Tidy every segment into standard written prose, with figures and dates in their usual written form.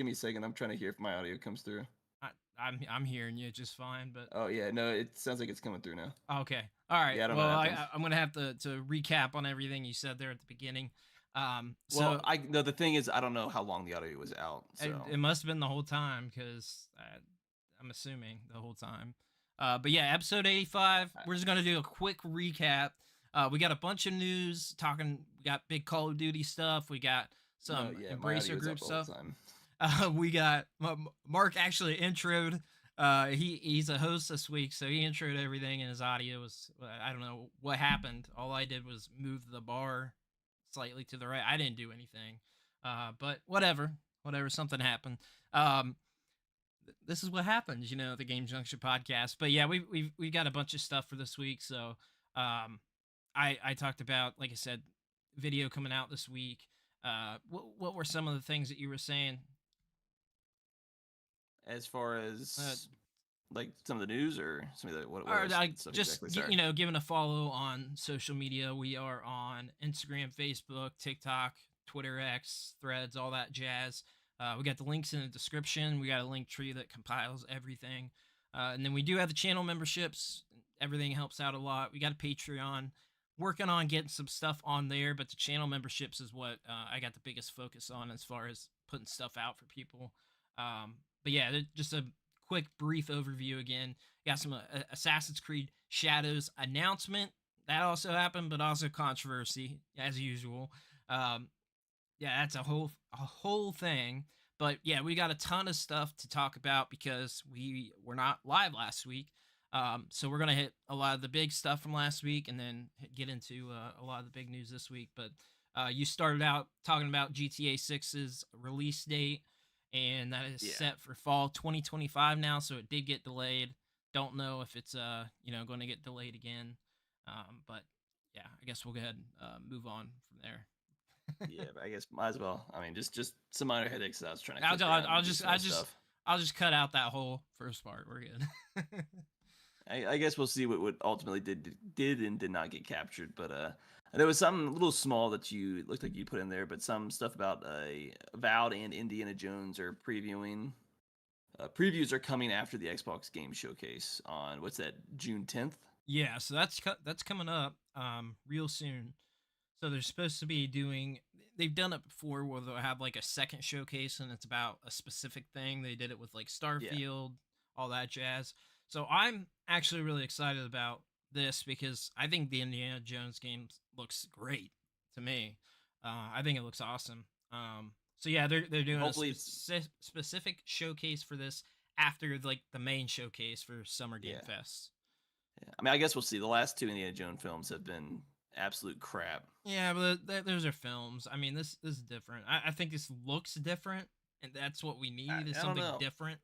Give me a second. I'm trying to hear if my audio comes through. I'm hearing you just fine, but Oh yeah, no, it sounds like it's coming through now. okay. All right. Yeah, I don't know Well, what happened. I'm gonna have to recap on everything you said there at the beginning. Well, So I no, the thing is, I don't know how long the audio was out. So it must have been the whole time because I'm assuming the whole time. But yeah, episode 85. We're just gonna do a quick recap. We got a bunch of news talking. We got big Call of Duty stuff. We got no, some yeah, my Embracer audio was Group up the whole stuff. time. We got Mark actually introed. He's a host this week, so he introed everything, and his audio was I don't know what happened. All I did was move the bar slightly to the right. I didn't do anything, but whatever, something happened. This is what happens, the Game Junction podcast. But yeah, we've got a bunch of stuff for this week. So I talked about, like I said, video coming out this week. What were some of the things that you were saying? As far as like some of the news or some of the what Or like stuff just exactly? Sorry. giving a follow on social media. We are on Instagram, Facebook, TikTok, Twitter, X, Threads, all that jazz. We got the links in the description. We got a link tree that compiles everything, and then we do have the channel memberships. Everything helps out a lot. We got a Patreon. Working on getting some stuff on there, but the channel memberships is what I got the biggest focus on as far as putting stuff out for people. But yeah, just a quick brief overview again. Got some Assassin's Creed Shadows announcement that also happened, but also controversy as usual. Yeah, that's a whole thing. But yeah, we got a ton of stuff to talk about because we were not live last week. So we're gonna hit a lot of the big stuff from last week, and then get into a lot of the big news this week. But you started out talking about GTA 6's release date, and that is set for fall 2025 now. So it did get delayed. Don't know if it's going to get delayed again. But yeah, I guess we'll go ahead and move on from there. Yeah, but I guess might as well. I mean, just some minor headaches that I was trying to. I'll just cut out that whole first part. We're good. I guess we'll see what ultimately did and did not get captured. But there was something a little small that you looked like you put in there, but some stuff about Avowed and Indiana Jones are previewing. Previews are coming after the Xbox Game Showcase on what's that, June 10th? Yeah, so that's coming up real soon. So they're supposed to be doing. They've done it before where they'll have like a second showcase and it's about a specific thing. They did it with like Starfield, all that jazz. So I'm actually really excited about this because I think the Indiana Jones game looks great to me. I think it looks awesome. So yeah, they're doing hopefully a specific showcase for this after like the main showcase for Summer Game Fest. Yeah, I mean, I guess we'll see. The last two Indiana Jones films have been absolute crap. Yeah, but those are films. I mean, this is different. I think this looks different, and that's what we need is something different.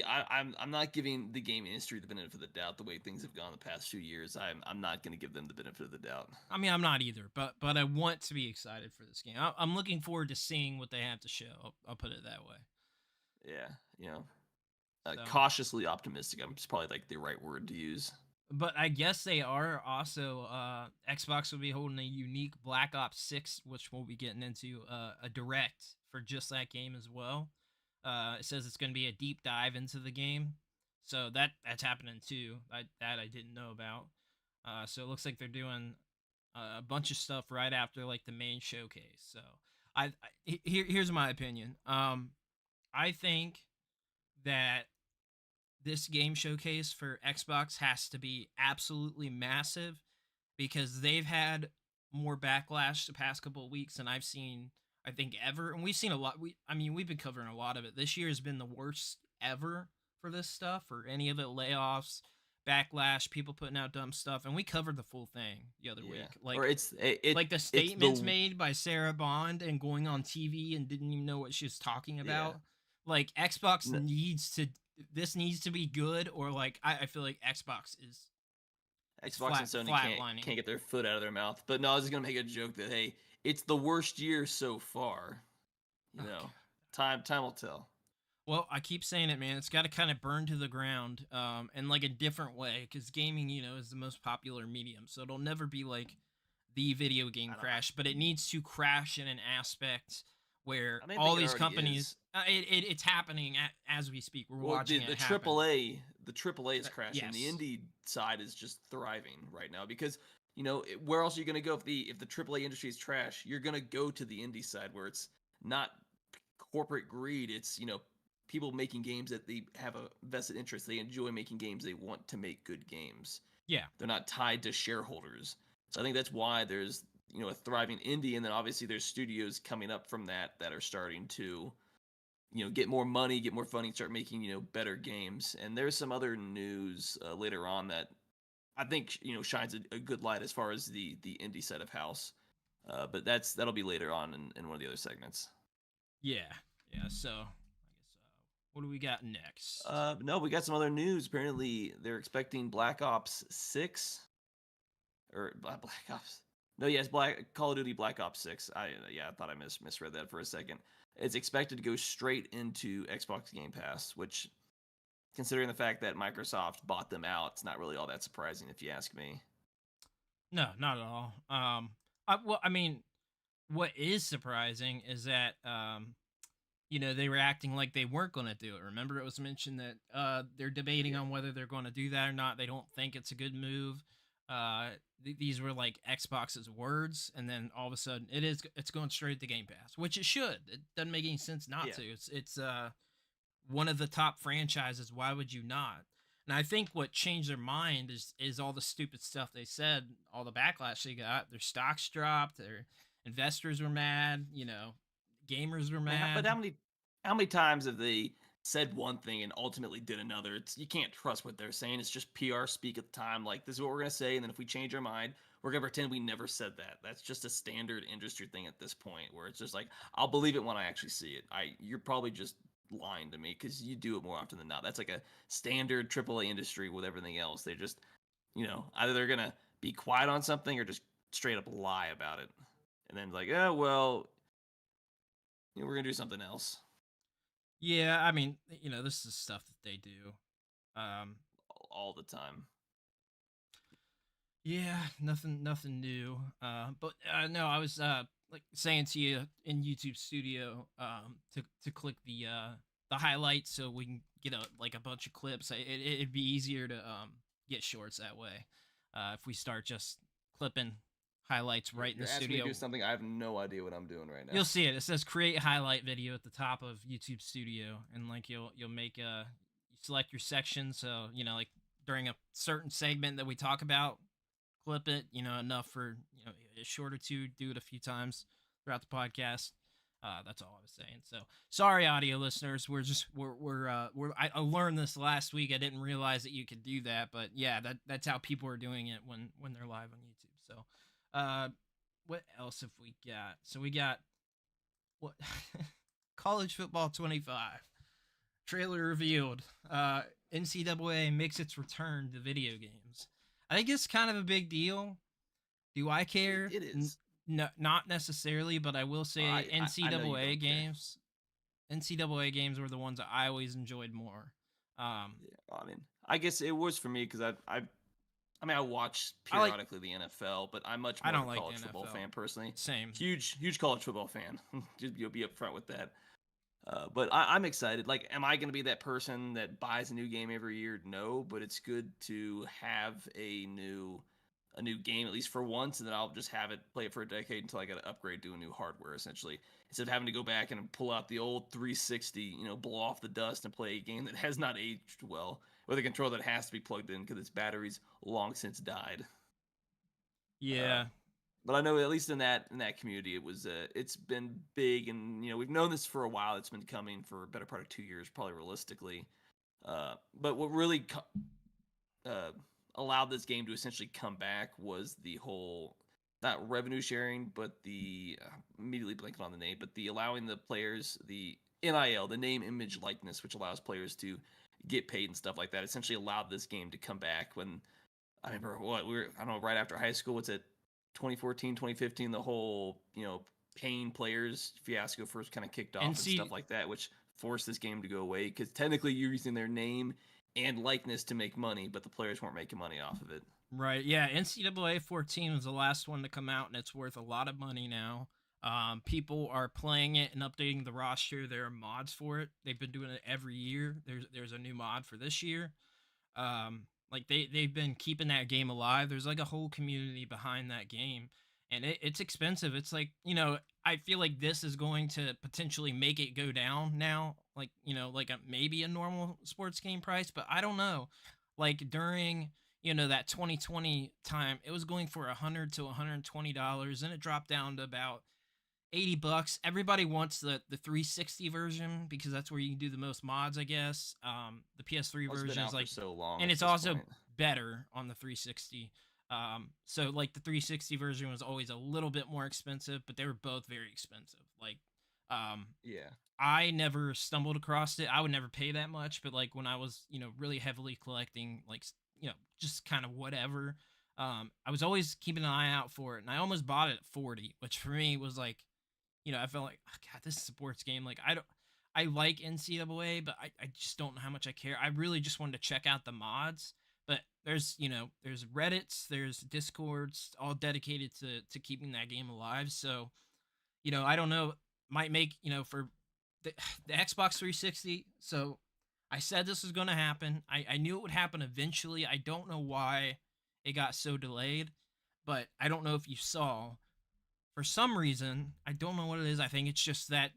I'm not giving the game industry the benefit of the doubt the way things have gone the past few years. I'm not going to give them the benefit of the doubt. I mean, I'm not either, but I want to be excited for this game. I'm looking forward to seeing what they have to show. I'll put it that way. Yeah, cautiously optimistic. I'm just probably like the right word to use. But I guess they are also Xbox will be holding a unique Black Ops 6, which we'll be getting into a direct for just that game as well. It says it's going to be a deep dive into the game, so that's happening too. That I didn't know about. So it looks like they're doing a bunch of stuff right after like the main showcase. So here's my opinion. I think that this game showcase for Xbox has to be absolutely massive because they've had more backlash the past couple of weeks than I've seen, I think, ever. And we've seen a lot. We've been covering a lot of it. This year has been the worst ever for this stuff, or any of it. Layoffs, backlash, people putting out dumb stuff, and we covered the full thing the other week. Like, or like the statements made by Sarah Bond and going on TV and didn't even know what she was talking about. Like, Xbox needs to. This needs to be good, or like I feel like Xbox and Sony can't get their foot out of their mouth. But no, I was just gonna make a joke that hey, it's the worst year so far. You know, time will tell. Well, I keep saying it, man. It's got to kind of burn to the ground, in like a different way, because gaming, is the most popular medium, so it'll never be like the video game crash, but it needs to crash in an aspect where I mean, I all think it these already companies, is. it's happening as we speak. We're Well, watching the it happen. AAA is crashing. The Yes. indie side is just thriving right now because where else are you going to go if the AAA industry is trash? You're going to go to the indie side where it's not corporate greed. It's people making games that they have a vested interest. They enjoy making games. They want to make good games. Yeah. They're not tied to shareholders. So I think that's why there's a thriving indie, and then obviously there's studios coming up from that are starting to get more money, get more funding, start making better games. And there's some other news later on that I think shines a good light as far as the indie side of house. But that'll be later on in one of the other segments. Yeah. Yeah. So I guess what do we got next? No, we got some other news. Apparently, they're expecting Black Ops 6 or Black Ops. No, yes, Call of Duty Black Ops 6. I thought I misread that for a second. It's expected to go straight into Xbox Game Pass, which, considering the fact that Microsoft bought them out, it's not really all that surprising if you ask me. No, not at all. I mean, what is surprising is that they were acting like they weren't going to do it. Remember, it was mentioned that they're debating on whether they're going to do that or not. They don't think it's a good move. These were like Xbox's words, and then all of a sudden it's going straight to Game Pass, which it should. It doesn't make any sense not to. It's one of the top franchises. Why would you not? And I think what changed their mind is all the stupid stuff they said, all the backlash they got. Their stocks dropped. Their investors were mad. Gamers were mad. But how many times have they said one thing and ultimately did another? You can't trust what they're saying. It's just PR speak at the time. Like, this is what we're gonna say, and then if we change our mind, we're gonna pretend we never said that. That's just a standard industry thing at this point, where it's just like, I'll believe it when I actually see it. You're probably just lying to me because you do it more often than not. That's like a standard AAA industry with everything else. They just, either they're gonna be quiet on something or just straight up lie about it, and then like, oh well, we're gonna do something else. Yeah, I mean, this is stuff that they do. All the time. Yeah, nothing new. But no, I was like saying to you in YouTube Studio to click the highlights so we can get a bunch of clips. It'd be easier to get shorts that way. If we start just clipping highlights right in the studio. Me to do something I have no idea what I'm doing right now. You'll see it. It says create highlight video at the top of YouTube Studio, and like you'll make you select your section. So like during a certain segment that we talk about, clip it. Enough for a short or two. Do it a few times throughout the podcast. That's all I was saying. So sorry, audio listeners. I learned this last week. I didn't realize that you could do that, but yeah, that's how people are doing it when they're live on YouTube. So. What else have we got? So we got what College Football 25 trailer revealed. NCAA makes its return to video games. I think it's kind of a big deal. Do I care? It is. No, not necessarily, but I will say NCAA games. NCAA games were the ones that I always enjoyed more. I mean, I guess it was for me because I watch periodically the NFL, but I'm much more of a college football fan personally. Same. Huge college football fan. You'll be upfront with that. But I'm excited. Like, am I going to be that person that buys a new game every year? No, but it's good to have a new game at least for once, and then I'll just have it play it for a decade until I got to upgrade to a new hardware. Essentially, instead of having to go back and pull out the old 360, blow off the dust and play a game that has not aged well, with a controller that has to be plugged in because its battery's long since died. Yeah. But I know at least in that community, it's been big, and we've known this for a while. It's been coming for a better part of 2 years, probably realistically. But what really allowed this game to essentially come back was the whole, not revenue sharing, but the immediately blanking on the name, but the allowing the players the NIL, the name, image, likeness, which allows players to get paid and stuff like that. Essentially allowed this game to come back when I remember right after high school. What's it? 2014, 2015, the whole, paying players fiasco first kind of kicked off and stuff like that, which forced this game to go away because technically you're using their name and likeness to make money, but the players weren't making money off of it. Right. Yeah. NCAA 14 was the last one to come out, and it's worth a lot of money now. People are playing it and updating the roster. There are mods for it. They've been doing it every year. There's a new mod for this year. Like they've been keeping that game alive. There's like a whole community behind that game, and it's expensive. It's like, I feel like this is going to potentially make it go down now, like, like maybe a normal sports game price, but I don't know. Like during, that 2020 time, it was going for $100 to $120, and it dropped down to about $80. Everybody wants the 360 version because that's where you can do the most mods, I guess. The PS3 Well, it's been version is out for like, so long and at it's this also point. better on the 360. So like the 360 version was always a little bit more expensive, but they were both very expensive. Like, Yeah. I never stumbled across it. I would never pay that much, but like when I was, really heavily collecting, like, just kind of whatever, I was always keeping an eye out for it, and I almost bought it at 40, which for me was like, I felt like, oh, God, this is a sports game. Like, I like NCAA, but I just don't know how much I care. I really just wanted to check out the mods. But there's Reddits, there's Discords, all dedicated to keeping that game alive. So, I don't know, might make, for the Xbox 360. So I said this was going to happen. I knew it would happen eventually. I don't know why it got so delayed, but I don't know if you saw, for some reason, I don't know what it is. I think it's just that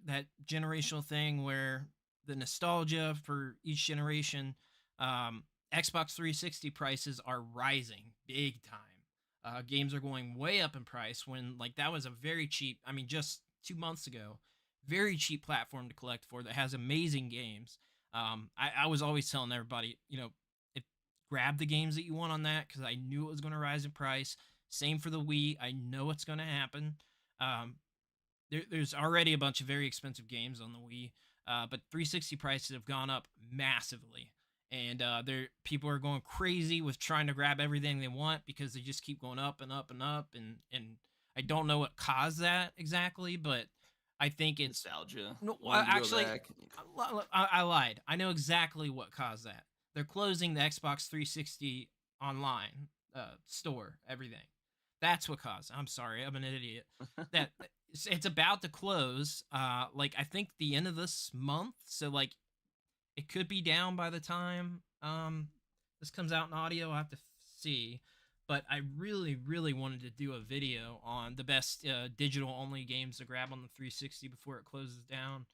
generational thing where the nostalgia for each generation, Xbox 360 prices are rising big time. Games are going way up in price when, like, that was a very cheap, I mean, just 2 months ago, very cheap platform to collect for that has amazing games. I was always telling everybody, if, grab the games that you want on that, because I knew it was going to rise in price. Same for the Wii. I know it's going to happen. Um, there's already a bunch of very expensive games on the Wii, but 360 prices have gone up massively, and people are going crazy with trying to grab everything they want because they just keep going up and up and up, and I don't know what caused that exactly, but I think it's Nostalgia. no. Wanting to go Actually, back. I lied. I know exactly what caused that. They're closing the Xbox 360 online store, everything. That's what caused it. I'm sorry, I'm an idiot. That it's about to close. Like I think the end of this month. So like it could be down by the time this comes out in audio. I'll have to see. But I really, really wanted to do a video on the best digital only games to grab on the 360 before it closes down.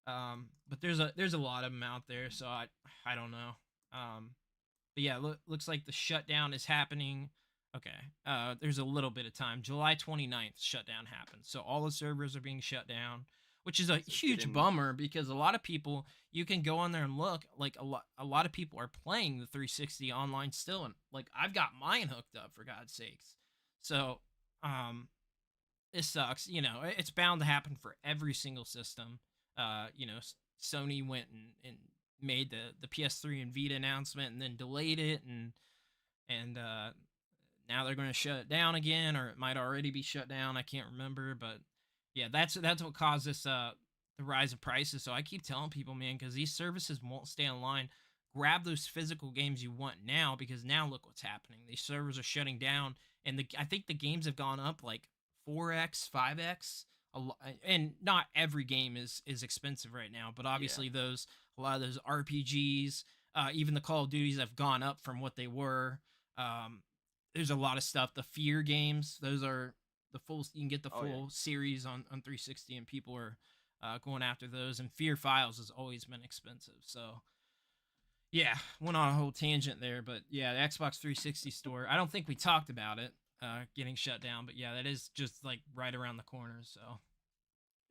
But there's a lot of them out there, so I don't know. But yeah, looks like the shutdown is happening. Okay. There's a little bit of time. July 29th, shutdown happens. So all the servers are being shut down, which is a So huge bummer because a lot of people, you can go on there and look, like a lot of people are playing the 360 online still, and like I've got mine hooked up, for God's sakes. So, it sucks. It's bound to happen for every single system. Sony went and made the PS3 and Vita announcement and then delayed it, and now they're going to shut it down again, or it might already be shut down. I can't remember, but yeah, that's what caused this the rise of prices. So I keep telling people, man, because these services won't stay online. Grab those physical games you want now, because now look what's happening. These servers are shutting down, and I think the games have gone up like 4x, 5x. And not every game is expensive right now, but Yeah. obviously a lot of those RPGs, even the Call of Duties have gone up from what they were. There's a lot of stuff. The Fear games, those are the full. You can get the Oh yeah. full series on 360, and people are going after those. And Fear Files has always been expensive. So yeah, went on a whole tangent there, but yeah, the Xbox 360 store. I don't think we talked about it getting shut down, but yeah, that is just like right around the corner. So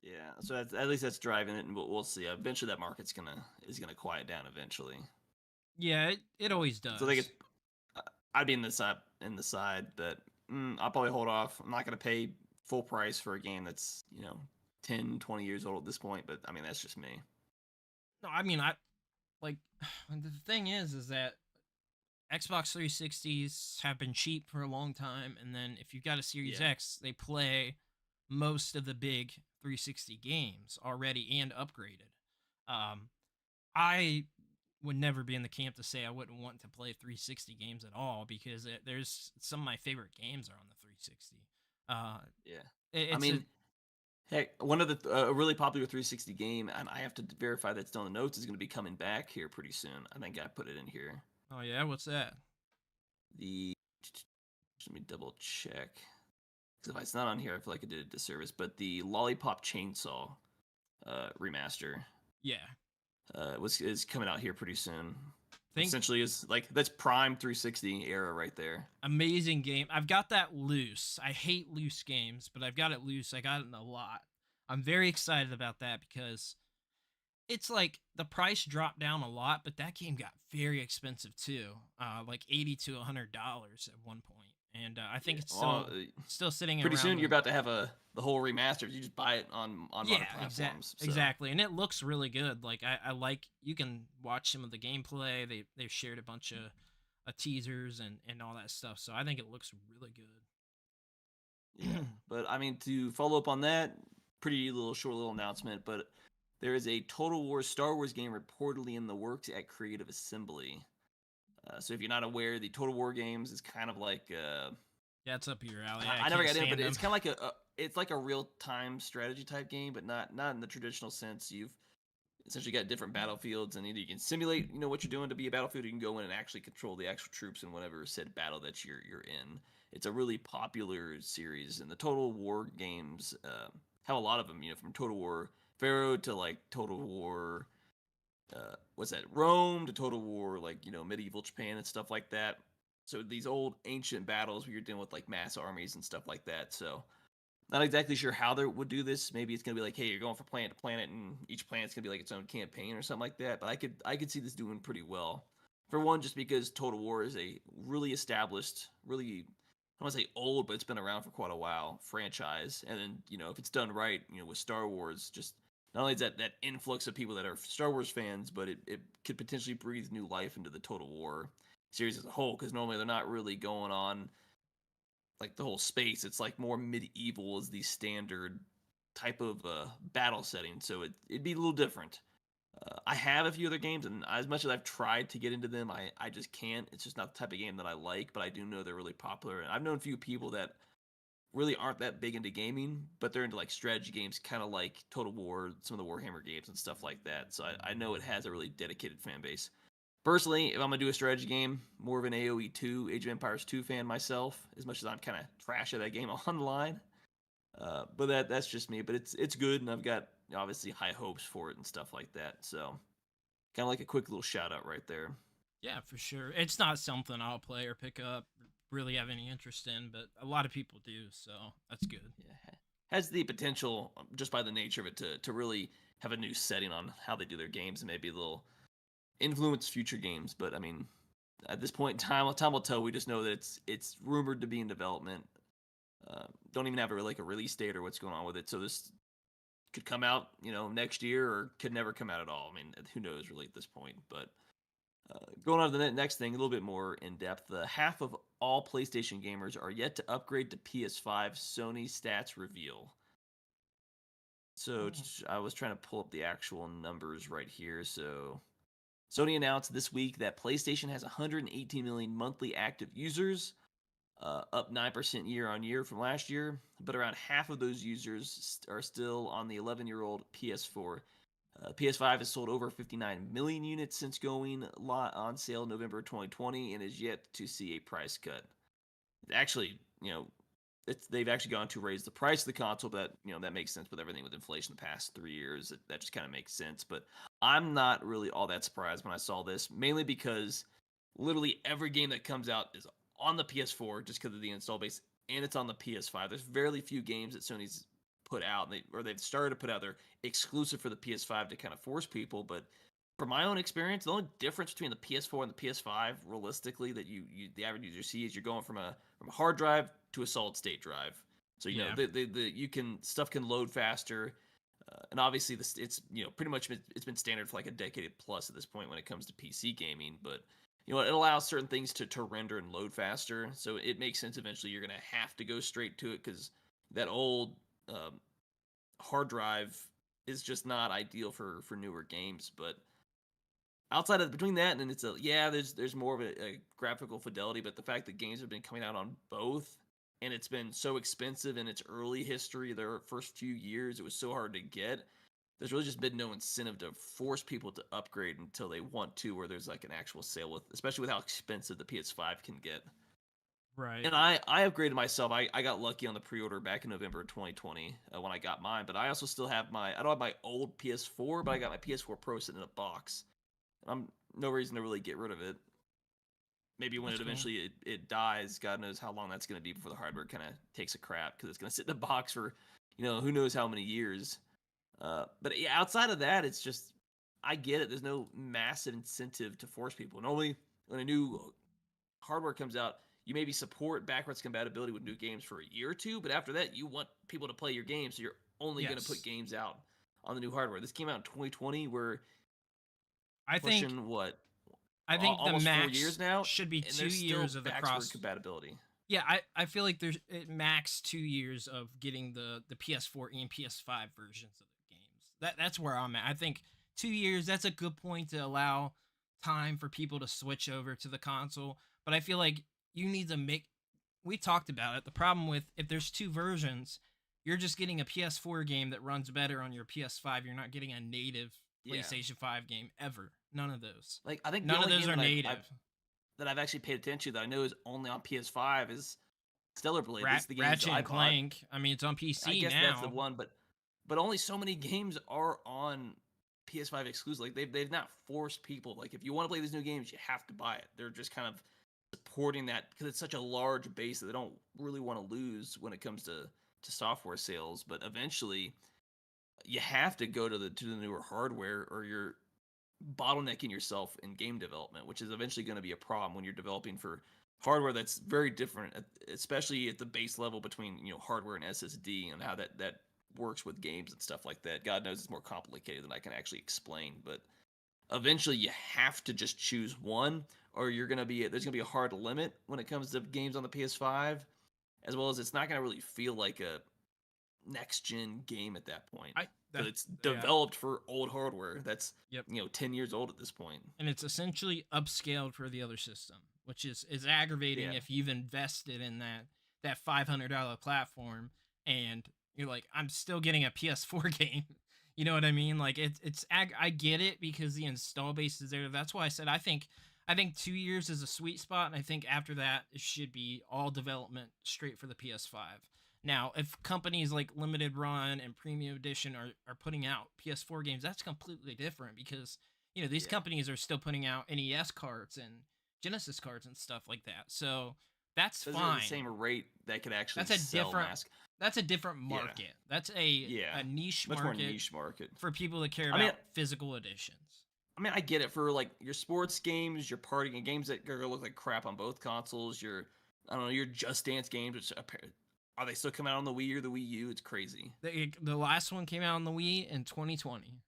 Yeah. So at least that's driving it, and we'll see. Eventually, that market's gonna quiet down eventually. yeah, it always So I think does. I'd be in the side that I'll probably hold off. I'm not gonna pay full price for a game that's 10, 20 years old at this point. But I mean, that's just me. No, I mean, I like the thing is that Xbox 360s have been cheap for a long time, and then if you've got a Series Yeah. X, they play most of the big 360 games already and upgraded. Um, I would never be in the camp to say I wouldn't want to play 360 games at all, because there's some of my favorite games are on the 360. Uh, Yeah. I it's a mean, Heck, one of the a really popular 360 game, and I have to verify that's still in the notes, is going to be coming back here pretty soon. I think I put it in here. Oh yeah, what's that? The Let me double check. Because if it's not on here, I feel like I did a disservice. But the Lollipop Chainsaw remaster Yeah. is coming out here pretty soon. Think Essentially, is like that's prime 360 era right there. amazing game. I've got that loose. I hate loose games, but I've got it loose. I got it in a lot. I'm very excited about that because it's like the price dropped down a lot, but that game got very expensive too. Like $80 to $100 at one point. And I think it's still sitting pretty around soon. You're about to have the whole remaster. You just buy it on modern platforms. Exactly, and it looks really good. Like I like you can watch some of the gameplay. They've shared a bunch of teasers and all that stuff. So I think it looks really good. Yeah, but I mean, to follow up on that, pretty short little announcement. But there is a Total War Star Wars game reportedly in the works at Creative Assembly. So if you're not aware, the Total War games is kind of like yeah, it's up your alley. I never got in, but it's kind of like it's like a real time strategy type game, but not in the traditional sense. You've essentially got different battlefields, and either you can simulate what you're doing to be a battlefield, or you can go in and actually control the actual troops in whatever said battle that you're in. It's a really popular series, and the Total War games have a lot of them. From Total War Pharaoh to like Total War. What's that? Rome to Total War, like medieval Japan and stuff like that. So these old ancient battles where you're dealing with like mass armies and stuff like that. So not exactly sure how they would do this. Maybe it's gonna be like, hey, you're going from planet to planet, and each planet's gonna be like its own campaign or something like that. But I could see this doing pretty well. For one, just because Total War is a really established, really I don't want to say old, but it's been around for quite a while franchise. And then if it's done right, with Star Wars, just not only is that influx of people that are Star Wars fans, but it could potentially breathe new life into the Total War series as a whole, because normally they're not really going on like the whole space. It's like more medieval is the standard type of battle setting, so it'd be a little different. I have a few other games, and as much as I've tried to get into them, I just can't. It's just not the type of game that I like, but I do know they're really popular, and I've known a few people that really aren't that big into gaming, but they're into like strategy games, kind of like Total War, some of the Warhammer games and stuff like that. So I know it has a really dedicated fan base. Personally, if I'm gonna do a strategy game, more of an AOE 2, Age of Empires 2 fan myself, as much as I'm kind of trash at that game online. But that's just me. But it's good, and I've got obviously high hopes for it and stuff like that. So kind of like a quick little shout out right there. Yeah, for sure. It's not something I'll play or pick up, really have any interest in, but a lot of people do, so that's good. Yeah, has the potential just by the nature of it to really have a new setting on how they do their games, and maybe they'll influence future games. But I mean, at this point in time will tell. We just know that it's rumored to be in development. Don't even have a release date or what's going on with it. So this could come out, next year, or could never come out at all. I mean, who knows really at this point. But going on to the next thing, a little bit more in depth. Half of all PlayStation gamers are yet to upgrade to PS5. Sony stats reveal. So I was trying to pull up the actual numbers right here. So Sony announced this week that PlayStation has 118 million monthly active users, up 9% year on year from last year, but around half of those users are still on the 11-year-old PS4. PS5 has sold over 59 million units since going on sale in November 2020 and is yet to see a price cut. Actually, they've actually gone to raise the price of the console, but that makes sense with everything with inflation the past 3 years. That just kind of makes sense. But I'm not really all that surprised when I saw this, mainly because literally every game that comes out is on the PS4 just because of the install base, and it's on the PS5. There's very few games that Sony's put out, they've started to put out, they're exclusive for the PS5 to kind of force people. But from my own experience, the only difference between the PS4 and the PS5, realistically, that the average user sees, is you're going from a hard drive to a solid state drive. So stuff can load faster, and obviously it's pretty much it's been standard for like a decade plus at this point when it comes to PC gaming. But it allows certain things to render and load faster, so it makes sense eventually you're gonna have to go straight to it, because that old hard drive is just not ideal for newer games. But outside of between that and there's more of a graphical fidelity, but the fact that games have been coming out on both, and it's been so expensive in its early history, their first few years, it was so hard to get. There's really just been no incentive to force people to upgrade until they want to, where there's like an actual sale with, especially with how expensive the PS5 can get. Right. And I upgraded myself. I got lucky on the pre-order back in November 2020 when I got mine, but I also still have I don't have my old PS4, but I got my PS4 Pro sitting in a box. And I'm no reason to really get rid of it. Maybe when That's it cool. eventually it dies, God knows how long that's going to be before the hardware kind of takes a crap, because it's going to sit in a box for, who knows how many years. But yeah, outside of that, it's just, I get it. There's no massive incentive to force people. Normally, when a new hardware comes out, you maybe support backwards compatibility with new games for a year or two, but after that, you want people to play your games, so you're only going to put Yes. games out on the new hardware. This came out in 2020. We're I think pushing what, I think the almost 4 years max now, should be and 2 there's still years of the backward cross. compatibility. Yeah, I feel like there's max 2 years of getting the PS4 and PS5 versions of the games. That's where I'm at. I think 2 years, that's a good point to allow time for people to switch over to the console. But I feel like you need to make. We talked about it. The problem with if there's two versions, you're just getting a PS4 game that runs better on your PS5. You're not getting a native Yeah. PlayStation 5 game ever. None of those. Like, I think the None of only those game are native. that I've actually paid attention to that I know is only on PS5 is Stellar Blade. This is the games Ratchet that I and bought. Clank. I mean, it's on I PC guess that's the now. one, but only so many games are on PS5 exclusive. Like, they've not forced people. Like, if you want to play these new games, you have to buy it. They're just kind of supporting that because it's such a large base that they don't really want to lose when it comes to software sales. But eventually, you have to go to the newer hardware, or you're bottlenecking yourself in game development, which is eventually going to be a problem when you're developing for hardware that's very different, especially at the base level between hardware and SSD, and how that works with games and stuff like that. God knows it's more complicated than I can actually explain, but eventually you have to just choose one, or there's gonna be a hard limit when it comes to games on the PS5, as well as it's not gonna really feel like a next gen game at that point. Because it's Yeah. developed for old hardware that's Yep. 10 years old at this point. And it's essentially upscaled for the other system, which is aggravating Yeah. if you've invested in that $500 platform and you're like, I'm still getting a PS4 game. You know what I mean? Like I get it because the install base is there. That's why I said I think 2 years is a sweet spot, and I think after that it should be all development straight for the PS5. Now, if companies like Limited Run and Premium Edition are putting out PS4 games, that's completely different because these Yeah. companies are still putting out NES cards and Genesis cards and stuff like that. So that's Those are fine. the same rate that could actually That's a sell different mask. that's a different Yeah. market. That's a Yeah. niche Much more market niche market. for people that care I about mean, physical editions. I get it for like your sports games, your party games that are gonna look like crap on both consoles. I don't know, your Just Dance games, which are they still coming out on the Wii or the Wii U? It's crazy. The last one came out on the Wii in 2020.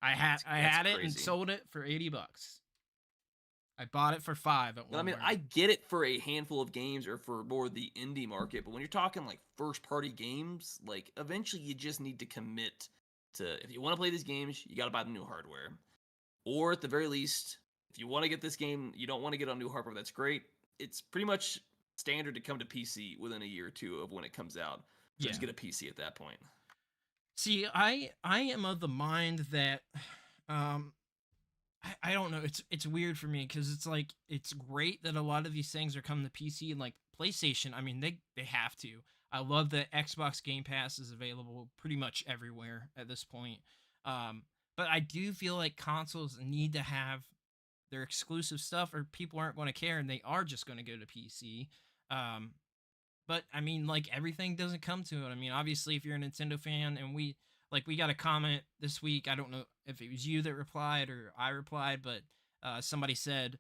I had That's it and crazy. sold it for $80. I bought it for $5 at I mean, Walmart. I get it for a handful of games or for more the indie market, but when you're talking like first party games, like eventually you just need to commit to, if you want to play these games, you got to buy the new hardware. Or at the very least, if you want to get this game, you don't want to get on new hardware, that's great. It's pretty much standard to come to PC within a year or two of when it comes out. So just get a PC at that point. See, I am of the mind that I don't know. It's weird for me because it's like it's great that a lot of these things are coming to PC and like PlayStation. I mean, they have to. I love that Xbox Game Pass is available pretty much everywhere at this point. But I do feel like consoles need to have their exclusive stuff, or people aren't going to care, and they are just going to go to PC. But I mean, like everything doesn't come to it. I mean, obviously, if you're a Nintendo fan, and we got a comment this week. I don't know if it was you that replied or I replied, but somebody said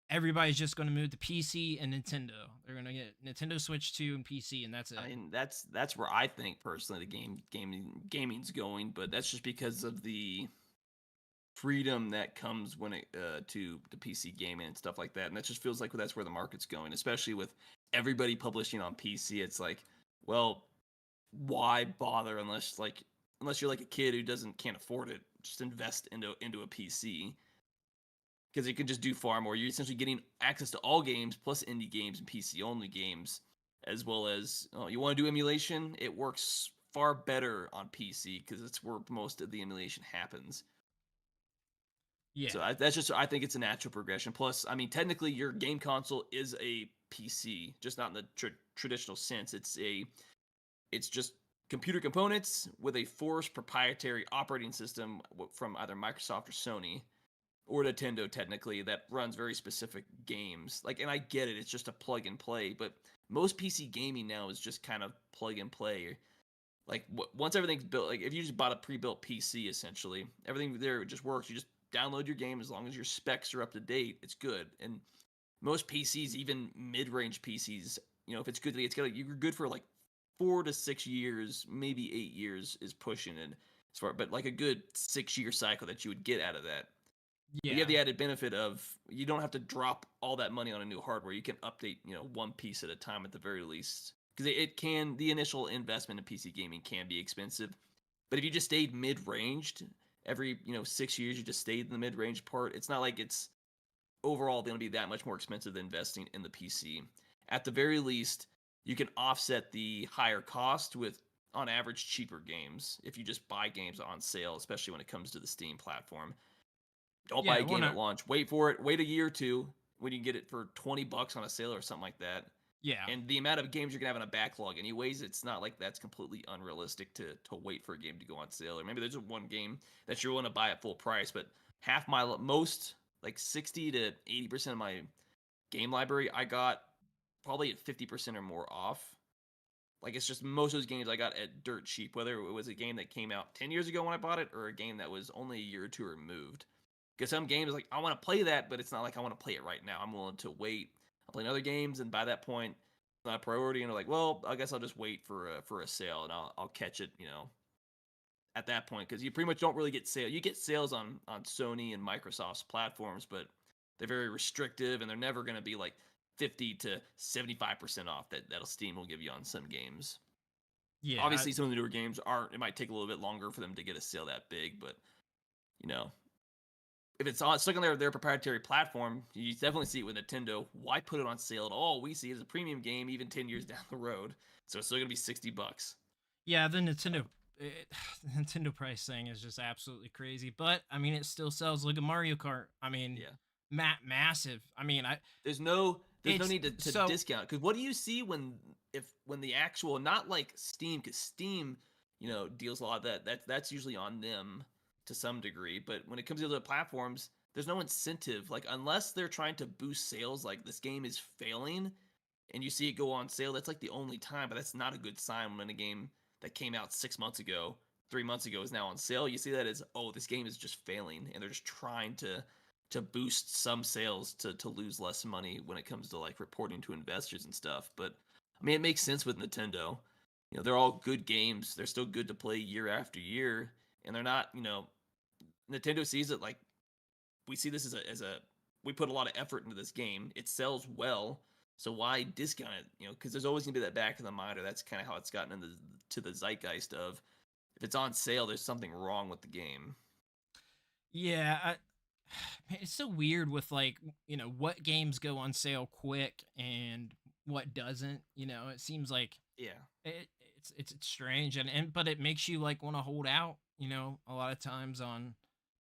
everybody's just going to move to PC and Nintendo. They're going to get Nintendo Switch 2 and PC, and that's it. I mean, that's where I think personally the gaming's going, but that's just because of the freedom that comes when it to the PC gaming and stuff like that, and that just feels like that's where the market's going, especially with everybody publishing on PC. It's like, well, why bother unless you're like a kid who can't afford it? Just invest into a PC because you can just do far more. You're essentially getting access to all games plus indie games and PC only games as well as you want to do emulation. It works far better on PC because it's where most of the emulation happens. Yeah. So I think it's a natural progression. Plus, I mean, technically, your game console is a PC, just not in the traditional sense. It's just computer components with a forced proprietary operating system from either Microsoft or Sony or Nintendo, technically, that runs very specific games. Like, and I get it, it's just a plug and play, but most PC gaming now is just kind of plug and play. Like, once everything's built, like if you just bought a pre-built PC, essentially, everything there just works. You just download your game as long as your specs are up to date. It's good, and most PCs, even mid-range PCs, if it's good, you're good for like 4 to 6 years, maybe 8 years is pushing it as far, but like a good 6 year cycle that you would get out of that. But you have Yeah. the added benefit of you don't have to drop all that money on a new hardware. You can update, one piece at a time at the very least. Because the initial investment in PC gaming can be expensive. But if you just stayed mid-ranged, every, 6 years you just stayed in the mid-range part, it's not like it's overall going to be that much more expensive than investing in the PC. At the very least, you can offset the higher cost with, on average, cheaper games if you just buy games on sale, especially when it comes to the Steam platform. Don't buy Yeah. a Well, game at no. launch. Wait for it. Wait a year or two when you can get it for $20 on a sale or something like that. Yeah. And the amount of games you're gonna have in a backlog, anyways, it's not like that's completely unrealistic to wait for a game to go on sale. Or maybe there's one game that you're willing to buy at full price, but half my most like 60 to 80% of my game library I got probably at 50% or more off. Like it's just most of those games I got at dirt cheap, whether it was a game that came out 10 years ago when I bought it or a game that was only a year or two removed. Because some games like I want to play that, but it's not like I want to play it right now. I'm willing to wait. I'm playing other games, and by that point, it's not a priority. And they're like, well, I guess I'll just wait for a sale, and I'll catch it, at that point. Because you pretty much don't really get sale. You get sales on Sony and Microsoft's platforms, but they're very restrictive, and they're never going to be like 50 to 75% off that Steam will give you on some games. Yeah. Obviously, some of the newer games aren't. It might take a little bit longer for them to get a sale that big, but you know, if it's stuck on their proprietary platform, you definitely see it with Nintendo. Why put it on sale at all? We see it as a premium game even 10 years down the road. So it's still going to be $60. Yeah. The Nintendo. So, The Nintendo price thing is just absolutely crazy, but I mean, it still sells like a Mario Kart. I mean, yeah. massive. I mean, There's no it's need to so discount cuz what do you see when the actual not like Steam cuz Steam, deals a lot of that's usually on them to some degree, but when it comes to other platforms, there's no incentive like unless they're trying to boost sales like this game is failing and you see it go on sale, that's like the only time, but that's not a good sign when a game that came out 6 months ago, 3 months ago is now on sale. You see that as, oh, this game is just failing, and they're just trying to boost some sales to lose less money when it comes to like reporting to investors and stuff. But I mean, it makes sense with Nintendo. They're all good games. They're still good to play year after year, and they're not. Nintendo sees it like we see this as a we put a lot of effort into this game. It sells well, so why discount it? Because there's always gonna be that back of the mind, or that's kind of how it's gotten into to the zeitgeist of if it's on sale, there's something wrong with the game. yeah. Man, it's so weird with like what games go on sale quick and what doesn't. It seems like Yeah, it, it's strange and but it makes you like want to hold out. A lot of times on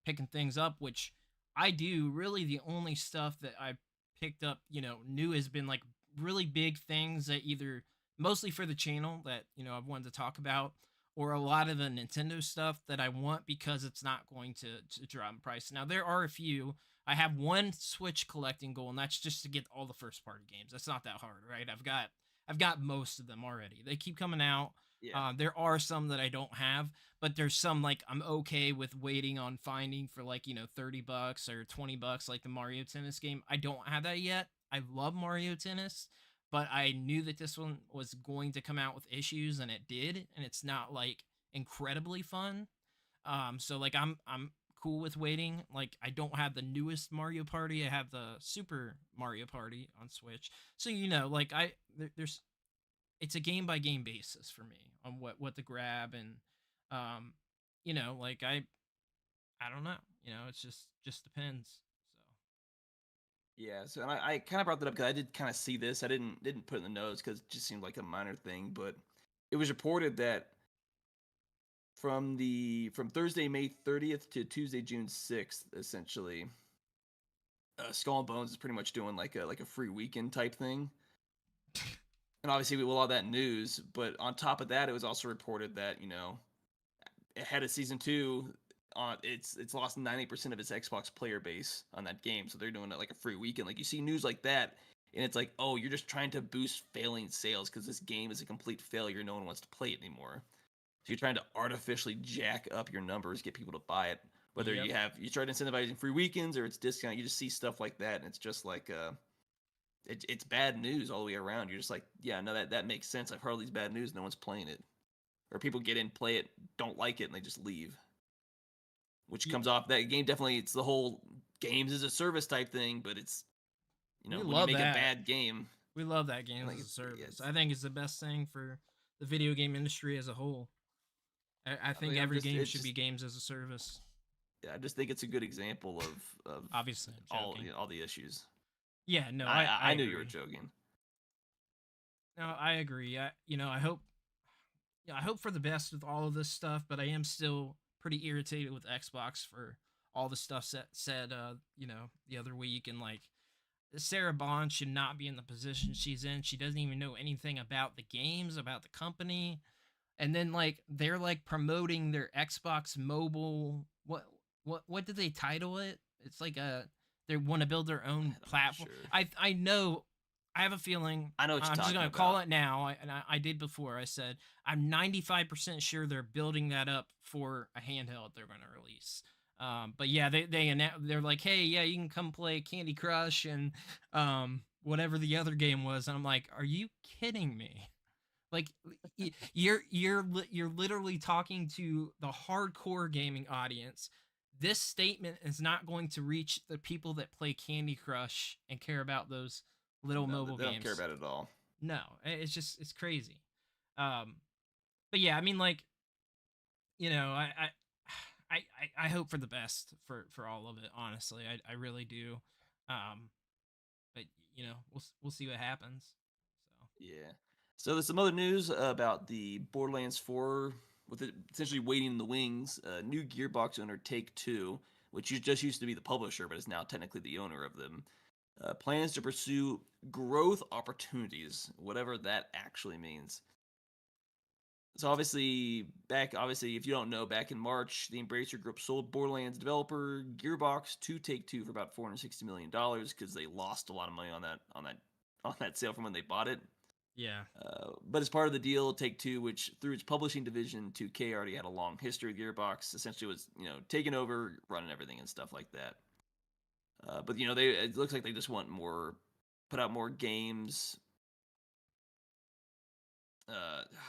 picking things up, which I do. Really, the only stuff that I picked up, new has been like really big things that either mostly for the channel that I've wanted to talk about, or a lot of the Nintendo stuff that I want because it's not going to drop in price. Now there are a few. I have one Switch collecting goal, and that's just to get all the first party games. That's not that hard, right? I've got most of them already. They keep coming out. yeah, There are some that I don't have, but there's some like I'm okay with waiting on finding for like $30 or $20, like the Mario Tennis game. I don't have that yet. I love Mario Tennis, but I knew that this one was going to come out with issues, and it did, and it's not like incredibly fun. So like I'm cool with waiting. Like I don't have the newest Mario Party. I have the Super Mario Party on Switch. So like there's it's a game by game basis for me on what to grab and um like I don't know. It's just depends. So Yeah, so and I kind of brought that up because I did kind of see this. I didn't put it in the notes because it just seemed like a minor thing, but it was reported that from Thursday May 30th to Tuesday June 6th, essentially, Skull and Bones is pretty much doing like a free weekend type thing. And obviously with all that news, but on top of that, it was also reported that ahead of season two, it's lost 90% of its Xbox player base on that game, so they're doing it like a free weekend. Like you see news like that, and it's like, oh, you're just trying to boost failing sales because this game is a complete failure. No one wants to play it anymore. So you're trying to artificially jack up your numbers, get people to buy it. Whether Yep. you start incentivizing free weekends or it's discount, you just see stuff like that, and it's just like it's bad news all the way around. You're just like, yeah, no, that makes sense. I've heard all these bad news, no one's playing it, or people get in, play it, don't like it, and they just leave. Which Ye- comes off that game definitely. It's the whole games as a service type thing, but it's We when you love make that. a bad game, We love that I games think as a service. it's I think it's the best thing for the video game industry as a whole. I think mean, every game it's should be just games as a service. I just think it's a good example of Obviously, I'm all joking. all the issues. Yeah, no, I I knew you were agree. joking. No, I agree. I hope, yeah, I hope for the best with all of this stuff, but I am still pretty irritated with Xbox for all the stuff said, the other week, and like Sarah Bond should not be in the position she's in. She doesn't even know anything about the games, about the company. And then like they're like promoting their Xbox mobile. What did they title it? It's like they want to build their own I'm not platform. sure. I know. I have a feeling. I know what you're I'm just talking gonna call about. it now, and I did before. I said I'm 95% sure they're building that up for a handheld they're gonna release. But yeah, they're like, hey, yeah, you can come play Candy Crush and whatever the other game was. And I'm like, are you kidding me? Like you're literally talking to the hardcore gaming audience. This statement is not going to reach the people that play Candy Crush and care about those little No, mobile they don't care games. about it at all. No, it's crazy. Um, but yeah, I mean, like, I hope for the best for all of it. Honestly, I really do. Um, but we'll see what happens. So Yeah. So there's some other news about the Borderlands 4 with it essentially waiting in the wings. New Gearbox owner Take Two, which just used to be the publisher but is now technically the owner of them, plans to pursue growth opportunities, whatever that actually means. So obviously, if you don't know, back in March, the Embracer Group sold Borderlands developer Gearbox to Take Two for about $460 million because they lost a lot of money on that sale from when they bought it. yeah, But as part of the deal, Take Two, which through its publishing division, 2K already had a long history with Gearbox, essentially was taking over, running everything and stuff like that. But it looks like they just want put out more games.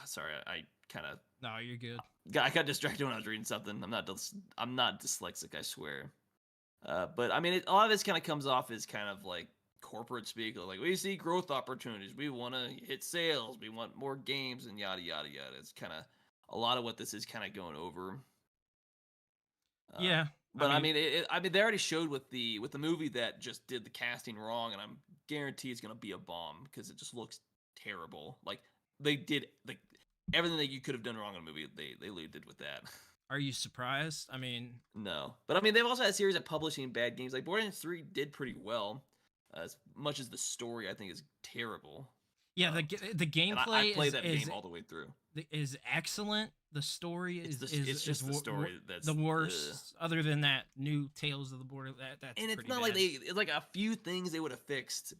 Sorry, I kind of no, you're good. I got distracted when I was reading something. I'm not dyslexic, I swear. But I mean, a lot of this kind of comes off as kind of like corporate speak, like we see growth opportunities, we want to hit sales, we want more games, and yada yada yada. It's kind of a lot of what this is kind of going over. Uh, Yeah, I but I mean, mean, I mean, they already showed with the movie that just did the casting wrong, and I'm guarantee it's gonna be a bomb because it just looks terrible. Like they did like everything that you could have done wrong in a movie, they literally did with that. are you surprised? I mean, No, but I mean, they've also had a series of publishing bad games. Like Borderlands 3 did pretty well, as much as the story I think is terrible. yeah, Um, the and I gameplay played that game all the way through. is excellent. The story It's just the story the that's worst. Other than that new Tales of the Border, that's and it's pretty not bad. like it's like a few things they would have fixed.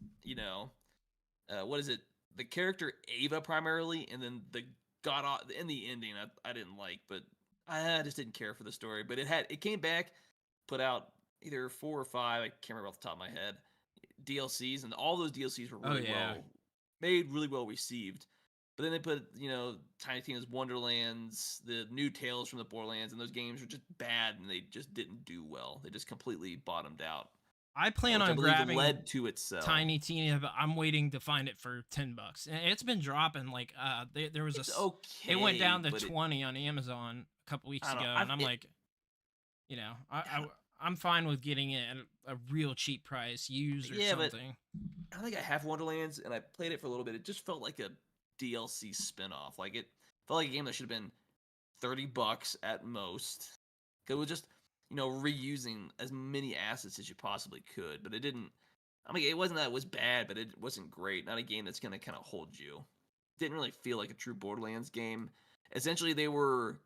What is it? The character Ava primarily, and then the in the ending I didn't like, but I just didn't care for the story. But it came back, put out either 4 or 5, I can't remember off the top of my head, DLCs, and all those DLCs were Oh really yeah, well made, really well received. But then they put, Tiny Tina's Wonderlands, the new Tales from the Borderlands, and those games were just bad, and they just didn't do well. They just completely bottomed out, I plan which I on believe grabbing led to its sell. Tiny Tina, but I'm waiting to find it for $10. And it's been dropping. Like there was It's it went okay, down to but 20 on Amazon a couple weeks I don't ago, know. and I'm like, I I'm fine with getting it at a real cheap price, used or Yeah, but something. I think I have Wonderlands, and I played it for a little bit. It just felt like a DLC spinoff. Like it felt like a game that should have been $30 at most. It was just, reusing as many assets as you possibly could, but it didn't. I mean, it wasn't that it was bad, but it wasn't great. Not a game that's gonna kind of hold you. Didn't really feel like a true Borderlands game. Essentially, they were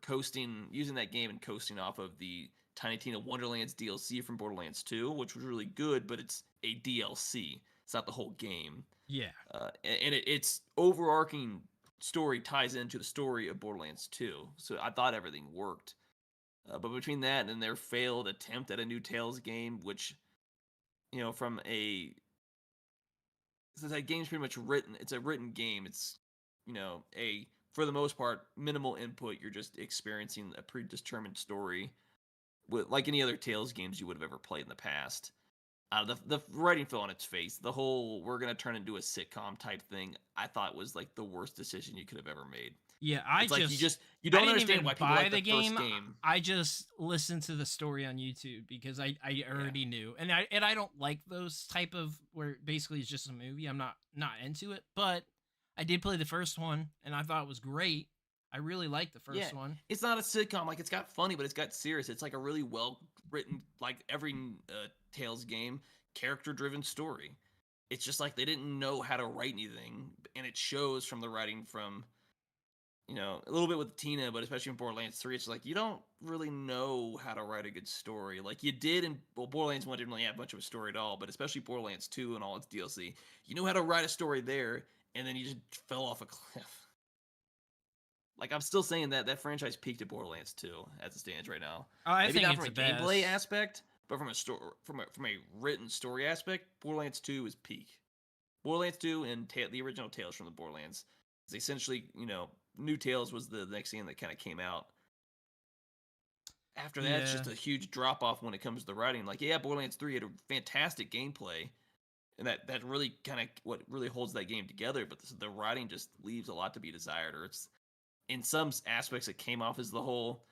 using that game and coasting off of the Tiny Tina Wonderlands DLC from Borderlands 2, which was really good, but it's a DLC. It's not the whole game. Yeah. And its overarching story ties into the story of Borderlands 2. So I thought everything worked. But between that and their failed attempt at a new Tales game, which, from since that game's pretty much written, it's a written game. It's, for the most part, minimal input. You're just experiencing a predetermined story with like any other Tales games you would have ever played in the past. The writing fell on its face. The whole we're gonna turn into a sitcom type thing, I thought was like the worst decision you could have ever made. Yeah, It's like you don't understand why people like the game. first game. I just listened to the story on YouTube because I already knew, and I don't like those type of where basically it's just a movie. I'm not into it, but I did play the first one and I thought it was great. I really liked the first one. It's not a sitcom. Like it's got funny, but it's got serious. It's like a really well written, like every Tales game, character driven story. It's just like they didn't know how to write anything, and it shows from the writing from, a little bit with Tina, but especially in Borderlands 3, it's like you don't really know how to write a good story. Like you did in Borderlands 1 didn't really have much of a story at all, but especially Borderlands 2 and all its DLC, you know how to write a story there, and then you just fell off a cliff. Like I'm still saying that franchise peaked at Borderlands 2 as it stands right now. I Maybe think not it's from a the gameplay best. aspect, but from a story, from a written story aspect, Borderlands 2 is peak. Borderlands 2 and the original Tales from the Borderlands is essentially, New Tales was the next game that kind of came out. After that, it's just a huge drop off when it comes to the writing. Like, yeah, Borderlands 3 had a fantastic gameplay, and that really kind of what really holds that game together. But the writing just leaves a lot to be desired, or it's in some aspects it came off as the whole,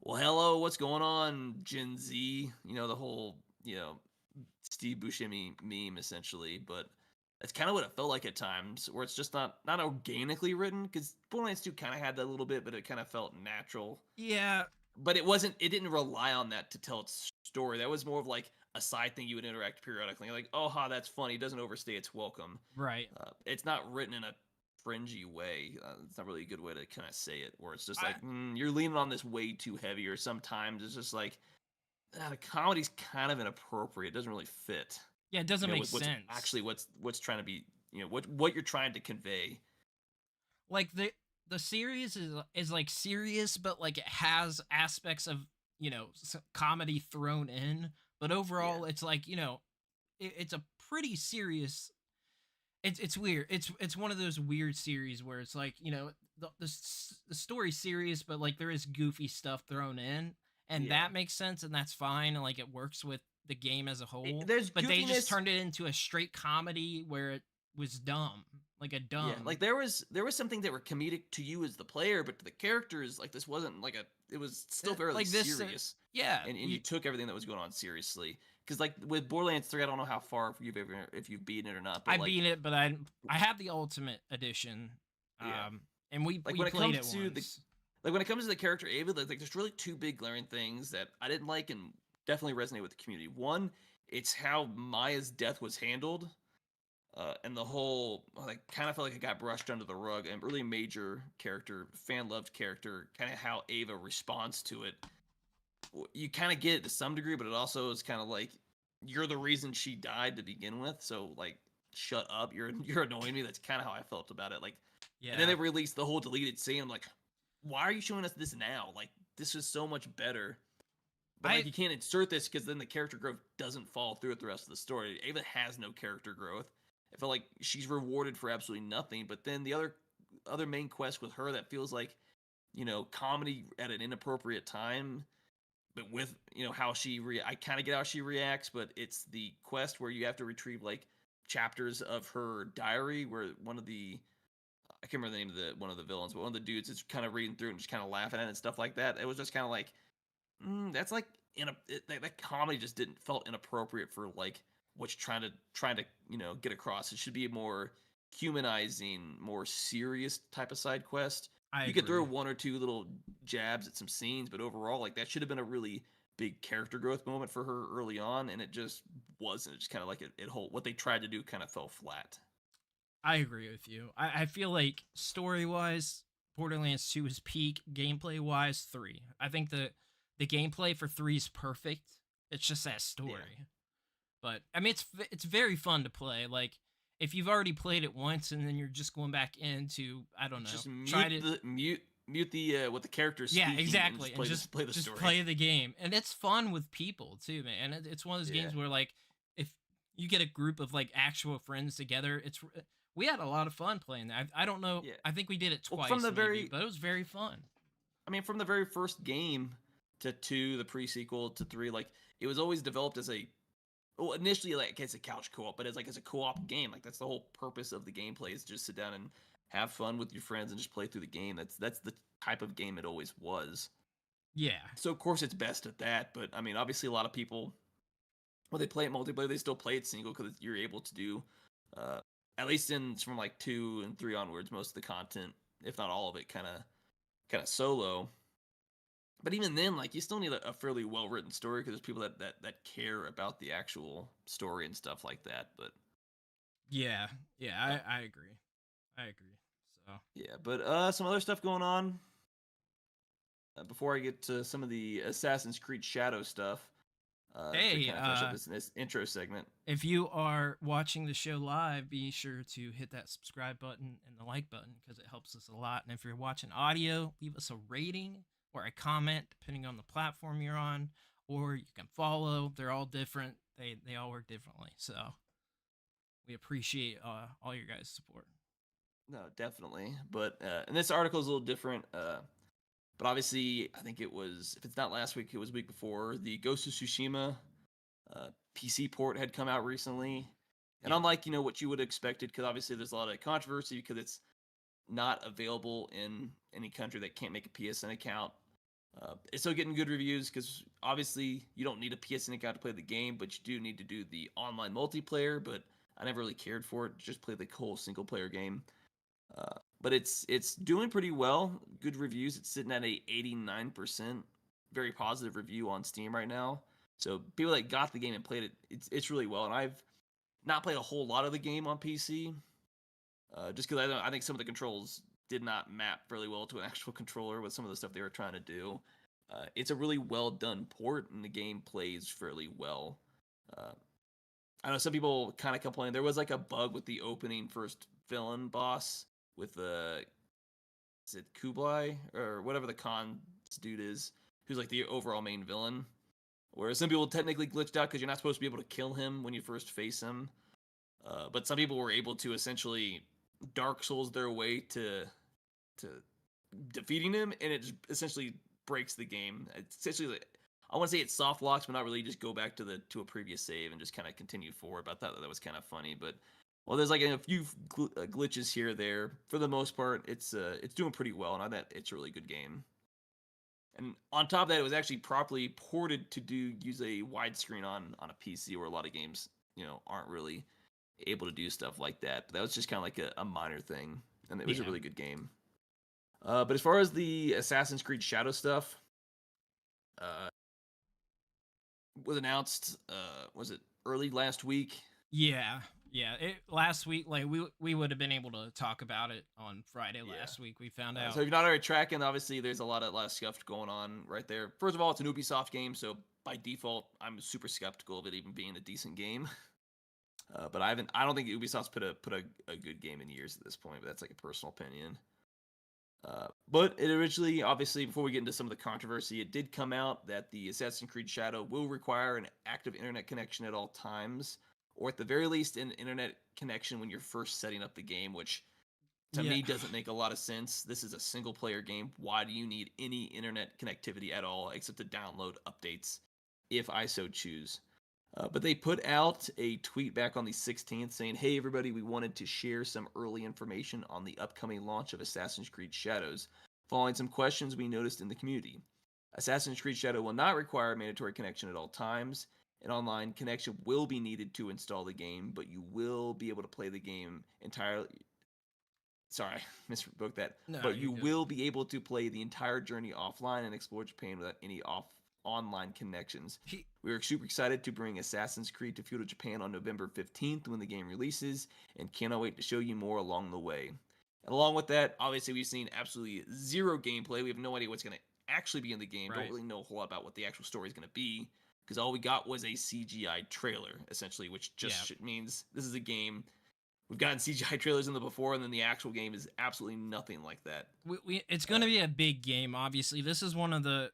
well, hello, what's going on, Gen Z? The whole, Steve Buscemi meme essentially, but that's kind of what it felt like at times, where it's just not organically written, because Borderlands 2 kind of had that a little bit, but it kind of felt natural. Yeah. But it didn't rely on that to tell its story. That was more of like a side thing you would interact periodically. Like, oh, that's funny. It doesn't overstay its welcome. Right. It's not written in a fringy way. It's not really a good way to kind of say it, where it's just like, you're leaning on this way too heavy, or sometimes it's just like, the comedy's kind of inappropriate. It doesn't really fit. Yeah, it doesn't make sense. Actually, what's trying to be, what you're trying to convey. Like the series is like serious, but like it has aspects of comedy thrown in. But overall, it's like it's a pretty serious. It's weird. It's one of those weird series where it's like the story's serious, but like there is goofy stuff thrown in, and that makes sense, and that's fine, and like it works with the game as a whole. But they just turned it into a straight comedy where it was dumb, like a dumb. Yeah, like there was something that were comedic to you as the player, but to the characters, like this wasn't like it was still fairly like this, serious. And you took everything that was going on seriously. Because like with Borderlands 3, I don't know how far if you've beaten it or not. But I beat it, but I have the Ultimate Edition. And we played it once. When it comes to the character Ava, like there's really two big glaring things that I didn't like and definitely resonate with the community. One, it's how Maya's death was handled, and the whole kind of felt like it got brushed under the rug. And really major character, fan loved character, kind of how Ava responds to it. You kind of get it to some degree, but it also is kind of like you're the reason she died to begin with. So like, shut up, you're annoying me. That's kind of how I felt about it. Like, and then they released the whole deleted scene. I'm like, why are you showing us this now? Like, this is so much better. But you can't insert this because then the character growth doesn't follow through with the rest of the story. Ava has no character growth. I feel like she's rewarded for absolutely nothing. But then the other main quest with her that feels like, comedy at an inappropriate time. But with, how I kind of get how she reacts, but it's the quest where you have to retrieve like chapters of her diary where one of the, I can't remember the name of one of the villains, but one of the dudes is kind of reading through and just kind of laughing at it and stuff like that. It was just kind of like, that's like that comedy just didn't felt inappropriate for like what you're trying to get across. It should be a more humanizing, more serious type of side quest. I You could throw agree. one or two little jabs at some scenes, but overall, like that should have been a really big character growth moment for her early on, and it just wasn't. It just kind of like it whole what they tried to do kind of fell flat. I agree with you. I feel like story wise, Borderlands 2 is peak. Gameplay wise, 3. I think the gameplay for 3 is perfect. It's just that Yeah, story. But I mean, it's very fun to play. Like if you've already played it once and then you're just going back into, I don't know, just try to, mute the what the character is yeah, speaking and exactly, just and play the just story. play the game, and it's fun with people too, man. And it's one of those Yeah, games where like if you get a group of like actual friends together, we had a lot of fun playing that. I don't know. yeah. I think we did it Well, from twice the maybe, very but it was very fun. I mean, from the very first game to 2, the pre-sequel to 3, like it was always developed as a well, initially like it's a couch co-op, but as a co-op game. Like that's the whole purpose of the gameplay is just sit down and have fun with your friends and just play through the game. That's the type of game it always was. Yeah, So of course it's best at that, but I mean, obviously a lot of people when they play it multiplayer, they still play it single because you're able to do uh at least in from like 2 and 3 onwards most of the content, if not all of it, kind of solo. But even then, like you still need a fairly well written story because there's people that care about the actual story and stuff like that. But yeah, yeah. uh, I agree. I agree. So yeah, but some other stuff going on. Before I get to some of the Assassin's Creed Shadow stuff, to hey, kind of finish up this intro segment. if you are watching the show live, be sure to hit that subscribe button and the like button because it helps us a lot. And if you're watching audio, leave us a rating or a comment depending on the platform you're on, or you can follow. They're all different. They all work differently. So we appreciate all your guys' support. No, definitely. But and this article is a little different. But obviously, I think it was if it's not last week, it was week before. The Ghost of Tsushima PC port had come out recently, and Yeah. unlike what you would have expected, because obviously there's a lot of controversy because it's not available in any country that can't make a PSN account. It's still getting good reviews because obviously you don't need a PSN account to play the game, but you do need to do the online multiplayer. But I never really cared for it; just play the whole single player game. But it's doing pretty well. Good reviews. It's sitting at a 89% very positive review on Steam right now. So people that got the game and played it, it's really well. And I've not played a whole lot of the game on PC, just because I think some of the controls did not map really well to an actual controller with some of the stuff they were trying to do. It's a really well done port, and the game plays fairly well. Uh, I know some people kind of complain. There was like a bug with the opening first villain boss with the is it Kublai or whatever the Khan dude is, who's like the overall main villain. Whereas some people technically glitched out because you're not supposed to be able to kill him when you first face him. But some people were able to essentially Dark Souls their way to defeating him, and it just essentially breaks the game. It's essentially like, I want to say it's soft locks, but not really. Just go back to a previous save and just kind of continue forward. But I thought that was kind of funny. But well, there's like a few glitches here or there. For the most part, it's doing pretty well, and I thought it's a really good game. And on top of that, it was actually properly ported to use a widescreen on a PC, where a lot of games aren't really able to do stuff like that. But that was just kind of like a minor thing, and it was a Yeah. really good game. But as far as the Assassin's Creed Shadow stuff, uh, was announced. Was it early last week? Yeah. Yeah. Last week, like we would have been able to talk about it on Friday Yeah. last week. We found So out. if you're not already tracking, obviously there's a lot of stuff going on right there. First of all, it's an Ubisoft game, so by default, I'm super skeptical of it even being a decent game. But I don't think Ubisoft's put a good game in years at this point. But that's like a personal opinion. But it originally, obviously, before we get into some of the controversy, it did come out that the Assassin's Creed Shadow will require an active internet connection at all times, or at the very least, an internet connection when you're first setting up the game, which to Yeah. me doesn't make a lot of sense. This is a single player game. Why do you need any internet connectivity at all except to download updates if I so choose? But they put out a tweet back on the 16th saying, "Hey everybody, we wanted to share some early information on the upcoming launch of Assassin's Creed Shadows, following some questions we noticed in the community. Assassin's Creed Shadow will not require a mandatory connection at all times. An online connection will be needed to install the game, but you will be able to play the game entirely. Sorry, misspoke that. No, But you're you good. will be able to play the entire journey offline and explore Japan without any online connections. We are super excited to bring Assassin's Creed to feudal Japan on November 15th when the game releases, and cannot wait to show you more along the way. And along with that, obviously we've seen absolutely zero gameplay. We have no idea what's going to actually be in the game. Right. Don't really know a whole lot about what the actual story is going to be, because all we got was a CGI trailer, essentially, which just means this is a game. We've gotten CGI trailers in the before, and then the actual game is absolutely nothing like that. It's going to be a big game, obviously. This is one of the,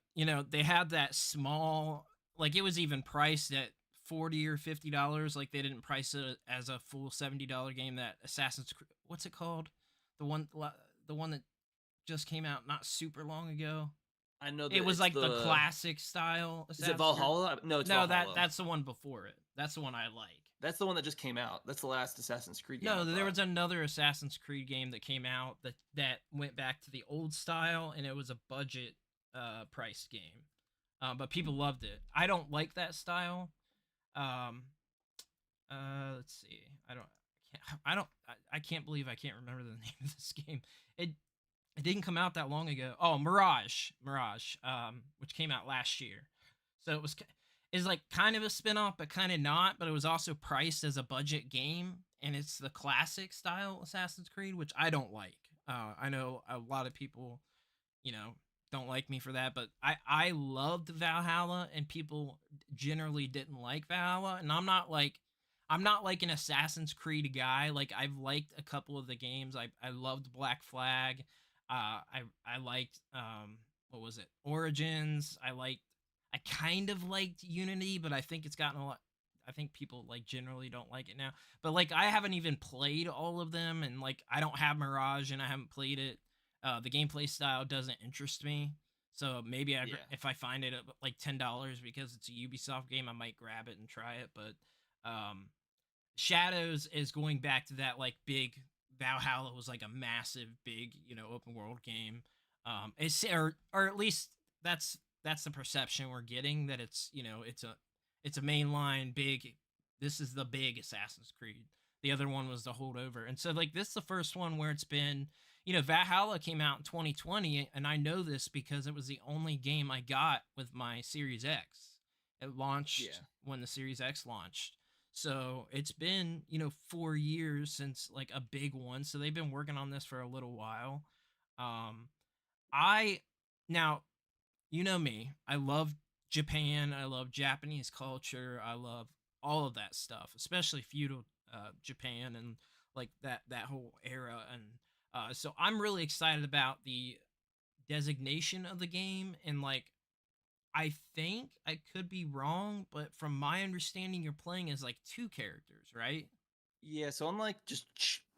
they had that small, like it was even priced at $40 or $50. Like they didn't price it as a full $70 game. That Assassin's Creed, what's it called? The one that just came out not super long ago. I know that it was like the classic style. Is it Valhalla? No, it's Valhalla. That's the one before it. That's the one I like. That's the one that just came out. That's the last Assassin's Creed game. No, there was another Assassin's Creed game that came out that went back to the old style, and it was a budget price game. But people loved it. I don't like that style. Let's see. I can't believe I can't remember the name of this game. It didn't come out that long ago. Oh, Mirage, which came out last year. So it's like kind of a spin-off, but kind of not. But it was also priced as a budget game, and it's the classic style Assassin's Creed, which I don't like. I know a lot of people, don't like me for that, but I loved Valhalla, and people generally didn't like Valhalla, and I'm not like an Assassin's Creed guy. Like I've liked a couple of the games. I loved Black Flag. I liked what was it? Origins. I kind of liked Unity, but I think it's gotten a lot. I think people like generally don't like it now. But like I haven't even played all of them, and like I don't have Mirage, and I haven't played it. The gameplay style doesn't interest me. So maybe if I find it at like $10 because it's a Ubisoft game, I might grab it and try it. But Shadows is going back to that like big. Valhalla was like a massive, big, open world game. It's or at least that's the perception we're getting, that it's it's a mainline big. This is the big Assassin's Creed. The other one was the holdover, and so like this is the first one where it's been. Valhalla came out in 2020, and I know this because it was the only game I got with my Series X. It launched when the Series X launched. So it's been, 4 years since like a big one. So they've been working on this for a little while. Now, me, I love Japan. I love Japanese culture. I love all of that stuff, especially feudal Japan and like that whole era. And so I'm really excited about the designation of the game, and like I think I could be wrong, but from my understanding, you're playing as like 2 characters, right? Yeah, so unlike just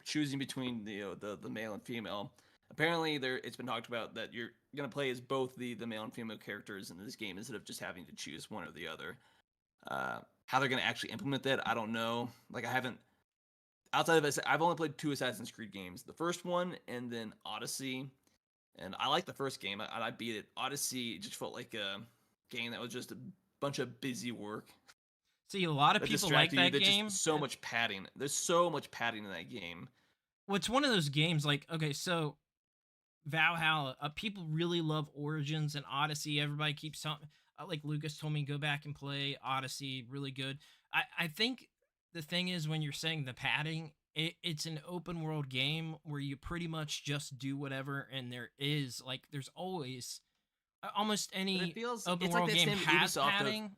choosing between the male and female, apparently it's been talked about that you're gonna play as both the male and female characters in this game instead of just having to choose one or the other. How they're gonna actually implement that, I don't know. Like I haven't outside of it, I've only played 2 Assassin's Creed games. The first one and then Odyssey, and I like the first game. I beat it. Odyssey just felt like a game that was just a bunch of busy work. See, a lot of people like that game. Just so much padding. There's so much padding in that game. Well, it's one of those games like, okay, so Valhalla, people really love Origins and Odyssey. Everybody keeps telling, like Lucas told me, go back and play Odyssey, really good. I think the thing is, when you're saying the padding, it's an open world game where you pretty much just do whatever, and there's always almost any open world game has padding.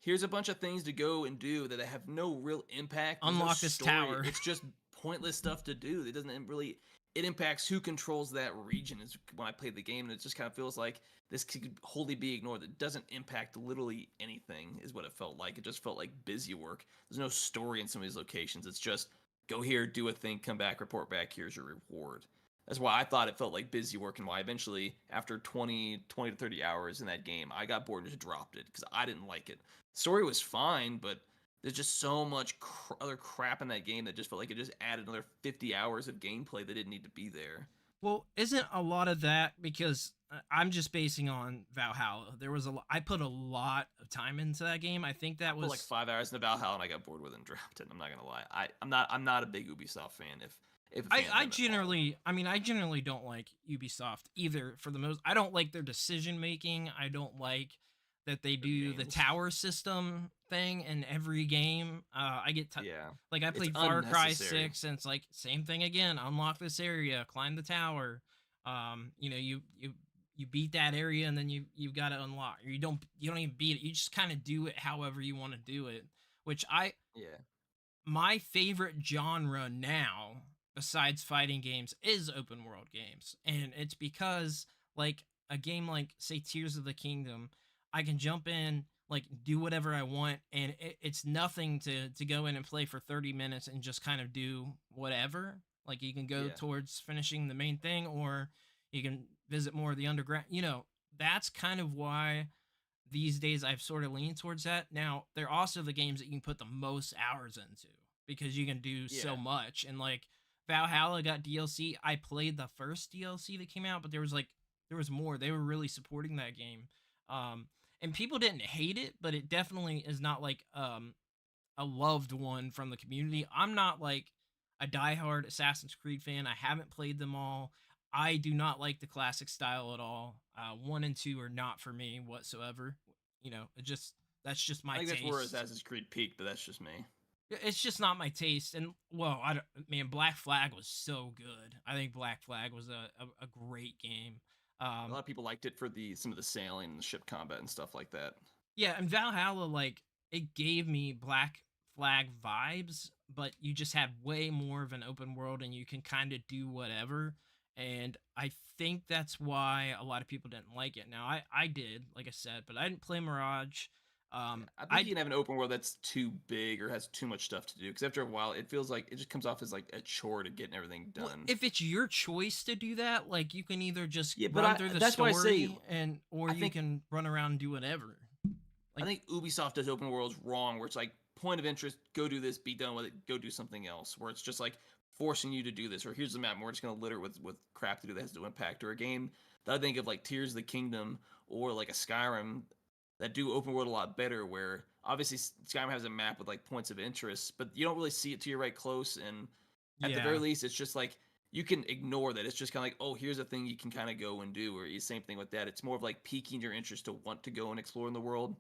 Here's a bunch of things to go and do that have no real impact. Unlock this tower. It's just pointless stuff to do. It doesn't really. It impacts who controls that region. Is when I played the game, and it just kind of feels like this could wholly be ignored. It doesn't impact literally anything, is what it felt like. It just felt like busy work. There's no story in some of these locations. It's just go here, do a thing, come back, report back. Here's your reward. That's why I thought it felt like busy work, and why eventually, after 20 to 30 hours in that game, I got bored and just dropped it because I didn't like it. The story was fine, but there's just so much other crap in that game that just felt like it just added another 50 hours of gameplay that didn't need to be there. Well, isn't a lot of that because I'm just basing on Valhalla. There was I put a lot of time into that game. I think I that put like was 5 hours in the Valhalla and I got bored with it and dropped it. I'm not gonna lie. I'm not a big Ubisoft fan. If a fan of I them at all. generally I mean I generally don't like Ubisoft either for the most. I don't like their decision making. I don't like that they Their do the games. tower system thing in every game. I get Yeah, like I it's played Far Cry unnecessary. 6 and it's like same thing again. Unlock this area, climb the tower. You know, you beat that area and then you've got to unlock. Or you don't even beat it. You just kind of do it however you want to do it, which I Yeah, my favorite genre now besides fighting games is open world games, and it's because like a game like say Tears of the Kingdom, I can jump in, like do whatever I want, and it's nothing to go in and play for 30 minutes and just kind of do whatever. Like you can go yeah. towards finishing the main thing, or you can visit more of the underground, that's kind of why these days I've sort of leaned towards that. Now, they're also the games that you can put the most hours into because you can do so Yeah. much. And like Valhalla got DLC. I played the first DLC that came out, but there was more. They were really supporting that game. Um and people didn't hate it, but it definitely is not like a loved one from the community. I'm not like a diehard Assassin's Creed fan. I haven't played them all. I do not like the classic style at all. One and two are not for me whatsoever. It just that's just I my think that's where taste. Assassin's Creed peaked, but that's just me. It's just not my taste. And well, I don't, man, Black Flag was so good. I think Black Flag was a great game. A lot Um, of people liked it for the some of the sailing and the ship combat and stuff like that. Yeah, and Valhalla, like, it gave me Black Flag vibes, but you just have way more of an open world and you can kind of do whatever. And I think that's why a lot of people didn't like it. Now, I did, like I said, but I didn't play Mirage. Yeah, I think you I can have an open world that's too big or has too much stuff to do. Because after a while, it feels like it just comes off as like a chore to getting everything Well, done. if it's your choice to do that, like you can either just Yeah, but run through the that's why I say story and or I you think can run around and do whatever. I Like, think Ubisoft does open worlds wrong, where it's like point of interest, go do this, be done with it, go do something else. Where it's just like forcing you to do this, or here's the map, and we're just gonna litter with crap to do that has no impact. Or a game that I think of like Tears of the Kingdom or like a Skyrim that do open world a lot better. Where obviously Skyrim has a map with like points of interest, but you don't really see it till you're right close, and at the very yeah. least, it's just like you can ignore that. It's just kind of like, oh, here's a thing you can kind of go and do, or same thing with that. It's more of like piquing your interest to want to go and explore in the world.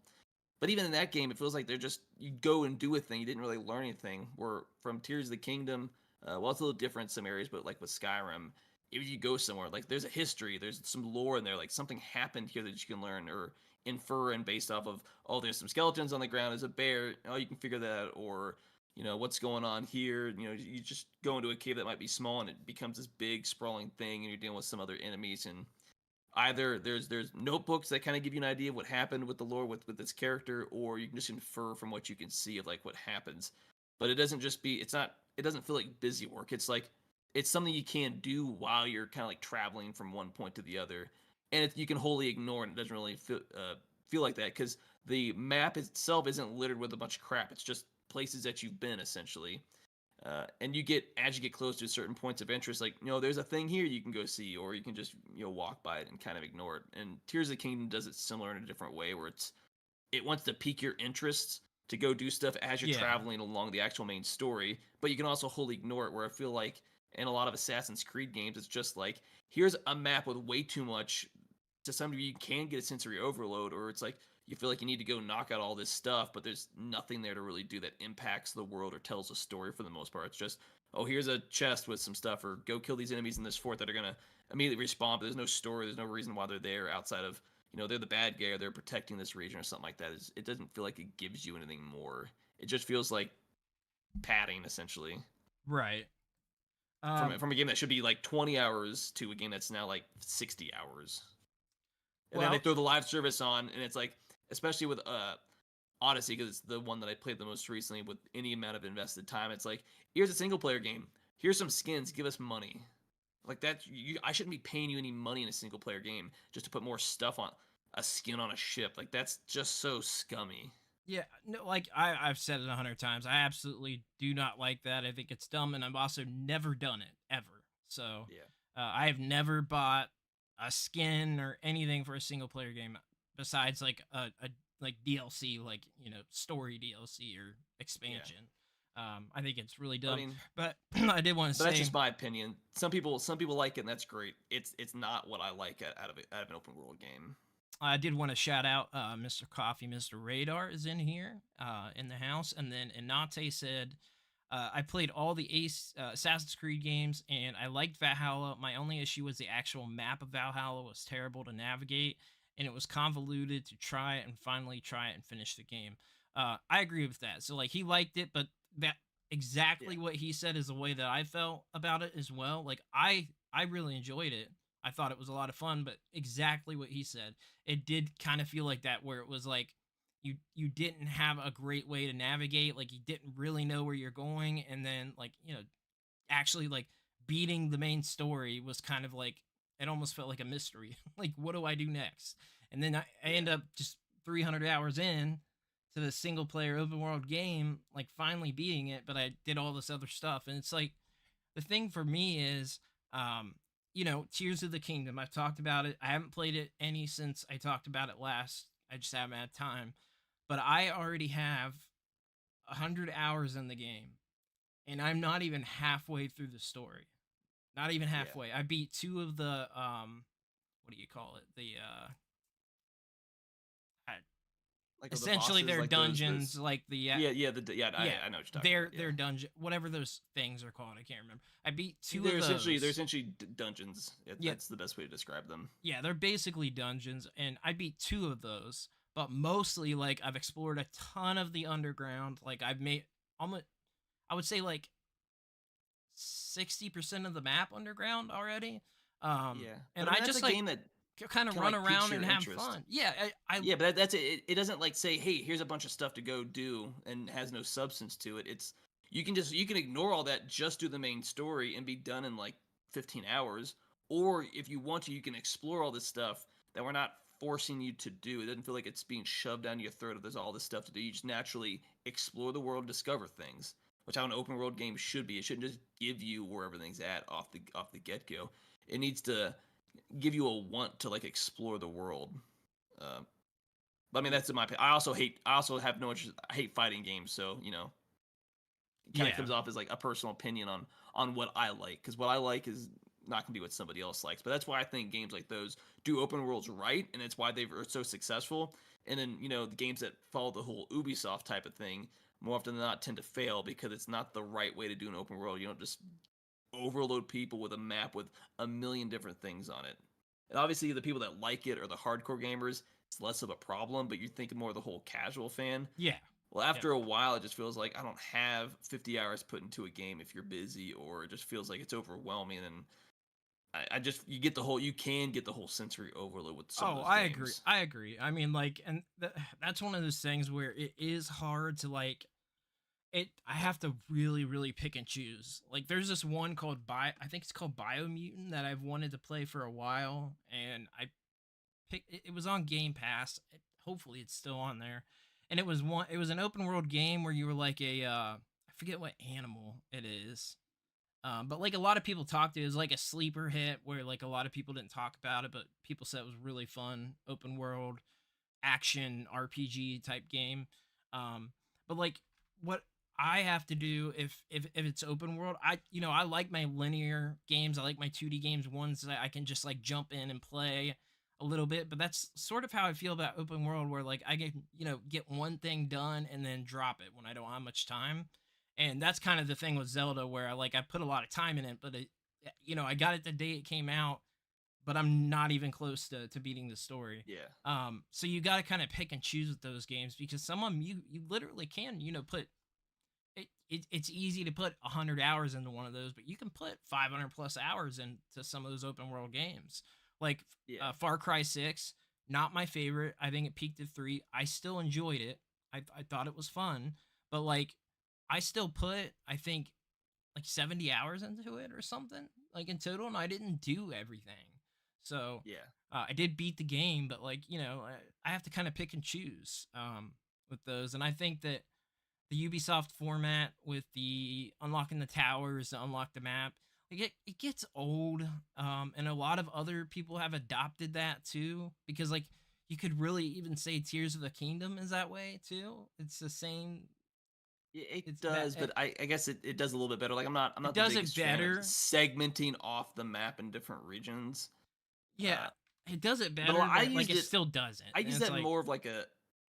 But even in that game, it feels like they're just you go and do a thing. You didn't really learn anything. Where from Tears of the Kingdom, well, it's a little different in some areas, but like with Skyrim, if you go somewhere, like there's a history, there's some lore in there, like something happened here that you can learn or infer, and based off of, oh, there's some skeletons on the ground, there's a bear, oh, you can figure that, or what's going on here. You just go into a cave that might be small, and it becomes this big sprawling thing, and you're dealing with some other enemies, and either there's notebooks that kind of give you an idea of what happened with the lore with this character, or you can just infer from what you can see of like what happens. But it doesn't just be it's not it doesn't feel like busy work. It's like it's something you can do while you're kind of like traveling from one point to the other, and you can wholly ignore it. It doesn't really feel like that because the map itself isn't littered with a bunch of crap. It's just places that you've been essentially. And you get as you get close to certain points of interest, like there's a thing here you can go see, or you can just walk by it and kind of ignore it. And Tears of the Kingdom does it similar in a different way, where it wants to pique your interests to go do stuff as you're Yeah. traveling along the actual main story, but you can also wholly ignore it. Where I feel like in a lot of Assassin's Creed games, it's just like here's a map with way too much. To some degree, you can get a sensory overload, or it's like you feel like you need to go knock out all this stuff, but there's nothing there to really do that impacts the world or tells a story for the most part. It's just, oh, here's a chest with some stuff, or go kill these enemies in this fort that are gonna immediately respawn. But there's no story, there's no reason why they're there outside of they're the bad guy, or they're protecting this region or something like that. It doesn't feel like it gives you anything more. It just feels like padding essentially Right. from Um from a game that should be like 20 hours to a game that's now like 60 hours. And then they well, throw the live service on, and it's like, especially with Odyssey, because it's the one that I played the most recently with any amount of invested time. It's like, here's a single player game. Here's some skins. Give us money. Like that, I shouldn't be paying you any money in a single player game just to put more stuff on a skin on a ship. Like that's just so scummy. yeah, no, like I've said it 100 times. I absolutely do not like that. I think it's dumb, and I've also never done it ever. So, Yeah. I have never bought a skin or anything for a single player game besides like a like DLC, like story DLC or Yeah. expansion. I think it's really I dumb. mean, But I did want to but that's say, just my opinion. Some people like it, and that's great. It's not what I like out of an open world game. I did want to shout out Mr. Coffee, Mr. Radar is in here in the house, and then Inate said, I played all the Assassin's Creed games, and I liked Valhalla. My only issue was the actual map of Valhalla was terrible to navigate, and it was convoluted to try it and finally try it and finish the game. I agree with that. So like he liked it, but that Yeah. exactly what he said is the way that I felt about it as well. Like I really enjoyed it. I thought it was a lot of fun, but exactly what he said. It did kind of feel like that, where it was like you didn't have a great way to navigate, like you didn't really know where you're going, and then like actually like beating the main story was kind of like it almost felt like a mystery. Like what do I do next? And then I Yeah. end up just 300 hours in to the single player open world game, like finally beating it, but I did all this other stuff, and it's like the thing for me is Tears of the Kingdom. I've talked about it. I haven't played it any since I talked about it last. I just haven't had time. But I already have 100 hours in the game, and I'm not even halfway through the story. Not even Yeah. halfway. I beat two of the what do you call it? The I- Like the essentially bosses, they're like dungeons, those. like the Yeah, yeah, I know what you're talking about. they're Yeah. dungeon, whatever those things are called. I can't remember. I beat two They're of essentially they're those. essentially dungeons. Yeah, That's the best way to describe them. yeah, they're basically dungeons, and I beat two of those. But mostly, like I've explored a ton of the underground. Like I've made almost, I would say like 60% of the map underground already. Yeah, And but I I mean that's a just like game that kind of can run like piques around your and have interest. fun. Yeah, I Yeah, but that's it. It doesn't like say, "Hey, here's a bunch of stuff to go do," and has no substance to it. It's you can ignore all that, just do the main story, and be done in like 15 hours. Or if you want to, you can explore all this stuff that we're not forcing you to do. It doesn't feel like it's being shoved down your throat. If there's all this stuff to do, you just naturally explore the world, discover things, which how an open world game should be. It shouldn't just give you where everything's at off the get go. It needs to give you a want to like explore the world. Uh, but I mean, that's in my opinion. I also have no interest. I hate fighting games, so it kind of yeah. comes off as like a personal opinion on what I like, because what I like is not gonna be what somebody else likes. But that's why I think games like those do open worlds right, and it's why they are so successful. And then the games that follow the whole Ubisoft type of thing more often than not tend to fail because it's not the right way to do an open world. You don't just overload people with a map with a million different things on it. And obviously, the people that like it are the hardcore gamers. It's less of a problem, but you're thinking more of the whole casual fan. Yeah. Well, Yeah. after a while, it just feels like I don't have 50 hours put into a game if you're busy, or it just feels like it's overwhelming. And I just you can get the whole sensory overload with some of Oh, those I agree. games. I agree. I mean, like, and that's one of those things where it is hard to like it. I have to really, really pick and choose. Like, there's this one called I think it's called Biomutant that I've wanted to play for a while, and I picked. It was on Game Pass. Hopefully, it's still on there. And it was one. It was an open world game where you were like a. I forget what animal it is. But like a lot of people talked to it was like a sleeper hit where like a lot of people didn't talk about it, but people said it was really fun, open world action RPG type game. But like what I have to do if it's open world, I like my linear games. I like my 2D games, ones that I can just like jump in and play a little bit. But that's sort of how I feel about open world, where like I can get one thing done and then drop it when I don't have much time. And that's kind of the thing with Zelda, where I put a lot of time in it, but I got it the day it came out, but I'm not even close to beating the story. Yeah, So you got to kind of pick and choose with those games, because some of them you literally can put it's easy to put 100 hours into one of those, but you can put 500 plus hours into some of those open world games, like yeah, Far Cry 6. Not my favorite. I think it peaked at 3. I still enjoyed it. I thought it was fun, but like I still put, I think, like 70 hours into it or something, like in total, and I didn't do everything. So yeah, I did beat the game, but like I have to kind of pick and choose with those. And I think that the Ubisoft format with the unlocking the towers to unlock the map, it gets old, and a lot of other people have adopted that too, because like you could really even say Tears of the Kingdom is that way too. It's the same. It It's that does, but I guess it does a little bit better. Like I'm it not the does it biggest fan of better. segmenting off the map in different regions. Yeah, Uh, it does it but better, I but like used it it. still doesn't. I And use it's that like more of like a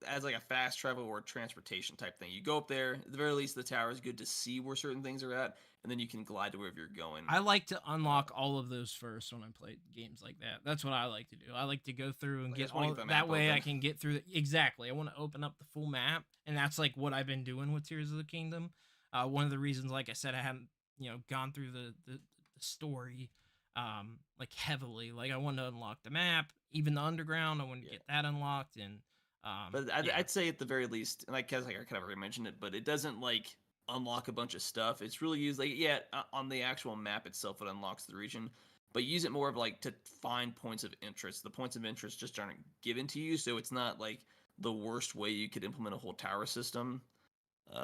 as like a fast travel or transportation type thing. You go up there, at the very least, the tower is good to see where certain things are at, and then you can glide to wherever you're going. I like to Uh, unlock all of those first when I play games like that. That's what I like to do. I like to go through and like I get just want to all get the that map way I open. can get through exactly. I want to open up the full map, and that's like what I've been doing with Tears of the Kingdom. One of the reasons, like I said, I haven't gone through the story like heavily. Like I want to unlock the map, even the underground. I want to Yeah. get that unlocked, and But yeah, I'd say at the very least, and like, cause like I kind of already mentioned it, but it doesn't like unlock a bunch of stuff. It's really used like yeah, on the actual map itself, it unlocks the region, but use it more of like to find points of interest. The points of interest just aren't given to you, so it's not like the worst way you could implement a whole tower system.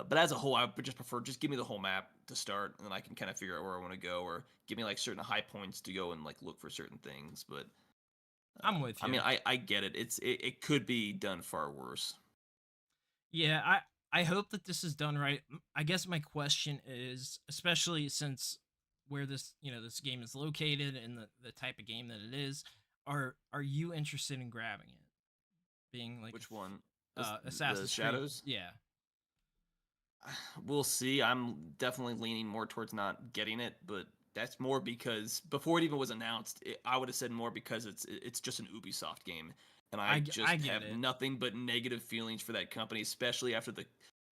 But as a whole, I would just prefer just give me the whole map to start, and then I can kind of figure out where I want to go, or give me like certain high points to go and like look for certain things. But I'm with I you. mean, I get it. It could be done far worse. Yeah, I hope that this is done right. I guess my question is, especially since where this this game is located and the type of game that it is, are you interested in grabbing it? Being like Which one? The Assassin's Creed, Shadows? yeah. We'll see. I'm definitely leaning more towards not getting it, but that's more because before it even was announced, I would have said more because it's just an Ubisoft game, and I I just get have it. nothing but negative feelings for that company, especially after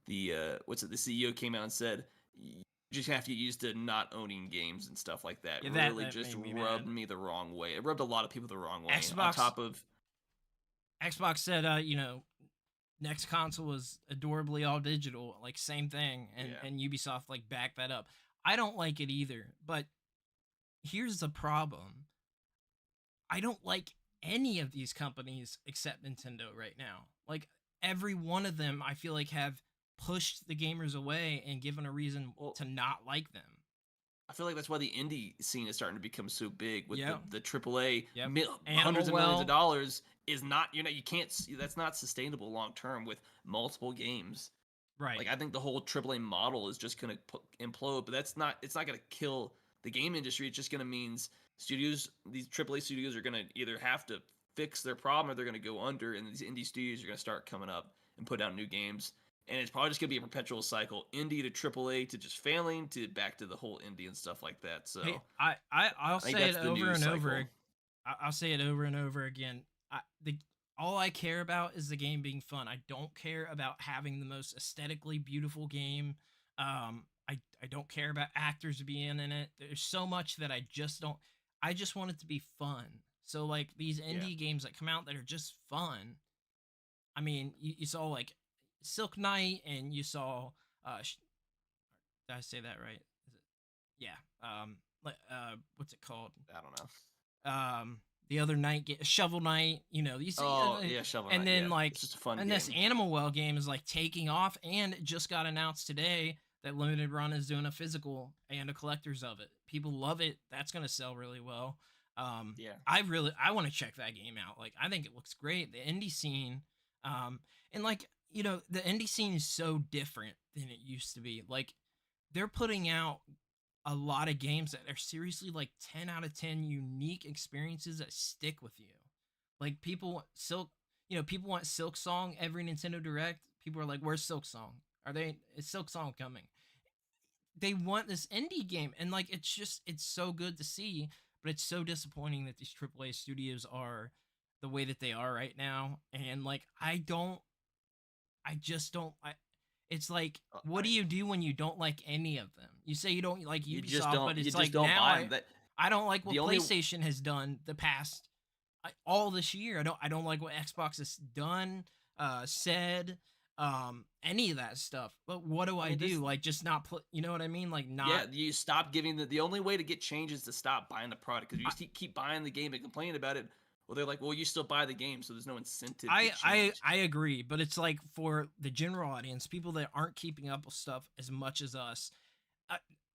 the what's it? The CEO came out and said you just have to get used to not owning games and stuff like that. Yeah, Really, that just made me rubbed mad. me the wrong way. It rubbed a lot of people the wrong way. On Xbox top of Xbox said, next console was adorably all digital, like same thing, yeah, and Ubisoft like backed that up. I don't like it either, but here's the problem. I don't like any of these companies except Nintendo right now. Like every one of them I feel like have pushed the gamers away and given a reason well, to not like them. I feel like that's why the indie scene is starting to become so big with Yep. the AAA Yep. hundreds Animal of millions of Well, dollars is not you can't that's not sustainable long term with multiple games. right. Like I think the whole AAA model is just going to implode, but it's not going to kill the game industry. It's just going to means these AAA studios are going to either have to fix their problem or they're going to go under, and these indie studios are going to start coming up and put out new games. And it's probably just going to be a perpetual cycle, indie to AAA to just failing to back to the whole indie and stuff like that. Hey, So I'll I think say it that's the over new and over. cycle. I'll say it over and over again. The all I care about is the game being fun. I don't care about having the most aesthetically beautiful game. I don't care about actors being in it. There's so much that I just don't. I just want it to be fun. So like these Yeah. indie games that come out that are just fun. I mean, you saw like Silk Knight, and you saw. Did I say that right? Is it? Yeah. Like what's it called? I don't know. The other night, Shovel Knight. You see, Oh yeah, Shovel and Knight. then Yeah, like, it's just a fun and this game. Animal Well game is like taking off, and it just got announced today that Limited Run is doing a physical and a collector's of it. People love it. That's gonna sell really well. Yeah. I want to check that game out. Like, I think it looks great. The indie scene, and like, the indie scene is so different than it used to be. Like, they're putting out a lot of games that are seriously like 10 out of 10 unique experiences that stick with you. Like people want people want Silk Song every Nintendo Direct. People are like, "Where's Silk Song? Is Silk Song coming?" They want this indie game, and like it's so good to see, but it's so disappointing that these AAA studios are the way that they are right now. And like I just don't. It's like, what do I you do when you don't like any of them? You say you don't like Ubisoft, but you it's just like don't now buy them. That I don't like what the only PlayStation has done the past all this year. I don't like what Xbox has done, said, any of that stuff. But what do I I mean this do? Like, just not put. You know what I mean? Like, yeah, not. you stop giving the only way to get change is to stop buying the product because you just keep buying the game and complain about it. Well, they're like, well, you still buy the game, so there's no incentive to change. I agree, but it's like for the general audience, people that aren't keeping up with stuff as much as us.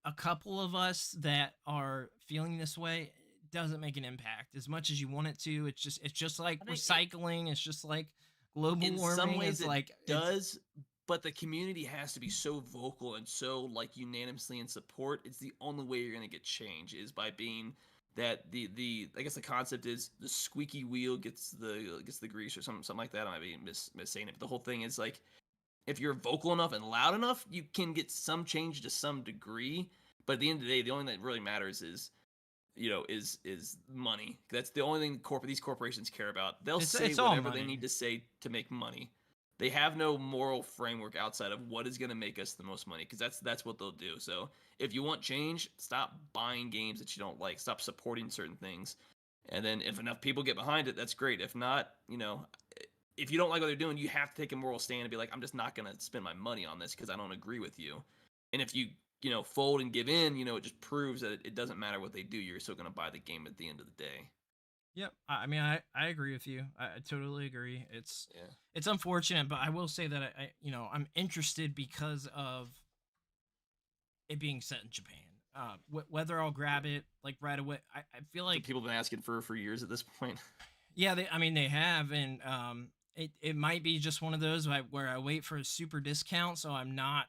a couple of us that are feeling this way, it doesn't make an impact as much as you want it to. It's just like I think recycling. It's just like global in some warming. ways It's it like it's does, but the community has to be so vocal and so like unanimously in support. It's the only way you're gonna get change is by being that the I guess the concept is the squeaky wheel gets the grease or something like that. I might be saying it, but the whole thing is like if you're vocal enough and loud enough, you can get some change to some degree. But at the end of the day, the only thing that really matters is money. That's the only thing these corporations care about. They'll say it's all whatever they money. need to say to make money. They have no moral framework outside of what is going to make us the most money, because that's what they'll do. So if you want change, stop buying games that you don't like. Stop supporting certain things, and then if enough people get behind it, that's great. If not, if you don't like what they're doing, you have to take a moral stand and be like, I'm just not going to spend my money on this because I don't agree with you. And if you fold and give in, it just proves that it doesn't matter what they do. You're still going to buy the game at the end of the day. Yep. I mean, I agree with you. I totally agree. It's Yeah. it's unfortunate, but I will say that I'm interested because of it being set in Japan. Whether I'll grab it like right away, I feel like People have been asking for years at this point. yeah, they have, and it might be just one of those where I wait for a super discount, so I'm not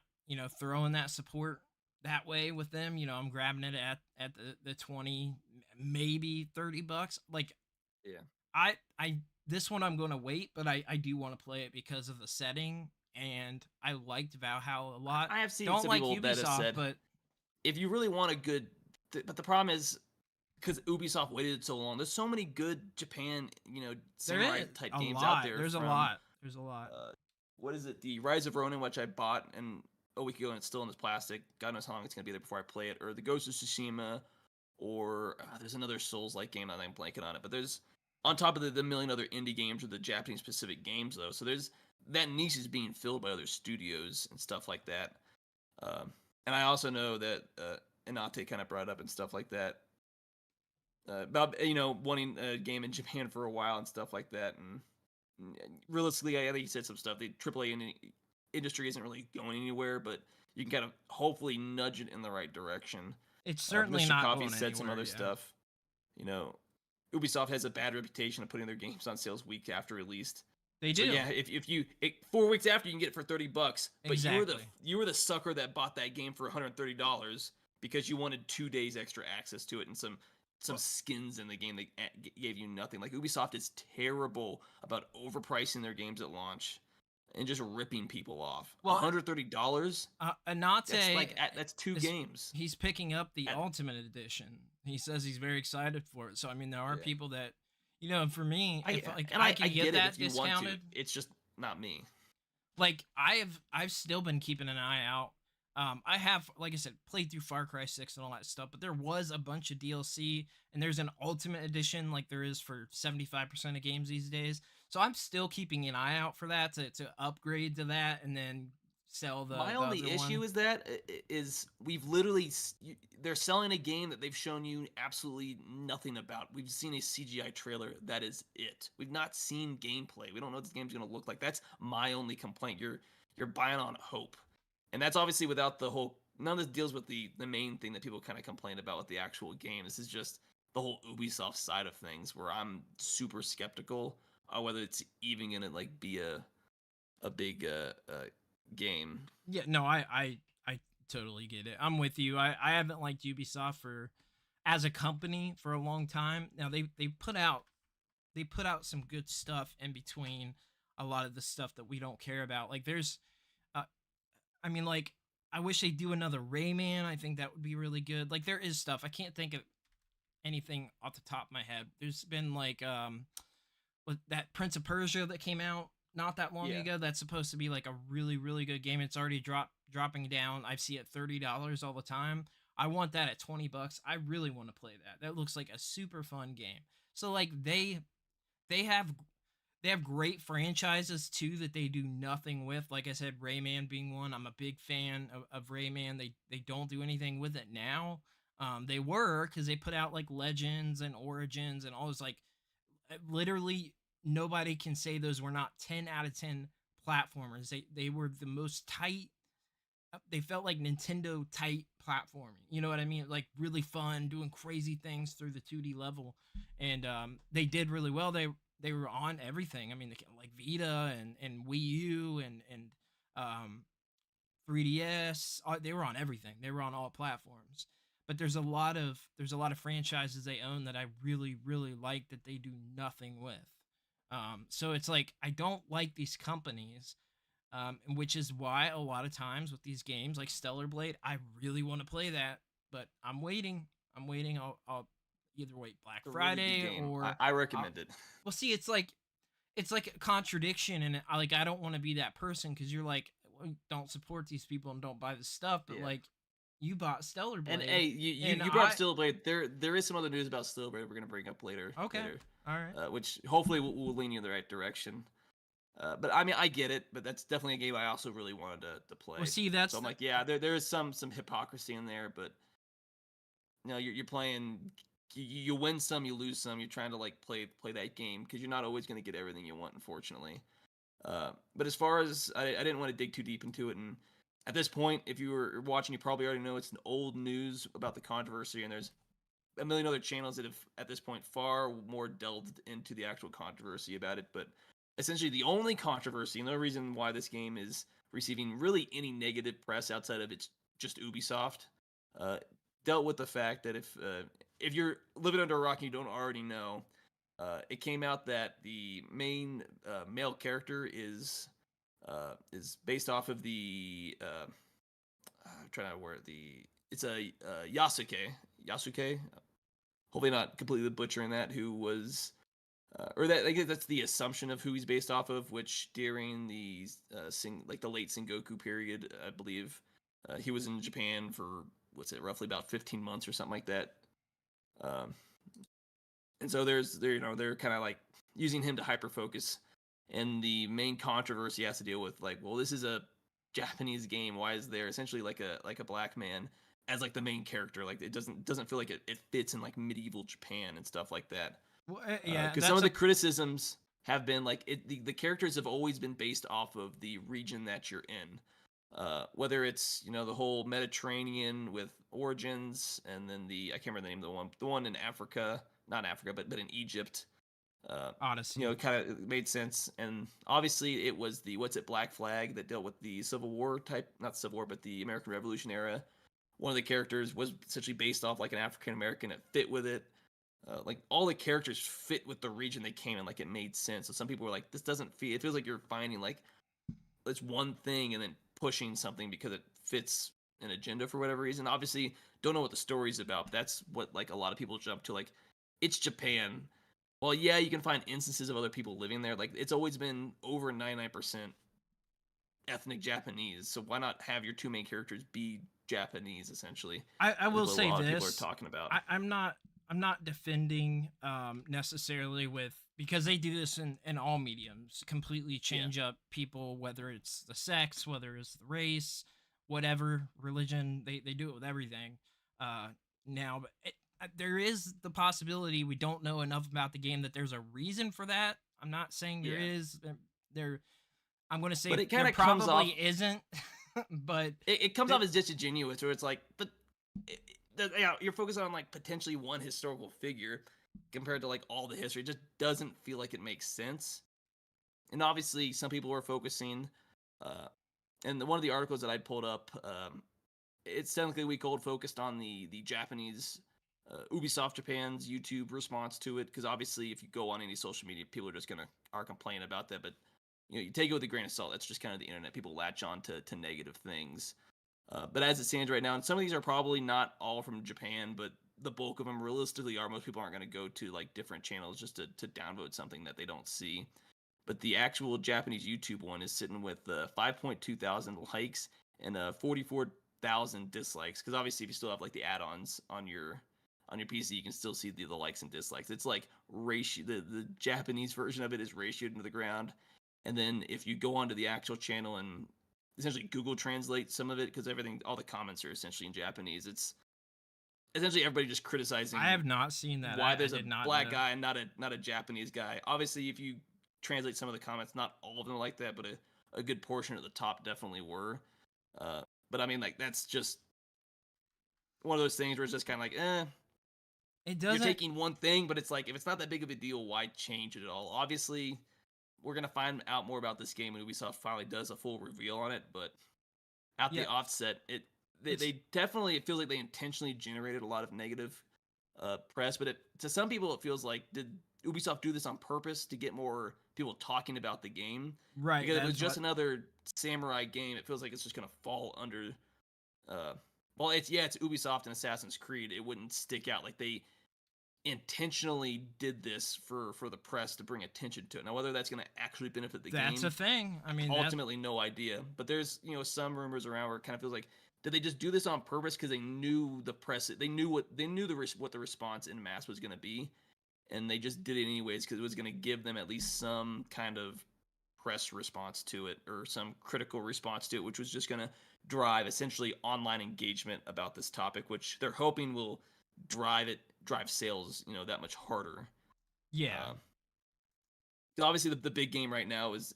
throwing that support that way with them. I'm grabbing it at the 20, maybe $30. Like Yeah. I this one I'm gonna wait, but I do want to play it because of the setting, and I liked Valhalla a lot. I have seen Don't some like people that have Ubisoft, said, but if you really want a good, but the problem is because Ubisoft waited so long. There's so many good Japan, there samurai is type a games lot. out there. There's a from, lot. There's a lot. What is it? The Rise of Ronin, which I bought and a week ago, and it's still in this plastic. God knows how long it's gonna be there before I play it. Or the Ghost of Tsushima, or there's another Souls-like game that I'm blanking on it. But there's on top of the million other indie games or the Japanese specific games though. So there's that niche is being filled by other studios and stuff like that. And I also know that Inate kind of brought up and stuff like that about wanting a game in Japan for a while and stuff like that. And realistically, I think he said some stuff. The AAA industry isn't really going anywhere, but you can kind of hopefully nudge it in the right direction. It's certainly Mr. not Coffee going said some anywhere, other yeah. stuff. Ubisoft has a bad reputation of putting their games on sales week after released. They do. So yeah, if you 4 weeks after, you can get it for $30, but Exactly. you were the sucker that bought that game for $130 because you wanted 2 days extra access to it and some skins in the game that gave you nothing. Like Ubisoft is terrible about overpricing their games at launch and just ripping people off. Well, $130. Anate, That's 2 games. He's picking up the Ultimate Edition. He says he's very excited for it. So I mean, there are people that, for me, I can get that if you discounted. want to. It's just not me. Like I've still been keeping an eye out. I have, like I said, played through Far Cry 6 and all that stuff, but there was a bunch of DLC, and there's an Ultimate Edition like there is for 75% of games these days. So I'm still keeping an eye out for that to upgrade to that and then sell the. My only issue is we've literally they're selling a game that they've shown you absolutely nothing about. We've seen a CGI trailer. That is it. We've not seen gameplay. We don't know what this game's going to look like. That's my only complaint. You're buying on hope. And that's obviously without the whole. None of this deals with the main thing that people kind of complain about with the actual game. This is just the whole Ubisoft side of things, where I'm super skeptical whether it's even gonna like be a big game. Yeah, no, I totally get it. I'm with you. I haven't liked Ubisoft as a company for a long time. Now they put out some good stuff in between a lot of the stuff that we don't care about. Like there's I mean, like, I wish they'd do another Rayman. I think that would be really good. Like, there is stuff. I can't think of anything off the top of my head. There's been, like, that Prince of Persia that came out not that long ago. That's supposed to be, like, a really, really good game. It's already dropping down. I see it $30 all the time. I want that at $20. I really want to play that. That looks like a super fun game. So, like, they have great franchises too that they do nothing with. Like I said, Rayman being one. I'm a big fan of Rayman. They don't do anything with it now. They were, because they put out like Legends and Origins and all those, like, literally nobody can say those were not 10 out of 10 platformers. They were the most tight. They felt like Nintendo tight platforming. You know what I mean? Like really fun, doing crazy things through the 2D level, and they did really well. They were on everything. I mean, like Vita and Wii U and um 3DS. They were on everything. They were on all platforms. But there's a lot of franchises they own that I really really like that they do nothing with. So it's like I don't like these companies, which is why a lot of times with these games like Stellar Blade, I really want to play that, but I'm waiting. I'm waiting. I'll either wait Black It's a really good Friday game. or I I'll, recommend it. well, see, it's like a contradiction, and I don't want to be that person because you're like, well, don't support these people and don't buy the stuff, but Yeah. like you bought Stellar And Blade, hey, you and you brought up Steel Blade. There is some other news about Steel Blade we're gonna bring up later. okay, all right. Which hopefully will lean you in the right direction. But I mean, I get it, but that's definitely a game I also really wanted to play. Well, see, So I'm like, yeah, there is some hypocrisy in there, but you're playing. You win some, you lose some. You're trying to like play that game because you're not always going to get everything you want, unfortunately. But as far as I didn't want to dig too deep into it, and at this point, if you were watching, you probably already know it's an old news about the controversy, and there's a million other channels that have at this point far more delved into the actual controversy about it. But essentially, the only controversy and the reason why this game is receiving really any negative press outside of it's just Ubisoft, uh, dealt with the fact that if you're living under a rock and you don't already know, it came out that the main male character is based off of the I'm trying to word it's a Yasuke. Hopefully not completely butchering that. Who was or that I guess that's the assumption of who he's based off of. Which during the the late Sengoku period, I believe he was in Japan for roughly about 15 months or something like that. Um, and so they're kind of like using him to hyper focus, and the main controversy has to deal with like, well, this is a Japanese game. Why is there essentially like a black man as like the main character? Like it doesn't feel like it fits in like medieval Japan and stuff like that. Well, yeah, Because some of the criticisms have been like the characters have always been based off of the region that you're in. Whether it's the whole Mediterranean with origins, and then I can't remember the name of the one in Africa, not Africa, but in Egypt. Odyssey. Kind of made sense, and obviously it was the Black Flag that dealt with the Civil War type, not Civil War, but the American Revolution era. One of the characters was essentially based off like an African American. It fit with it. Like all the characters fit with the region they came in. Like it made sense. So some people were like, "This doesn't feel." It feels like you're finding like it's one thing and then pushing something because it fits an agenda for whatever reason. Obviously, don't know what the story's about. But that's what like a lot of people jump to. Like, it's Japan. Well, yeah, you can find instances of other people living there. Like it's always been over 99% ethnic Japanese. So why not have your two main characters be Japanese essentially? I will say a lot of people this. are talking about. I'm not defending necessarily with, because they do this in all mediums, completely change up people, whether it's the sex, whether it's the race, whatever religion, they do it with everything now. But there is the possibility we don't know enough about the game that there's a reason for that. I'm not saying there is. I'm going to say but it there comes probably off, isn't, but it comes off as disingenuous, where it's like, but you're focused on like potentially one historical figure compared to like all the history. It just doesn't feel like it makes sense. And obviously, some people were focusing, and one of the articles that I pulled up, it's technically week old, focused on the Japanese Ubisoft Japan's YouTube response to it, because obviously, if you go on any social media, people are just are complaining about that. But you take it with a grain of salt. That's just kind of the internet. People latch on to negative things. But as it stands right now, and some of these are probably not all from Japan, but the bulk of them realistically are. Most people aren't going to go to like different channels just to downvote something that they don't see. But the actual Japanese YouTube one is sitting with 5.2 thousand likes and 44,000 dislikes. Because obviously, if you still have like the add-ons on your PC, you can still see the likes and dislikes. It's like ratio. The Japanese version of it is ratioed into the ground. And then if you go onto the actual channel and essentially Google Translate some of it, because all the comments are essentially in Japanese. It's essentially everybody just criticizing. I have not seen that. Why there's a black guy and not a Japanese guy. Obviously, if you translate some of the comments, not all of them are like that, but a good portion at the top definitely were. But I mean, like that's just one of those things where it's just kind of like, It you're doesn't. taking one thing, but it's like if it's not that big of a deal, why change it at all? Obviously, we're gonna find out more about this game when Ubisoft finally does a full reveal on it. But at Yeah, the offset, it's they definitely, it feels like they intentionally generated a lot of negative press. But to some people, it feels like, did Ubisoft do this on purpose to get more people talking about the game? right. Because if it That was is just what. another samurai game, it feels like it's just gonna fall under. Uh, well, it's Ubisoft and Assassin's Creed. It wouldn't stick out like they intentionally did this for the press to bring attention to it. Now, whether that's going to actually benefit the That's a game, thing. I mean, that. ultimately no idea. But there's some rumors around where it kind of feels like, did they just do this on purpose because they knew the press, they knew what the response in mass was going to be, and they just did it anyways because it was going to give them at least some kind of press response to it or some critical response to it, which was just going to drive essentially online engagement about this topic, which they're hoping will drive sales that much harder. Yeah. Obviously the big game right now is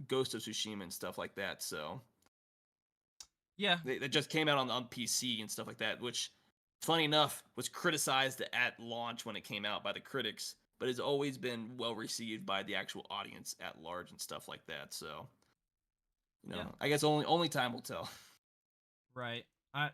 Ghost of Tsushima and stuff like that, so Yeah. they just came out on PC and stuff like that, which funny enough was criticized at launch when it came out by the critics, but has always been well received by the actual audience at large and stuff like that. So Yeah. I guess only time will tell. Right. I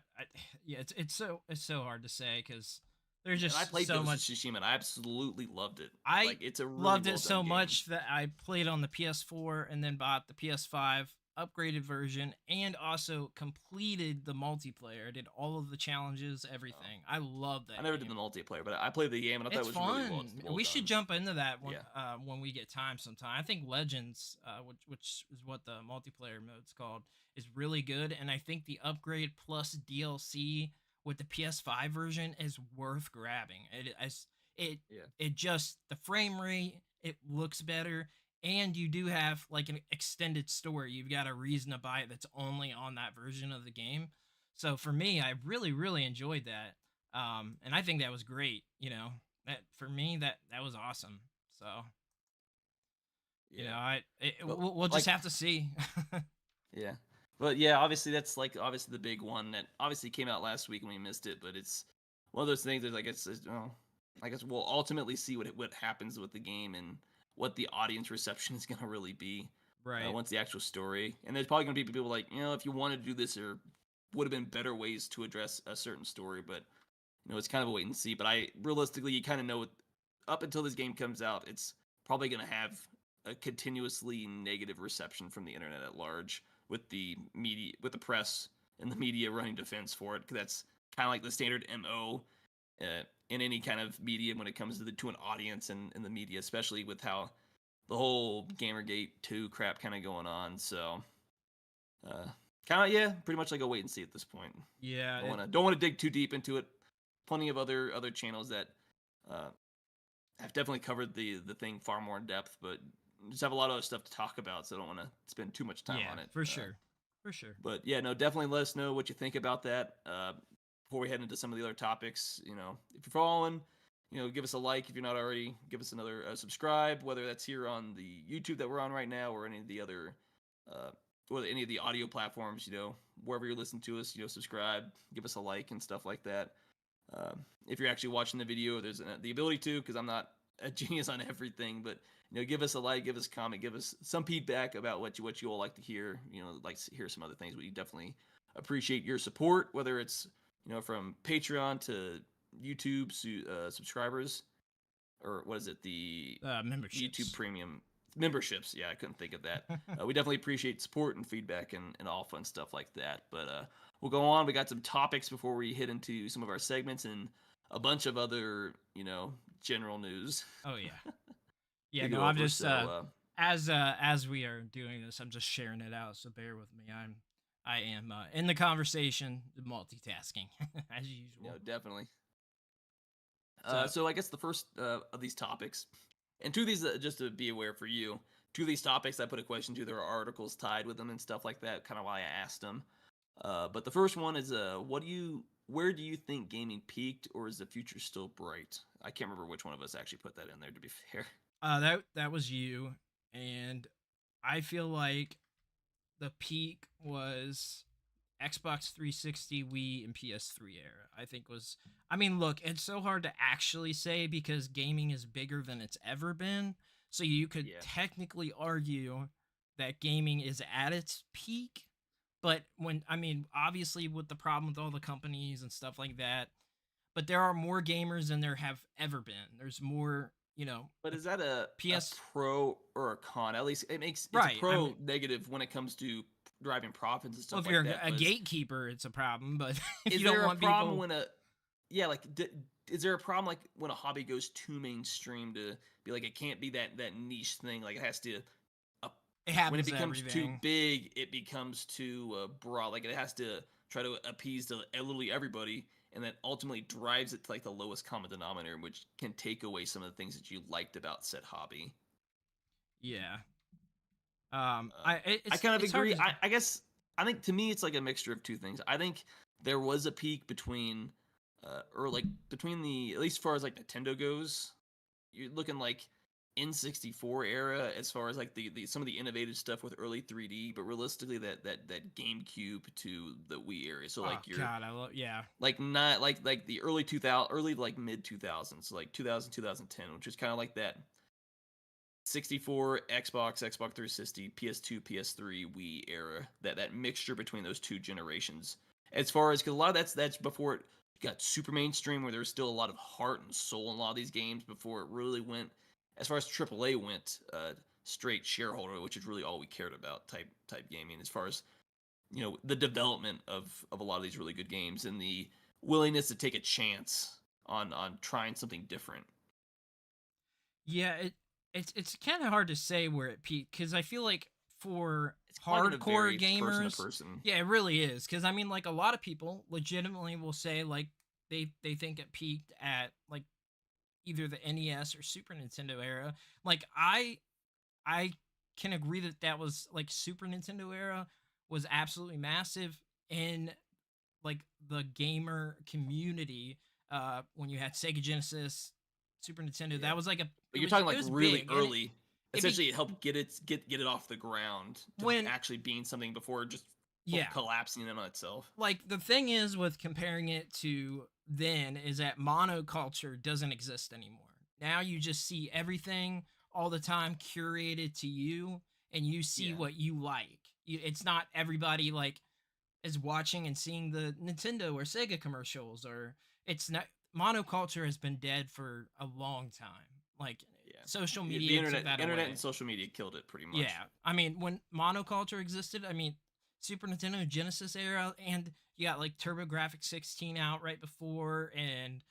yeah. It's so hard to say because there's And I just played so Ghost of much. Tsushima and I absolutely loved it. I Like, it's a really loved well it done so game. much that I played on the PS4 and then bought the PS5 upgraded version and also completed the multiplayer. I did all of the challenges, everything. I love that I never game. did the multiplayer, but I played the game and I thought It's it was really well, fun. well We done. should jump into that Yeah. when we get time sometime. I think Legends, which is what the multiplayer mode's called, is really good, and I think the upgrade plus DLC with the PS5 version is worth grabbing. Yeah. It just the frame rate, it looks better, and you do have like an extended story. You've got a reason to buy it that's only on that version of the game. So for me, I really enjoyed that. And I think that was great. That for me that was awesome. So Yeah. But we'll just like, have to see. yeah. But yeah, obviously that's like obviously the big one that obviously came out last week and we missed it, but it's one of those things that I guess we'll ultimately see what happens with the game and what the audience reception is going to really be Right. once the actual story. And there's probably going to be people like, if you wanted to do this, there would have been better ways to address a certain story, but it's kind of a wait and see. But realistically, you kind of know up until this game comes out, it's probably going to have a continuously negative reception from the internet at large, with the media, with the press and the media running defense for it, because that's kind of like the standard MO in any kind of media when it comes to an audience and the media, especially with how the whole Gamergate 2 crap kind of going on. So, pretty much like a wait and see at this point. Yeah. Don't want to dig too deep into it. Plenty of other channels that have definitely covered the thing far more in depth, but just have a lot of other stuff to talk about, so I don't want to spend too much time on it. For sure. For sure. But yeah, no, definitely let us know what you think about that before we head into some of the other topics. If you're following, give us a like if you're not already. Give us another subscribe, whether that's here on the YouTube that we're on right now or any of the other, or any of the audio platforms. Wherever you're listening to us, subscribe, give us a like and stuff like that. If you're actually watching the video, there's the ability to, because I'm not a genius on everything, but give us a like, give us a comment, give us some feedback about what you all like to hear. Like to hear some other things. We definitely appreciate your support, whether it's from Patreon to YouTube subscribers, or what is it, the Memberships. YouTube Premium memberships. Yeah, I couldn't think of that. We definitely appreciate support and feedback and all fun stuff like that. But we'll go on. We got some topics before we hit into some of our segments and a bunch of other general news. Oh yeah. Yeah, no, I'm just as we are doing this, I'm just sharing it out. So bear with me. I am in the conversation, multitasking as usual. Yeah, definitely. So, So I guess the first of these topics, and two of these, just to be aware for you, two of these topics I put a question to. There are articles tied with them and stuff like that. Kind of why I asked them. But the first one is, where do you think gaming peaked, or is the future still bright? I can't remember which one of us actually put that in there, to be fair. that was you, and I feel like the peak was Xbox 360, Wii, and PS3 era, I think was. I mean, look, it's so hard to actually say because gaming is bigger than it's ever been. So you could Yeah. technically argue that gaming is at its peak. But I mean, obviously, with the problem with all the companies and stuff like that, but there are more gamers than there have ever been. There's more, But is that a PS. pro or a con? At least it's a Right. I pro mean, negative when it comes to driving profits and well, stuff if like you're that. a But gatekeeper, it's a problem. But if is you don't there a want problem people, when is there a problem like when a hobby goes too mainstream to be like it can't be that niche thing? Like it has to it when it happens to becomes too everything. big, it becomes too broad. Like it has to try to appease to literally everybody, and that ultimately drives it to like the lowest common denominator, which can take away some of the things that you liked about said hobby. Yeah. I kind of It's hard agree. to. I guess I think to me it's like a mixture of two things. I think there was a peak between, or like between the at least as far as like Nintendo goes. You're looking like N64 era as far as like the some of the innovative stuff with early 3D, but realistically that GameCube to the Wii area. So Oh like you're God, I love. Yeah. like not like the early 2000 early like mid 2000s, so like 2000 2010, which is kind of like that 64, Xbox 360, PS2, PS3, Wii era. That mixture between those two generations. As far as because a lot of that's before it got super mainstream, where there's still a lot of heart and soul in a lot of these games before it really went as far as AAA went, straight shareholder, which is really all we cared about type gaming. As far as the development of a lot of these really good games and the willingness to take a chance on trying something different. Yeah. It's kind of hard to say where it peaked because I feel like for It's probably going to hardcore vary person to gamers, person. yeah, it really is. Because I mean, like a lot of people legitimately will say like they think it peaked at like either the NES or Super Nintendo era. Like I can agree that that was like Super Nintendo era was absolutely massive in like the gamer community. When you had Sega Genesis, Super Nintendo, Yeah. that was like But you're talking it like was really big and early. it be Essentially, it helped get it off the ground to when actually being something before just yeah. collapsing in on itself. Like the thing is with comparing it to then is that monoculture doesn't exist anymore. Now you just see everything all the time curated to you and you see Yeah. what you like. It's not everybody like is watching and seeing the Nintendo or Sega commercials or it's not monoculture has been dead for a long time. Like Yeah. social The media took that internet away. and social media killed it pretty much. Yeah, I mean, when monoculture existed, I mean, Super Nintendo Genesis era, and you got like TurboGrafx 16 out right before, and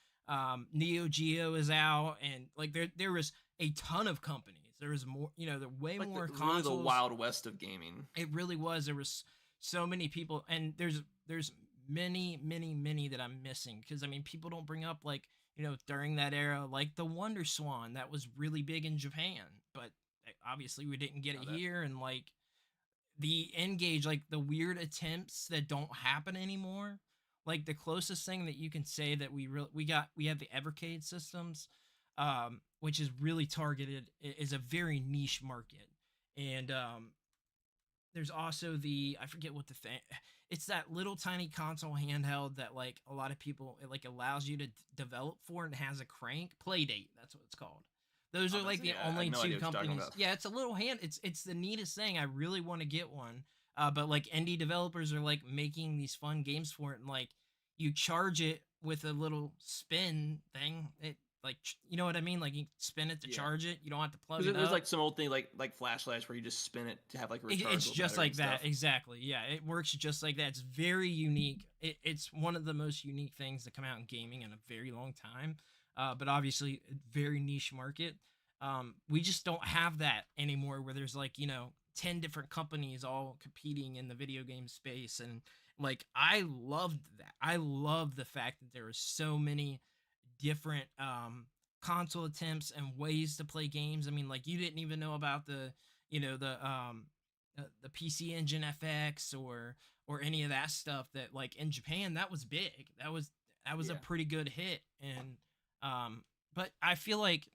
Neo Geo is out, and like there was a ton of companies. There was more, there were way Like more really the consoles. wild west of gaming. It really was. There was so many people, and there's many that I'm missing because I mean, people don't bring up like during that era, like the Wonder Swan that was really big in Japan, but obviously we didn't get it here, and like the N-Gage, like the weird attempts that don't happen anymore. Like the closest thing that you can say that we have the Evercade systems, which is really targeted, is a very niche market, and there's also the I forget what the thing. It's that little tiny console handheld that like a lot of people it like allows you to develop for and has a crank. Playdate, that's what it's called. Those are like the I only have no two idea what you're talking companies. about. Yeah, it's a little hand. It's the neatest thing. I really want to get one. But like indie developers are like making these fun games for it, and like you charge it with a little spin thing. It like you know what I mean? Like you spin it to Yeah. charge it. You don't have to plug Because it there's up. like some old thing like flashlights where you just spin it to have like a rechargeable It's just battery like and that, stuff. exactly. Yeah, it works just like that. It's very unique. It's one of the most unique things to come out in gaming in a very long time. But obviously, very niche market. We just don't have that anymore, where there's like 10 different companies all competing in the video game space, and like I loved that. I love the fact that there are so many different console attempts and ways to play games. I mean, like you didn't even know about the the PC Engine FX or any of that stuff that like in Japan that was big. That was a pretty good hit, and but I feel like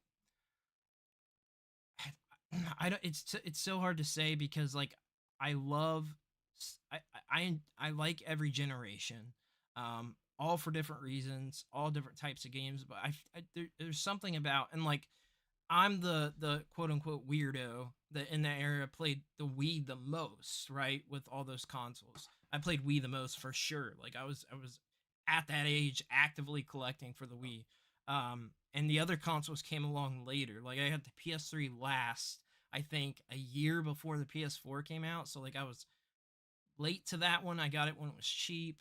I don't it's so hard to say because like I love I like every generation, all for different reasons, all different types of games. But there's something about, and like I'm the quote unquote weirdo that in that era played the Wii the most, right? With all those consoles, I played Wii the most for sure. Like I was at that age actively collecting for the Wii. And the other consoles came along later. Like I had the PS3 last, I think, a year before the PS4 came out. So like I was late to that one. I got it when it was cheap.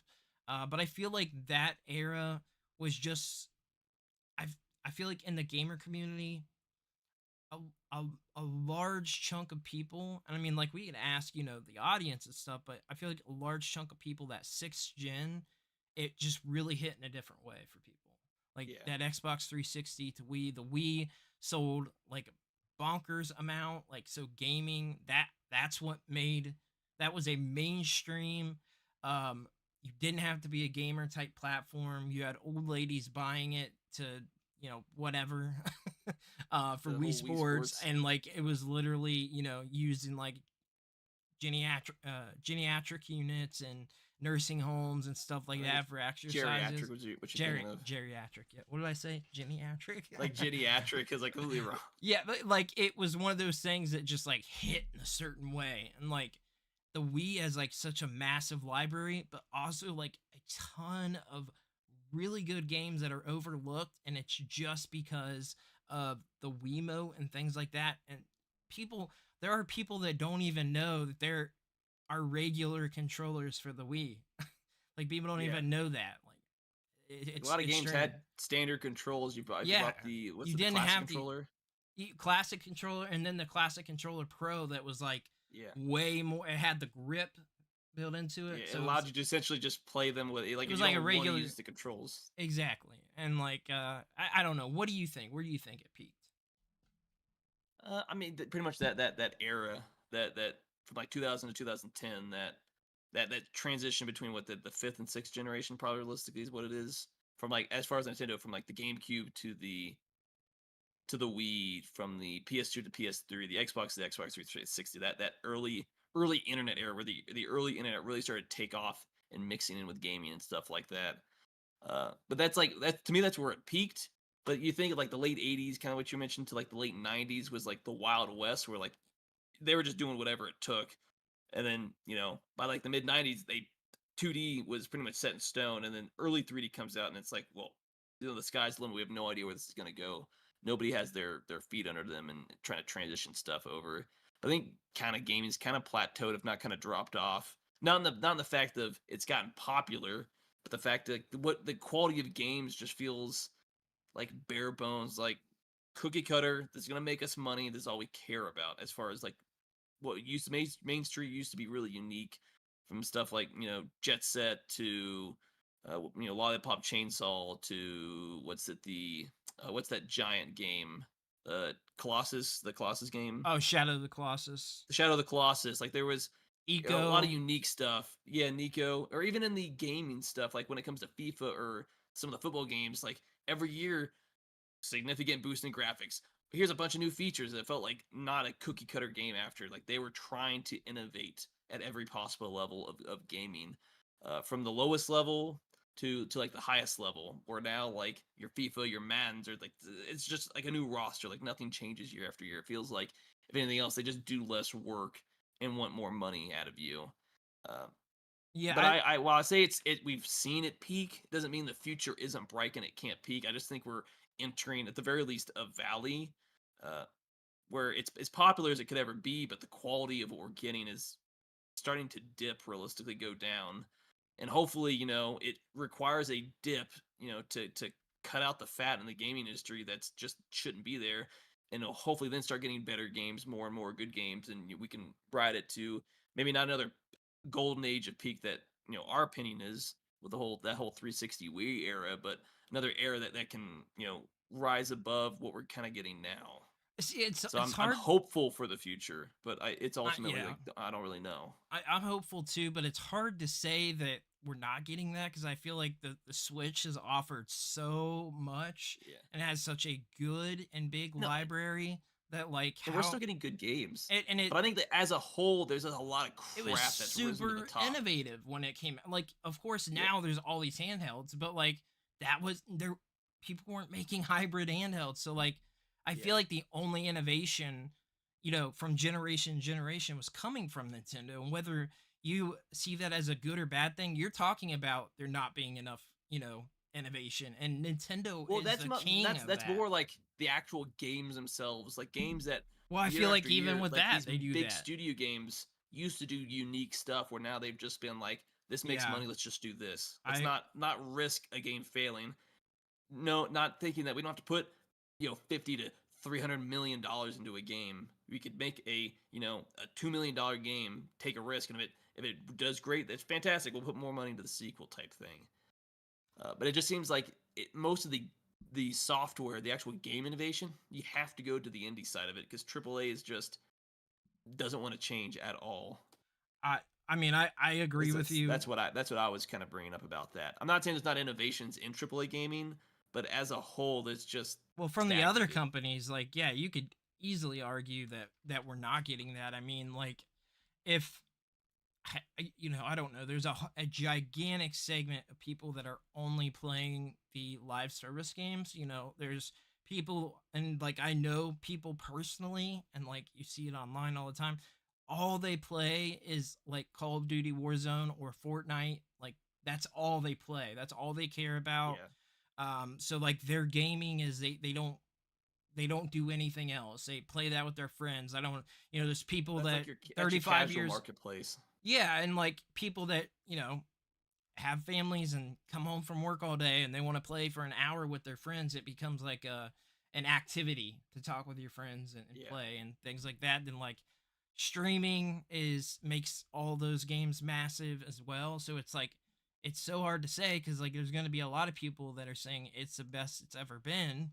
But I feel like that era was just I I feel like in the gamer community, a, a, a large chunk of people, and I mean, like, we can ask, the audience and stuff, but I feel like a large chunk of people, that sixth gen, it just really hit in a different way for people. Like Yeah. that Xbox 360 to Wii, the Wii sold like a bonkers amount. Like, so gaming, that's what made that was a mainstream. You didn't have to be a gamer type platform. You had old ladies buying it to, whatever, for The Wii whole Wii Sports, Sports. and like it was literally, used in like geriatric units and nursing homes and stuff like Like that for exercises. geriatric, what you thinking of? Geriatric. Yeah. What did I say? Geriatric. Like geriatric is like completely wrong. Yeah, but like it was one of those things that just like hit in a certain way, and like the Wii has like such a massive library, but also like a ton of really good games that are overlooked, and it's just because of the Wiimote and things like that. And there are people that don't even know that there are regular controllers for the Wii. Like people don't Yeah. even know that. Like A lot of it's games strange. had standard controls. You bought Yeah, the what's you the didn't classic have controller? the classic controller, and then the classic controller Pro that was like Yeah. way more. It had the grip built into it, Yeah, so it allowed you to essentially just play them with like it if was you like a don't want to regular. use the controls. Exactly. And like I don't know. What do you think? Where do you think it peaked? I mean, pretty much that era that from like 2000 to 2010 that transition between what the fifth and sixth generation probably realistically is what it is from like as far as Nintendo from like the GameCube to the Wii, from the PS2 to PS3, the Xbox to the Xbox 360, that early internet era where the early internet really started to take off and mixing in with gaming and stuff like that. But that's like that to me that's where it peaked. But you think of like the late 80s, kind of what you mentioned, to like the late 90s was like the Wild West where like they were just doing whatever it took. And then, by like the mid 90s, 2D was pretty much set in stone, and then early 3D comes out and it's like, well, the sky's the limit. We have no idea where this is going to go. Nobody has their feet under them and trying to transition stuff over. I think kind of gaming's kind of plateaued, if not kind of dropped off. Not in the fact of it's gotten popular, but the fact that what the quality of games just feels like bare bones, like cookie cutter. That's gonna make us money. This is all we care about. As far as like what used to Main Street used to be really unique, from stuff like Jet Set to Lollipop Chainsaw to what's that giant game, Colossus, the Colossus game, Oh, Shadow of the Colossus. the Shadow of the Colossus. Like there was a Eco. lot of unique stuff. Yeah, Nico, or even in the gaming stuff, like when it comes to FIFA or some of the football games, like every year, significant boost in graphics. Here's a bunch of new features that felt like not a cookie cutter game after. Like they were trying to innovate at every possible level of gaming, from the lowest level to like the highest level. Where now like your FIFA, your Maddens are like it's just like a new roster. Like nothing changes year after year. It feels like if anything else, they just do less work and want more money out of you. Uh, Yeah, but I while I say we've seen it peak, doesn't mean the future isn't bright and it can't peak. I just think we're entering at the very least a valley, uh, where it's as popular as it could ever be, but the quality of what we're getting is starting to dip, realistically go down. And hopefully, it requires a dip, to cut out the fat in the gaming industry that's just shouldn't be there. And it'll hopefully then start getting better games, more and more good games, and we can ride it to maybe not another golden age of peak that our opinion is with that whole 360 Wii era, but another era that can rise above what we're kind of getting now. see, it's So it's I'm hard. hopeful for the future, but it's ultimately Yeah, like I don't really know. I'm hopeful too, but it's hard to say that we're not getting that because I feel like the Switch has offered so much Yeah. and has such a good and big No, library that like And we're still how getting good games. and it But I think that as a whole, there's a lot of it crap was that's risen to the super top. innovative when it came. Like, of course, Yeah. now there's all these handhelds, but like that was there. People weren't making hybrid handhelds, so like I feel Yeah. like the only innovation, from generation to generation was coming from Nintendo. And whether you see that as a good or bad thing, you're talking about there not being enough, innovation, and Nintendo Well, is the king of that's that. more like the actual games themselves, like games that Well, I feel year like after even year, with like that, these they do big that. studio games used to do unique stuff where now they've just been like, this makes Yeah, money, let's just do this. Let's I not risk a game failing. No, not thinking that we don't have to put, 50 to $300 million into a game. We could make a $2 million game, take a risk, and if it does great, that's fantastic. We'll put more money into the sequel type thing. But it just seems like most of the software, the actual game innovation, you have to go to the indie side of it because AAA is just doesn't want to change at all. I I mean, I agree with you. That's what I was kind of bringing up about that. I'm not saying there's not innovations in AAA gaming, but as a whole, there's just Well, from the other stagnated. companies, like, yeah, you could easily argue that we're not getting that. I mean, like, if I don't know, there's a gigantic segment of people that are only playing the live service games. There's people, and like I know people personally, and like you see it online all the time. All they play is like Call of Duty Warzone or Fortnite. Like that's all they play. That's all they care about. Yeah, So like their gaming is they don't do anything else. They play that with their friends. I don't, there's people that's that like that's your 35 casual years, marketplace. yeah, and like people that, have families and come home from work all day and they want to play for an hour with their friends. It becomes like an activity to talk with your friends and Yeah, play and things like that. Then like streaming is makes all those games massive as well. So it's like it's so hard to say because like there's going to be a lot of people that are saying it's the best it's ever been,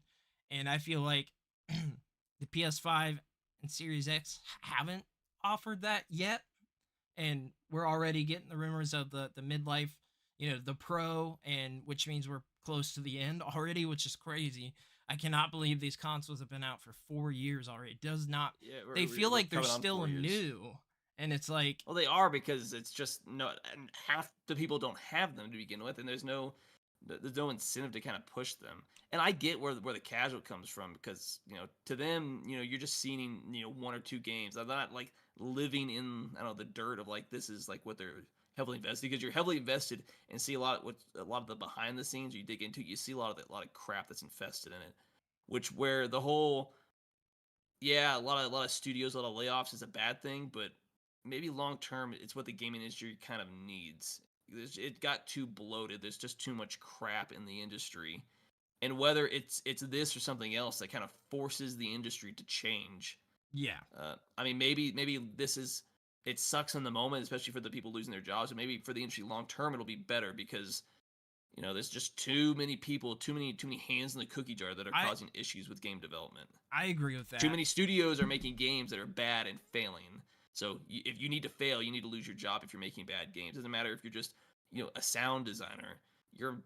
and I feel like the PS5 and Series X haven't offered that yet, and we're already getting the rumors of the midlife, the Pro, and which means we're close to the end already, which is crazy. I cannot believe these consoles have been out for 4 years already. It does not. yeah, They feel we're like they're coming on still 4 years. new, and it's like, Well, they are because it's just no, and half the people don't have them to begin with, and there's no incentive to kind of push them. And I get where the casual comes from because to them you're just seeing one or two games. They're not like living in I don't know the dirt of like this is like what they're heavily invested because you're heavily invested and see a lot of the behind the scenes you dig into. You see a lot of crap that's infested in it, which where the whole yeah, a lot of studios, a lot of layoffs is a bad thing, but maybe long term, it's what the gaming industry kind of needs. It got too bloated. There's just too much crap in the industry, and whether it's this or something else that kind of forces the industry to change. yeah, I mean, maybe this is it sucks in the moment, especially for the people losing their jobs, but maybe for the industry long term, it'll be better because there's just too many people, too many hands in the cookie jar that are I causing issues with game development. I agree with Too that. many studios are making games that are bad and failing. So if you need to fail, you need to lose your job if you're making bad games. It doesn't matter if you're just a sound designer. You're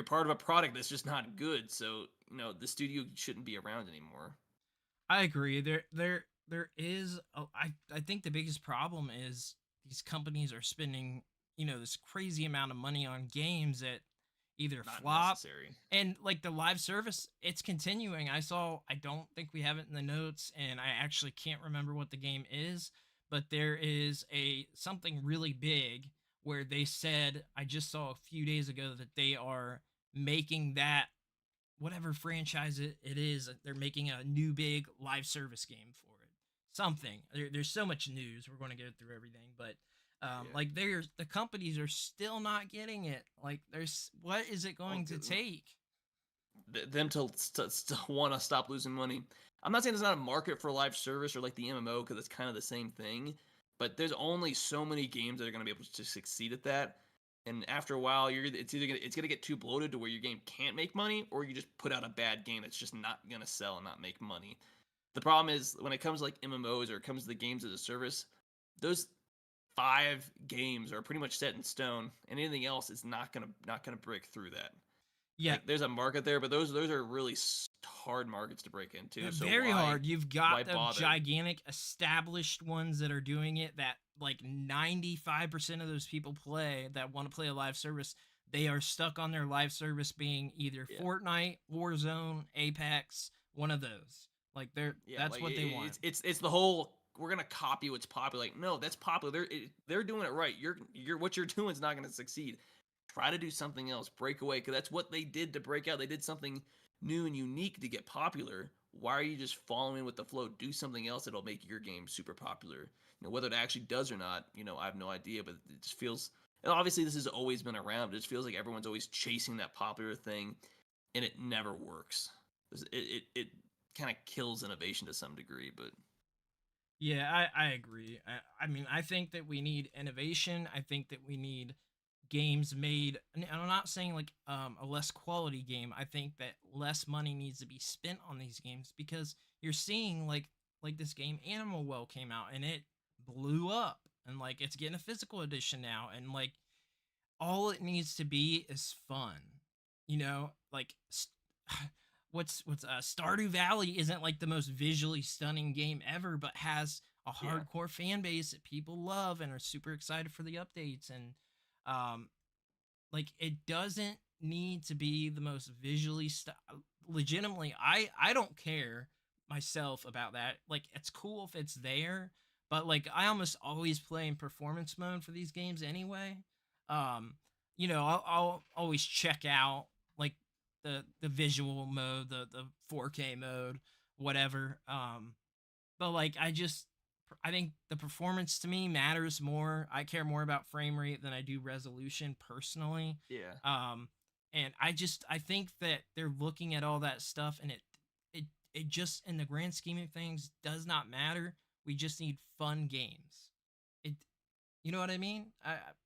part of a product that's just not good. So the studio shouldn't be around anymore. I agree. There is. I think the biggest problem is these companies are spending this crazy amount of money on games that either Not flop, necessary. and like the live service, it's continuing. I don't think we have it in the notes, and I actually can't remember what the game is, but there is a something really big where they said I just saw a few days ago that they are making that whatever franchise it is, they're making a new big live service game for it. Something. There's so much news. We're going to go through everything, but Yeah. like the companies are still not getting it. Like there's what is it Well, going to take? them to want to stop losing money. I'm not saying there's not a market for live service or like the MMO because it's kind of the same thing, but there's only so many games that are going to be able to succeed at that. And after a while, it's gonna get too bloated to where your game can't make money, or you just put out a bad game that's just not gonna sell and not make money. The problem is when it comes to like MMOs or it comes to the games as a service, those 5 games are pretty much set in stone, and anything else is not gonna break through that. Yeah, Like there's a market there, but those are really hard markets to break into. So very hard. You've why got the bother? gigantic established ones that are doing it that like 95% of those people play that want to play a live service. They are stuck on their live service being either Yeah. Fortnite, Warzone, Apex, one of those. Like Yeah, that's like what they want. it's the whole we're gonna copy what's popular. Like no, that's popular. They're doing it right. You're what you're doing is not gonna succeed. Try to do something else. Break away because that's what they did to break out. They did something new and unique to get popular. Why are you just following with the flow? Do something else that'll make your game super popular. Whether it actually does or not, I have no idea. But it just feels. And obviously, this has always been around. It just feels like everyone's always chasing that popular thing, and it never works. It kind of kills innovation to some degree, but Yeah, I agree. I mean, I think that we need innovation. I think that we need games made. And I'm not saying like a less quality game. I think that less money needs to be spent on these games because you're seeing like this game Animal Well came out and it blew up and like it's getting a physical edition now and like all it needs to be is fun. Like Stardew Valley isn't like the most visually stunning game ever, but has a yeah, hardcore fan base that people love and are super excited for the updates. And um, like it doesn't need to be the most visually legitimately. I don't care myself about that. Like it's cool if it's there, but like I almost always play in performance mode for these games anyway. Um, I'll always check out like the visual mode, the 4K mode, whatever. But like I think the performance to me matters more. I care more about frame rate than I do resolution personally. yeah, And I think that they're looking at all that stuff and it just in the grand scheme of things does not matter. We just need fun games. It You know what I mean?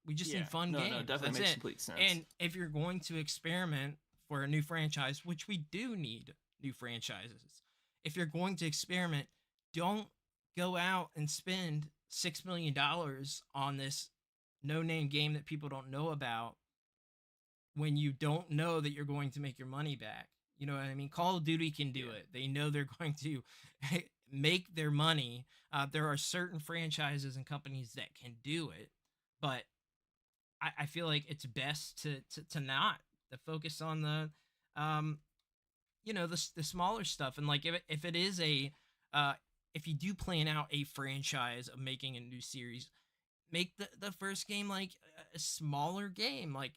We just yeah. need fun No, games. definitely That's makes it. complete sense. And if you're going to experiment for a new franchise, which we do need new franchises, if you're going to experiment, don't go out and spend $6 million on this no-name game that people don't know about when you don't know that you're going to make your money back. You know what I mean? Call of Duty can do Yeah, it. They know they're going to make their money. There are certain franchises and companies that can do it, but I feel like it's best to not to focus on the um the smaller stuff. And like if it is a if you do plan out a franchise of making a new series, make the first game like a smaller game. Like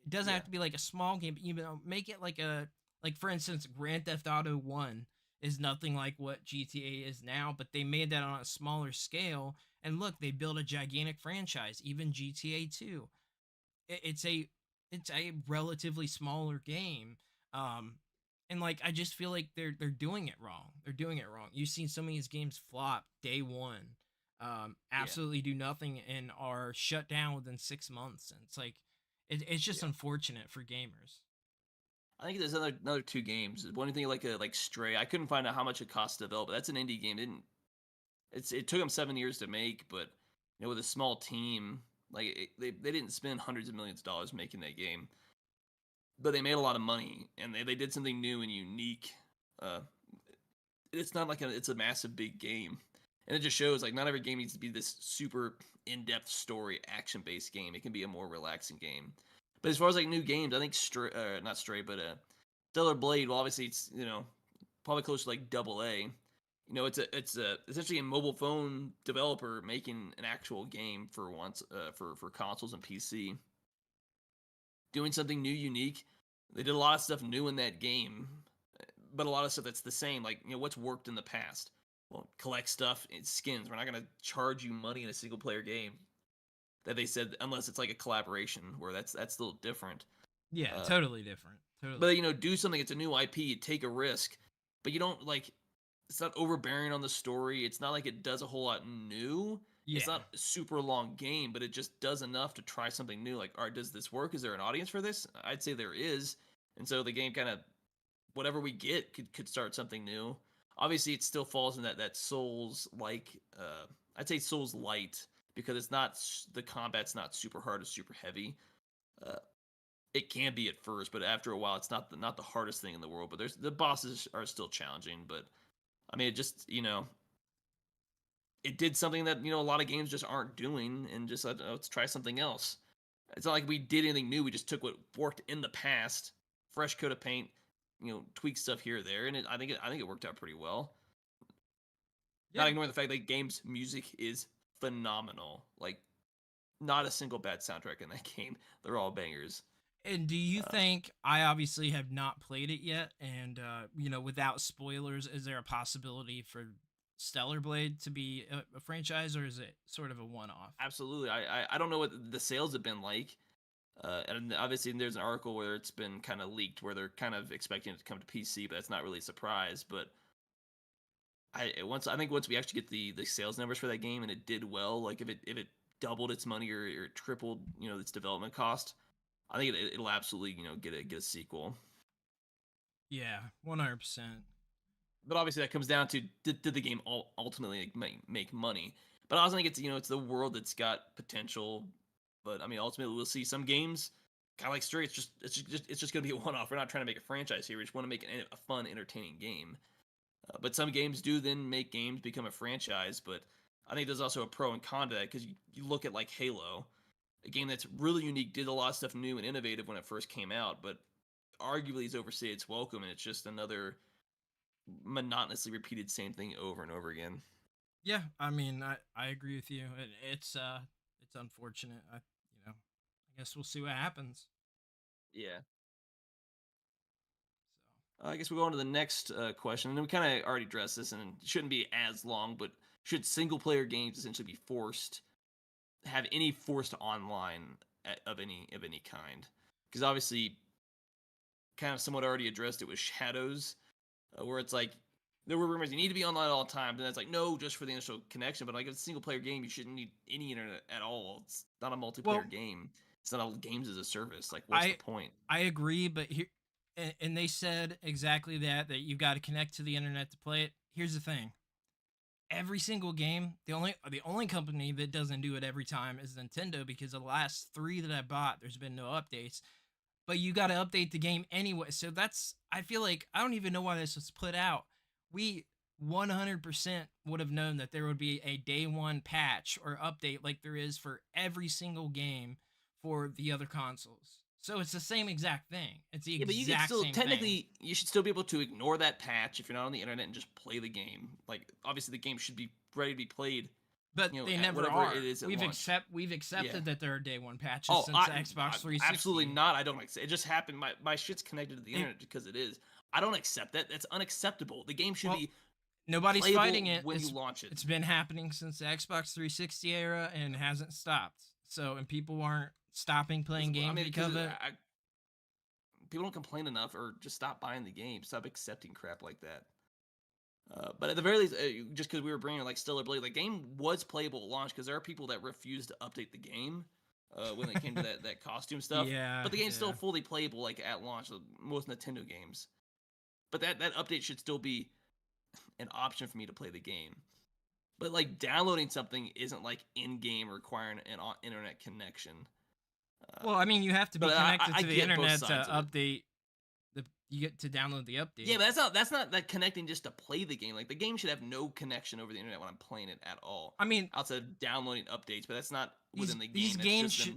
it doesn't yeah, have to be like a small game, but make it like for instance Grand Theft Auto 1 is nothing like what GTA is now, but they made that on a smaller scale and look, they built a gigantic franchise. Even GTA 2, it's a relatively smaller game. And like I just feel like they're doing it wrong. They're doing it wrong. You've seen so many of these games flop day one, yeah, absolutely do nothing and are shut down within 6 months. And it's like it's just yeah. unfortunate for gamers. I think there's another two games. One thing like Stray. I couldn't find out how much it cost to develop. But that's an indie game. It took them 7 years to make, but with a small team, like they didn't spend hundreds of millions of dollars making that game, but they made a lot of money and they did something new and unique. Uh, it's not like it's a massive big game, and it just shows like not every game needs to be this super in-depth story action based game. It can be a more relaxing game. But as far as like new games, I think not Stray, but Stellar Blade. Well, obviously it's probably close to like double A. It's essentially a mobile phone developer making an actual game for once for consoles and PC, doing something new, unique. They did a lot of stuff new in that game, but a lot of stuff that's the same. Like what's worked in the past. Well, collect stuff and skins. We're not gonna charge you money in a single player game. That they said unless it's like a collaboration where that's a little different. Yeah, Uh, totally different. Totally but different. do something. It's a new IP. Take a risk, but you don't like. It's not overbearing on the story. It's not like it does a whole lot new. It's Yeah. not a super long game, but it just does enough to try something new. Like, all right, does this work? Is there an audience for this? I'd say there is, and so the game kind of whatever we get could start something new. Obviously, it still falls in that Souls like. I'd say Souls light because it's not the combat's not super hard or super heavy. Uh, it can be at first, but after a while, it's not the hardest thing in the world. But the bosses are still challenging. But I mean, it just it did something that a lot of games just aren't doing, and just let's try something else. It's not like we did anything new. We just took what worked in the past, fresh coat of paint, tweak stuff here or there, and I think it worked out pretty well. Yeah. Not ignoring the fact that game's music is phenomenal. Like, not a single bad soundtrack in that game. They're all bangers. And do you think, I obviously have not played it yet, and without spoilers, is there a possibility for Stellar Blade to be a franchise, or is it sort of a one-off? Absolutely. I don't know what the sales have been like. And obviously there's an article where it's been kind of leaked where they're kind of expecting it to come to PC, but that's not really a surprise. But I think once we actually get the sales numbers for that game and it did well, like if it doubled its money or tripled its development cost, I think it'll absolutely get a sequel. Yeah, 100%. But obviously that comes down to did the game ultimately make money? But I also think it's the world that's got potential. But I mean, ultimately we'll see some games kind of like Stray. It's just going to be a one-off. We're not trying to make a franchise here. We just want to make a fun, entertaining game. But some games do then make games become a franchise. But I think there's also a pro and con to that, because you look at like Halo, a game that's really unique, did a lot of stuff new and innovative when it first came out, but arguably has overstayed its welcome, and it's just another monotonously repeated same thing over and over again. Yeah, I mean, I agree with you. It's unfortunate. I guess we'll see what happens. Yeah. So I guess we'll go on to the next question, and we kind of already addressed this, and it shouldn't be as long, but should single-player games essentially be have any forced online of any kind? Because obviously, kind of somewhat already addressed it with Shadows, where it's like there were rumors you need to be online all the time, and that's like no, just for the initial connection. But like it's a single-player game, you shouldn't need any internet at all. It's not a multiplayer game. It's not a games as a service. Like, what's the point? I agree, but here, and they said exactly that you've got to connect to the internet to play it. Here's the thing: every single game, the only company that doesn't do it every time is Nintendo, because the last 3 that I bought, there's been no updates. But you got to update the game anyway. So I feel like I don't even know why this was put out. We 100% would have known that there would be a day one patch or update like there is for every single game for the other consoles. So it's the same exact thing. It's the but you can exact still same technically thing. you should still be able to ignore that patch if you're not on the internet and just play the game. Like, obviously the game should be ready to be played. But they never are. It is We've accepted that there are day one patches since Xbox 360. Absolutely not. I don't accept. It just happened. My shit's connected to the internet because it is. I don't accept that. That's unacceptable. The game should be. Nobody's fighting it when you launch it. It's been happening since the Xbox 360 era and hasn't stopped. So, and people aren't stopping playing games because of it. People don't complain enough, or just stop buying the game. Stop accepting crap like that. But at the very least, just because we were bringing like Stellar Blade, the game was playable at launch, because there are people that refused to update the game when it came to that costume stuff. Yeah, but the game's still fully playable like at launch, like most Nintendo games. But that update should still be an option for me to play the game. But like downloading something isn't like in-game requiring an internet connection. Well, I mean, you have to be connected to the internet to update. You get to download the update. Yeah, but that's not like connecting just to play the game. Like, the game should have no connection over the internet when I'm playing it at all. I mean, outside of downloading updates, but that's not within the game. These games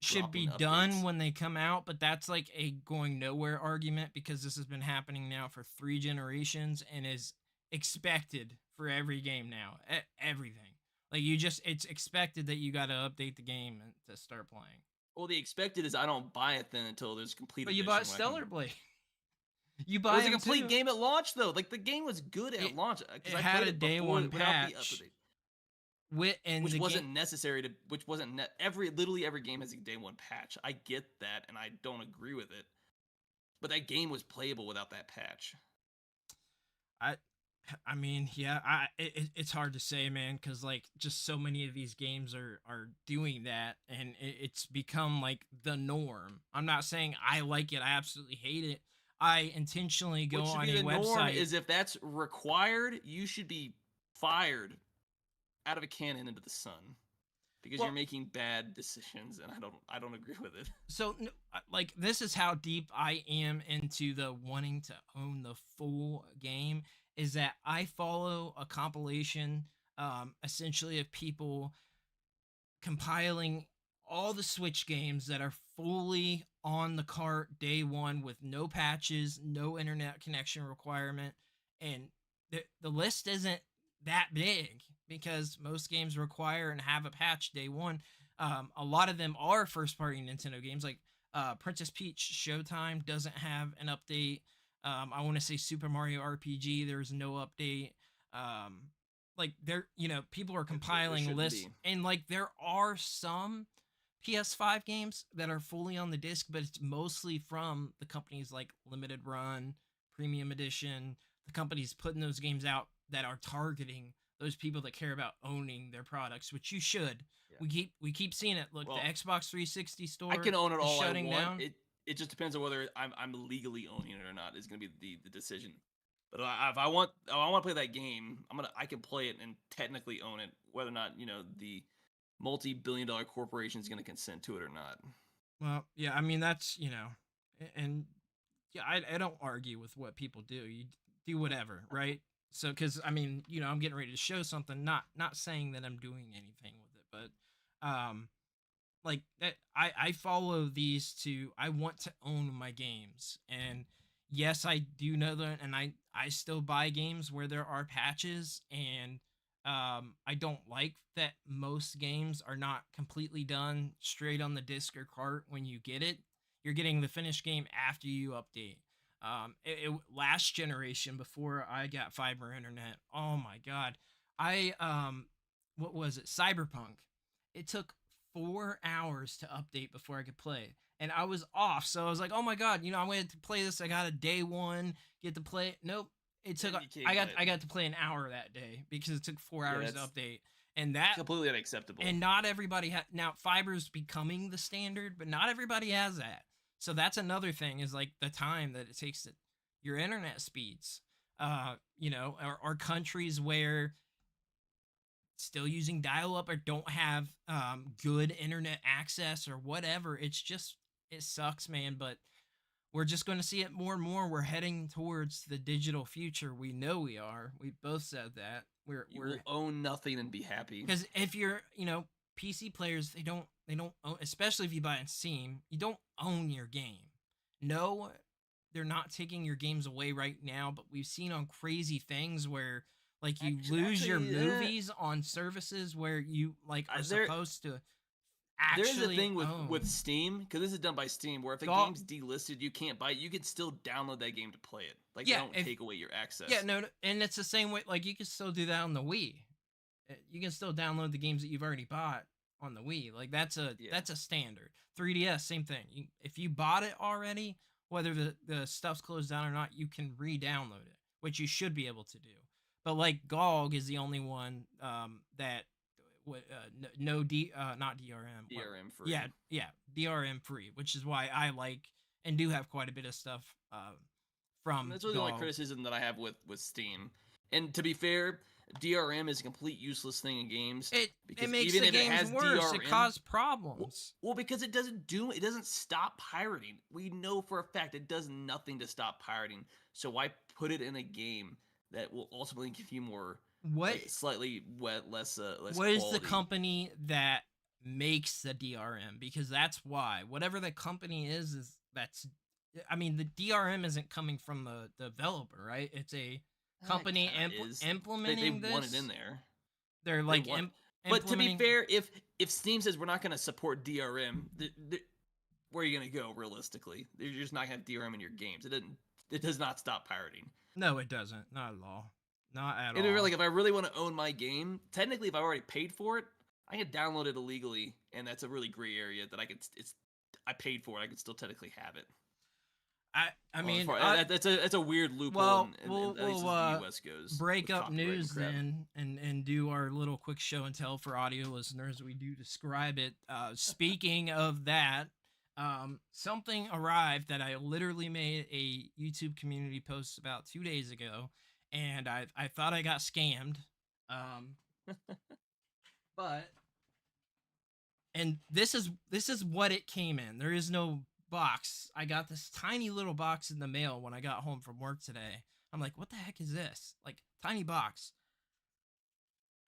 should be done when they come out, but that's like a going nowhere argument, because this has been happening now for 3 generations and is expected for every game now. Everything. Like, it's expected that you got to update the game to start playing. Well, the expected is I don't buy it then until there's complete. But you bought Stellar Blade. You buy it was a complete game at launch, though. Like, the game was good at launch. It had a day one patch, which wasn't necessary to. Which wasn't literally every game has a day one patch. I get that, and I don't agree with it. But that game was playable without that patch. I mean, yeah, it's hard to say, man, because like just so many of these games are doing that, and it's become like the norm. I'm not saying I like it. I absolutely hate it. I intentionally go on a website. Norm is if that's required, you should be fired out of a cannon into the sun. because Well, you're making bad decisions, and I don't agree with it. so like this is how deep I am into the wanting to own the full game, is that I follow a compilation essentially of people compiling all the Switch games that are fully on the cart day one with no patches, no internet connection requirement, and the list isn't that big because most games require and have a patch day one. A lot of them are first party Nintendo games, like Princess Peach Showtime doesn't have an update. I want to say Super Mario RPG, there's no update. Like people are compiling lists, be. and like there are some PS5 games that are fully on the disc, but it's mostly from the companies like Limited Run, Premium Edition, the companies putting those games out that are targeting those people that care about owning their products, which you should. Yeah. We keep seeing it. Look, Well, the Xbox 360 store I can own it is all I shutting want. down. It just depends on whether I'm legally owning it or not. Is going to be the decision. But if I want to play that game, I can play it and technically own it, whether or not the multi-billion-dollar corporation is going to consent to it or not. Well, yeah, I mean that's and yeah, I don't argue with what people do. You do whatever, right? So, because I mean, I'm getting ready to show something. Not saying that I'm doing anything with it, but like that, I follow these to. I want to own my games, and yes, I do know that, and I still buy games where there are patches, and I don't like that most games are not completely done straight on the disc or cart when you get it. You're getting the finished game after you update. Last generation before I got fiber internet. Oh my god, what was it? Cyberpunk. It took 4 hours to update before I could play, and I was off. So I was like, oh my god, I wanted to play this. I got a day one, get to play it. Nope. It took. I got to play an hour that day because it took 4 hours to update, and that completely unacceptable. And not everybody now fiber's becoming the standard, but not everybody has that. So that's another thing is like the time that it takes to your internet speeds. Or countries where still using dial-up or don't have good internet access or whatever. It sucks, man. But we're just going to see it more and more. We're heading towards the digital future. We know we are. We both said that. We will own nothing and be happy. Because if you're, PC players, they don't own, especially if you buy on Steam, you don't own your game. No, they're not taking your games away right now, but we've seen on crazy things where like you lose your movies on services where you like are supposed to actually there's a thing with Steam, because this is done by Steam, where if a game's delisted, you can't buy it. You can still download that game to play it. Like, they don't take away your access. Yeah, no, and it's the same way. Like, you can still do that on the Wii. You can still download the games that you've already bought on the Wii. Like, that's a standard. 3DS, same thing. If you bought it already, whether the stuff's closed down or not, you can re-download it, which you should be able to do. But like GOG is the only one that not DRM. DRM free. Yeah, DRM free, which is why I like and do have quite a bit of stuff from. That's really the only criticism that I have with Steam. And to be fair, DRM is a complete useless thing in games. It makes the games worse. It causes problems. Well, because it doesn't stop pirating. We know for a fact it does nothing to stop pirating. So why put it in a game that will ultimately give you more? Slightly less what quality. Is the company that makes the DRM? Because that's why whatever the company is that's. I mean, the DRM isn't coming from the developer, right? It's a company implementing this. They want it in there. They're like but to be fair, if Steam says we're not going to support DRM, where are you going to go realistically? You're just not going to have DRM in your games. It does not stop pirating. No, it doesn't. Not at all. Not at all. Like, if I really want to own my game, technically, if I already paid for it, I can download it illegally, and that's a really gray area that I paid for it. I could still technically have it. I mean, that's a weird loophole. Well, at least as the US goes. Break up news then, and do our little quick show and tell for audio listeners. We do describe it. Speaking of that, something arrived that I literally made a YouTube community post about 2 days ago, and I thought I got scammed, but And this is what it came in. There is no box. I got this tiny little box in the mail when I got home from work today. I'm like, what the heck is this? Like, tiny box.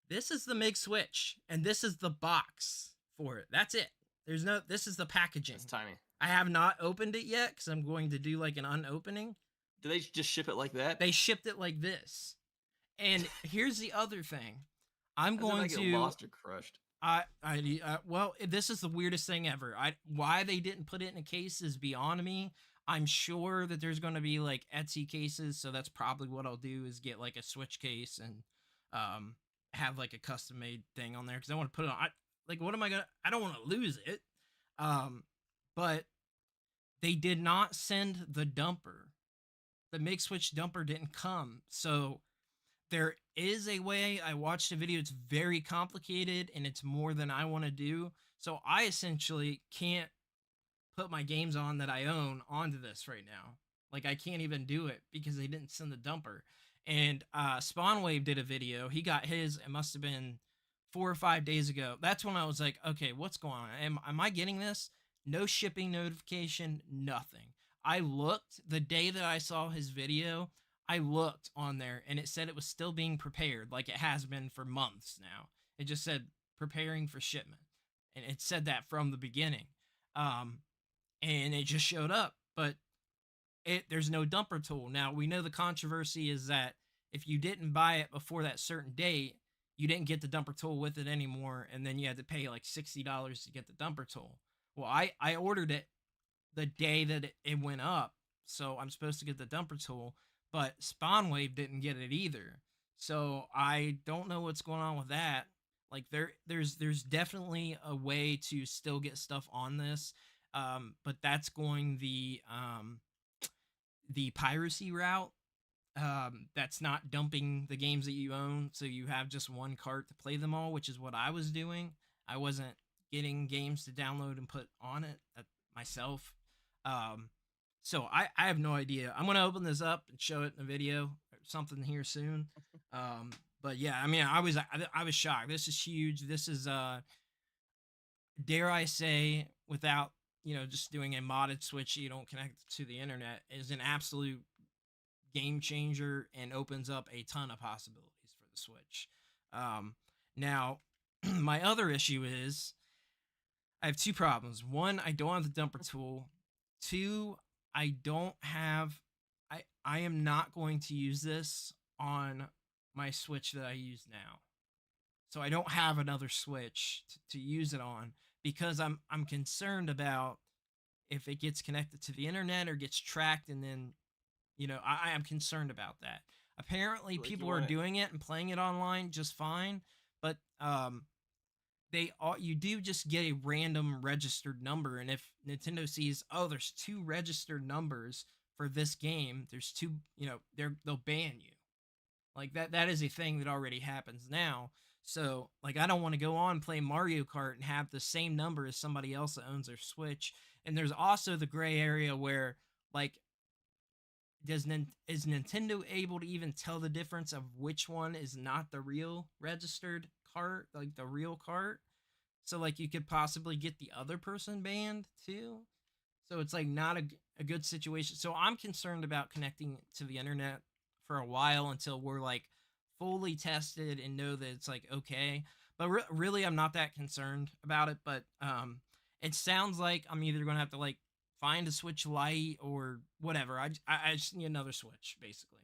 This is the MiG Switch, and this is the box for it. That's it. This is the packaging. It's tiny. I have not opened it yet because I'm going to do like an unopening. Do they just ship it like that? They shipped it like this. And here's the other thing. I'm going to to get lost or crushed. Well, this is the weirdest thing ever. Why they didn't put it in a case is beyond me. I'm sure that there's going to be like Etsy cases, so that's probably what I'll do is get like a Switch case and have like a custom made thing on there because I want to put it on. What am I gonna? I don't want to lose it. But they did not send the dumper. The MiG Switch dumper didn't come, so there is a way. I watched a video. It's very complicated and it's more than I want to do. So I essentially can't put my games on that I own onto this right now. Like I can't even do it because they didn't send the dumper. And Spawnwave did a video. He got his. It must have been 4 or 5 days ago. That's when I was like, okay, what's going on? Am I getting this? No shipping notification, nothing. I looked the day that I saw his video. I looked on there and it said it was still being prepared like it has been for months now. It just said preparing for shipment. And it said that from the beginning. And it just showed up, but there's no dumper tool. Now, we know the controversy is that if you didn't buy it before that certain date, you didn't get the dumper tool with it anymore, and then you had to pay like $60 to get the dumper tool. Well, I ordered it the day that it went up, so I'm supposed to get the dumper tool, but Spawnwave didn't get it either. So I don't know what's going on with that. Like there's definitely a way to still get stuff on this, but that's going the piracy route. That's not dumping the games that you own, so you have just one cart to play them all, which is what I was doing. I wasn't getting games to download and put on it myself. So I have no idea. I'm gonna open this up and show it in a video or something here soon. But yeah, I mean, I was shocked. This is huge. This is dare I say, without just doing a modded Switch, you don't connect to the internet, is an absolute game changer and opens up a ton of possibilities for the Switch. Now, my other issue is I have two problems. One, I don't have the dumper tool. Two, I am not going to use this on my Switch that I use now. So I don't have another Switch to use it on because I'm concerned about if it gets connected to the internet or gets tracked, and then I am concerned about that. Apparently people are doing it and playing it online just fine, but you do just get a random registered number, and if Nintendo sees, oh, there's 2 registered numbers for this game, there's 2, they'll ban you. Like that is a thing that already happens now. So like I don't want to go on and play Mario Kart and have the same number as somebody else that owns their Switch. And there's also the gray area where like is Nintendo able to even tell the difference of which one is not the real registered cart, like the real cart? So like you could possibly get the other person banned too. So it's like not a good situation. So I'm concerned about connecting to the internet for a while until we're like fully tested and know that it's like okay. But really I'm not that concerned about it. But it sounds like I'm either gonna have to like find a Switch Lite or whatever. I just need another Switch basically.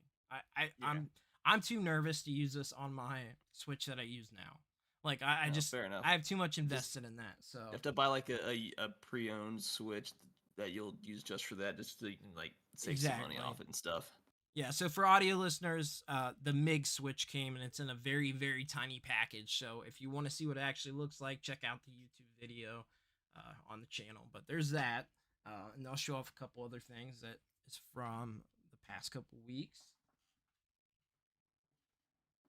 I'm too nervous to use this on my Switch that I use now. Like I just fair enough. I have too much invested in that. So you have to buy like a pre-owned Switch that you'll use just for that, just so you can like save some money off it and stuff. Yeah, so for audio listeners, the MiG Switch came and it's in a very, very tiny package. So if you want to see what it actually looks like, check out the YouTube video on the channel. But there's that. And I'll show off a couple other things that is from the past couple weeks.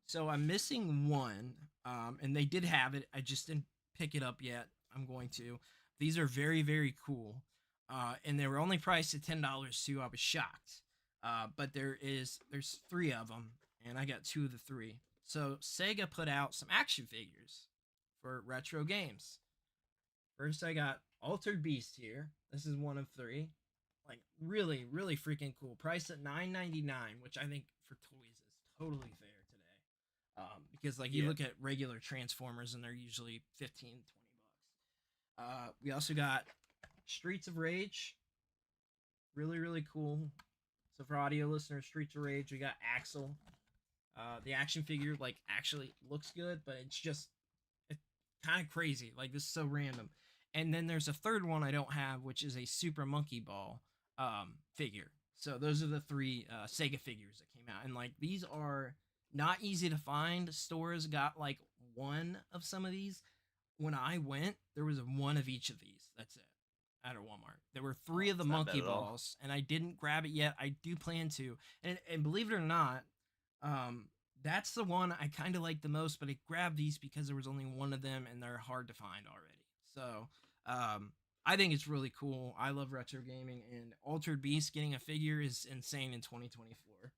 So I'm missing one, and they did have it. I just didn't pick it up yet. I'm going to. These are very, very cool. And they were only priced at $10 too. I was shocked. But there's 3 of them, and I got 2 of the 3. So Sega put out some action figures for retro games. First, I got Altered Beast here. This is one of three. Like really, really freaking cool. Priced at $9.99, which I think for toys is totally fair today. Because like you look at regular Transformers and they're usually 15, 20 bucks. We also got Streets of Rage. Really, really cool. So for audio listeners, Streets of Rage, we got Axel. The action figure like actually looks good, but it's kind of crazy. Like this is so random. And then there's a third one I don't have, which is a Super Monkey Ball figure. So those are the three Sega figures that came out, and like these are not easy to find. Stores got like one of some of these. When I went, there was one of each of these. That's it. At a Walmart, there were three of the Monkey Balls, and I didn't grab it yet. I do plan to, and believe it or not, that's the one I kind of like the most. But I grabbed these because there was only one of them, and they're hard to find already. So I think it's really cool. I love retro gaming, and Altered Beast getting a figure is insane in 2024.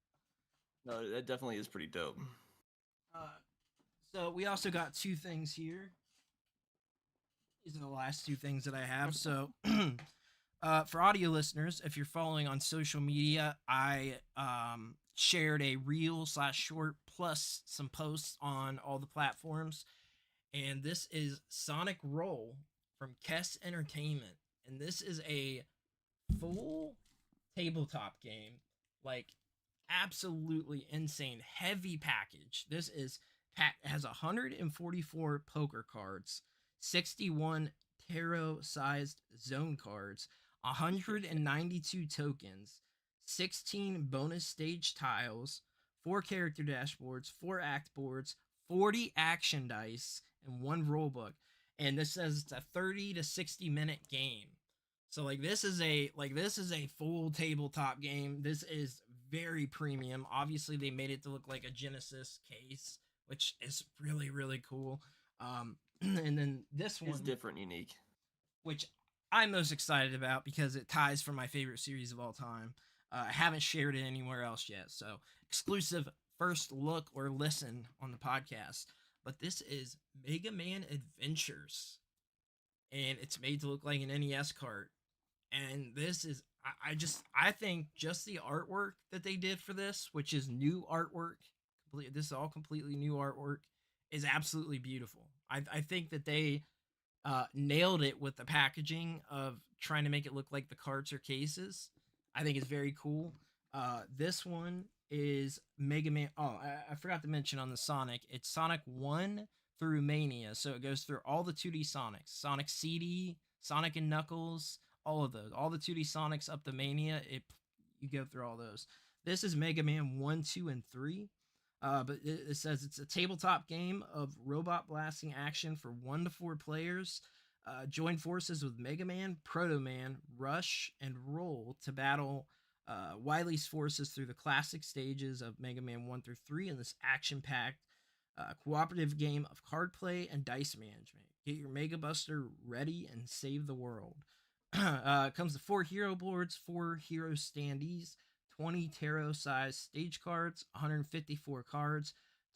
No, that definitely is pretty dope. So we also got two things here. These are the last two things that I have. So for audio listeners, if you're following on social media, I shared a reel/short plus some posts on all the platforms. And this is Sonic Roll from Kess Entertainment. And this is a full tabletop game. Like, absolutely insane. Heavy package. This has 144 poker cards, 61 tarot-sized zone cards, 192 tokens, 16 bonus stage tiles, 4 character dashboards, 4 act boards, 40 action dice, and 1 rulebook. And this says it's a 30 to 60 minute game. So like this is a full tabletop game. This is very premium. Obviously they made it to look like a Genesis case, which is really, really cool. And then this one is different, unique, which I'm most excited about because it ties for my favorite series of all time. I haven't shared it anywhere else yet, so exclusive first look or listen on the podcast. But this is Mega Man Adventures, and it's made to look like an NES cart. And this is, I think just the artwork that they did for this, which is new artwork, this is all completely new artwork, is absolutely beautiful. I think that they nailed it with the packaging of trying to make it look like the carts or cases. I think it's very cool. This one is Mega Man. Oh, I forgot to mention on the Sonic. It's Sonic 1 through Mania. So it goes through all the 2D Sonics. Sonic CD, Sonic and Knuckles, all of those. All the 2D Sonics up to Mania. You go through all those. This is Mega Man 1, 2, and 3. But it says it's a tabletop game of robot blasting action for 1 to 4 players. Join forces with Mega Man, Proto Man, Rush, and Roll to battle Wily's forces through the classic stages of Mega Man 1 through 3 in this action-packed cooperative game of card play and dice management. Get your Mega Buster ready and save the world. It comes with 4 hero boards, 4 hero standees, 20 tarot-sized stage cards, 154 cards,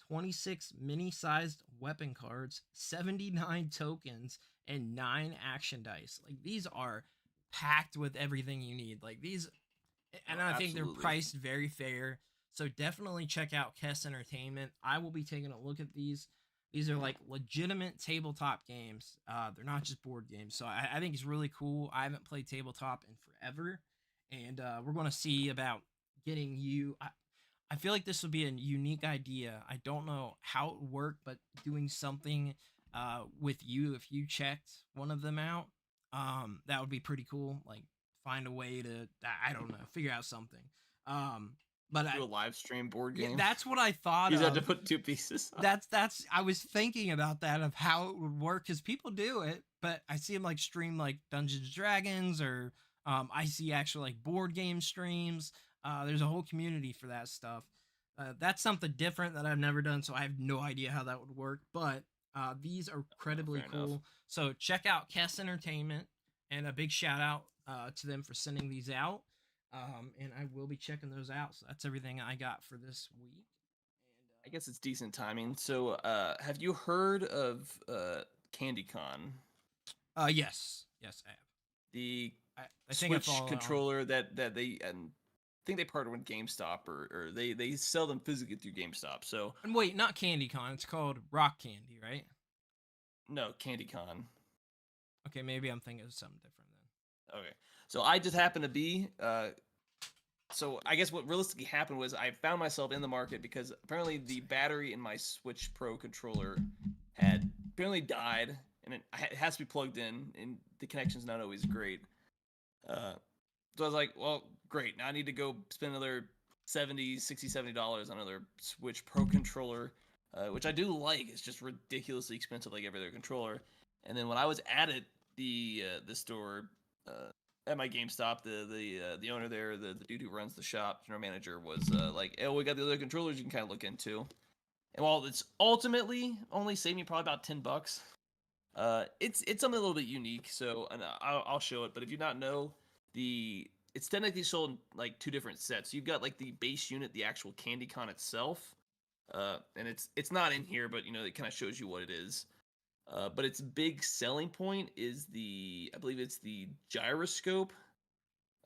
26 mini-sized weapon cards, 79 tokens, and 9 action dice. Like, these are packed with everything you need. Like, these, and I think they're priced very fair. So definitely check out Kess Entertainment. I will be taking a look at these. These are like legitimate tabletop games. They're not just board games. So I think it's really cool. I haven't played tabletop in forever. And we're going to see about getting you. I feel like this would be a unique idea. I don't know how it would work, but doing something with you, if you checked one of them out, that would be pretty cool. Like, find a way to, I don't know, figure out something. But do a live stream board game. Yeah, that's what I thought. You had to put 2 pieces. That's. I was thinking about that, of how it would work, because people do it, but I see them like stream like Dungeons and Dragons, or I see actual like board game streams. There's a whole community for that stuff. That's something different that I've never done, so I have no idea how that would work. But these are incredibly cool. Enough. So check out Kess Entertainment, and a big shout out to them for sending these out. And I will be checking those out. So that's everything I got for this week. And I guess it's decent timing. So have you heard of CandyCon? Yes, I have. The I think I Switch follow on. controller that they and I think they partnered with GameStop or they sell them physically through GameStop. So And wait, not Candy Con. It's called Rock Candy, right? no, CandyCon. Okay, maybe I'm thinking of something different then. Okay. So I just happened to be so I guess what realistically happened was I found myself in the market because apparently the battery in my Switch Pro controller had apparently died and it has to be plugged in and the connection's not always great. So I was like, well, great. Now I need to go spend another $70 on another Switch Pro controller, which I do like. It's just ridiculously expensive like every other controller. And then when I was at the store, at my GameStop, the owner there, the dude who runs the shop, general manager, was like, "Oh, we got the other controllers you can kind of look into." And while it's ultimately only saved me probably about $10, it's something a little bit unique. So, and I'll show it. But if you not know, it's technically sold in like two different sets. You've got like the base unit, the actual CandyCon itself, and it's not in here, but it kind of shows you what it is. But its big selling point is I believe it's the gyroscope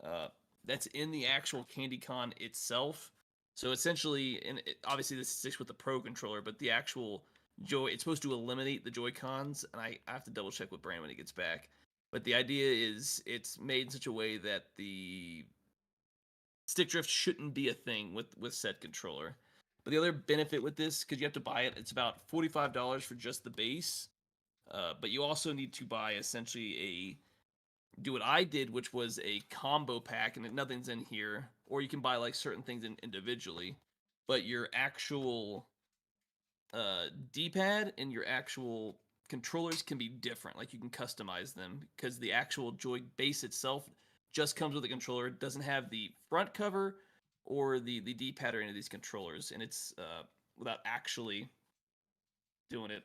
uh, that's in the actual CandyCon itself. So essentially, and obviously this sticks with the Pro controller, but the actual it's supposed to eliminate the Joy Cons, and I have to double check with Brandon when he gets back. But the idea is it's made in such a way that the stick drift shouldn't be a thing with said controller. But the other benefit with this, because you have to buy it, it's about $45 for just the base. But you also need to buy essentially do what I did, which was a combo pack, and nothing's in here. Or you can buy like certain things individually, but your actual D-pad and your actual controllers can be different. Like you can customize them because the actual Joy base itself just comes with the controller. It doesn't have the front cover or the D-pad or any of these controllers, and it's without actually doing it.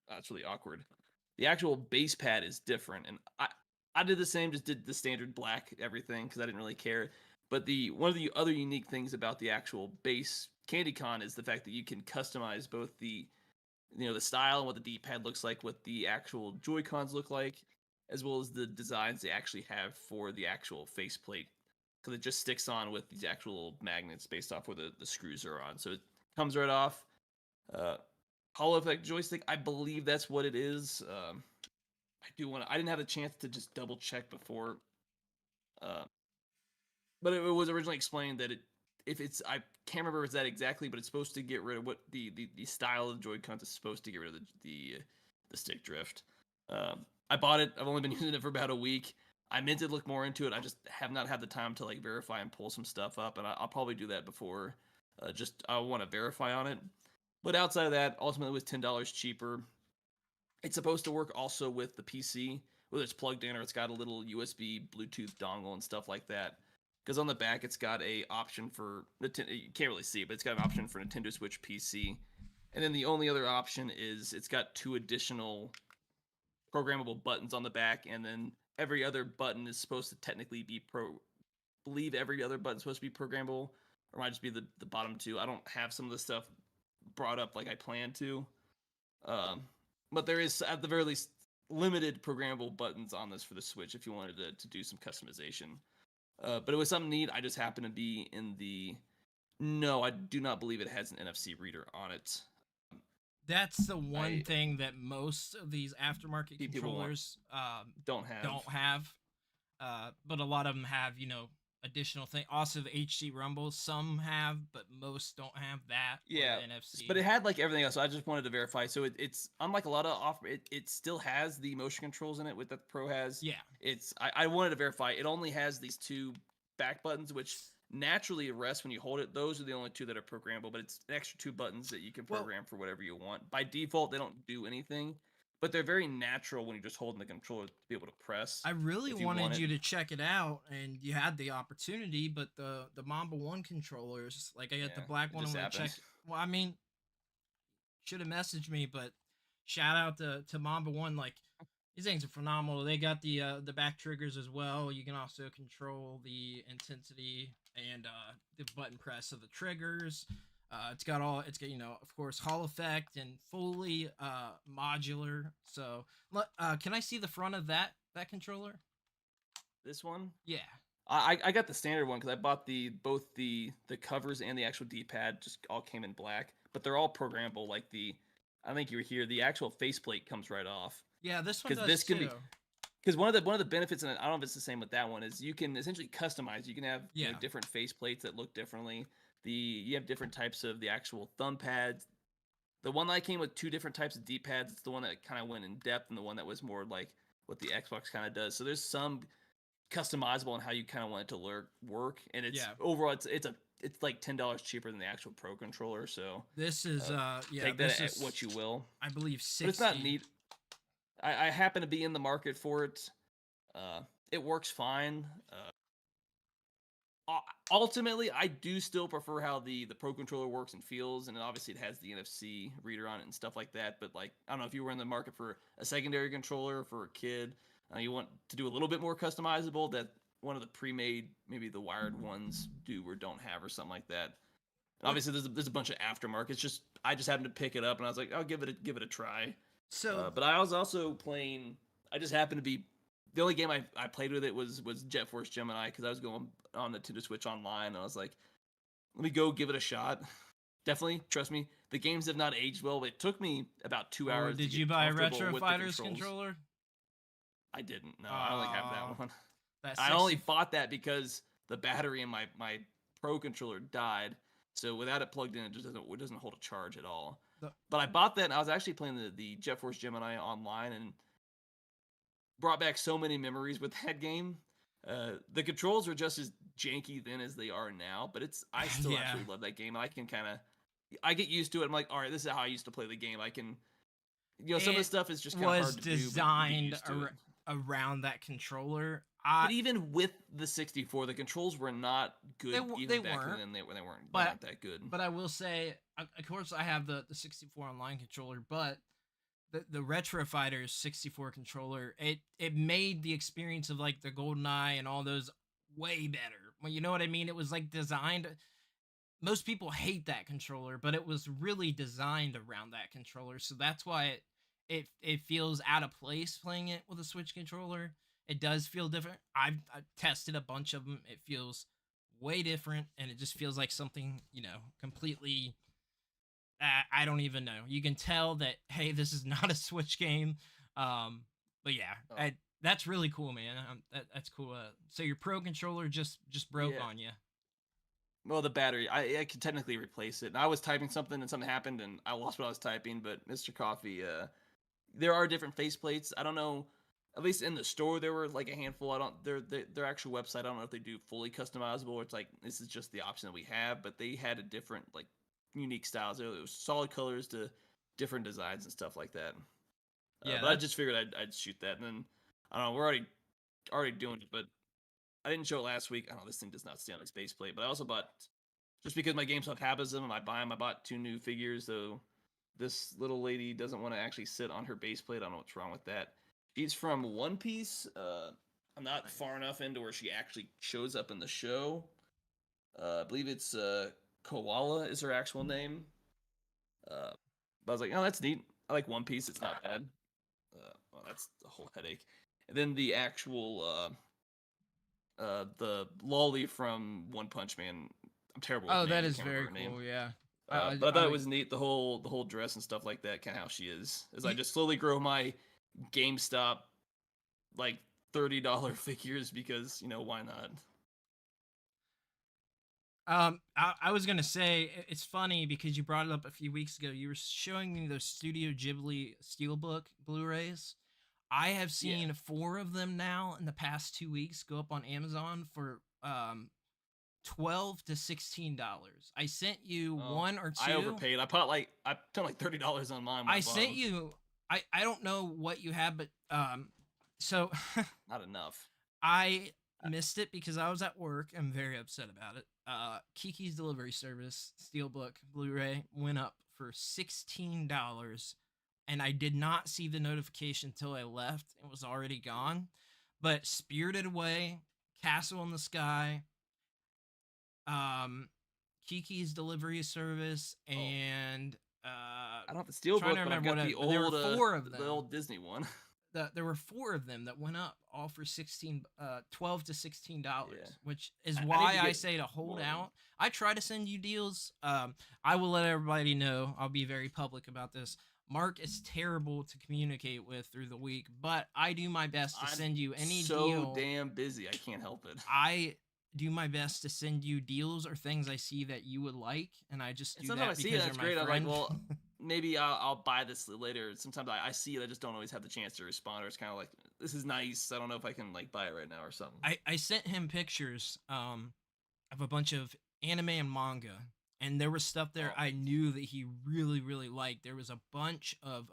That's really awkward. The actual base pad is different, and I did the same, just did the standard black everything because I didn't really care. But one of the other unique things about the actual base CandyCon is the fact that you can customize both the style and what the D-pad looks like, what the actual Joy Cons look like, as well as the designs they actually have for the actual faceplate, because it just sticks on with these actual magnets based off where the screws are on. So it comes right off. Hollow Effect joystick, I believe that's what it is. I didn't have a chance to just double check before, but it was originally explained that I can't remember if it's that exactly, but it's supposed to get rid of what the style of the Joy-Con is supposed to get rid of the stick drift. I bought it. I've only been using it for about a week. I meant to look more into it. I just have not had the time to like verify and pull some stuff up, and I'll probably do that before. I want to verify on it. But outside of that, ultimately it was $10 cheaper. It's supposed to work also with the PC, whether it's plugged in or it's got a little USB Bluetooth dongle and stuff like that. Because on the back, it's got a option for Nintendo. You can't really see it, but it's got an option for Nintendo Switch PC. And then the only other option is it's got 2 additional programmable buttons on the back, and then every other button is supposed to technically be believe every other button is supposed to be programmable, or might just be the bottom 2. I don't have some of the stuff brought up like I planned to. But there is, at the very least, limited programmable buttons on this for the Switch if you wanted to do some customization. But it was something neat. I just happened to be in the... No, I do not believe it has an NFC reader on it. That's the one thing that most of these aftermarket controllers don't have. But a lot of them have, additional thing. Also, the HD Rumble, some have, but most don't have that. Yeah, NFC. But it had like everything else. So I just wanted to verify. So it's unlike a lot of it still has the motion controls in it with that the Pro has. Yeah. I wanted to verify. It only has these 2 back buttons, which naturally rest when you hold it. Those are the only 2 that are programmable, but it's an extra 2 buttons that you can program for whatever you want. By default, they don't do anything, but they're very natural when you're just holding the controller to be able to press. I really wanted you to check it out, and you had the opportunity, but the Mamba 1 controllers, like I got the black one, I'm gonna check. Well, I mean, should have messaged me, but shout out to Mamba 1. Like, these things are phenomenal. They got the back triggers as well. You can also control the intensity and the button press of the triggers. It's got of course, Hall effect and fully modular. So, can I see the front of that controller? This one, Yeah. I got the standard one because I bought both the covers and the actual D-pad just all came in black, but they're all programmable. Like I think you were here. The actual faceplate comes right off. Yeah, this one Because does this can too. be because one of the benefits, and I don't know if it's the same with that one, is you can essentially customize. You can have different faceplates that look differently. You have different types of the actual thumb pads. The one that came with 2 different types of D-pads. It's the one that kind of went in depth, and the one that was more like what the Xbox kind of does. So there's some customizable on how you kind of want it to work, and overall it's like $10 cheaper than the actual Pro controller. So this is take that at what you will. I believe 60. But it's not neat. I happen to be in the market for it. It works fine. Ultimately, I do still prefer how the Pro controller works and feels, and obviously it has the NFC reader on it and stuff like that. But like, I don't know if you were in the market for a secondary controller for a kid, you want to do a little bit more customizable. That one of the pre-made, maybe the wired ones do or don't have, or something like that. And obviously, there's a bunch of aftermarket. It's just I just happened to pick it up, and I was like, I'll give it a try. So, but I was also playing. I just happened to be the only game I played with it was Jet Force Gemini because I was going on the Nintendo Switch online, and I was like, let me go give it a shot. Definitely, trust me, the games have not aged well. But it took me about 2 hours. Did you buy a Retro Fighters controller? I didn't. No, I only have that one. I only bought that because the battery in my Pro controller died. So without it plugged in, it doesn't hold a charge at all. But I bought that, and I was actually playing the Jet Force Gemini online, and brought back so many memories with that game. The controls are just as janky then as they are now, but I still actually love that game. I can I get used to it. I'm like, all right, this is how I used to play the game. I can, some of the stuff is just kind of hard to do. It was designed around that controller. But even with the 64, the controls were not good. Even back then, they weren't that good. But I will say, of course, I have the 64 online controller, but the Retro Fighters 64 controller, it made the experience of like the GoldenEye and all those way better. Well, you know what I mean? It was like designed. Most people hate that controller, but it was really designed around that controller, so that's why it feels out of place playing it with a Switch controller. It does feel different. I've tested a bunch of them. It feels way different, and it just feels like something, completely. I don't even know. You can tell that, hey, this is not a Switch game. But yeah, that's really cool, man. That's cool. So your Pro controller just broke on you. Well, the battery, I could technically replace it. And I was typing something and something happened and I lost what I was typing. But Mr. Coffee, there are different faceplates. I don't know. At least in the store, there were like a handful. Their actual website, I don't know if they do fully customizable or it's like this is just the option that we have. But they had a different like unique styles. There was solid colors to different designs and stuff like that. But I just figured I'd shoot that. And then I don't know. We're already doing it, but I didn't show it last week. I don't know. This thing does not stay on its faceplate. But I also bought, just because my GameStop habits them and I buy them, I bought 2 new figures. So this little lady doesn't want to actually sit on her base plate. I don't know what's wrong with that. She's from One Piece. I'm not far enough into where she actually shows up in the show. I believe it's Koala is her actual name. But I was like, oh, that's neat. I like One Piece. It's not bad. Well, that's a whole headache. And then the actual the lolly from One Punch Man. I'm terrible with names. That is very cool. Yeah. But I thought it was neat, the whole dress and stuff like that, kind of how she is. As I just slowly grow my GameStop like $30 figures because why not? I was gonna say it's funny because you brought it up a few weeks ago. You were showing me those Studio Ghibli Steelbook Blu-rays. I have seen 4 of them now in the past 2 weeks go up on Amazon for $12 to $16. I sent you 1 or 2. I overpaid. I spent like $30 on mine. I sent you. I don't know what you have, but so not enough. I missed it because I was at work. I'm very upset about it. Kiki's Delivery Service Steelbook Blu-ray went up for $16, and I did not see the notification until I left. It was already gone. But Spirited Away, Castle in the Sky, Kiki's Delivery Service, and I don't have the trying Steelbook, to but I've remember got the what there old, were four of the them. old Disney one. There were four of them that went up, all for $12 to $16, Yeah. which is I need why to I get say to hold more of 'em. out. I try to send you deals. I will let everybody know. I'll be very public about this. Mark is terrible to communicate with through the week, but I do my best to I'm send you any so deal. damn busy, I can't help it. I do my best to send you deals or things I see that you would like, and I just And do sometimes that I see it, because that's you're my great. I'm friend. like, well, maybe I'll buy this later. Sometimes I see it, I just don't always have the chance to respond, or it's kind of like, this is nice. I don't know if I can like buy it right now or something. I sent him pictures of a bunch of anime and manga, and there was stuff there Oh. I knew that he really really liked. There was a bunch of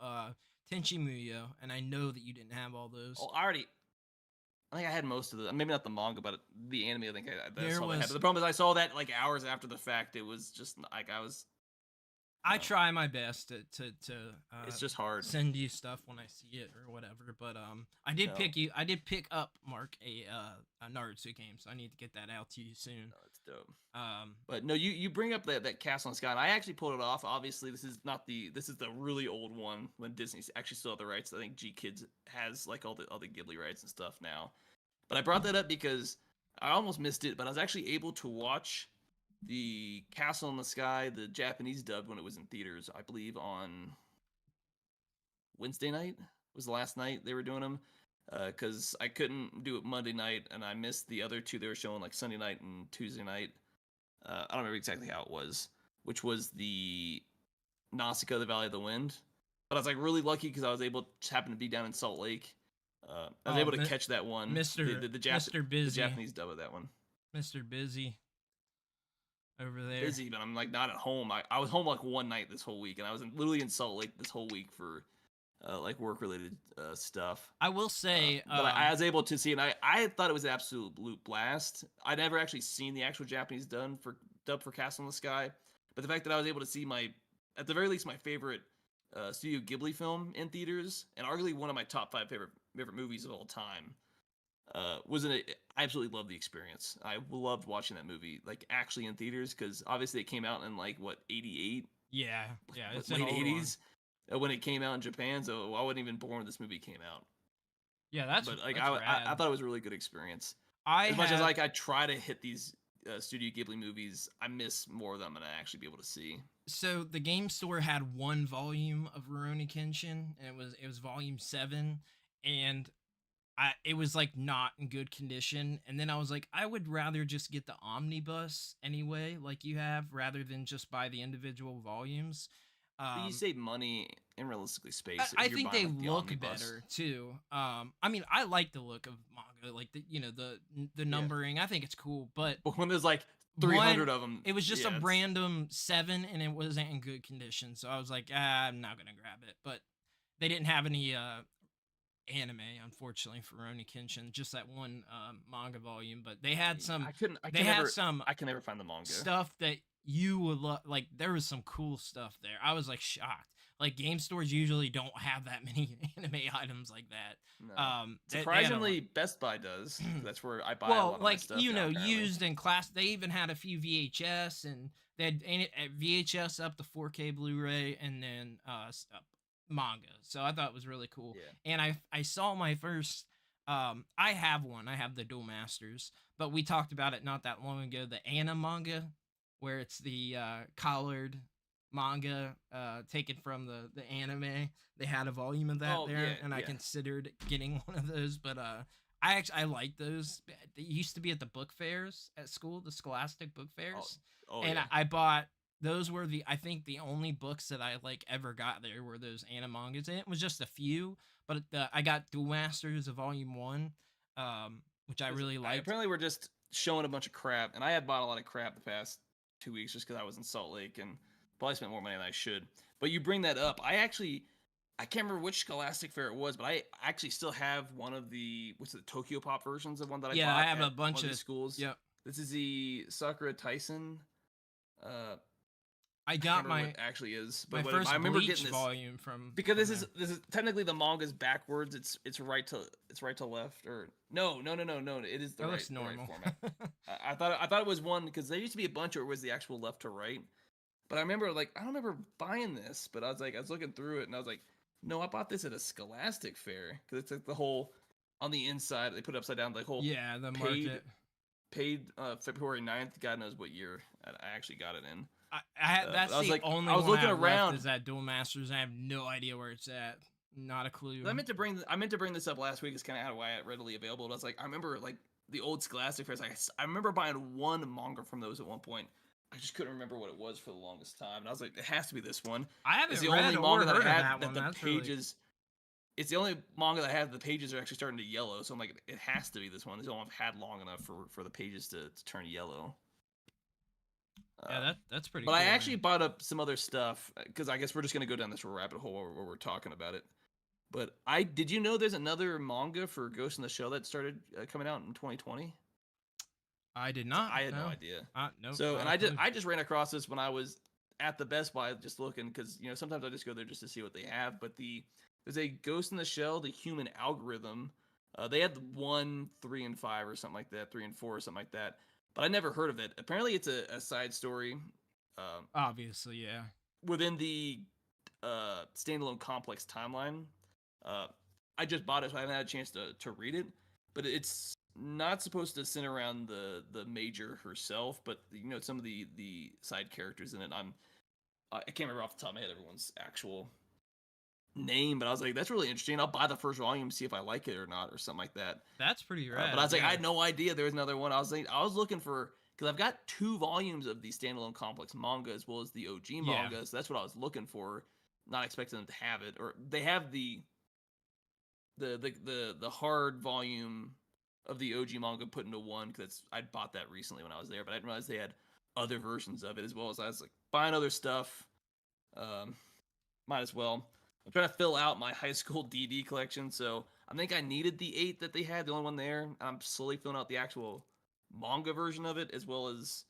Tenchi Muyo, and I know that you didn't have all those. Oh, I think I had most of the, maybe not the manga, but the anime. I think I There saw that. was- But the problem is, I saw that like hours after the fact. It was just like I try my best to it's just hard. send you stuff when I see it or whatever. But I did No. pick up Mark a Naruto game, so I need to get that out to you soon. No, it's dope. Um, But no, you bring up that Castle in the Sky, and I actually pulled it off. Obviously, this is the really old one when Disney actually still had the rights. I think G Kids has like all the Ghibli rights and stuff now. But I brought that up because I almost missed it, but I was actually able to watch the Castle in the Sky, the Japanese dub, when it was in theaters. I believe on Wednesday night was the last night they were doing them, because I couldn't do it Monday night, and I missed the other two they were showing like Sunday night and Tuesday night. I don't remember exactly how it was, which was the Nausicaa, the Valley of the Wind. But I was like really lucky because I was able to just happen to be down in Salt Lake. I was able to catch that one. Mr. The Busy, the Japanese dub of that one. Mr. Busy over there. Busy, but I'm like not at home. I was home like one night this whole week, and I was literally in Salt Lake this whole week for like work related stuff. I will say, but I was able to see it. And I thought it was an absolute blast. I'd never actually seen the actual Japanese dub for Castle in the Sky, but the fact that I was able to see at the very least, my favorite Studio Ghibli film in theaters, and arguably one of my top 5 favorite movies of all time, I absolutely loved the experience. I loved watching that movie, like actually in theaters, because obviously it came out in like what 88, yeah, it's late an old 80s when it came out in Japan. So I wasn't even born when this movie came out. Yeah, that's but like that's I thought it was a really good experience. Much as like I try to hit these Studio Ghibli movies, I miss more of them than I actually be able to see. So the game store had one volume of Rurouni Kenshin, and it was volume 7, and it was like not in good condition. And then I was like, I would rather just get the omnibus anyway, like you have, rather than just buy the individual volumes. But you save money and realistically space. I think they look better too. I mean, I like the look of manga, like the numbering. Yeah. I think it's cool, but when there's like 300 of them, it was just a random 7, and it wasn't in good condition. So I was like, I'm not gonna grab it. But they didn't have any anime, unfortunately, for Rurouni Kenshin. Just that one manga volume. But they had some. I can never find the manga stuff that you would love. Like there was some cool stuff there. I was like shocked. Like game stores usually don't have that many anime items like that. No. Surprisingly, Best Buy does. That's where I buy a lot of my stuff now, used in class. They even had a few VHS, and they had VHS up to 4K Blu-ray, and then manga. So I thought it was really cool. Yeah. And I saw my first. I have one. I have the Duel Masters, but we talked about it not that long ago. The Anna manga, where it's the collared manga taken from the anime. They had a volume of that and I considered getting one of those, but I like those. They used to be at the book fairs at school, the Scholastic book fairs. I bought those. Were I think the only books that I like ever got there were those anime mangas. And it was just a few, but I got Duel Masters of Volume 1, which I really liked. Apparently we're just showing a bunch of crap, and I had bought a lot of crap the past 2 weeks just because I was in Salt Lake and probably spent more money than I should. But you bring that up. I can't remember which Scholastic Fair it was, but I actually still have one of the Tokyo Pop versions of one that I bought. Yeah, I have a bunch of schools. Yep. This is the Sakura Tyson. I can't got remember what it actually is, my but first I remember Bleach getting this volume from because from this is technically the manga's backwards. It's right to left, or no. It is that the looks right normal. format. I thought it was one because there used to be a bunch where it was the actual left to right. But I remember like I don't remember buying this, but I was looking through it and I was like, no, I bought this at a Scholastic fair because it's like the whole on the inside they put it upside down the whole Yeah, the paid market. paid February 9th. God knows what year I actually got it in. That's I was the like only I was one I looking have left around. is that Duel Masters. I have no idea where it's at. Not a clue. I meant to bring this up last week. It's kind of out of why it readily available. But I was like, I remember like the old Scholastic fairs. I remember buying one manga from those at one point. I just couldn't remember what it was for the longest time. And I was like, it has to be this one. I It's haven't the read only or manga that heard I of had that that one. the That's really pages. It's the only manga that I have. The pages are actually starting to yellow. So I'm like, it has to be this one. This one I've had long enough for the pages to turn yellow. yeah. That's pretty. But cool, I actually man. bought up some other stuff because I guess we're just gonna go down this rabbit hole where we're talking about it. But did you know there's another manga for Ghost in the Shell that started coming out in 2020? I did So not. I had no No. idea. Nope. So Not and a clue. I just ran across this when I was at the Best Buy just looking because sometimes I just go there just to see what they have. But there's a Ghost in the Shell, the Human Algorithm. They had the 1, 3, and 5 or something like that, 3 and 4 or something like that. But I never heard of it. Apparently, it's a side story Obviously, yeah. within the standalone complex timeline. Uh, I just bought it, so I haven't had a chance to read it. But it's not supposed to center around the major herself, but some of the side characters in it. I can't remember off the top of my head everyone's actual name, but I was like, that's really interesting. I'll buy the first volume, see if I like it or not, or something like that. That's pretty rad. But I was like, I yeah. had no idea there was another one. I was looking for because I've got 2 volumes of the standalone complex manga as well as the OG Yeah. manga, so that's what I was looking for. Not expecting them to have it, or they have the hard volume of the OG manga put into one because I bought that recently when I was there, but I didn't realize they had other versions of it as well as I was like buying other stuff. Might as well. I'm trying to fill out my high school DD collection, so I think I needed the 8 that they had, the only one there. I'm slowly filling out the actual manga version of it, as well as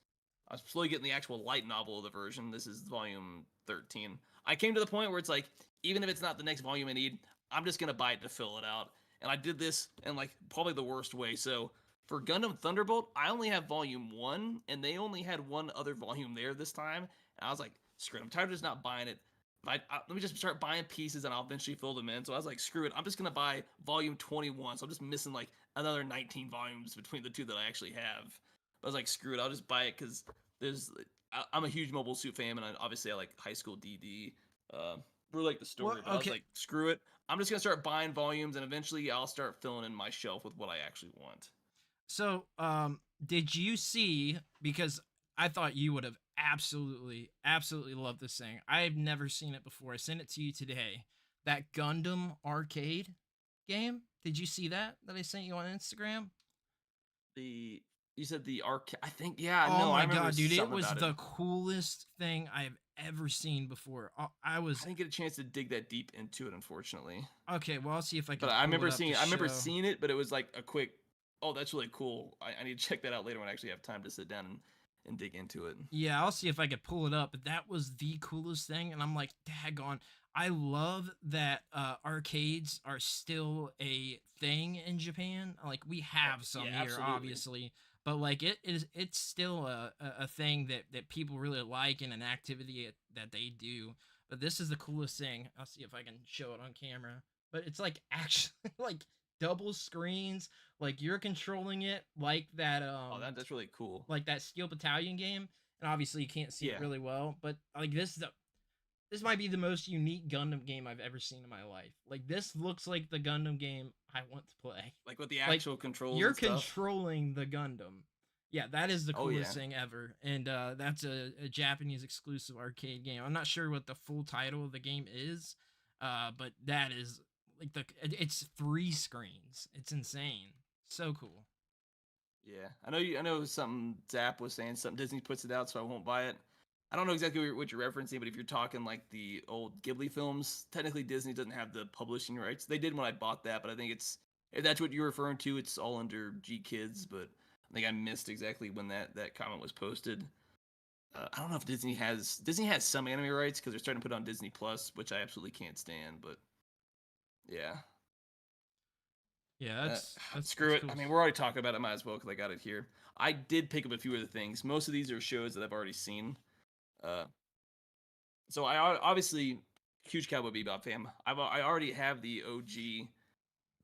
I'm slowly getting the actual light novel of the version. This is volume 13. I came to the point where it's like, even if it's not the next volume I need, I'm just gonna buy it to fill it out. And I did this in like probably the worst way. So for Gundam Thunderbolt, I only have volume 1, and they only had one other volume there this time. And I was like, screw it, I'm tired of just not buying it. Let me just start buying pieces and I'll eventually fill them in. So I was like, screw it. I'm just going to buy volume 21. So I'm just missing like another 19 volumes between the 2 that I actually have. But I was like, screw it. I'll just buy it because I'm a huge Mobile Suit fan, and obviously I like High School DD. Really like the story, Well, but I was okay. like, screw it. I'm just going to start buying volumes, and eventually I'll start filling in my shelf with what I actually want. So, did you see? Because I thought you would have absolutely loved this thing. I've never seen it before. I sent it to you today. That Gundam arcade game. Did you see that I sent you on Instagram? You said the arcade. I think, yeah, Oh no, I my remember god, dude! It something was about the it. coolest thing I've ever seen before. I I was didn't get a chance to dig that deep into it, unfortunately. okay. Well, I'll see if I But can pull it up to I remember show. seeing it, but it was like a quick, oh, that's really cool. I need to check that out later when I actually have time to sit down and dig into it. Yeah, I'll see if I could pull it up. But that was the coolest thing, and I'm like, daggone. I love that arcades are still a thing in Japan. Like we Oh, have some yeah, here, absolutely. obviously, but like it's still a thing that people really like and an activity that they do. But this is the coolest thing. I'll see if I can show it on camera. But it's like actually like double screens. Like you're controlling it Oh, that's really cool. like that Steel Battalion game, and obviously you can't see it Yeah, really well, but like this might be the most unique Gundam game I've ever seen in my life. Like this looks like the Gundam game I want to play. like with the Like actual controls you're and stuff. controlling the Gundam. Yeah, that is the Oh coolest yeah, thing ever, and that's a Japanese exclusive arcade game. I'm not sure what the full title of the game is, but that is like it's 3 screens. It's insane. So cool. yeah. I know something Zap was saying. Something Disney puts it out, so I won't buy it. I don't know exactly what you're referencing, but if you're talking like the old Ghibli films, technically Disney doesn't have the publishing rights. They did when I bought that, but I think if that's what you're referring to, it's all under G Kids. But I think I missed exactly when that comment was posted. I don't know if Disney has some anime rights because they're starting to put on Disney Plus, which I absolutely can't stand. But yeah, Yeah, screw that's it. cool. I mean, we're already talking about it. Might as well because I got it here. I did pick up a few other things. Most of these are shows that I've already seen. Uh, so I obviously huge Cowboy Bebop fan. I already have the OG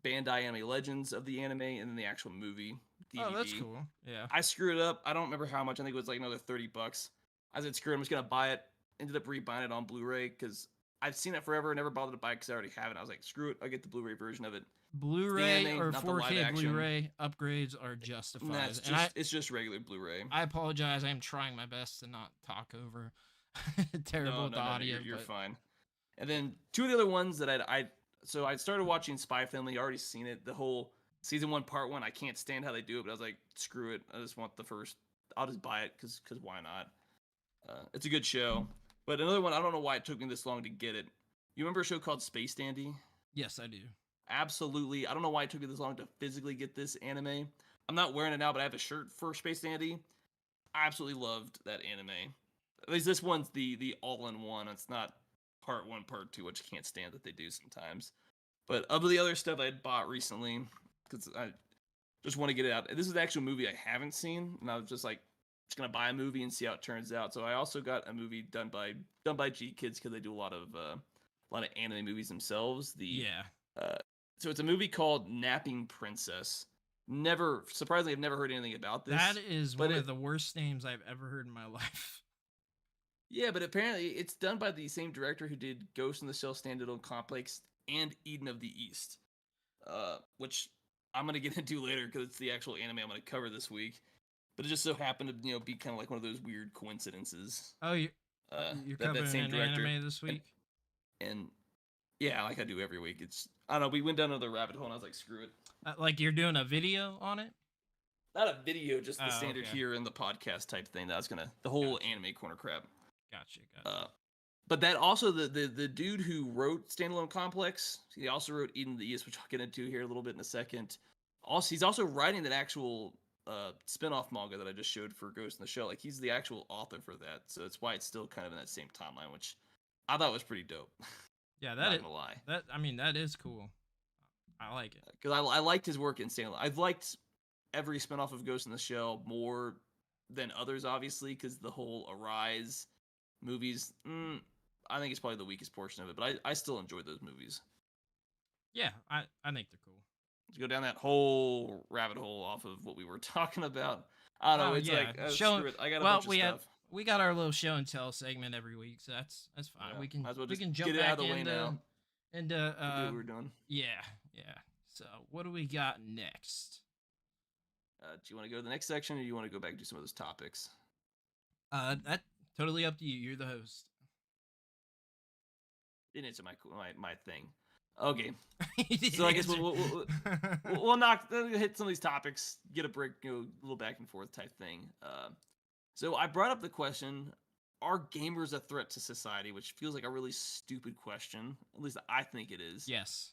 Bandai Anime Legends of the anime and then the actual movie Oh, that's DVD. cool. Yeah. I screwed it up. I don't remember how much. I think it was like another $30. I said, screw it. I'm just gonna buy it. Ended up rebuying it on Blu-ray because I've seen it forever. Never bothered to buy it because I already have it. I was like, screw it. I'll get the Blu-ray version of it. It's the Blu-ray anime, or not the live 4K action. Blu-ray upgrades are And justified. that's just it's just regular Blu-ray. I apologize. I am trying my best to not talk over terrible No, audio. you're but fine. And then two of the other ones that I started watching Spy Family. You already seen it. The whole season 1, part 1. I can't stand how they do it, but I was like, screw it. I just want the first. I'll just buy it because why not? It's a good show. But another one, I don't know why it took me this long to get it. You remember a show called Space Dandy? Yes, I do. Absolutely. I don't know why it took me this long to physically get this anime. I'm not wearing it now, but I have a shirt for Space Dandy. I absolutely loved that anime. At least this one's the all-in-one. It's not part 1, part 2, which I can't stand that they do sometimes. But of the other stuff I had bought recently, because I just want to get it out. This is the actual movie I haven't seen, and I was just like, just gonna buy a movie and see how it turns out. So I also got a movie done by G Kids because they do a lot of anime movies themselves. So it's a movie called Napping Princess. Surprisingly, I've never heard anything about this. That is one of the worst names I've ever heard in my life. Yeah, but apparently it's done by the same director who did Ghost in the Shell Standalone Complex and Eden of the East, which I'm gonna get into later because it's the actual anime I'm gonna cover this week. But it just so happened to be kind of like one of those weird coincidences. Oh, you're covering that same an director. anime this week? And yeah, like I do every week. I don't know. We went down another rabbit hole, and I was like, screw it. Like you're doing a video on it? Not a video, just the standard okay. here in the podcast type thing. That's the whole anime corner crap. Gotcha. But that also the dude who wrote Standalone Complex, he also wrote Eden of the East, which I'll get into here a little bit in a second. Also, he's also writing that actual spin-off manga that I just showed for Ghost in the Shell. Like he's the actual author for that, so that's why it's still kind of in that same timeline, which I thought was pretty dope. Yeah, Not gonna lie. That is cool. I like it because I liked his work in Standalone. I've liked every spin-off of Ghost in the Shell more than others, obviously, because the whole Arise movies, I think it's probably the weakest portion of it, but I still enjoy those movies. Yeah, I think they're cool. Let's go down that whole rabbit hole off of what we were talking about. I don't know. It's like screw it. I got a bunch of stuff. We got our little show and tell segment every week, so that's fine. Yeah, we can well we can jump get it back out of the way now. into what we were doing. Yeah. So what do we got next? Do you want to go to the next section, or do you want to go back and do some of those topics? That totally up to you. You're the host. Didn't answer my thing. Okay, so I guess we'll hit some of these topics, get a break, a little back and forth type thing. So I brought up the question: are gamers a threat to society? Which feels like a really stupid question. At least I think it is. Yes.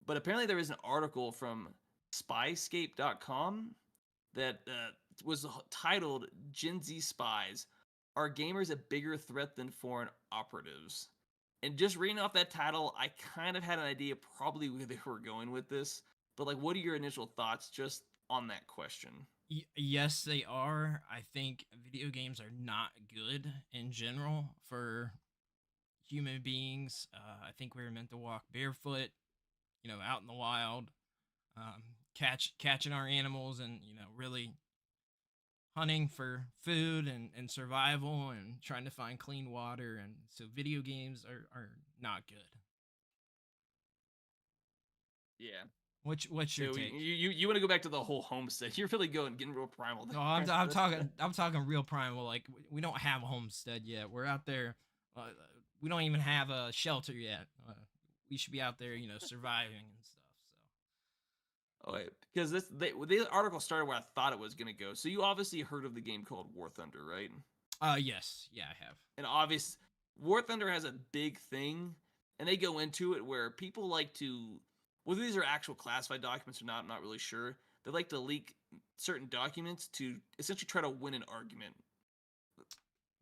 But apparently there is an article from Spyscape.com that was titled "Gen Z Spies: Are Gamers a Bigger Threat Than Foreign Operatives?" And just reading off that title, I kind of had an idea probably where they were going with this. But like, what are your initial thoughts just on that question? Yes, they are. I think video games are not good in general for human beings. I think we're meant to walk barefoot, out in the wild, catching our animals, and really hunting for food and survival and trying to find clean water. And so video games are not good. Yeah. What's your take? You want to go back to the whole homestead? You're really getting real primal. No, I'm talking real primal. Like we don't have a homestead yet. We're out there. We don't even have a shelter yet. We should be out there, surviving and stuff. So. Okay, because the article started where I thought it was gonna go. So you obviously heard of the game called War Thunder, right? Yes, yeah, I have. And War Thunder has a big thing, and they go into it where people like to, whether these are actual classified documents or not, I'm not really sure. They like to leak certain documents to essentially try to win an argument.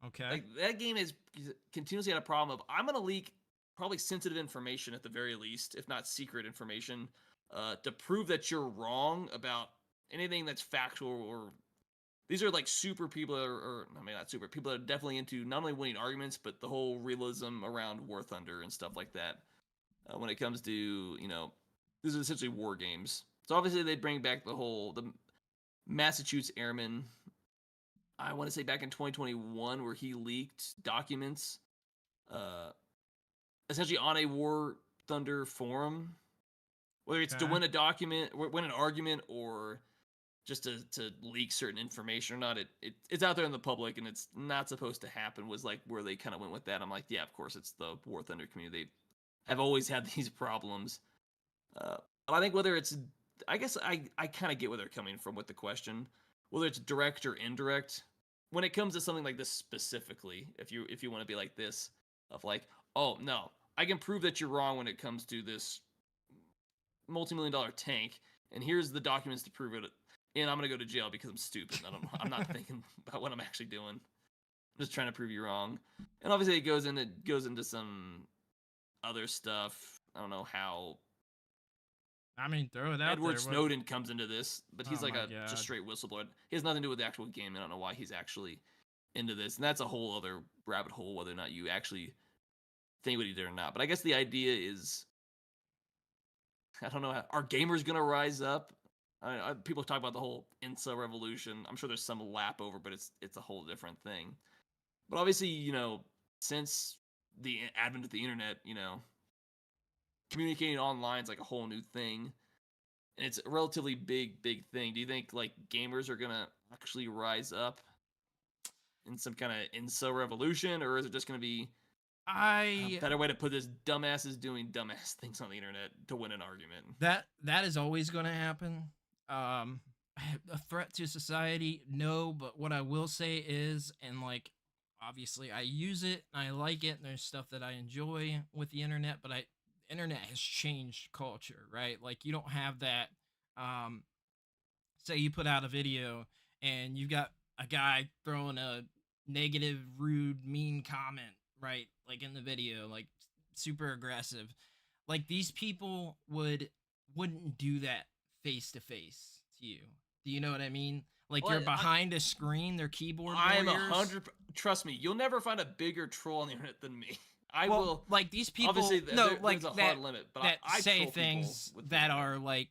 Okay. Like that game has continuously had a problem of I'm gonna leak probably sensitive information at the very least, if not secret information, to prove that you're wrong about anything that's factual. Or these are like super people that or I mean not super people that are definitely into not only winning arguments but the whole realism around War Thunder and stuff like that. When it comes to this is essentially war games. So obviously they bring back the Massachusetts Airmen. I want to say back in 2021 where he leaked documents, uh, essentially on a War Thunder forum, whether it's to Okay. win a document, win an argument, or just to leak certain information or not. It's out there in the public and it's not supposed to happen. Was like where they kind of went with that. I'm like, yeah, of course it's the War Thunder community. They have always had these problems. But I think whether it's, I guess I kind of get where they're coming from with the question, whether it's direct or indirect. When it comes to something like this specifically, if you want to be like this, of like, oh no, I can prove that you're wrong when it comes to this multi-million-dollar tank, and here's the documents to prove it, and I'm gonna go to jail because I'm stupid. I'm not thinking about what I'm actually doing. I'm just trying to prove you wrong. And obviously it goes into some other stuff. I don't know how I mean, throw it out Edward there. Snowden comes into this, but he's Oh like my a just god. straight whistleblower. He has nothing to do with the actual game. I don't know why he's actually into this, and that's a whole other rabbit hole. Whether or not you actually think what he did or not, but I guess the idea is, I don't know, are gamers gonna rise up? People talk about the whole incel revolution. I'm sure there's some lap over, but it's a whole different thing. But obviously, since the advent of the internet, communicating online is like a whole new thing. And it's a relatively big thing. Do you think like gamers are gonna actually rise up in some kind of incel revolution, or is it just gonna be a I better way to put this? Dumbasses doing dumbass things on the internet to win an argument. that is always going to happen. Um, a threat to society, no. But what I will say is, and like, obviously, I use it and I like it. And there's stuff that I enjoy with the internet, but internet has changed culture, right? Like, you don't have that. Um, say you put out a video and you've got a guy throwing a negative, rude, mean comment, right? Like in the video, like super aggressive. Like these people wouldn't do that face to face to you. Do you know what I mean? Like Well, you're behind a screen, they're keyboard I'm warriors. 100. Trust me, you'll never find a bigger troll on the internet than me. I Well, will. like these people, Obviously, no, there's like a hard limit, but that I say troll people things with the that internet. are like,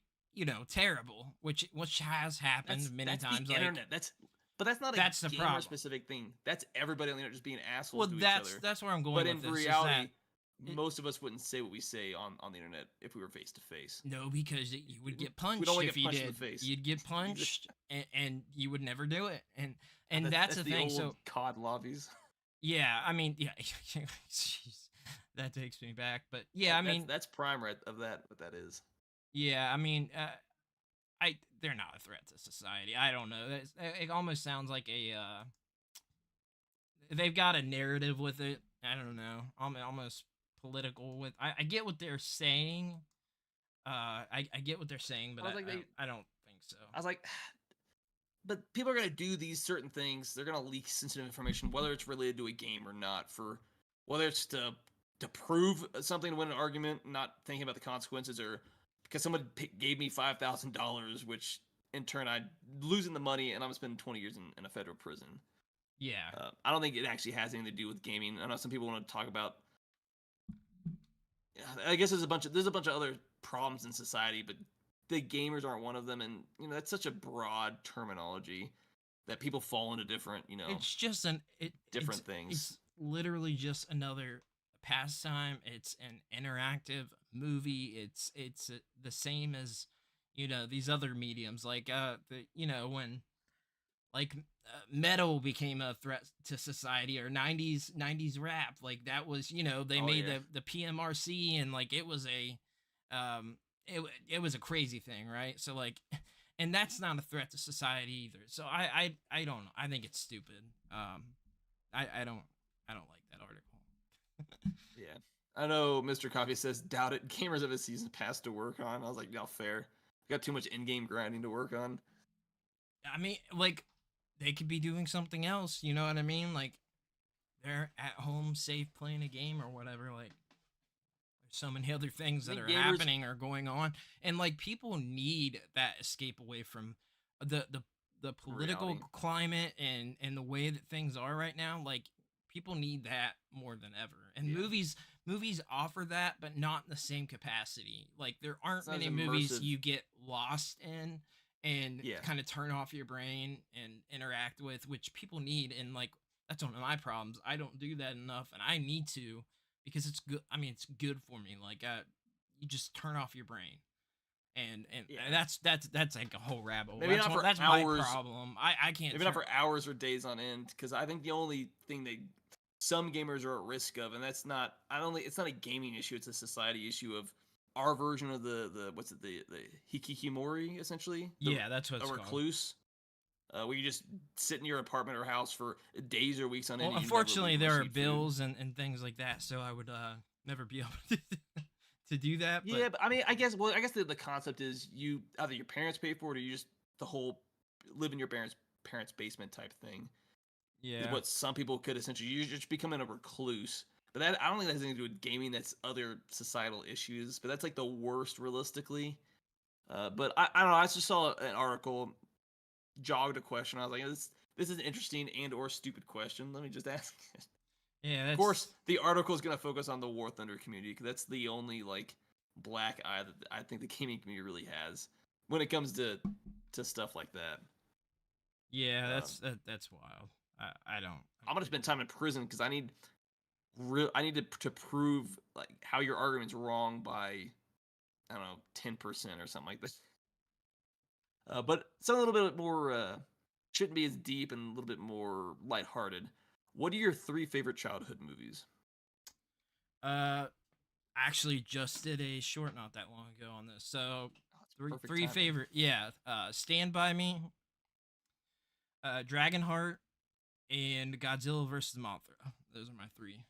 terrible, which has happened many That's times. the Like internet. But that's not a that's the gamer problem. specific thing. That's everybody on the internet just being assholes Well, to each that's other. that's where I'm going But with in this. Is reality, that it, most of us wouldn't say what we say on the internet if we were face to face. no, because you would get We'd punched only if get you punched in did. the face. You'd get punched, and you would never do it. And that's That's the the thing. old So COD lobbies. yeah, I mean, yeah, jeez, that takes me back. But yeah, I mean, That's prime right of that. What that is. yeah, I mean, they're not a threat to society. I don't know. It almost sounds like they've got a narrative with it. I don't know. Almost political with. I get what they're saying. I get what they're saying, but I was like, I don't think so. I was like, but people are gonna do these certain things. They're gonna leak sensitive information, whether it's related to a game or not. For whether it's to prove something to win an argument, not thinking about the consequences, or because someone gave me $5,000, which in turn I losing the money and I'm spending 20 years in a federal prison. Yeah. I don't think it actually has anything to do with gaming. I know some people want to talk about. I guess there's a bunch of other problems in society, but the gamers aren't one of them. And that's such a broad terminology that people fall into different It's just different things. It's literally just another pastime. It's an interactive movie. It's the same as these other mediums like when like metal became a threat to society, or 90s rap, like that was they Oh made yeah. the PMRC, and like it was a it was a crazy thing, right? So like and that's not a threat to society either. So I don't know. I think it's stupid. I don't like that article. Yeah. I know Mr. Coffee says doubt it. Gamers have a season pass to work on. I was like, yeah, fair. Got too much in-game grinding to work on. I mean, like they could be doing something else, you know what I mean? Like they're at home safe playing a game or whatever. Like there's so many other things I that think are gamers, happening or going on, and like people need that escape away from the the the political reality. climate and the way that things are right now. Like people need that more than ever, and Yeah. movies offer that, but not in the same capacity. Like there It's aren't not as many movies immersive. you get lost in and Yeah. kind of turn off your brain and interact with, which people need. And like that's one of my problems. I don't do that enough, and I need to because it's good. I mean, it's good for me. Like you just turn off your brain, and Yeah. that's like a whole rabbit hole. Maybe not for That's my hours. problem. I can't. Maybe not for hours or days on end, because I think the only thing they some gamers are at risk of, and that's not I don't think it's not a gaming issue, it's a society issue of our version of the what's it the hikikimori essentially, Yeah, that's what a it's called. recluse, where you just sit in your apartment or house for days or weeks on end. Well, And you never unfortunately, leave or there are receive food. bills and things like that, so I would never be able to do that. But Yeah, but I mean, I guess the concept is you either your parents pay for it or you just the whole live in your parents' basement type thing. Is yeah, what some people could essentially you're just becoming a recluse. But that I don't think that has anything to do with gaming. That's other societal issues. But that's like the worst realistically. But I don't know. I just saw an article jogged a question. I was like, this is an interesting and or stupid question. Let me just ask it. yeah. Of course, the article is going to focus on the War Thunder community because that's the only like black eye that I think the gaming community really has when it comes to stuff like that. Yeah, Um, that's wild. I don't. I'm gonna spend time in prison because I need to prove like how your argument's wrong by I don't know 10% or something like this. But something a little bit more shouldn't be as deep and a little bit more lighthearted. What are your three favorite childhood movies? Uh, actually, just did a short not that long ago on this. So Oh, it's perfect three timing. favorite. Yeah, Stand by Me, Dragonheart, and Godzilla versus Mothra. Those are my three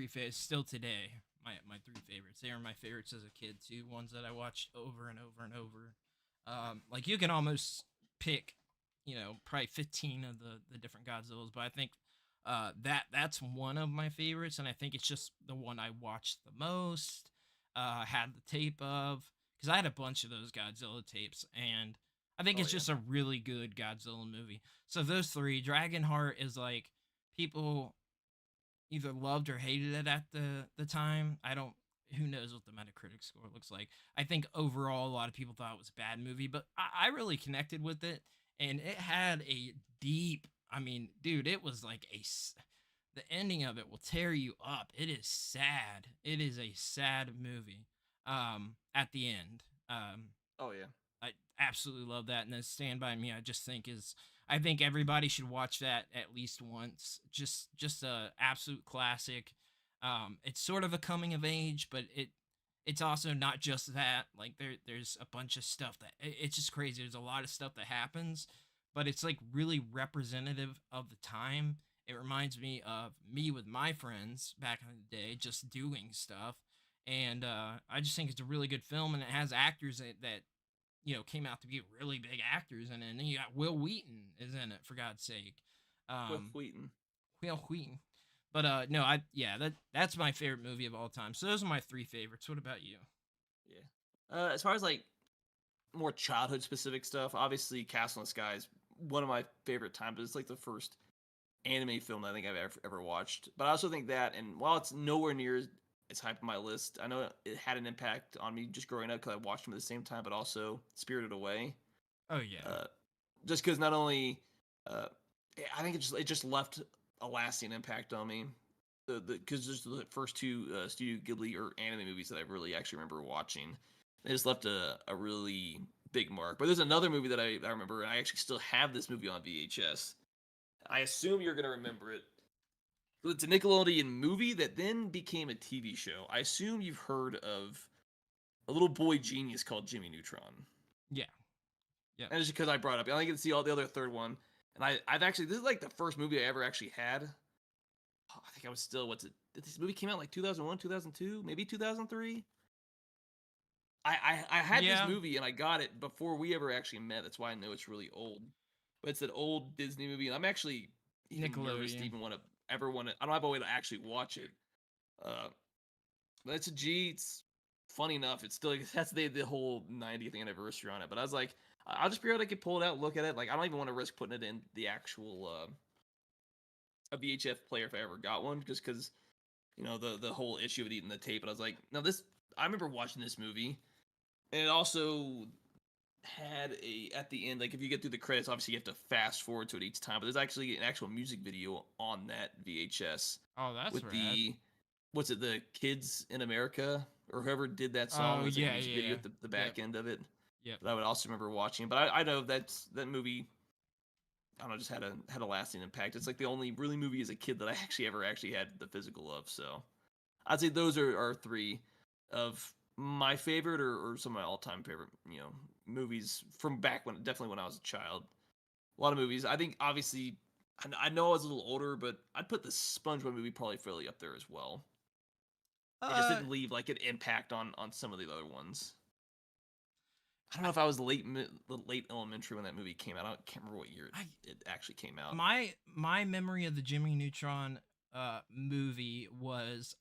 favorites still today. My three favorites. They were my favorites as a kid too. Ones that I watched over and over and over. Like you can almost pick, probably 15 of the different Godzillas, but I think that's one of my favorites, and I think it's just the one I watched the most. Had the tape of because I had a bunch of those Godzilla tapes, and I think Oh it's yeah, just a really good Godzilla movie. So those three, Dragonheart is like people either loved or hated it at the time. I don't. Who knows what the Metacritic score looks like? I think overall a lot of people thought it was a bad movie, but I really connected with it, and it had a deep. I mean, dude, it was like the ending of it will tear you up. It is sad. It is a sad movie. At the end. oh yeah. I absolutely love that. And then Stand by Me, I think everybody should watch that at least once. Just a absolute classic. It's sort of a coming of age, but it's also not just that. Like there's a bunch of stuff that it's just crazy. There's a lot of stuff that happens, but it's like really representative of the time. It reminds me of me with my friends back in the day, just doing stuff. And I just think it's a really good film, and it has actors that came out to be really big actors in it. And then you got Will Wheaton is in it, for God's sake. With Um, Wheaton. Will Wheaton. But no, that's my favorite movie of all time. So those are my three favorites. What about you? Yeah. As far as like more childhood specific stuff, obviously Castle in the Sky is one of my favorite times. It's like the first anime film that I think I've ever watched. But I also think that, and while it's nowhere near as high on my list, I know it had an impact on me just growing up because I watched them at the same time, but also Spirited Away. Oh yeah. Uh, just because not only, uh, I think it just left a lasting impact on me. Because just the first two Studio Ghibli or anime movies that I really actually remember watching, they just left a really big mark. But there's another movie that I remember, and I actually still have this movie on VHS. I assume you're gonna remember it. It's a Nickelodeon movie that then became a TV show. I assume you've heard of a little boy genius called Jimmy Neutron. Yeah. Yeah. And just because I brought it up, I only get to see all the other third one. And I've actually, this is like the first movie I ever actually had. Oh, I think I was still, this movie came out like 2001, 2002, maybe 2003. I had this Yeah. movie and I got it before we ever actually met. That's why I know it's really old. But it's an old Disney movie. And I'm actually even nervous to Nickelodeon. even want to ever want to. I don't have a way to actually watch it. But it's a G. It's funny enough. It's still that's the whole 90th anniversary on it. But I was like, I'll just figure out I could pull it out, look at it. Like I don't even want to risk putting it in the actual a VHF player if I ever got one, just because the whole issue of eating the tape. And I was like, no, this. I remember watching this movie, and it also had at the end, like if you get through the credits, obviously you have to fast forward to it each time. But there's actually an actual music video on that VHS. Oh, that's with rad. What's it, the Kids in America or whoever did that song? Oh, There's yeah, a music video at the back end of it. Yep. But I would also remember watching. But I know that movie, I don't know, just had a lasting impact. It's like the only really movie as a kid that I ever had the physical of. So I'd say those are three of my favorite or some of my all-time favorite, movies from back definitely when I was a child. A lot of movies. I think obviously, I know I was a little older, but I'd put the SpongeBob movie probably fairly up there as well. It just didn't leave like an impact on some of the other ones. I don't know if I was late elementary when that movie came out. I can't remember what year it actually came out. My memory of the Jimmy Neutron movie was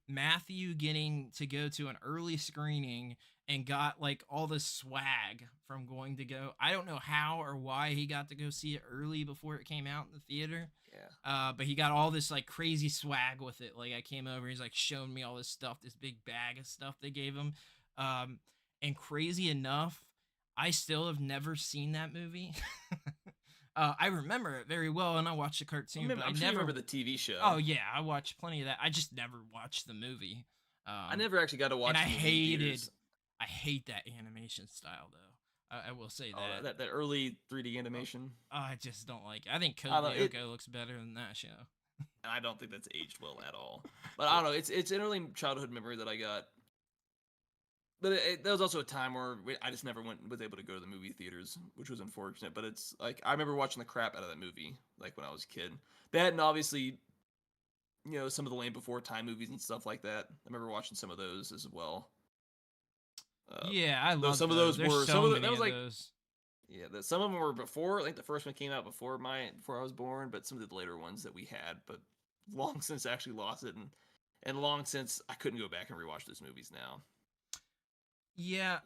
Matthew getting to go to an early screening and got like all the swag from going to go. I don't know how or why he got to go see it early before it came out in the theater. Yeah. But he got all this like crazy swag with it. Like I came over, he's like showing me all this stuff, this big bag of stuff they gave him. And crazy enough, I still have never seen that movie. I remember it very well, and I watched the cartoon. I never remember the TV show. Oh yeah, I watched plenty of that. I just never watched the movie. I never actually got to watch. And I hate that animation style though. I will say that. That early 3D animation. I just don't like it. I think Code Lyoko looks better than that show. And I don't think that's aged well at all. But I don't know. It's an early childhood memory that I got. But there was also a time where I just never was able to go to the movie theaters, which was unfortunate. But it's like I remember watching the crap out of that movie, like when I was a kid. That and obviously, some of the Land Before Time movies and stuff like that. I remember watching some of those as well. Yeah, I love some those. of those. There's so many of those. Yeah, some of them were before. I think the first one came out before I was born. But some of the later ones that we had, but long since actually lost it, and long since I couldn't go back and rewatch those movies now. Yeah,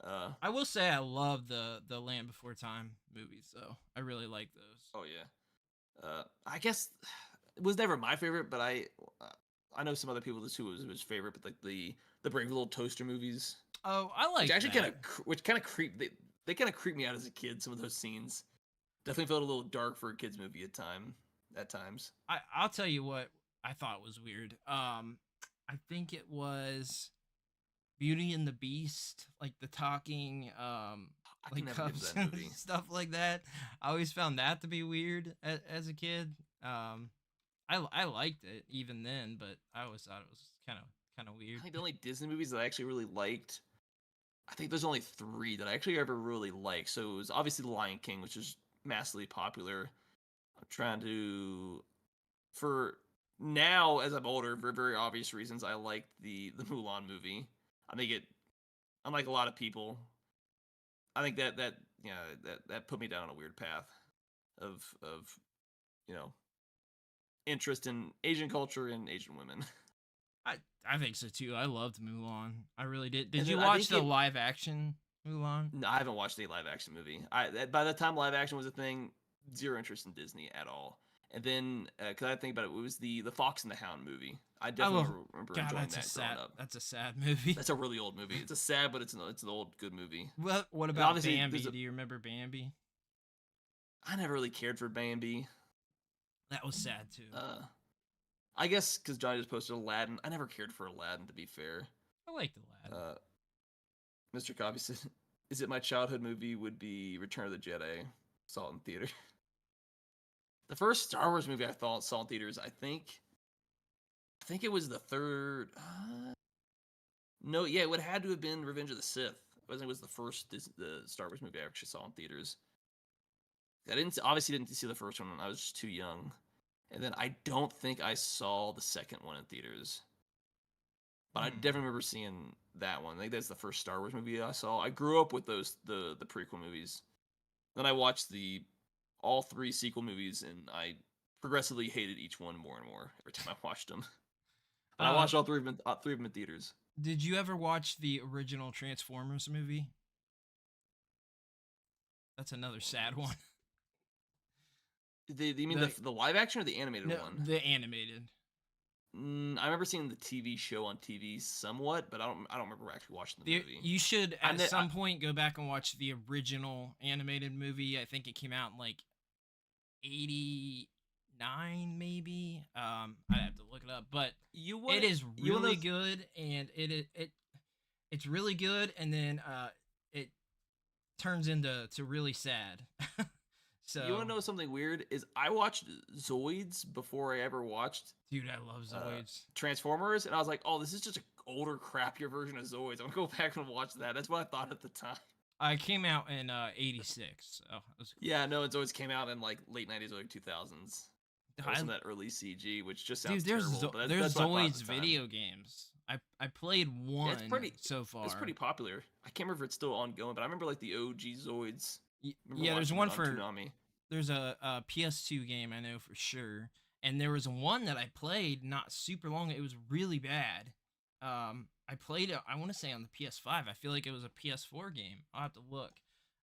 I will say I love the Land Before Time movies, though. I really like those. Oh yeah, I guess it was never my favorite, but I know some other people who was his favorite, but like the Brave Little Toaster movies. Oh, I like which kind of creep they kind of creep me out as a kid. Some of those scenes definitely felt a little dark for a kids movie at times. I'll tell you what I thought was weird. I think it was Beauty and the Beast, like the talking, like cups and stuff like that. I always found that to be weird as a kid. I liked it even then, but I always thought it was kind of weird. I think the only Disney movies that I actually really liked, I think there's only 3 that I actually ever really liked. So it was obviously The Lion King, which is massively popular. I'm trying to, for now as I'm older, for very obvious reasons, I like the Mulan movie. I think it, unlike a lot of people, I think that put me down on a weird path of interest in Asian culture and Asian women. I think so too. I loved Mulan. I really did. Did you watch the live action Mulan? No, I haven't watched a live action movie. By the time live action was a thing, zero interest in Disney at all. And then, because I think about it, it was the Fox and the Hound movie. I definitely remember enjoying that growing up. That's a sad movie. That's a really old movie. It's a sad, but it's an old good movie. What about Bambi? Do you remember Bambi? I never really cared for Bambi. That was sad too. I guess because Johnny just posted Aladdin. I never cared for Aladdin, to be fair. I liked Aladdin. Mr. Coffee said, "Is it my childhood movie? Would be Return of the Jedi. Saw it in theater." The first Star Wars movie I saw in theaters, I think it was the third. No, yeah, it would have had to have been Revenge of the Sith. I think it was the first the Star Wars movie I actually saw in theaters. I obviously didn't see the first one. I was just too young, and then I don't think I saw the second one in theaters. But I definitely remember seeing that one. I think that's the first Star Wars movie I saw. I grew up with the prequel movies. Then I watched all 3 sequel movies, and I progressively hated each one more and more every time I watched them. And I Uh, watched all three of them in theaters. did you ever watch the original Transformers movie? That's another sad one. You mean The the live action or the animated no, one? the animated. I remember seeing the TV show on TV somewhat, but I don't remember actually watching the movie. You should at I, some point go back and watch the original animated movie. I think it came out in like 89 maybe. I'd have to look it up, but it is really good, and it's really good, and then it turns into really sad. So you want to know something weird? Is I watched Zoids before I ever watched dude, I love Zoids. Transformers, and I was like, oh, this is just an older, crappier version of Zoids. I'm gonna go back and watch that. That's what I thought at the time. I came out in 86. So yeah, no, it always came out in like late 90s, early 2000s. Some of that early CG, which just sounds terrible. There's Zoids video games. I played one so far. It's pretty popular. I can't remember if it's still ongoing, but I remember like the OG Zoids. Yeah, there's one for Toonami. There's a PS2 game I know for sure, and there was one that I played not super long. It was really bad. I played it, I want to say on the PS5. I feel like it was a PS4 game. I'll have to look.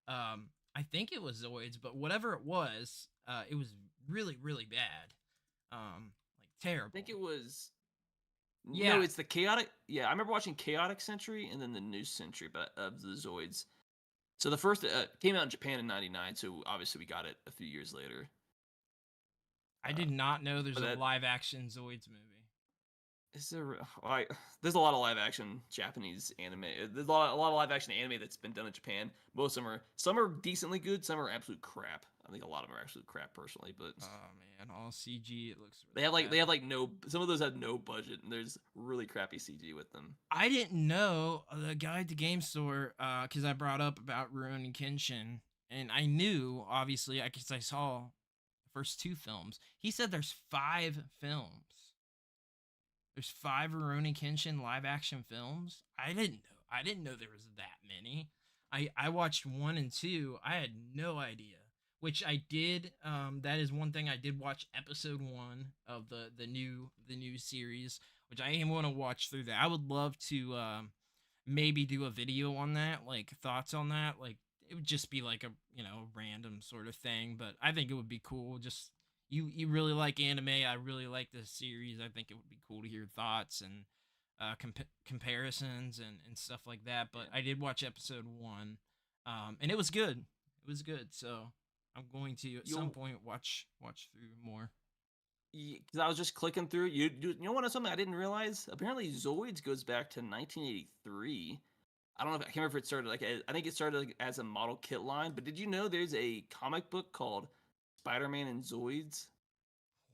I think it was Zoids, but whatever it was really, really bad. Like terrible. I think it was. Yeah, no, it's the Chaotic. Yeah, I remember watching Chaotic Century and then the New Century, but of the Zoids. So the first came out in Japan in '99, so obviously we got it a few years later. I did not know there's a live action Zoids movie. Is there? There's a lot of live action Japanese anime. There's a lot of live action anime that's been done in Japan. Most of them some are decently good, some are absolute crap. I think a lot of them are absolute crap personally, but oh man, all CG. It looks. Really they have like no. Some of those have no budget, and there's really crappy CG with them. I didn't know the guy at the game store because I brought up about Rurouni Kenshin, and I knew obviously because I saw the first 2 films. He said there's 5 films. There's 5 Rurouni Kenshin live action films. I didn't know there was that many. I watched 1 and 2. I had no idea. Which I did. That is one thing I did watch episode 1 of the new series, which I am going to watch through that. I would love to maybe do a video on that, like thoughts on that. Like it would just be like a random sort of thing, but I think it would be cool. Just you really like anime. I really like this series. I think it would be cool to hear thoughts and comparisons and stuff like that. But I did watch episode 1, and it was good. It was good. So I'm going to at some point watch through more. Because I was just clicking through. You know what? Something I didn't realize. Apparently, Zoids goes back to 1983. I don't know. I can't remember if it started I think it started as a model kit line. But did you know there's a comic book called Spider-Man and Zoids?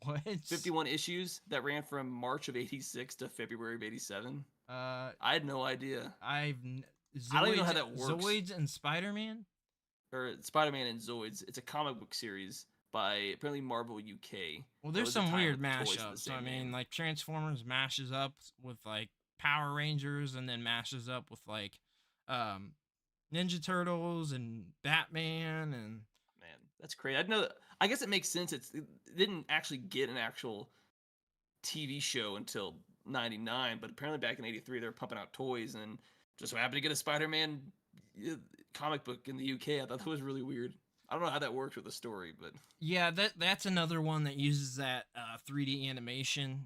What? 51 issues that ran from March of '86 to February of '87. I had no idea. I don't even know how that works. Zoids and Spider-Man. Or Spider-Man and Zoids. It's a comic book series by apparently Marvel UK. Well, there's some weird mashups. I mean, like Transformers mashes up with like Power Rangers, and then mashes up with like Ninja Turtles and Batman, and man, that's crazy. I guess it makes sense. It didn't actually get an actual TV show until '99, but apparently back in '83 they were pumping out toys, and just so happened to get a Spider-Man comic book in the UK. I thought that was really weird. I don't know how that works with the story, but yeah, that's another one that uses that 3D animation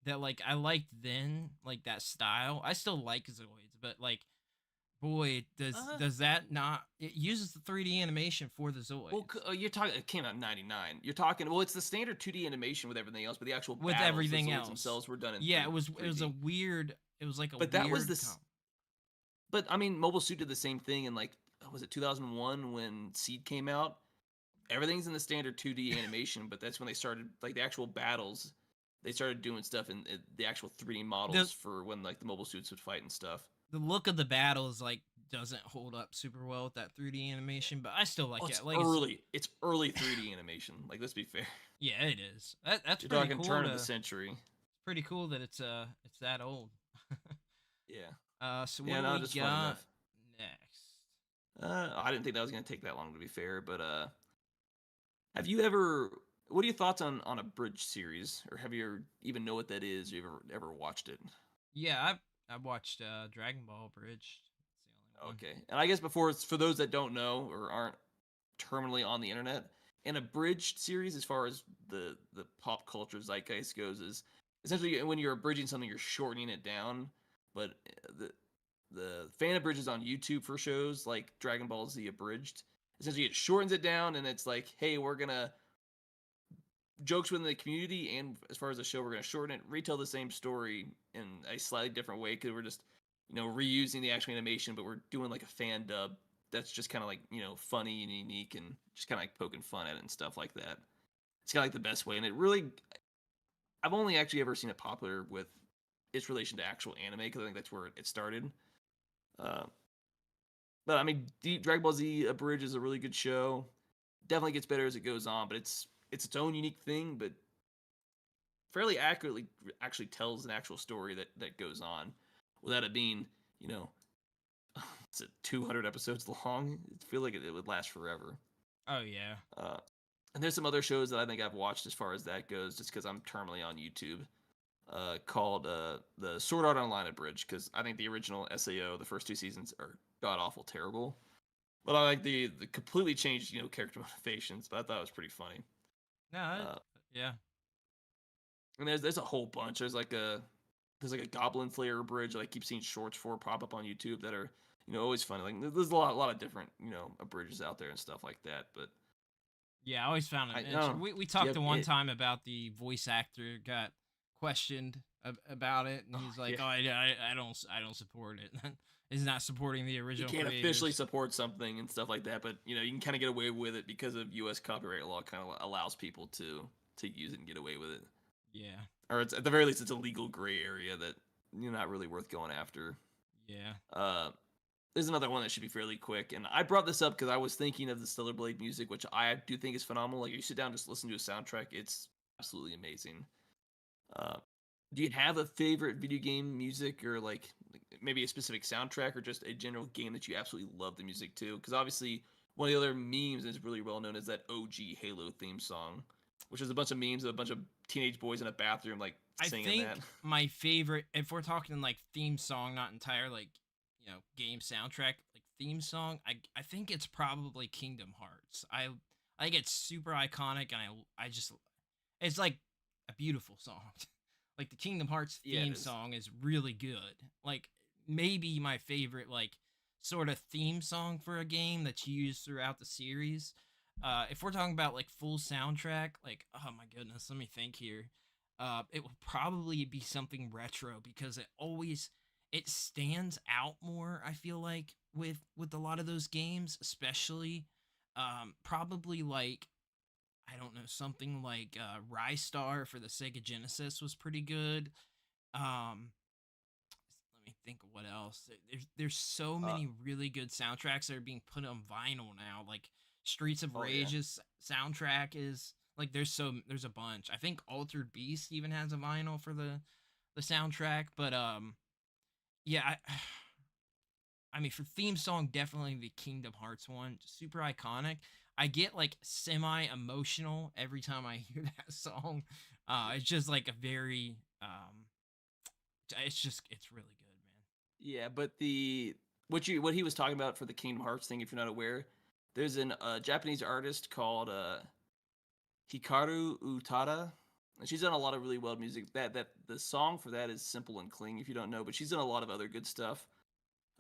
that like I liked then, like that style. I still like Zoids, but like boy, does that not, it uses the 3D animation for the Zoids. Well, you're talking, it came out in '99. You're talking, well, it's the standard 2D animation with everything else, but the actual with battles, everything the Zoids else themselves were done in 3D. it was a weird, it was like a but weird that was the but I mean, Mobile Suit did the same thing in like, was it 2001 when Seed came out? Everything's in the standard 2D animation, but that's when they started like the actual battles. They started doing stuff in the actual 3D models for when like the mobile suits would fight and stuff. The look of the battles like doesn't hold up super well with that 3D animation, but I still like it. Like it's early 3D animation. Like, let's be fair. Yeah, it is. That's You're pretty talking cool. Turn of the century. It's pretty cool that it's that old. Yeah. So what do we got next? I didn't think that was gonna take that long, to be fair, but have you ever what are your thoughts on a bridge series, or have you even know what that is? Or you ever watched it? Yeah, I've watched Dragon Ball Bridge. It's the only one. Okay, and I guess for those that don't know or aren't terminally on the internet, an abridged series, as far as the pop culture zeitgeist goes, is essentially when you're abridging something, you're shortening it down. But the fan abridges on YouTube for shows like Dragon Ball Z Abridged, essentially it shortens it down, and it's like, hey, we're gonna jokes within the community, and as far as the show, we're gonna shorten it, retell the same story in a slightly different way because we're just reusing the actual animation, but we're doing like a fan dub that's just kind of like funny and unique and just kind of like poking fun at it and stuff like that. It's kind of like the best way, and it really, I've only actually ever seen it popular with its relation to actual anime because I think that's where it started. Uh, but I mean, Dragon Ball Z Abridged is a really good show. Definitely gets better as it goes on, but it's its own unique thing, but fairly accurately actually tells an actual story that goes on without it being, it's 200 episodes long. I feel like it would last forever. Oh yeah. And there's some other shows that I think I've watched as far as that goes, just because I'm terminally on YouTube, called the Sword Art Online Abridged, because I think the original SAO, the first 2 seasons, are god awful terrible. But I like the completely changed character motivations. But I thought it was pretty funny. No, yeah. And there's a whole bunch. There's like a Goblin Slayer bridge that I keep seeing shorts for pop up on YouTube that are always funny. Like there's a lot of different bridges out there and stuff like that. But yeah, I always found it interesting. We talked one time about the voice actor got questioned about it, and he's like, yeah. "Oh, I don't support it." Is not supporting the original. You can't creators. officially support something and stuff like that, but you can kind of get away with it because of U.S. copyright law. Kind of allows people to use it and get away with it. Yeah. Or it's at the very least, it's a legal gray area that you're not really worth going after. Yeah. There's another one that should be fairly quick, and I brought this up because I was thinking of the Stellar Blade music, which I do think is phenomenal. Like you sit down and just listen to a soundtrack, it's absolutely amazing. Do you have a favorite video game music, or like maybe a specific soundtrack, or just a general game that you absolutely love the music to? Because obviously, one of the other memes that's really well known is that OG Halo theme song, which is a bunch of memes of a bunch of teenage boys in a bathroom like singing that. My favorite, if we're talking like theme song, not entire like game soundtrack, like theme song, I think it's probably Kingdom Hearts. I think it's super iconic, and I just, it's like a beautiful song. Like the Kingdom Hearts theme song is really good. Like maybe my favorite like sort of theme song for a game that's used throughout the series. If we're talking about like full soundtrack, like oh my goodness, let me think here. It would probably be something retro because it stands out more, I feel like, with a lot of those games, especially probably like, I don't know, something like Rise Star for the Sega Genesis was pretty good. Let me think of what else. There's so many really good soundtracks that are being put on vinyl now. Like Streets of Rage's soundtrack is like there's a bunch. I think Altered Beast even has a vinyl for the soundtrack, but yeah, I mean for theme song, definitely the Kingdom Hearts one, super iconic. I get like semi emotional every time I hear that song. It's just like a very it's really good, man. Yeah, but what he was talking about for the Kingdom Hearts thing, if you're not aware, there's a Japanese artist called Hikaru Utada, and she's done a lot of really well music. That the song for that is Simple and Cling, if you don't know, but she's done a lot of other good stuff.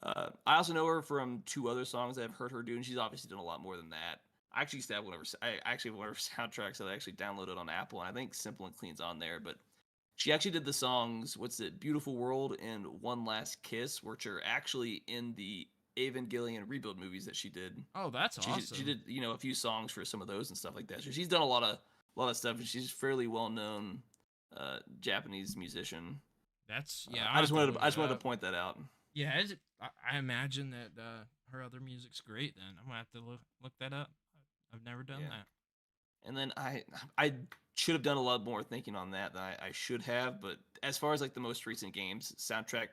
I also know her from 2 other songs I've heard her do, and she's obviously done a lot more than that. I actually have one of her soundtracks that I actually downloaded on Apple, and I think Simple and Clean's on there. But she actually did the songs, Beautiful World and One Last Kiss, which are actually in the Evangelion Rebuild movies that she did. Oh, that's awesome. She did a few songs for some of those and stuff like that. So she's done a lot of stuff, and she's a fairly well known Japanese musician. That's I just wanted to point that out. Yeah, I imagine that her other music's great. Then I'm gonna have to look that up. I've never done that. And then I should have done a lot more thinking on that than I should have. But as far as like the most recent games soundtrack,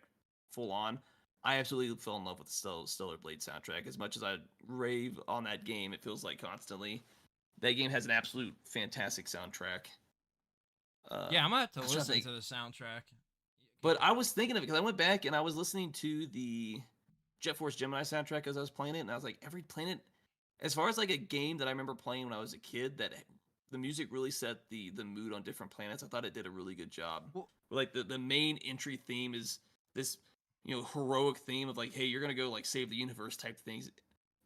full on, I absolutely fell in love with the Stellar Blade soundtrack. As much as I rave on that game, it feels like constantly. that game has an absolute fantastic soundtrack. Yeah, I'm gonna have to I was trying listen think, to the soundtrack. but I was thinking of it because I went back and I was listening to the Jet Force Gemini soundtrack as I was playing it, and I was like, every planet, as far as like a game that I remember playing when I was a kid, that the music really set the mood on different planets. I thought it did a really good job. Well, Like the main entry theme is this, heroic theme of like, hey, you're gonna go like save the universe type things.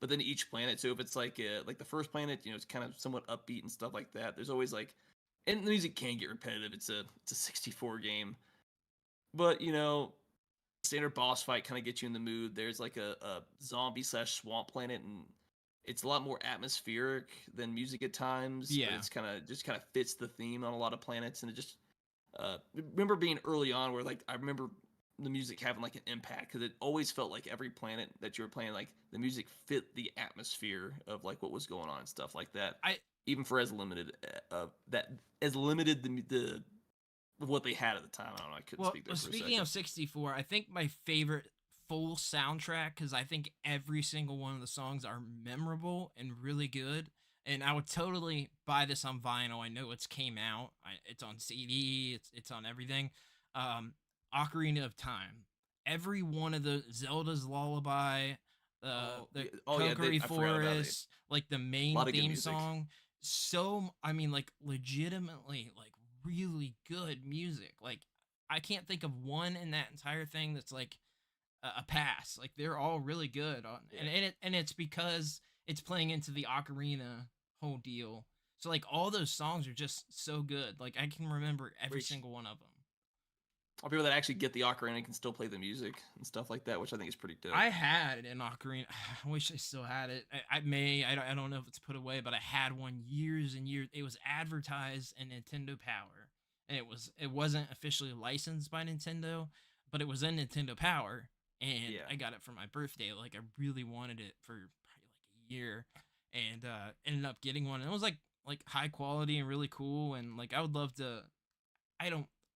But then each planet, so if it's like the first planet, it's kind of somewhat upbeat and stuff like that. There's always like, and the music can get repetitive. It's a 64 game, but standard boss fight kind of gets you in the mood. There's like a zombie slash swamp planet, and it's a lot more atmospheric than music at times. But yeah. it's kind of fits the theme on a lot of planets, and it just remember being early on where like I remember the music having like an impact because it always felt like every planet that you were playing, like the music fit the atmosphere of like what was going on and stuff like that. I Even for as limited the what they had at the time. I don't know. I couldn't speak there for a second. Speaking of 64, I think my favorite full soundtrack, because I think every single one of the songs are memorable and really good. And I would totally buy this on vinyl. I know it's came out. It's on CD. It's on everything. Ocarina of Time. Every one of the Zelda's Lullaby, the Kokiri Forest, like the main theme song. So I mean, like legitimately, like really good music. Like I can't think of one in that entire thing that's like a pass. Like they're all really good and it's because it's playing into the ocarina whole deal. So like all those songs are just so good. Like I can remember every single one of them. Or people that actually get the ocarina and can still play the music and stuff like that, which I think is pretty dope. I had an ocarina. I wish I still had it. I don't know if it's put away, but I had one years and years. It was advertised in Nintendo Power, and it wasn't officially licensed by Nintendo, but it was in Nintendo Power, and I got it for my birthday. Like I really wanted it for probably like a year, and ended up getting one. And it was like high quality and really cool, and like I would love to.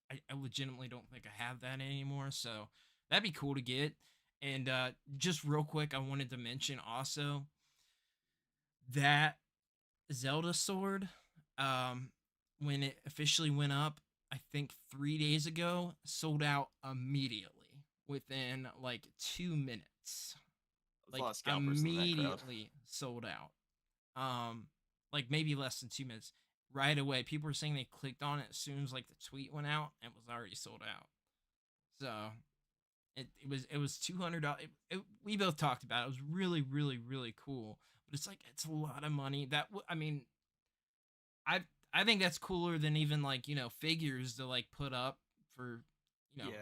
I legitimately don't think I have that anymore, so that'd be cool to get. And just real quick, I wanted to mention also that Zelda sword, when it officially went up, I think 3 days ago, sold out immediately within like 2 minutes. Like immediately sold out. Like maybe less than 2 minutes. Right away, people were saying they clicked on it as soon as like the tweet went out and was already sold out. So it was $200. We both talked about it. It was really really really cool, but it's a lot of money. I mean, I think that's cooler than even like figures to like put up for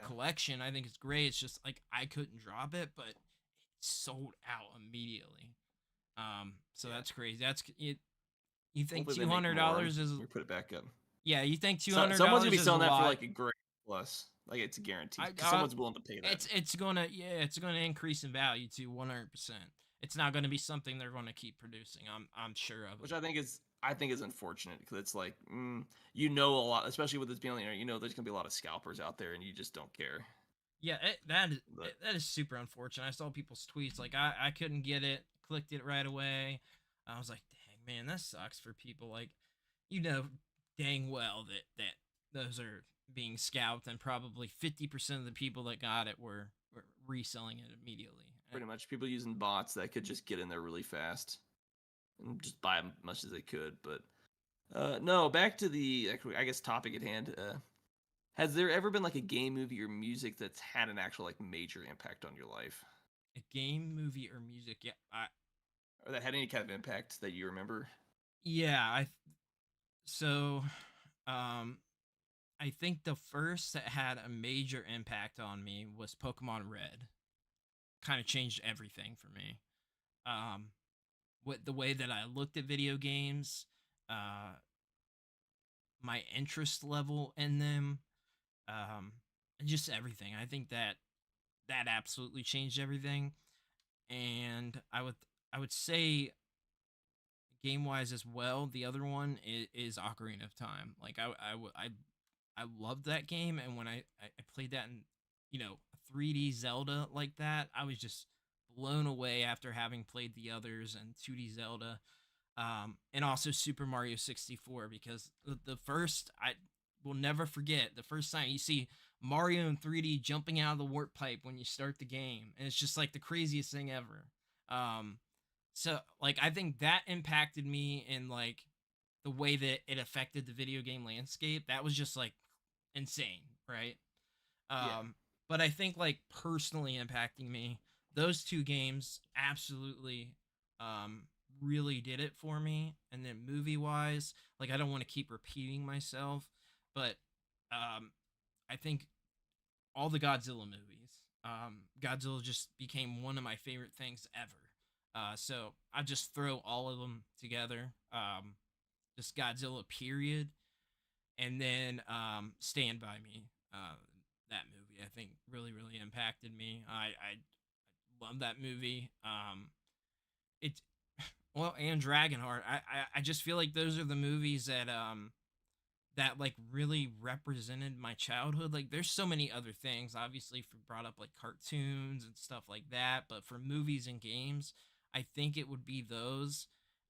collection. I think it's great. It's just like I couldn't drop it, but it sold out immediately. So that's crazy. That's it. You think $200 is? We put it back up. Yeah, you think $200? Someone's gonna be selling that for like a great plus. Like it's a guarantee. Someone's willing to pay that. It's gonna increase in value to 100%. It's not gonna be something they're gonna keep producing. I'm sure of it. Which I think is unfortunate because it's like a lot, especially with this being there's gonna be a lot of scalpers out there and you just don't care. Yeah, that is super unfortunate. I saw people's tweets like I couldn't get it, clicked it right away. I was like, man, that sucks for people. Like, dang well that those are being scalped, and probably 50% of the people that got it were reselling it immediately. Pretty much, people using bots that could just get in there really fast and just buy as much as they could. But no, back to the topic at hand. Has there ever been like a game, movie, or music that's had an actual like major impact on your life? A game, movie, or music? Yeah, or that had any kind of impact that you remember? Yeah, I think the first that had a major impact on me was Pokemon Red. Kind of changed everything for me. What the way that I looked at video games, my interest level in them, and just everything. I think that absolutely changed everything. And I would say game wise as well, the other one is Ocarina of Time. Like I loved that game, and when I played that in 3D Zelda like that, I was just blown away after having played the others and 2D Zelda. And also Super Mario 64, because the first, I will never forget the first time you see Mario in 3D jumping out of the warp pipe when you start the game, and it's just like the craziest thing ever. Um, so like I think that impacted me in like the way that it affected the video game landscape. That was just like insane, right? Yeah. But I think like personally impacting me, those two games absolutely um really did it for me. And then movie wise, like I don't want to keep repeating myself, but I think all the Godzilla movies. Godzilla just became one of my favorite things ever. So I just throw all of them together. Just Godzilla period, and then Stand By Me. That movie I think really impacted me. I love that movie. It well, and Dragonheart. I just feel like those are the movies that like really represented my childhood. Like there's so many other things, obviously, for brought up like cartoons and stuff like that, but for movies and games, I think it would be those.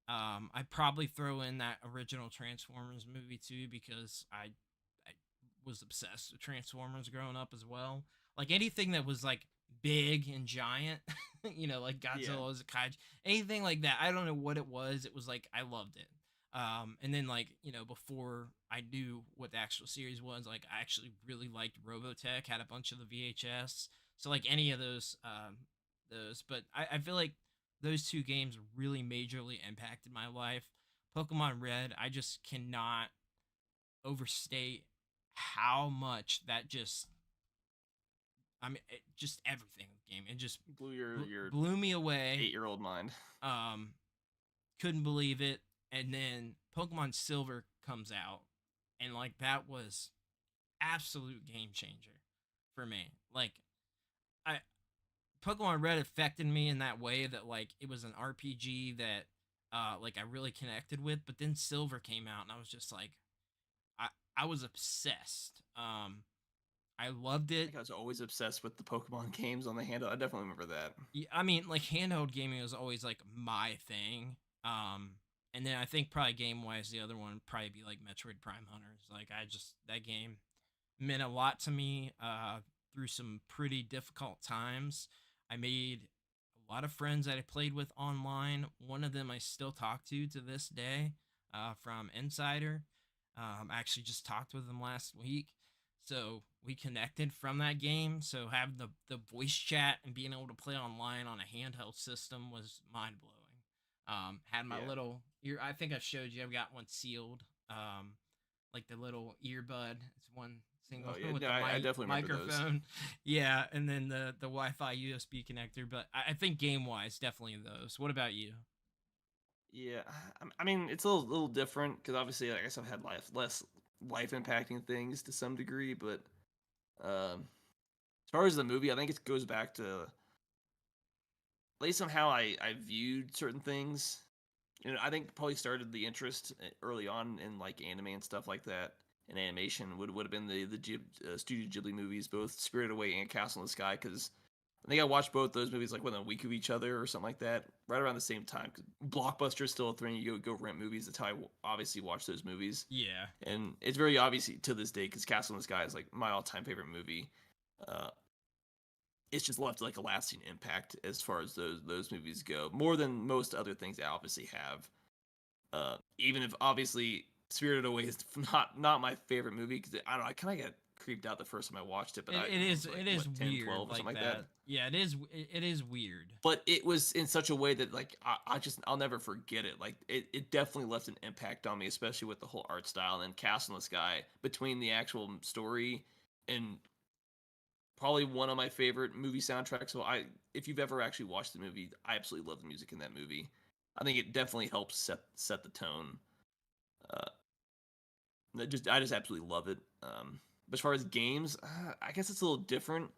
I'd probably throw in that original Transformers movie too, because I was obsessed with Transformers growing up as well. Like anything that was like big and giant, like Yeah. Godzilla as a kaiju, anything like that. I don't know what it was. It was like I loved it. And then like before I knew what the actual series was, like I actually really liked Robotech. Had a bunch of the VHS, so like any of those. But I feel like those two games really majorly impacted my life. Pokemon Red, I just cannot overstate how much that just, I mean, just everything in the game. It just Blew your blew me away. 8-year-old mind. Um, couldn't believe it. And then Pokemon Silver comes out, and like that was absolute game changer for me. Like I Pokemon Red affected me in that way that like it was an RPG that like I really connected with, but then Silver came out and I was just like I I was obsessed. I loved I it. think I was always obsessed with the Pokemon games on the handle. I definitely remember that. Yeah, I mean, like handheld gaming was always like my thing. Um, and then I think probably game wise, the other one would probably be like Metroid Prime Hunters. Like I just that game meant a lot to me. Through some pretty difficult times, I made a lot of friends that I played with online. One of them I still talk to this day. From Insider. I actually just talked with him last week. So we connected from that game. So having the voice chat and being able to play online on a handheld system was mind blowing. Had my Yeah. little ear. I think I showed you. I've got one sealed. Like the little earbud. It's one single Oh yeah, with no, the I definitely remember those. microphone. Yeah, and then the Wi-Fi USB connector. But I think game wise, definitely those. What about you? Yeah, I mean it's a little different because obviously I guess I've had less life impacting things to some degree, but as far as the movie, I think it goes back to at least somehow I viewed certain things. I think probably started the interest early on in like anime and stuff like that. And animation would have been the Studio Ghibli movies, both Spirited Away and Castle in the Sky, because I think I watched both those movies like within a week of each other or something like that, right around the same time. Cause Blockbuster is still a thing. You go rent movies. That's how I obviously watch those movies, Yeah. and it's very obvious to this day because Castle in the Sky is like my all-time favorite movie. Uh, it's just left like a lasting impact as far as those movies go, more than most other things I obviously have. Even if obviously Spirited Away is not my favorite movie because I don't know, I kind of got creeped out the first time I watched it, but It I is was like it is what 10, weird 12 or like something like that. that. Yeah, it is weird. But it was in such a way that like I'll never forget it. Like it definitely left an impact on me, especially with the whole art style and Castle in the Sky between the actual story and probably one of my favorite movie soundtracks. So if you've ever actually watched the movie, I absolutely love the music in that movie. I think it definitely helps set the tone. Uh, I just absolutely love it. But as far as games, I guess it's a little different.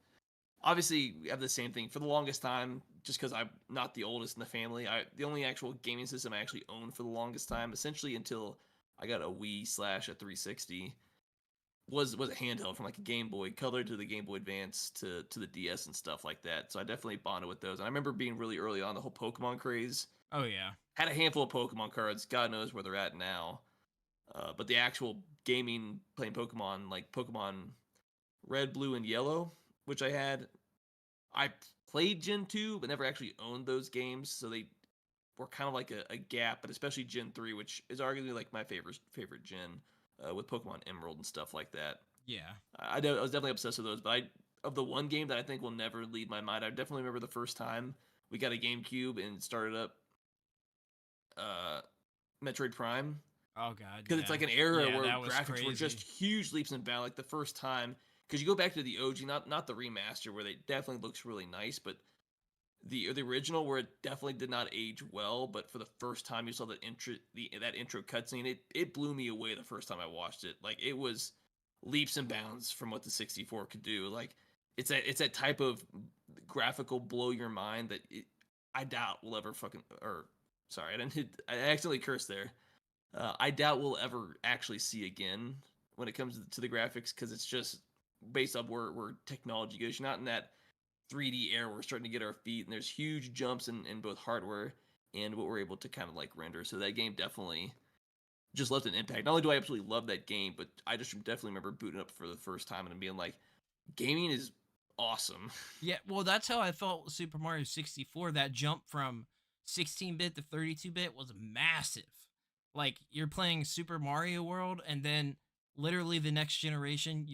Obviously, we have the same thing for the longest time. Just because I'm not the oldest in the family, the only actual gaming system I actually owned for the longest time, essentially until I got a Wii slash a 360, was a handheld from like a Game Boy Color to the Game Boy Advance to the DS and stuff like that. So I definitely bonded with those. And I remember being really early on the whole Pokemon craze. Oh yeah. Had a handful of Pokemon cards. God knows where they're at now. But the actual gaming, playing Pokemon, like Pokemon Red, Blue, and Yellow, which I played Gen 2, but never actually owned those games. So they were kind of like a gap, but especially Gen 3, which is arguably like my favorite gen, with Pokemon Emerald and stuff like that. Yeah. I was definitely obsessed with those, but of the one game that I think will never leave my mind, I definitely remember the first time we got a GameCube and started up uh, Metroid Prime, Oh god, because it's yeah. like an era Yeah, where that was graphics were just crazy. huge leaps and bounds. Like the first time, because you go back to the OG, not the remaster where they definitely looks really nice, but the original where it definitely did not age well. But for the first time you saw that intro cutscene, it blew me away the first time I watched it. Like it was leaps and bounds from what the 64 could do. Like it's that type of graphical blow your mind that I doubt will ever fucking, or sorry, I accidentally cursed there. I doubt we'll ever actually see again when it comes to the graphics, because it's just based off where technology goes. You're not in that 3D era where we're starting to get our feet, and there's huge jumps in both hardware and what we're able to kind of like render. So that game definitely just left an impact. Not only do I absolutely love that game, but I just definitely remember booting up for the first time and being like, gaming is awesome. Yeah, well, that's how I felt with Super Mario 64. That jump from 16-bit to 32-bit was massive. Like you're playing Super Mario World, and then literally the next generation,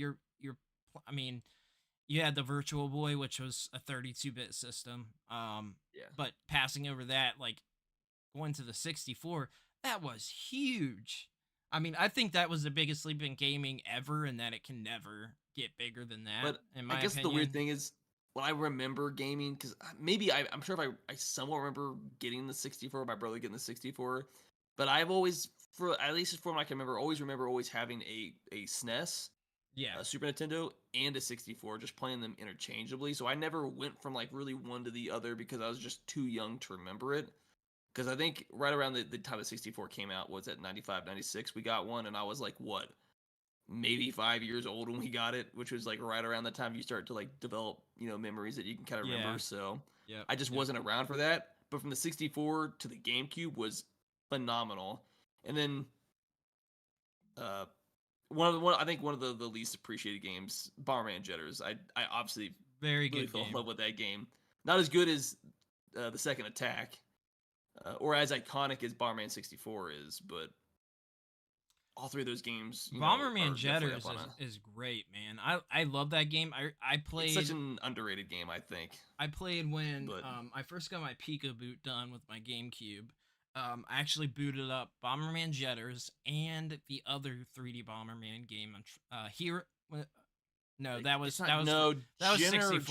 I mean, you had the Virtual Boy, which was a 32-bit system. Yeah. But passing over that, like going to the 64, that was huge. I mean, I think that was the biggest leap in gaming ever, and that it can never get bigger than that, But in I my guess the weird opinion. thing is, when I remember gaming, because I'm sure if I somewhat remember getting the 64, my brother getting the 64, but I've always, for at least from what I can remember, always having a SNES, Yeah. a Super Nintendo, and a 64, just playing them interchangeably. So I never went from like really one to the other because I was just too young to remember it. Because I think right around the time the 64 came out, was at 95, 96, we got one, and I was like, what, maybe 5 years old when we got it, which was like right around the time you start to like develop, memories that you can kind of Yeah. remember. So Yep. I just Yep. wasn't around for that. But from the 64 to the GameCube was phenomenal. And then uh, I think one of the least appreciated games, Bomberman Jetters. I obviously Very really good fell in game. love with that game. Not as good as the Second Attack, or as iconic as Bomberman 64 is, but all three of those games, Bomberman are definitely up Jetters on is great, man. I love that game. I it's such played an underrated game, I think. I played when But I first got my Pico boot done with my GameCube. I actually booted up Bomberman Jetters and the other 3D Bomberman game on Hero. No, like, it's not, that was no, 64.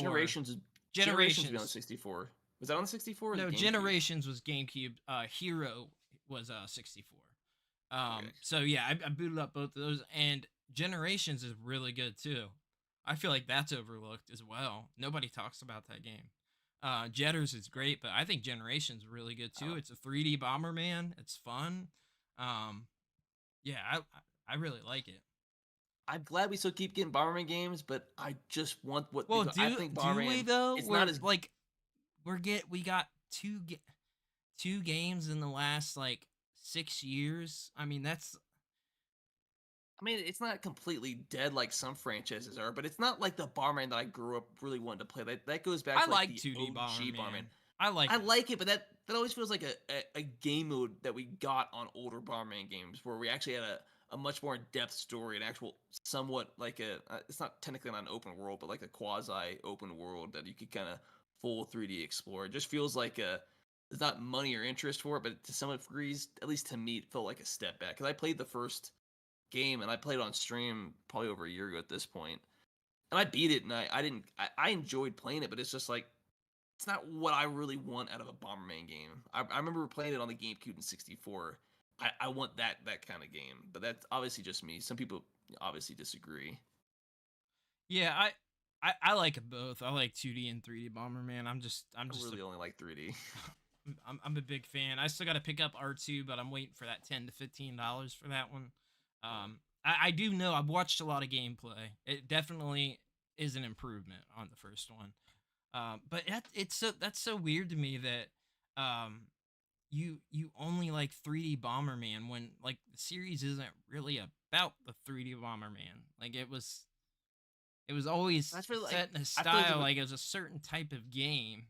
Generations would be on the Generations. 64. Was that on the 64 or the No, GameCube? Generations was GameCube. Hero was 64. Okay. So yeah, I booted up both of those, and Generations is really good too. I feel like that's overlooked as well. Nobody talks about that game. Jetters is great, but I think Generations is really good too. Oh, It's a 3D Bomberman. It's fun. Um, yeah, I really like it. I'm glad we still keep getting Bomberman games, but I just want what, Well, because I think do we Bomberman, though? it's not We're as, like we got two games in the last like 6 years. I mean, that's I mean, it's not completely dead like some franchises are, but it's not like the Bomberman that I grew up really wanting to play. That goes back I to like like the 2D OG Bomberman. Bomberman. I like I it. like it, but that always feels like a game mode that we got on older Bomberman games, where we actually had a much more in-depth story, an actual somewhat like it's not technically not an open world, but like a quasi open world that you could kind of full 3D explore. It just feels like there's not money or interest for it, but to some degrees, at least to me, it felt like a step back. Because I played the first game, and I played on stream probably over a year ago at this point, and I beat it, and I didn't I enjoyed playing it, but it's just like, it's not what I really want out of a Bomberman game. I remember playing it on the GameCube in 64. I want that kind of game, but that's obviously just me. Some people obviously disagree. Yeah, I like it both. I like 2D and 3D Bomberman. I'm I just a really only like 3D. I'm a big fan. I still got to pick up R2, but I'm waiting for that $10 to $15 for that one. I do know I've watched a lot of gameplay. It definitely is an improvement on the first one. But that's so weird to me that um you only like 3D Bomberman when like the series isn't really about the 3D Bomberman. Like it was always That's really like set in a I feel like style, like it was a certain type of game.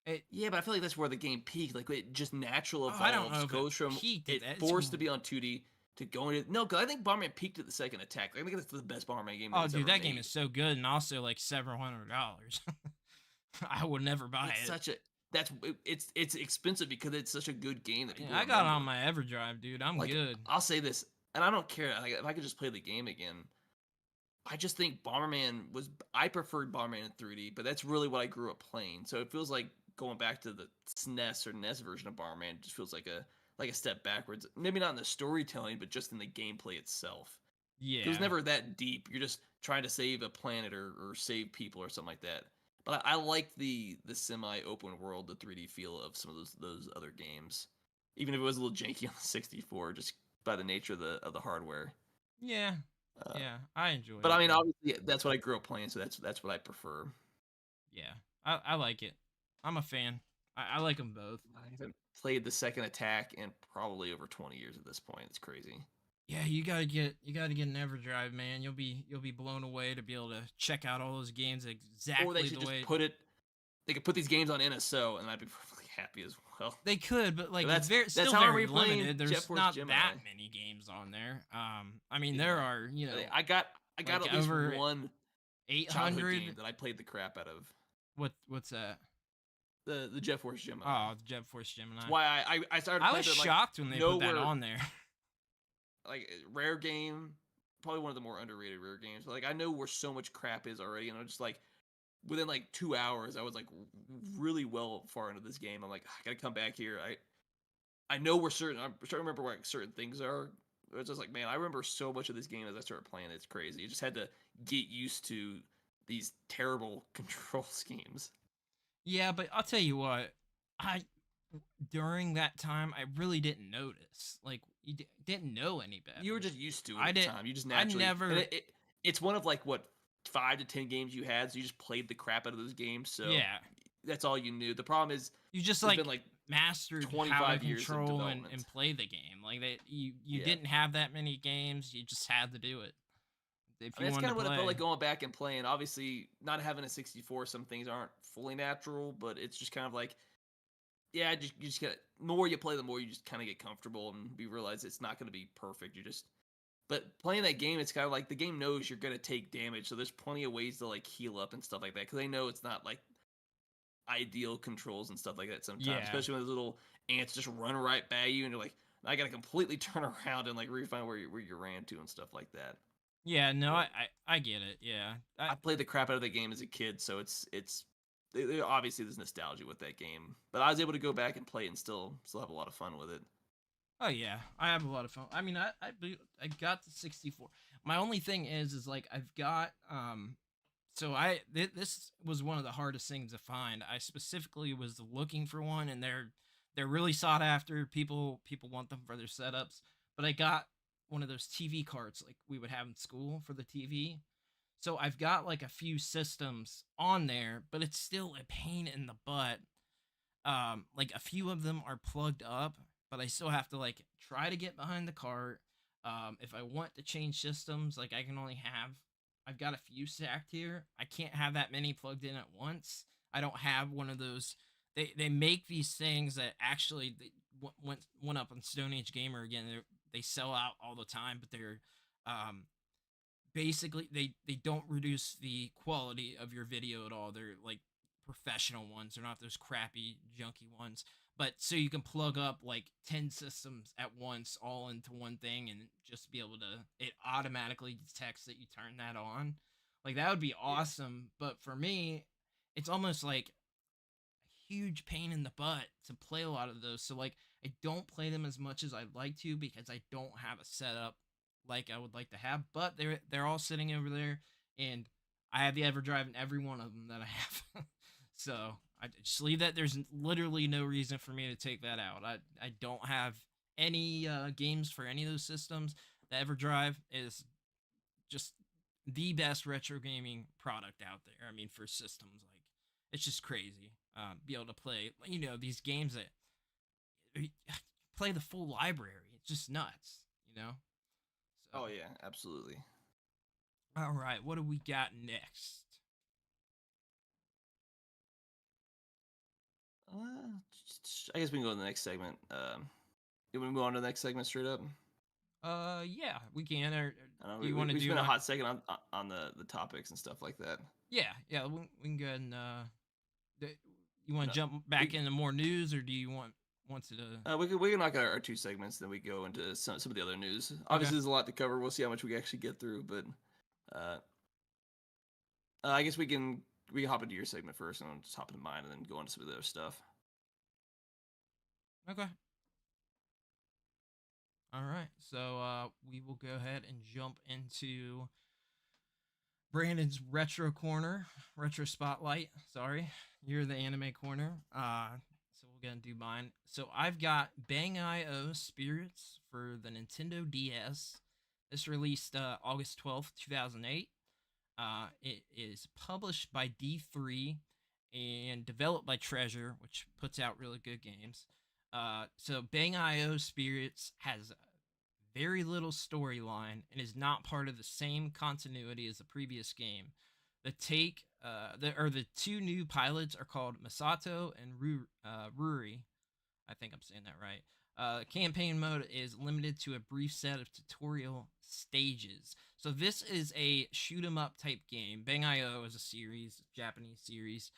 It yeah, but I feel like that's where the game peaked. Like it just natural Oh, I don't know evolves, if it goes from peaked at it that. forced to be on 2D to going to no, because I think Bomberman peaked at the second attack. I think that's the best Bomberman game that Oh, was dude, ever that game is made. so good, and also like several $100. I would never buy It's it. such a it's expensive because it's such a good game that people I got it on remember. my EverDrive, dude. I'm Like good. I'll say this, and I don't care. Like, if I could just play the game again, I just think Bomberman was. I preferred Bomberman in 3D, but that's really what I grew up playing. So it feels like going back to the SNES or NES version of Bomberman. Just feels like a step backwards. Maybe not in the storytelling, but just in the gameplay itself. It was Yeah. never that deep. You're just trying to save a planet or save people or something like that. But I like the semi open world, the 3D feel of some of those other games, even if it was a little janky on the 64, just by the nature of the hardware. Yeah. Uh, Yeah. I enjoy but I it mean, though. obviously, that's what I grew up playing, so that's what I prefer. Yeah. I like it. I'm a fan. I like them both. I haven't played the second attack in probably over 20 years at this point. It's crazy. Yeah, you gotta get an EverDrive, man. You'll be blown away to be able to check out all those games Or they exactly should the just way put it. They could put these games on NSO, and I'd be perfectly happy as well. they could, but like it's That's very that's still how I'm very replaying limited. Jet There's Force not Gemini. that many games on there. I mean there Yeah. are, you know, I got like at least over one childhood 800. game that I played the crap out of. What's that? The Jet Force Gemini. Oh, the Jet Force Gemini. That's why I started I playing was it like shocked when they put that nowhere on there. like rare game, probably one of the more underrated rare games. But like I know where so much crap is already, and I'm just like within like 2 hours, I was like really well far into this game. I'm like I gotta come back here. I know where certain I'm starting to remember where like, certain things are. It's just like man, I remember so much of this game as I started playing. It's crazy. You just had to get used to these terrible control schemes. Yeah, but I'll tell you what, I during that time I really didn't notice. Like didn't know any You were better. just used to it I at the did. time. You just I naturally, and never. it's one of like what 5 to 10 games you had, so you just played the crap out of those games. So Yeah, that's all you knew. The problem is you just it's been like like mastered how to 25 years of control development. and play the game. Like that, you Yeah, didn't have that many games. You just had to do it if I mean you that's wanted kind to of what it felt play. like going back and playing. Obviously, not having a 64, some things aren't fully natural, but it's just kind of like yeah, you just get the more you play, the more you just kind of get comfortable and you realize it's not going to be perfect. You just but playing that game, it's kind of like the game knows you're going to take damage, so there's plenty of ways to like heal up and stuff like that because they know it's not like ideal controls and stuff like that sometimes, Yeah, especially when those little ants just run right by you and you're like, I got to completely turn around and like refine where you ran to and stuff like that. yeah. No, But I get it. Yeah, I played the crap out of the game as a kid, so obviously there's nostalgia with that game. But I was able to go back and play it and still have a lot of fun with it. oh yeah, I have a lot of fun. I mean, I got the 64. My only thing is like I've got so this was one of the hardest things to find. I specifically was looking for one, and they're really sought after. People want them for their setups. But I got one of those TV carts like we would have in school for the TV. So I've got like a few systems on there, but it's still a pain in the butt. Like a few of them are plugged up, but I still have to like try to get behind the cart. If I want to change systems, like I can only have I've got a few stacked here. I can't have that many plugged in at once. I don't have one of those. They make these things that actually went up on Stone Age Gamer again. They sell out all the time, but they're um basically they don't reduce the quality of your video at all. They're like professional ones. They're not those crappy junky ones. But so you can plug up like 10 systems at once all into one thing and just be able to it automatically detects that you turn that on. Like that would be Yeah. awesome, but for me it's almost like a huge pain in the butt to play a lot of those. So like I don't play them as much as I'd like to because I don't have a setup like I would like to have, but they're all sitting over there, and I have the EverDrive in every one of them that I have. So I just leave that. There's literally no reason for me to take that out. I don't have any games for any of those systems. The EverDrive is just the best retro gaming product out there. I mean, for systems, like it's just crazy. Be able to play, these games that play the full library. It's just nuts, you know. So, Oh yeah, absolutely. all right, what do we got next? I guess we can go to the next segment. You want to move on to the next segment straight up? Yeah, we can. Or I don't know, do you want to we do spent a my? hot second on the topics and stuff like that. Yeah, we can go ahead and you want No, to jump back we into more news, or do you want to? we can knock out our two segments, then we go into some of the other news. Okay. Obviously, there's a lot to cover. We'll see how much we actually get through, but uh, I guess we can hop into your segment first, and I'll just hop into mine, and then go into some of the other stuff. Okay. All right. So we will go ahead and jump into Brandon's retro corner, retro spotlight. Sorry, you're the anime corner. So we're gonna do mine. So I've got Bang.io Spirits for the Nintendo DS. This released August 12th, 2008. It is published by D3 and developed by Treasure, which puts out really good games. So Bang.io Spirits has very little storyline and is not part of the same continuity as the previous game. The two new pilots are called Masato and Ruri. I think I'm saying that right. Campaign mode is limited to a brief set of tutorial stages. So this is a shoot 'em up type game. Bang.io is a series, Japanese series,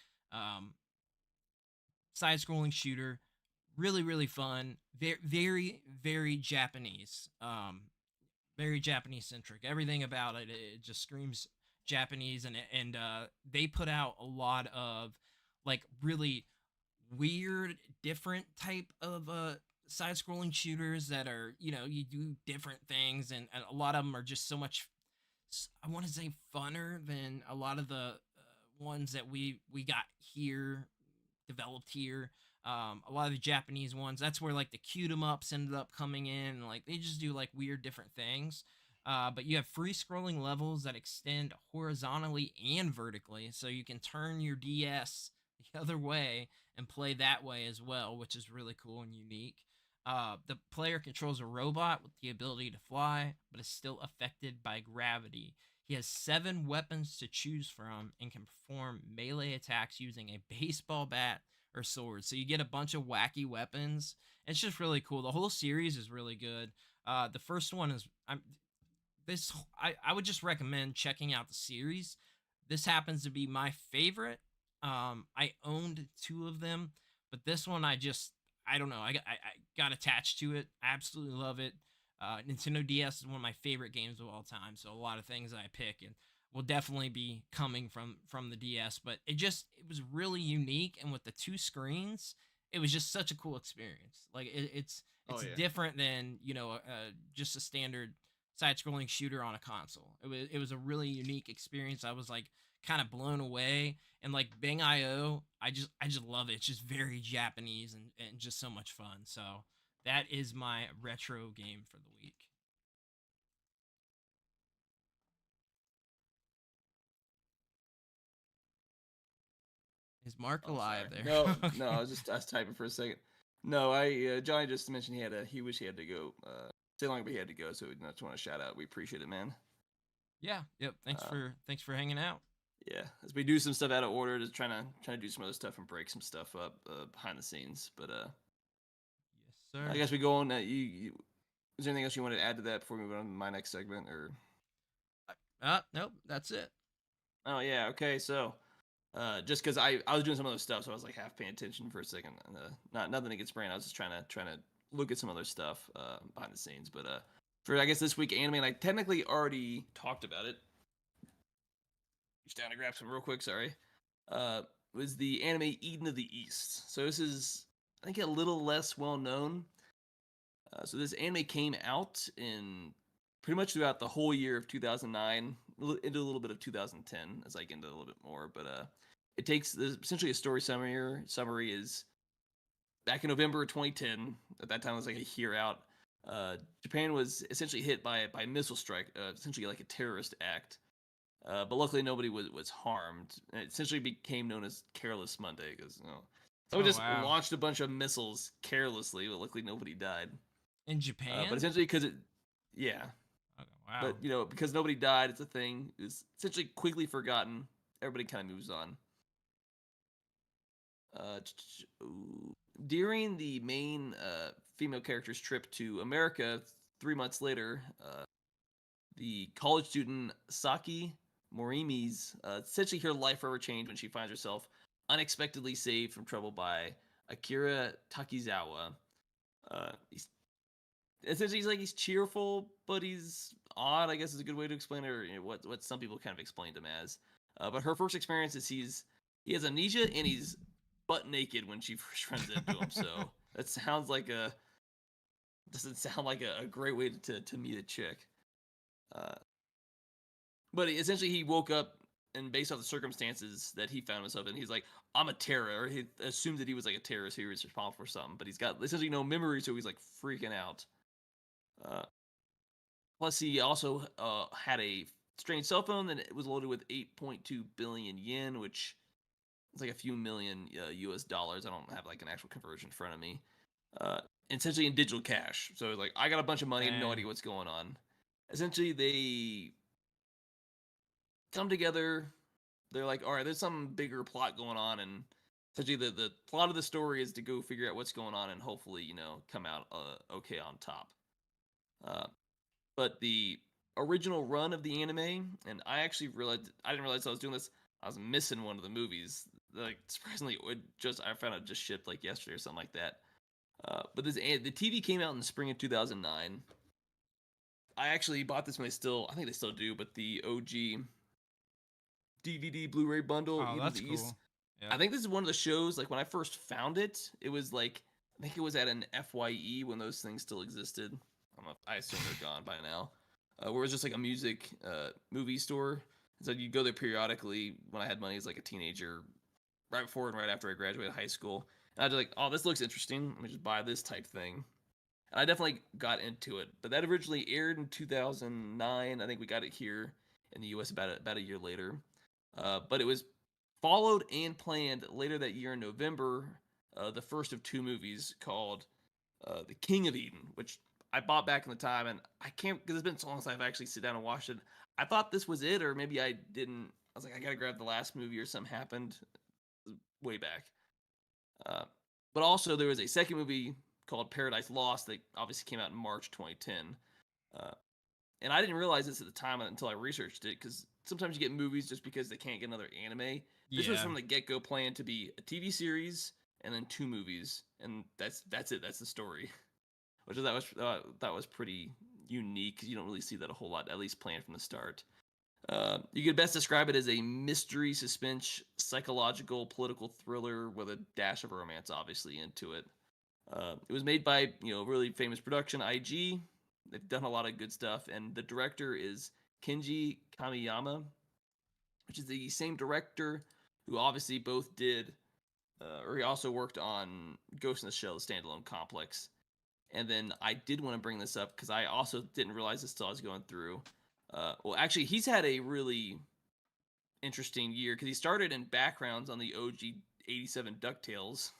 side-scrolling shooter. Really, really fun. Very, very, very Japanese. Very Japanese centric. Everything about it just screams Japanese, and they put out a lot of like really weird, different type of side-scrolling shooters that are, you do different things, and a lot of them are just so much. I want to say funner than a lot of the ones that we got here, developed here. A lot of the Japanese ones, that's where like the cute 'em ups ended up coming in, and like they just do like weird different things. But you have free scrolling levels that extend horizontally and vertically, so you can turn your DS the other way and play that way as well, which is really cool and unique. The player controls a robot with the ability to fly, but is still affected by gravity. He has 7 weapons to choose from and can perform melee attacks using a baseball bat or sword. So you get a bunch of wacky weapons. It's just really cool. The whole series is really good. The first one is I would just recommend checking out the series. This happens to be my favorite. I owned 2 of them, but this one I don't know. I got attached to it. I absolutely love it. Nintendo DS is one of my favorite games of all time. So a lot of things that I pick and will definitely be coming from the DS. But it was really unique, and with the 2 screens, it was just such a cool experience. Like it's different than just a standard side-scrolling shooter on a console. It was a really unique experience. I was like kind of blown away, and like Bang.io, I just love it. It's just very Japanese and just so much fun. So that is my retro game for the week. Is Mark Oh, alive sorry. there? No, Okay. no, I was typing for a second. No, Johnny just mentioned he wished he had to go. Say long, but he had to go, so we just want to shout out. We appreciate it, man. Yeah. Yep. Uh, Thanks for hanging out. yeah, as we do some stuff out of order, just trying to do some other stuff and break some stuff up behind the scenes. But Yes, sir. I guess we go on. Is there anything else you want to add to that before we move on to my next segment? Or Nope. That's it. oh yeah, okay. So just because I was doing some other stuff, so I was like half paying attention for a second. And, nothing against Brand. I was just trying to look at some other stuff behind the scenes. But for I guess this week anime, and I technically already talked about it. Reach down to grab some real quick. Sorry. Was the anime Eden of the East. So this is I think a little less well known. So this anime came out in pretty much throughout the whole year of 2009, into a little bit of 2010 as I get into a little bit more. But it takes essentially a story summary. Summary is back in November of 2010. At that time, it was like a year out. Japan was essentially hit by a missile strike, essentially like a terrorist act. But luckily, nobody was harmed. And it essentially became known as Careless Monday because So we Oh just wow. launched a bunch of missiles carelessly, but luckily nobody died. In But Japan? essentially, yeah, Okay, wow. but because nobody died, it's a thing. It was essentially quickly forgotten. Everybody kind of moves on. During the main female character's trip to America 3 months later, the college student Saki Morimi's essentially her life forever changed when she finds herself unexpectedly saved from trouble by Akira Takizawa. He's essentially he's cheerful, but he's odd. I guess is a good way to explain it, or what some people kind of explained him as. But her first experience is he has amnesia and he's butt naked when she first runs into him. So that sounds like doesn't sound like a great way to meet a chick. Uh, but essentially he woke up and based off the circumstances that he found himself in, he's like, I'm a terrorist. He assumed that he was like a terrorist who was responsible for something, but he's got essentially no memory, so he's like freaking out. Uh, Plus, he also had a strange cell phone that was loaded with 8.2 billion yen, which is like a few million US dollars. I don't have like an actual conversion in front of me. Uh, Essentially in digital cash. So it's like, I got a bunch of money, I have no Dang. idea what's going on. Essentially, they come together. They're like, all right, there's some bigger plot going on, and essentially the plot of the story is to go figure out what's going on and hopefully come out okay on top. Uh, but the original run of the anime, and I didn't realize I was doing this. I was missing one of the movies. Like surprisingly, I found out just shipped like yesterday or something like that. But the TV came out in the spring of 2009. I actually bought this when I think they still do, but the OG DVD Blu-ray bundle, Oh, Eden of that's the East. cool. Yeah. I think this is one of the shows. Like when I first found it, it was like I think it was at an FYE when those things still existed. I assume they're gone by now. Where it was just like a music movie store. So you go there periodically when I had money as like a teenager, right before and right after I graduated high school. And I was like, oh, this looks interesting. Let me just buy this type thing. And I definitely got into it. But that originally aired in 2009. I think we got it here in the US about a year later. But it was followed and planned later that year in November, the first of two movies called The King of Eden, which I bought back in the time, and I can't because it's been so long since I've actually sit down and watched it. I thought this was it, or maybe I didn't. I was like, I gotta grab the last movie, or something happened way back. Uh, but also, there was a second movie called Paradise Lost that obviously came out in March 2010. Uh, and I didn't realize this at the time until I researched it, because sometimes you get movies just because they can't get another anime. This was Yeah. from the get-go planned to be a TV series and then two movies, and that's it. That's the story, which that was pretty unique because you don't really see that a whole lot, at least planned from the start. You could best describe it as a mystery, suspense, psychological, political thriller with a dash of romance, obviously, into it. It was made by really famous production IG. They've done a lot of good stuff, and the director is Kenji Kamiyama, which is the same director who obviously both did, or he also worked on Ghost in the Shell, the standalone complex. And then I did want to bring this up because I also didn't realize this till I was going through. Well, actually, he's had a really interesting year because he started in backgrounds on the OG 87 DuckTales,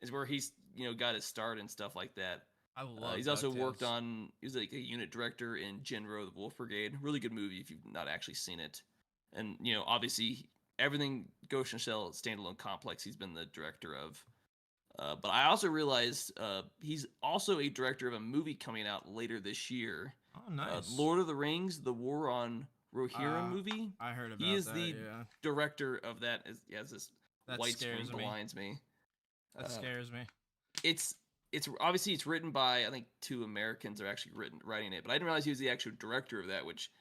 is where he's got his start and stuff like that. I love He's also worked DuckTales. on. He was like a unit director in Genro, the Wolf Brigade. Really good movie if you've not actually seen it. And obviously everything Ghost in the Shell standalone complex he's been the director of. But I also realized he's also a director of a movie coming out later this year. Oh, nice. Lord of the Rings: The War on Rohirrim Uh, movie. I heard He about is that. the Yeah. director of that. As this That white screen scares me. blinds me. That scares me. It's obviously it's written by I think two Americans are actually writing it, but I didn't realize he was the actual director of that, which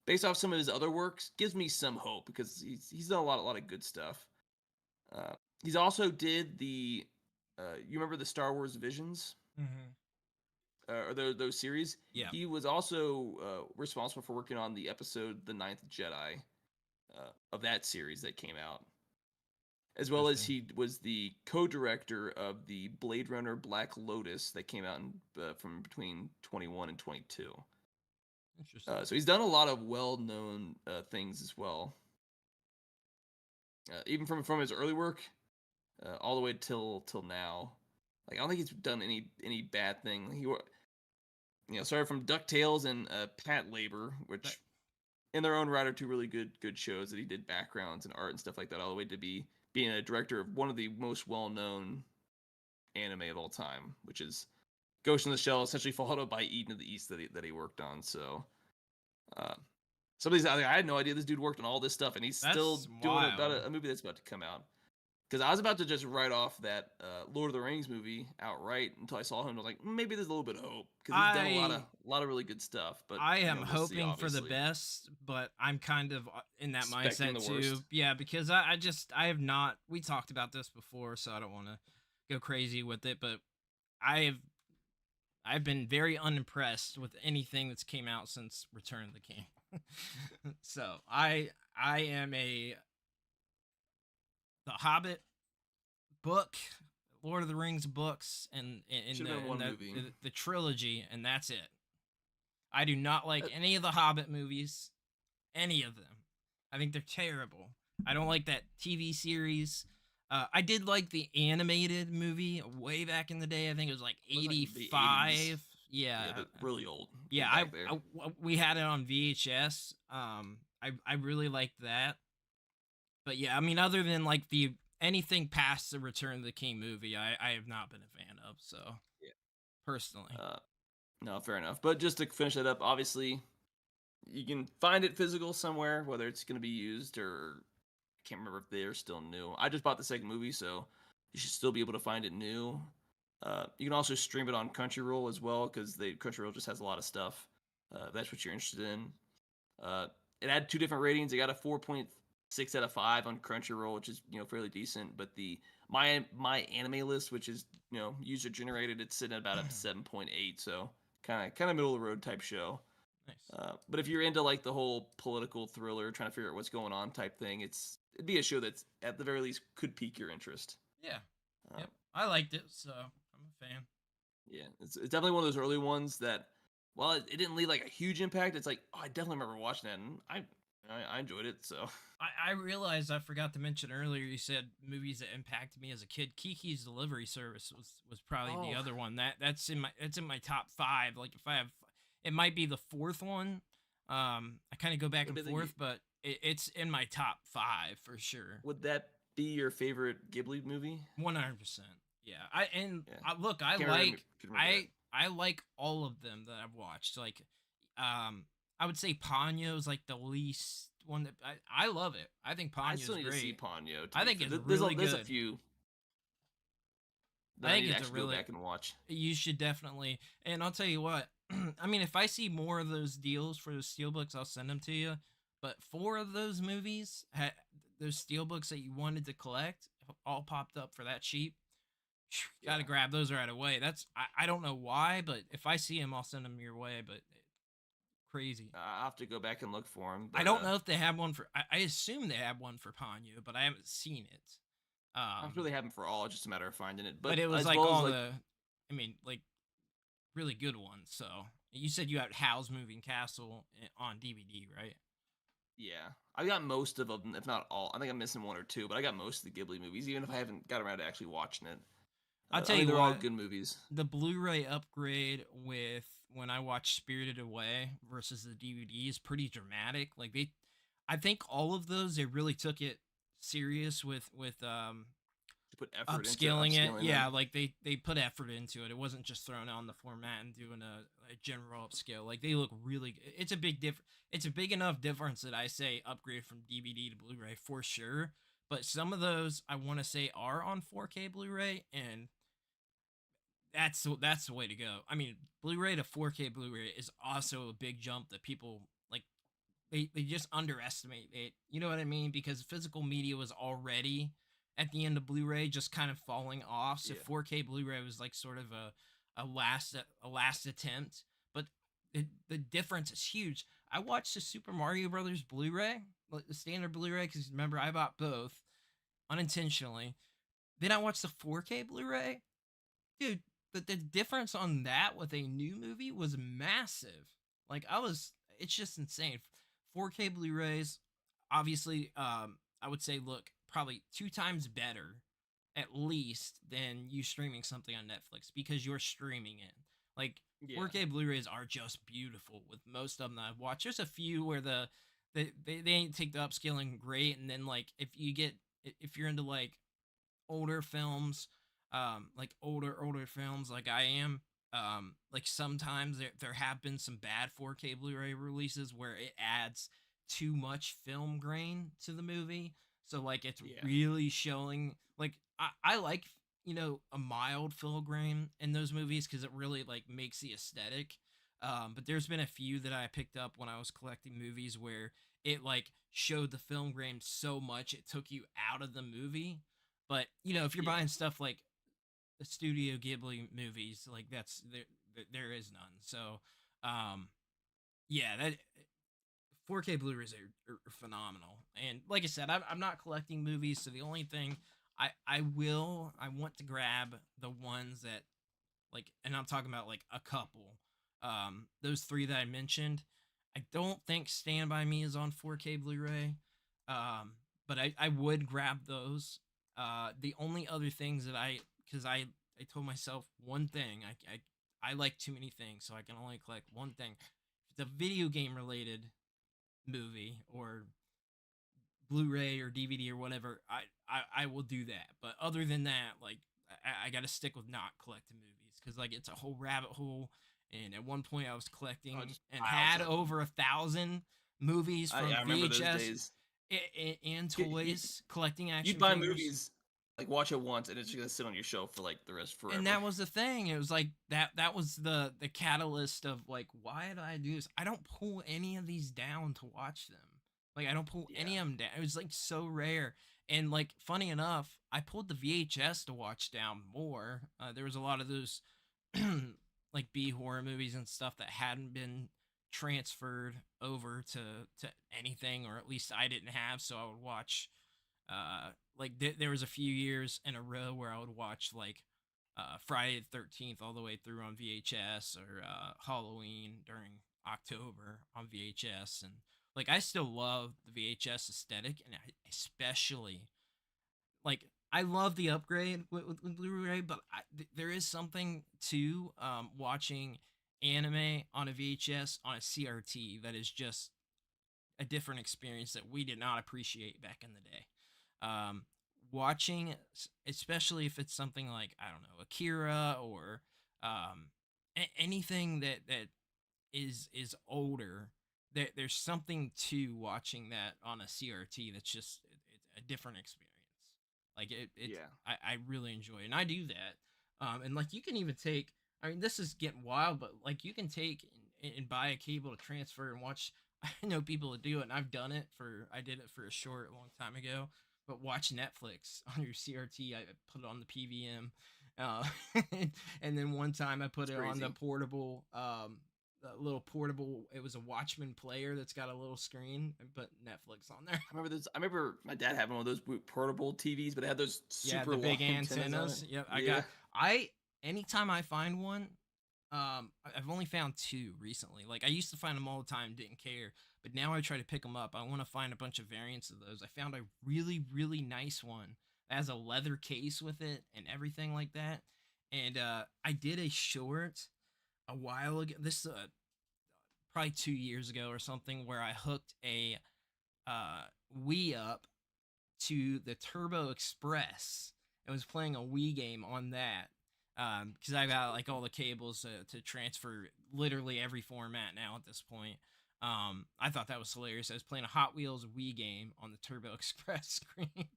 based off some of his other works gives me some hope because he's done a lot of good stuff. He's also did the you remember the Star Wars Visions Mm-hmm. or those series? Yeah. He was also responsible for working on the episode The Ninth Jedi of that series that came out, as well as he was the co-director of the Blade Runner Black Lotus that came out from between 21 and 22. Interesting. So he's done a lot of well-known things as well. Even from his early work, all the way till now. Like I don't think he's done any bad thing. Started from DuckTales and Pat Labor, That- which in their own right are two really good shows that he did backgrounds and art and stuff like that, all the way to being a director of one of the most well known anime of all time, which is Ghost in the Shell, essentially followed up by Eden of the East that he worked on. So uh, some of these, I had no idea this dude worked on all this stuff, and he's still That's doing wild. a movie that's about to come out. Because I was about to just write off that Lord of the Rings movie outright until I saw him. I was like, maybe there's a little bit of hope because he's done a lot of really good stuff. But I am we'll see, hoping for the obviously. best, but I'm kind of in that Expecting mindset the too. worst. Yeah, because I have not. We talked about this before, so I don't want to go crazy with it. But I've been very unimpressed with anything that's came out since Return of the King. So I am The Hobbit book, Lord of the Rings books, and Should have been one movie. the trilogy, and that's it. I do not like any of the Hobbit movies, any of them. I think they're terrible. I don't like that TV series. I did like the animated movie way back in the day. I think it was like It was like the 85. 80s. Yeah, but really old. yeah. Back there. We had it on VHS. I really liked that. But yeah, I mean, other than like anything past the Return of the King movie, I have not been a fan of. So Yeah. personally, No, fair enough. But just to finish that up, obviously, you can find it physical somewhere, whether it's going to be used or can't remember if they're still new. I just bought the second movie, so you should still be able to find it new. You can also stream it on Crunchyroll as well, because Crunchyroll just has a lot of stuff. If that's what you're interested in. It had two different ratings. It got a 4.6 out of 5 on Crunchyroll, which is fairly decent. But the my anime list, which is user generated, it's sitting at about a 7.8. So kind of middle of the road type show. nice. But if you're into like the whole political thriller, trying to figure out what's going on type thing, it'd be a show that's at the very least could pique your interest. Yeah, Uh, yep. I liked it, so I'm a fan. Yeah, it's definitely one of those early ones that, while it didn't leave like a huge impact, it's like, oh, I definitely remember watching that, and I enjoyed it. So I realized I forgot to mention earlier. You said movies that impacted me as a kid. Kiki's Delivery Service was probably the other one. That's in my top 5. Like if I have, it might be the 4th one. I kind of go back and forth, but it's in my top 5 for sure. Would that be your favorite Ghibli movie? 100%. Yeah. Look, I like all of them that I've watched. Like, I would say Ponyo's like the least one that I love it. I think Ponyo's I still need great. to see Ponyo. I think it's there's really there's a good. few. I think need to it's a actually really go back and watch. You should definitely. And I'll tell you what. I mean, if I see more of those deals for the steelbooks, I'll send them to you. But 4 of those movies, those steelbooks that you wanted to collect, all popped up for that cheap. Gotta grab those right away. I don't know why, but if I see them, I'll send them your way. But crazy. I'll have to go back and look for them. I don't know if they have one for. I assume they have one for Ponyo, but I haven't seen it. I'm sure they have them for all. It's just a matter of finding it. But it was like all the, I mean, like really good ones. So you said you had Howl's Moving Castle on DVD, right? Yeah, I got most of them, if not all. I think I'm missing 1 or 2, but I got most of the Ghibli movies, even if I haven't got around to actually watching it. I'll tell you they're what, all good movies. The Blu-ray upgrade with when I watched Spirited Away versus the DVD is pretty dramatic. Like I think all of those, they really took it serious with to put effort upscaling into it. Yeah, like they put effort into it. It wasn't just throwing it on the format and doing a general upscale. Like they look really. It's a big enough difference that I say upgrade from DVD to Blu-ray for sure. But some of those I want to say are on 4K Blu-ray, and that's the way to go. I mean, Blu-ray to 4K Blu-ray is also a big jump that people like. They just underestimate it. You know what I mean? Because physical media was already at the end of Blu-ray just kind of falling off. So 4K Blu-ray was like sort of a last attempt. But the difference is huge. I watched the Super Mario Brothers Blu-ray, the standard Blu-ray, because remember I bought both unintentionally. Then I watched the 4K Blu-ray. Dude, the difference on that with a new movie was massive. Like it's just insane. 4K Blu-rays, obviously, I would say look probably 2 times better at least than you streaming something on Netflix because you're streaming it. Like Yeah. 4K Blu-rays are just beautiful with most of them that I've watched. There's a few where they ain't take the upscaling great, and then like if you're into like older films, like older films like I am, like sometimes there have been some bad 4K Blu-ray releases where it adds too much film grain to the movie. So like it's Yeah. really showing like I like a mild film grain in those movies because it really like makes the aesthetic. But there's been a few that I picked up when I was collecting movies where it like showed the film grain so much it took you out of the movie. But if you're Yeah. buying stuff like the Studio Ghibli movies, like that's there is none. So, yeah, that 4K Blu-rays are phenomenal. And like I said, I'm not collecting movies, so the only thing I want to grab the ones that like, and I'm talking about like a couple. Those three that I mentioned. I don't think Stand By Me is on 4K Blu-ray. But I would grab those. The only other things that because I told myself one thing. I like too many things, so I can only collect one thing. If it's a video game related movie or Blu-ray or DVD or whatever, I will do that. But other than that, like I got to stick with not collecting movies because like it's a whole rabbit hole. And at one point, I was collecting and had over 1,000 movies from I remember those VHS days. and toys, collecting action You'd buy figures. movies, like watch it once, and it's just gonna sit on your shelf for like the rest forever. And that was the thing. It was like that was the catalyst of like, why did I do this? I don't pull any of these down to watch them. Like I don't pull any of them down. It was like so rare. And like funny enough, I pulled the VHS to watch down more. There was a lot of those like B horror movies and stuff that hadn't been transferred over to anything, or at least I didn't have. So I would watch like there was a few years in a row where I would watch like Friday the 13th all the way through on VHS, or Halloween during October on VHS. And like I still love the VHS aesthetic, and especially like I love the upgrade with Blu-ray, but there is something to watching anime on a VHS on a CRT that is just a different experience that we did not appreciate back in the day. Watching, especially if it's something like I don't know, Akira or anything that is older. There's something to watching that on a CRT that's just it's a different experience. Like I really enjoy it, and I do that. And like you can even take. I mean, this is getting wild, but like you can take and buy a cable to transfer and watch. I know people that do it, and I've done it for. I did it for a short, long time ago. But watch Netflix on your CRT. I put it on the PVM, and then one time I put it on the portable. Little portable. It was a Watchmen player that's got a little screen, and put Netflix on there. I remember this. I remember my dad having one of those portable TVs, but it had those super the big long antennas. Yep, anytime I find one, I've only found two recently. Like I used to find them all the time, didn't care, but now I try to pick them up. I want to find a bunch of variants of those. I found a really really nice one that has a leather case with it and everything like that. And I did a short a while ago. This probably 2 years ago or something, where I hooked a Wii up to the Turbo Express and was playing a Wii game on that. Because I got like all the cables to transfer literally every format now at this point. I thought that was hilarious. I was playing a Hot Wheels Wii game on the Turbo Express screen.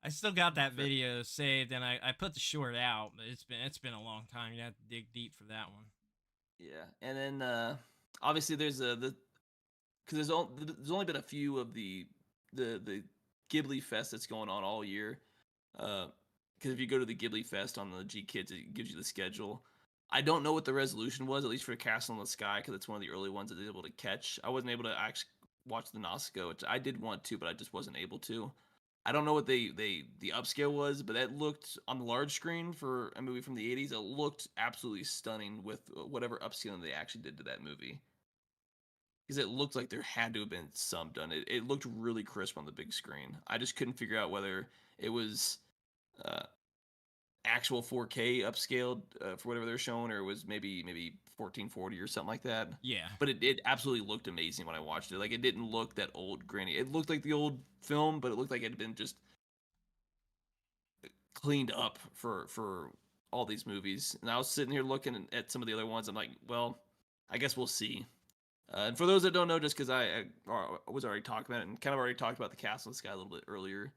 I still got that video saved, and I put the short out, but it's been a long time. You have to dig deep for that one. Yeah, and then obviously there's because there's only been a few of the Ghibli Fest that's going on all year. Because if you go to the Ghibli Fest on the G Kids, it gives you the schedule. I don't know what the resolution was, at least for Castle in the Sky, because it's one of the early ones that I was able to catch. I wasn't able to actually watch the Nausicaa, which I did want to, but I just wasn't able to. I don't know what the upscale was, but that looked on the large screen for a movie from the 80s. It looked absolutely stunning with whatever upscaling they actually did to that movie. because it looked like there had to have been some done. It looked really crisp on the big screen. I just couldn't figure out whether it was uh, actual 4K upscaled for whatever they're showing, or it was maybe 1440 or something like that. Yeah. But it absolutely looked amazing when I watched it. Like, it didn't look that old grainy. It looked like the old film, but it looked like it had been just cleaned up for all these movies. And I was sitting here looking at some of the other ones. I'm like, well, I guess we'll see. And for those that don't know, just because I was already talking about it and kind of already talked about the Castle in the Sky a little bit earlier,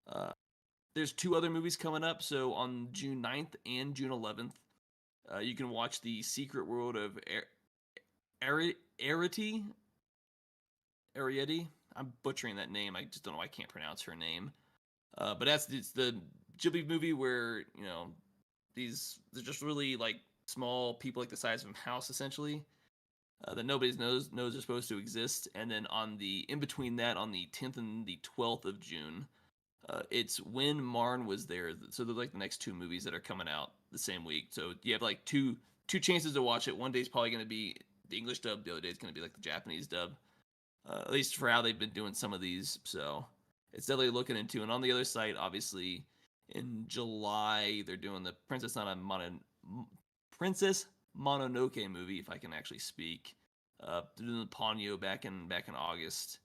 uh, there's 2 other movies coming up. So on June 9th and June 11th, you can watch The Secret World of Arity. I'm butchering that name. I just don't know why I can't pronounce her name. But it's the Ghibli movie where, they're just really like small people like the size of a house essentially. That nobody knows are supposed to exist. And then in between that, on the 10th and the 12th of June, it's When Marn Was There. So they're like the next 2 movies that are coming out the same week. So you have like two chances to watch it. One day is probably going to be the English dub. The other day is going to be like the Japanese dub. At least for how they've been doing some of these. So it's definitely looking into. And on the other side, obviously, in July, they're doing the Princess Mononoke movie, if I can actually speak. They're doing the Ponyo back in August.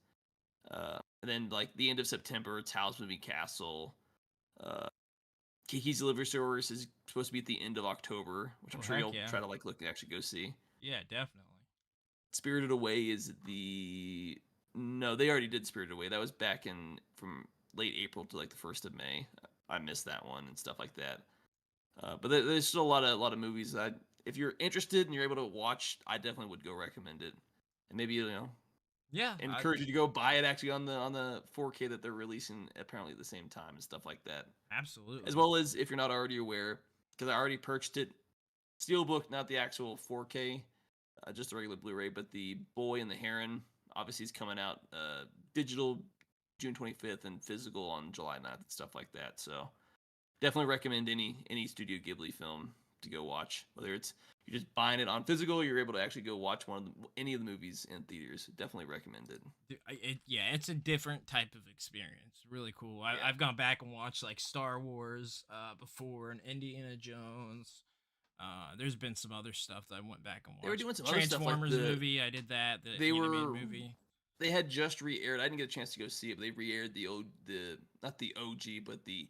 And then like the end of September, it's Howl's Moving Castle. Kiki's Delivery Service is supposed to be at the end of October, which I'm sure you'll try to like look and actually go see. Yeah, definitely. Spirited Away is no, they already did Spirited Away. That was back from late April to like the 1st of May. I missed that one and stuff like that. But there's still a lot of movies that if you're interested and you're able to watch, I definitely would go recommend it. And maybe encourage you to go buy it actually on the 4K that they're releasing apparently at the same time and stuff like that. Absolutely. As well as if you're not already aware, because I already purchased it, Steelbook, not the actual 4K, just the regular Blu-ray, but the Boy and the Heron obviously is coming out digital June 25th and physical on July 9th and stuff like that. So definitely recommend any Studio Ghibli film to go watch, whether it's you're just buying it on physical, or you're able to actually go watch any of the movies in theaters. Definitely recommend it. It's a different type of experience. Really cool. I've gone back and watched like Star Wars before, and Indiana Jones. There's been some other stuff that I went back and watched. They were doing some Transformers other stuff, like movie. I did that. The animated movie. They had just re-aired. I didn't get a chance to go see it, but they re-aired not the OG, but the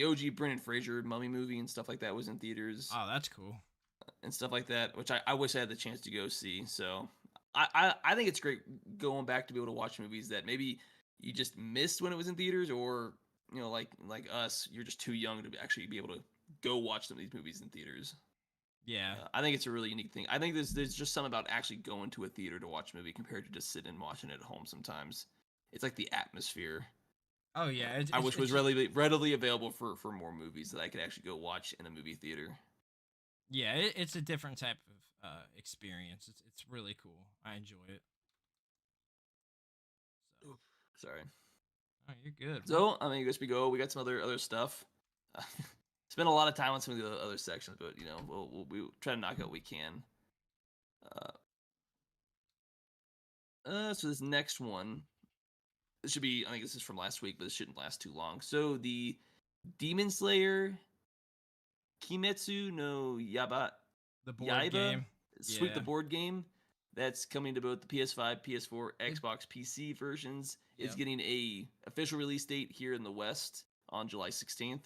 OG Brendan Fraser Mummy movie and stuff like that was in theaters. Oh, that's cool. And stuff like that, which I wish I had the chance to go see. So I think it's great going back to be able to watch movies that maybe you just missed when it was in theaters, or like us, you're just too young to actually be able to go watch some of these movies in theaters. Yeah, I think it's a really unique thing. I think there's just something about actually going to a theater to watch a movie compared to just sitting and watching it at home. Sometimes it's like the atmosphere. Oh yeah, I wish was readily available for more movies that I could actually go watch in a movie theater. Yeah, it's a different type of experience. It's really cool. I enjoy it. So. Sorry. Oh, you're good. So I guess we got some other stuff. Spend a lot of time on some of the other sections, but we'll try to knock out what we can. So this next one, this should be, I think this is from last week, but this shouldn't last too long. So the Demon Slayer Kimetsu no Yaiba, the board game, the board game that's coming to both the PS5, PS4, Xbox, PC versions, is getting a official release date here in the West on July 16th.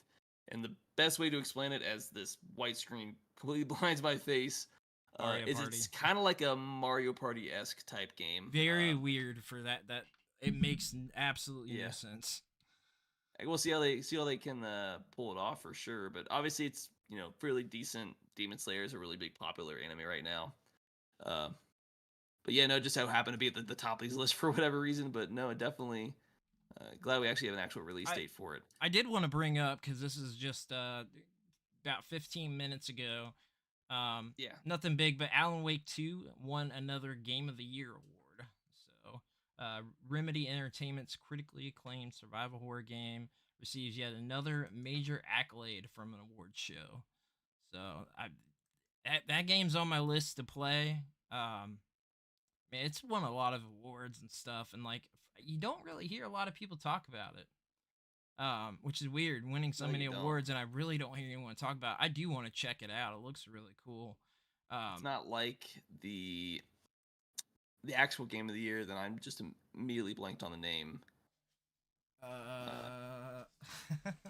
And the best way to explain it, as this white screen completely blinds my face, is it's kind of like a Mario Party-esque type game. Very weird for that. That it makes absolutely no sense. We'll see how they can pull it off for sure. But obviously, it's fairly decent. Demon Slayer is a really big popular anime right now. But yeah, no, just how it happened to be at the top of these lists for whatever reason. But no, definitely. Glad we actually have an actual release date for it. I did want to bring up, because this is just about 15 minutes ago. Nothing big, but Alan Wake 2 won another Game of the Year award. So Remedy Entertainment's critically acclaimed survival horror game receives yet another major accolade from an award show. So that game's on my list to play. Man, it's won a lot of awards and stuff, and like you don't really hear a lot of people talk about it. Which is weird, winning so No, many you don't. awards, and I really don't hear anyone talk about it. I do want to check it out. It looks really cool. It's Um, not like the actual game of the year. Then I'm just immediately blanked on the name. Uh, uh,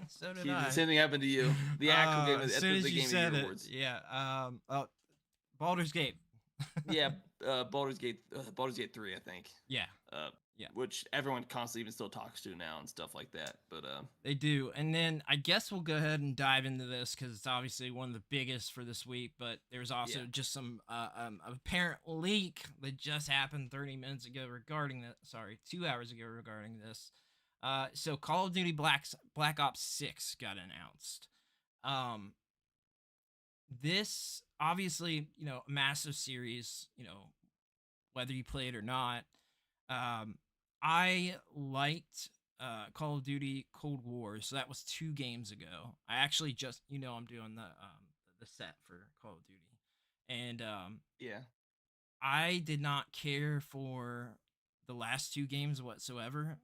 so did the I. same thing happened to you. The actual game As of soon as the you game of the said year it, awards. yeah. Oh, Baldur's Gate. Yeah, Baldur's Gate 3, I think. Yeah, Uh, yeah. which everyone constantly even still talks to now and stuff like that. But They do. And then I guess we'll go ahead and dive into this because it's obviously one of the biggest for this week. But there's also yeah, just some apparent leak that just happened 30 minutes ago regarding that. Sorry, 2 hours ago regarding this. So Call of Duty Black Ops 6 got announced. Um, this obviously, a massive series, whether you play it or not. Um, I liked Call of Duty Cold War, so that was 2 games ago. I actually just, I'm doing the set for Call of Duty, and yeah. I did not care for the last 2 games whatsoever.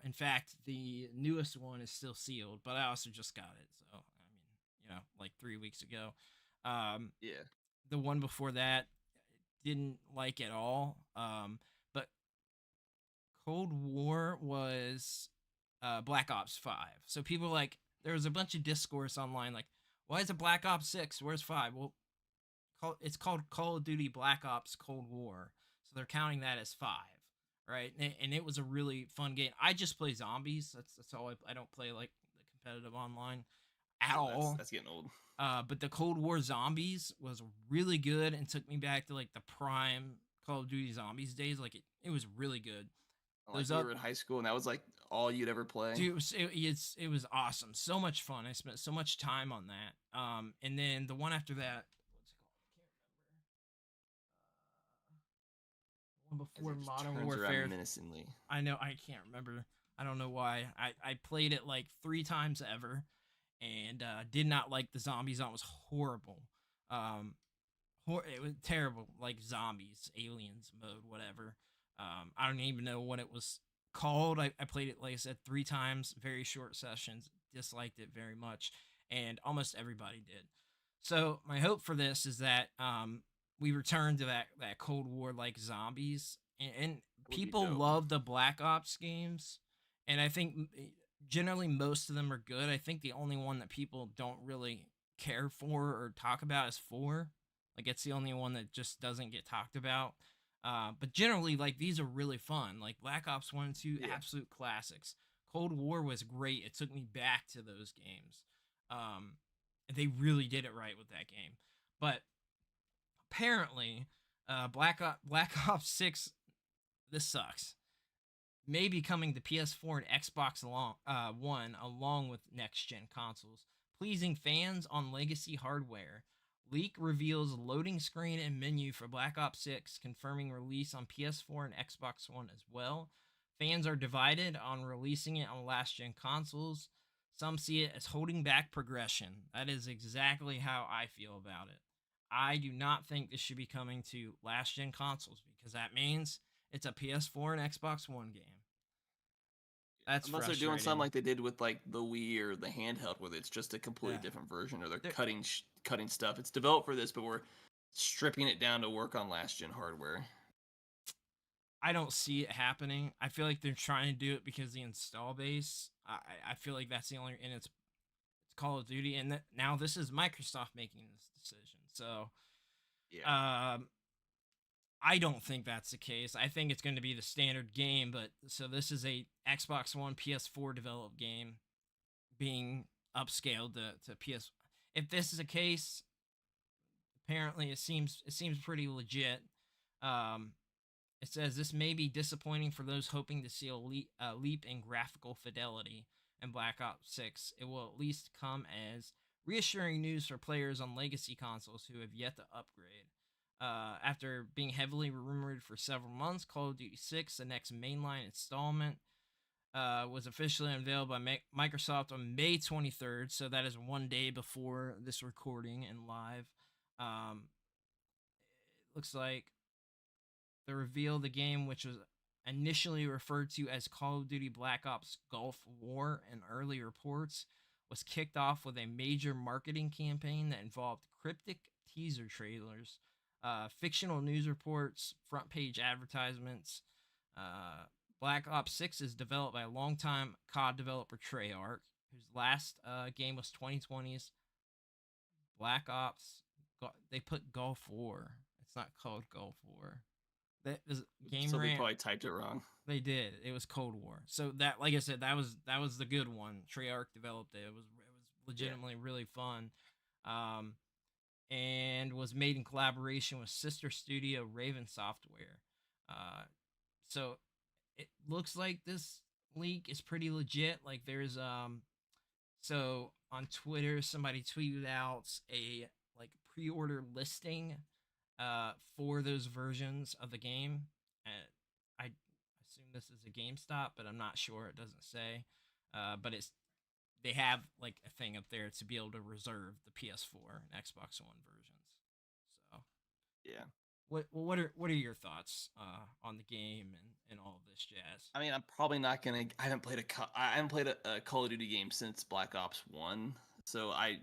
In fact, the newest one is still sealed, but I also just got it, so I mean, like 3 weeks ago. Um, Yeah. the one before that didn't like at all. But Cold War was Black Ops 5. So people like there was a bunch of discourse online like, why is it Black Ops 6? Where's 5? Well, it's called Call of Duty Black Ops Cold War. So they're counting that as 5, right? And it was a really fun game. I just play zombies. That's all I don't play like the competitive online at all. That's getting old. But the Cold War Zombies was really good and took me back to like the prime Call of Duty Zombies days. Like it was really good. Like you were in high school and that was like all you'd ever play. Dude, it was awesome. So much fun. I spent so much time on that. And then the one after that, what's it called? I can't remember. One before Modern Warfare. Menacingly. I know I can't remember. I don't know why. I played it like 3 times ever, and did not like the zombies. That was horrible. Um, it was terrible. Like zombies, aliens mode, whatever. I don't even know what it was called. I played it, like I said, 3 times, very short sessions. Disliked it very much, and almost everybody did. So my hope for this is that we return to that Cold War like zombies, and people love the Black Ops games, and I think generally most of them are good. I think the only one that people don't really care for or talk about is 4. Like it's the only one that just doesn't get talked about. But generally, like these are really fun. Like Black Ops 1 and 2, absolute classics. Cold War was great. It took me back to those games. They really did it right with that game. But apparently, Black Ops 6, this sucks. May be coming to PS4 and Xbox One along with next gen consoles, pleasing fans on legacy hardware. Leak reveals loading screen and menu for Black Ops 6, confirming release on PS4 and Xbox One as well. Fans are divided on releasing it on last gen consoles. Some see it as holding back progression. That is exactly how I feel about it. I do not think this should be coming to last gen consoles because that means it's a PS4 and Xbox One game. That's unless they're doing something like they did with like the Wii or the handheld, where it's just a completely different version, or they're cutting stuff. It's developed for this, but we're stripping it down to work on last gen hardware. I don't see it happening. I feel like they're trying to do it because the install base. I feel like that's the only, and it's Call of Duty, and now this is Microsoft making this decision. So, yeah. I don't think that's the case. I think it's going to be the standard game, but so this is a Xbox One PS4 developed game being upscaled to PS. If this is a case, apparently it seems pretty legit. It says this may be disappointing for those hoping to see a leap in graphical fidelity in Black Ops 6. It will at least come as reassuring news for players on legacy consoles who have yet to upgrade. After being heavily rumored for several months, Call of Duty 6, the next mainline installment, was officially unveiled by Microsoft on May 23rd, so that is one day before this recording and live. It looks like the reveal of the game, which was initially referred to as Call of Duty Black Ops Gulf War in early reports, was kicked off with a major marketing campaign that involved cryptic teaser trailers, fictional news reports, front page advertisements. Black Ops 6 is developed by a longtime COD developer Treyarch, whose last game was 2020's Black Ops. They put Gulf War. It's not called Gulf War. That is game. So they probably typed it wrong. They did. It was Cold War. So that, like I said, that was the good one. Treyarch developed it. It was legitimately really fun, and was made in collaboration with sister studio Raven Software. So it looks like this leak is pretty legit. Like there's so on Twitter somebody tweeted out a like pre-order listing for those versions of the game. I assume this is a GameStop, but I'm not sure. It doesn't say. But they have like a thing up there to be able to reserve the PS4 and Xbox One versions. So yeah. What are your thoughts on the game and all of this jazz? I mean, I'm probably not gonna. I haven't played a Call of Duty game since Black Ops 1, so I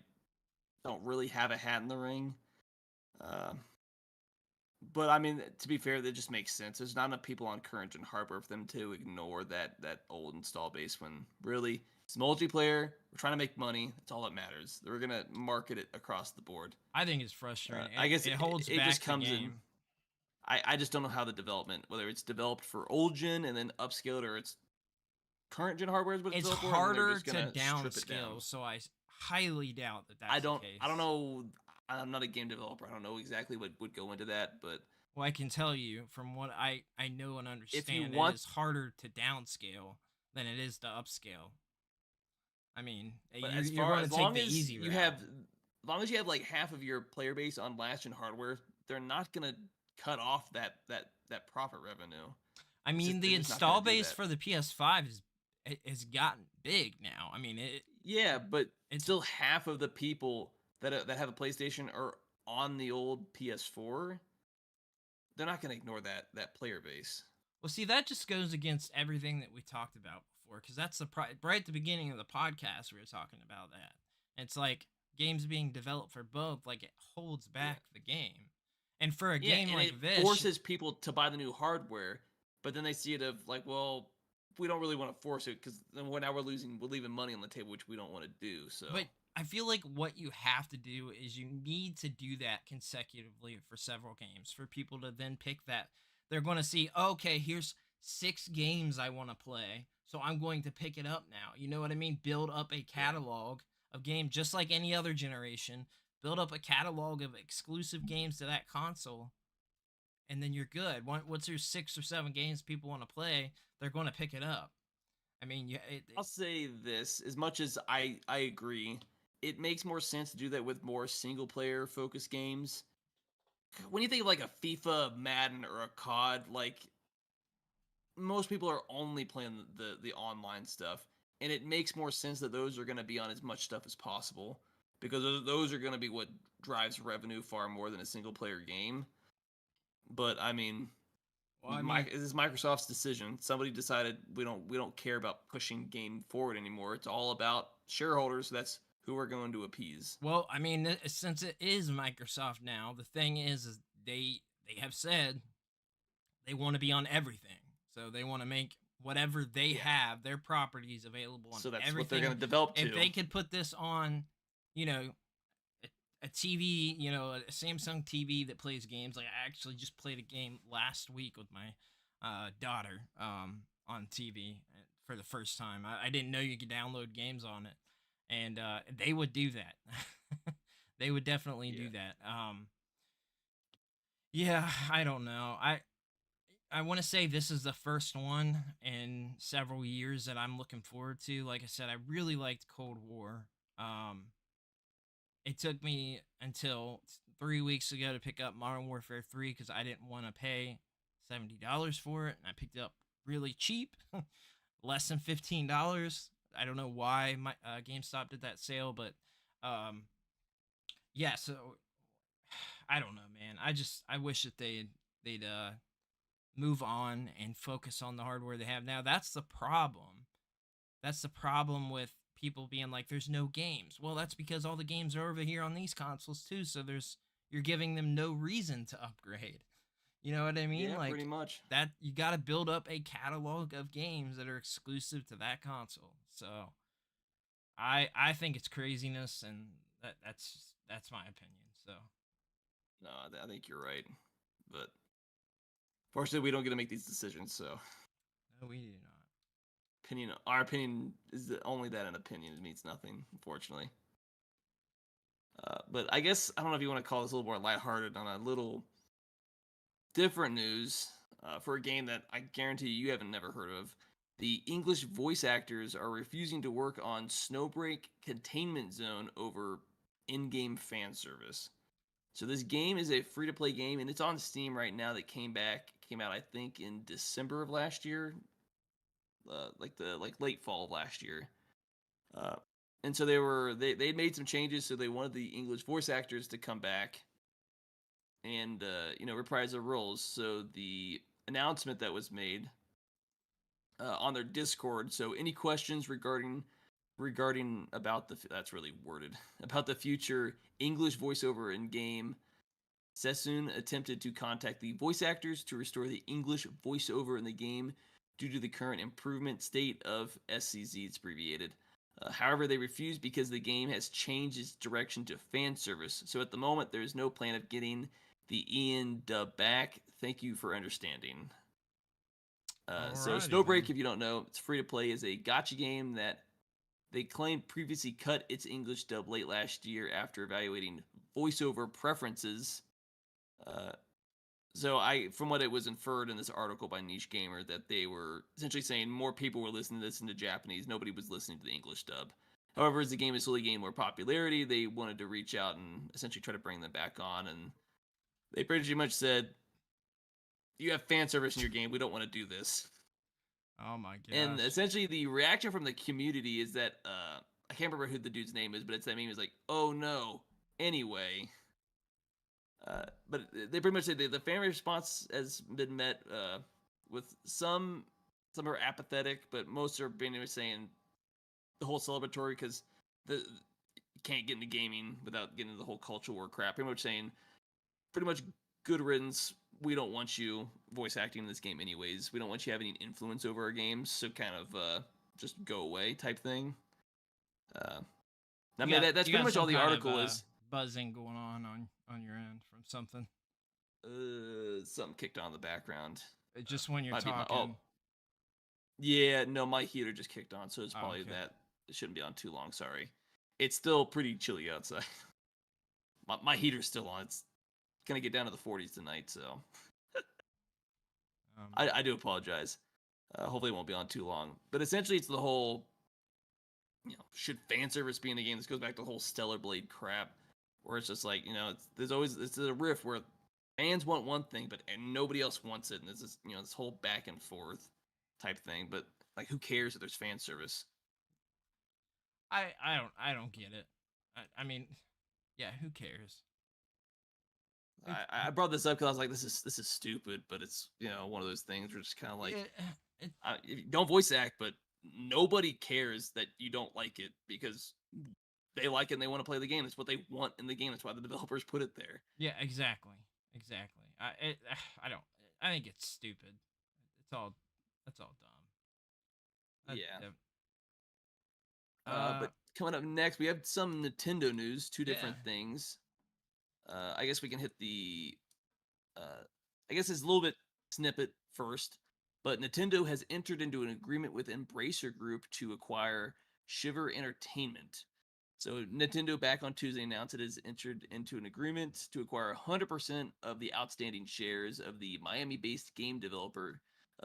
don't really have a hat in the ring. But I mean, to be fair, that just makes sense. There's not enough people on current gen hardware for them to ignore that old install base when really it's multiplayer. We're trying to make money. That's all that matters. We're gonna market it across the board. I think it's frustrating. I guess it holds back just comes the game. in. I just don't know how the development, whether it's developed for old gen and then upscaled, or it's current gen hardware is what it's harder to downscale. So I highly doubt that that's the case. I don't know. I'm not a game developer. I don't know exactly what would go into that, but well, I can tell you from what I know and understand, it is harder to downscale than it is to upscale. I mean, as long as you have like half of your player base on last gen hardware, they're not gonna cut off that profit revenue. I mean, the install base for the PS5 has gotten big now. I mean, but it's still half of the people that have a PlayStation are on the old PS4. They're not going to ignore that player base. Well, see, that just goes against everything that we talked about before, because that's right at the beginning of the podcast we were talking about that. It's like games being developed for both, like it holds back the game. And for a game like this, it forces people to buy the new hardware, but then they see it of like, well, we don't really want to force it because then now we're leaving money on the table, which we don't want to do. So, but I feel like what you have to do is you need to do that consecutively for several games for people to then pick that. They're going to see, okay, here's 6 games I want to play, so I'm going to pick it up now. You know what I mean? Build up a catalog of games just like any other generation. Build up a catalog of exclusive games to that console, and then you're good. Once there's 6 or 7 games people want to play, they're going to pick it up. I mean, I'll say this, as much as I agree, it makes more sense to do that with more single-player focused games. When you think of like a FIFA, Madden, or a COD, like most people are only playing the online stuff, and it makes more sense that those are going to be on as much stuff as possible, because those are going to be what drives revenue far more than a single-player game. But I mean, this is Microsoft's decision. Somebody decided we don't care about pushing game forward anymore. It's all about shareholders. That's who we're going to appease. Well, I mean, since it is Microsoft now, the thing is they have said they want to be on everything. So they want to make whatever they have, their properties available on everything. So that's what they're going to develop to. If they could put this on, a TV, a Samsung TV that plays games. Like I actually just played a game last week with my daughter on TV for the first time. I didn't know you could download games on it. And they would do that. They would definitely do that. I don't know. I want to say this is the first one in several years that I'm looking forward to. Like I said, I really liked Cold War. It took me until 3 weeks ago to pick up Modern Warfare 3 because I didn't want to pay $70 for it, and I picked it up really cheap, less than $15. I don't know why my GameStop did that sale, but so I don't know, man. I wish that they'd move on and focus on the hardware they have now. That's the problem. That's the problem with people being like, "There's no games." Well, that's because all the games are over here on these consoles too. So you're giving them no reason to upgrade. You know what I mean? Yeah, pretty Like much. that, you got to build up a catalog of games that are exclusive to that console. So I think it's craziness, and that's my opinion. So No, I think you're right, but fortunately, we don't get to make these decisions. So, no, we do not. our opinion is only that an opinion. It means nothing, unfortunately. But I guess I don't know if you want to call this a little more lighthearted on a little different news for a game that I guarantee you haven't never heard of. The English voice actors are refusing to work on Snowbreak Containment Zone over in-game fan service. So this game is a free-to-play game, and it's on Steam right now. That came out I think in December of last year, like late fall of last year. Uh, and so they made some changes, so they wanted the English voice actors to come back and reprise their roles. So the announcement that was made on their Discord. So any questions regarding about that's really worded about the future English voiceover in game. Sessoon attempted to contact the voice actors to restore the English voiceover in the game due to the current improvement state of SCZ, it's abbreviated. However, they refused because the game has changed its direction to fan service. So at the moment, there is no plan of getting the Ian dub back. Thank you for understanding. So Snowbreak, if you don't know, it's free to play, is a gacha game that they claimed previously cut its English dub late last year after evaluating voiceover preferences. So from what it was inferred in this article by Niche Gamer, that they were essentially saying more people were listening to this into Japanese. Nobody was listening to the English dub. However, as the game has slowly gained more popularity, they wanted to reach out and essentially try to bring them back on. And they pretty much said, "You have fan service in your game. We don't want to do this." Oh my god! And essentially, the reaction from the community is that I can't remember who the dude's name is, but it's that meme is like, "Oh no." Anyway. But they pretty much say the fan response has been met with some are apathetic, but most are being saying the whole celebratory because you can't get into gaming without getting into the whole culture war crap. Pretty much good riddance. We don't want you voice acting in this game anyways. We don't want you having any influence over our games, so kind of just go away type thing. I mean, that's pretty much all the article is. Buzzing going on your end from something. Something kicked on in the background. Just when you're talking. Yeah, no, my heater just kicked on, so it's probably that. It shouldn't be on too long. Sorry. It's still pretty chilly outside. my heater's still on. It's gonna get down to the 40s tonight, so I do apologize. Hopefully, it won't be on too long. But essentially, it's the whole. Should fan service be in the game? This goes back to the whole Stellar Blade crap. Where it's just like, it's a riff where fans want one thing, but nobody else wants it, and it's this, this whole back and forth type thing. But like, who cares if there's fan service? I don't get it. I mean, yeah, who cares? I brought this up because I was like, this is stupid, but it's one of those things where it's kind of like, don't voice act, but nobody cares that you don't like it because they like it and they want to play the game. That's what they want in the game. That's why the developers put it there. Yeah, exactly. I don't. I think it's stupid. That's all dumb. Yeah. But coming up next, we have some Nintendo news. Two different things. I guess we can hit the. I guess it's a little bit snippet first, but Nintendo has entered into an agreement with Embracer Group to acquire Shiver Entertainment. So Nintendo back on Tuesday announced it has entered into an agreement to acquire 100% of the outstanding shares of the Miami-based game developer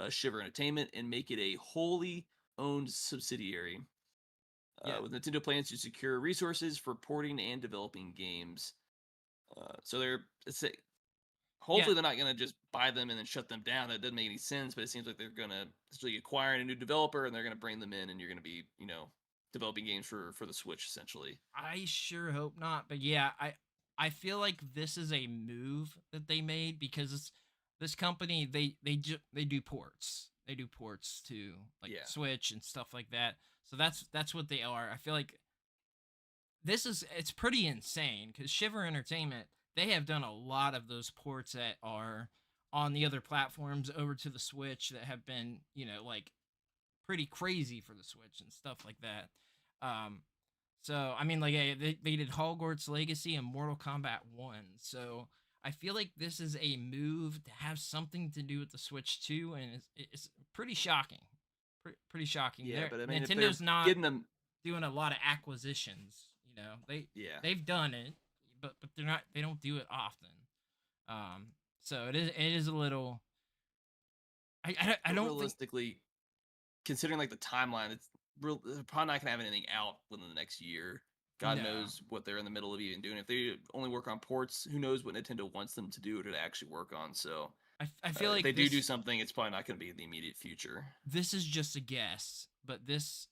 Shiver Entertainment and make it a wholly owned subsidiary. With Nintendo plans to secure resources for porting and developing games. So hopefully they're not going to just buy them and then shut them down. That doesn't make any sense, but it seems like they're going to actually acquire a new developer and they're going to bring them in and you're going to be, developing games for the Switch, essentially. I sure hope not, but yeah, I feel like this is a move that they made because this company they do ports. They do ports to like Yeah. Switch and stuff like that. So that's what they are. I feel like it's pretty insane because Shiver Entertainment, they have done a lot of those ports that are on the other platforms over to the Switch that have been, like pretty crazy for the Switch and stuff like that. So I mean, like they did Hogwarts Legacy and Mortal Kombat 1. So I feel like this is a move to have something to do with the Switch 2, and it's pretty shocking. Pretty shocking. Yeah, but I mean, if Nintendo's they're not getting them, doing a lot of acquisitions. yeah, They've done it, but they don't do it often. So it is a little. I don't think. realistically, considering like the timeline, they're probably not gonna have anything out within the next year. God No. knows what they're in the middle of even doing. If they only work on ports, who knows what Nintendo wants them to do or to actually work on. So I feel like if they do something, it's probably not going to be in the immediate future. this is just a guess, but this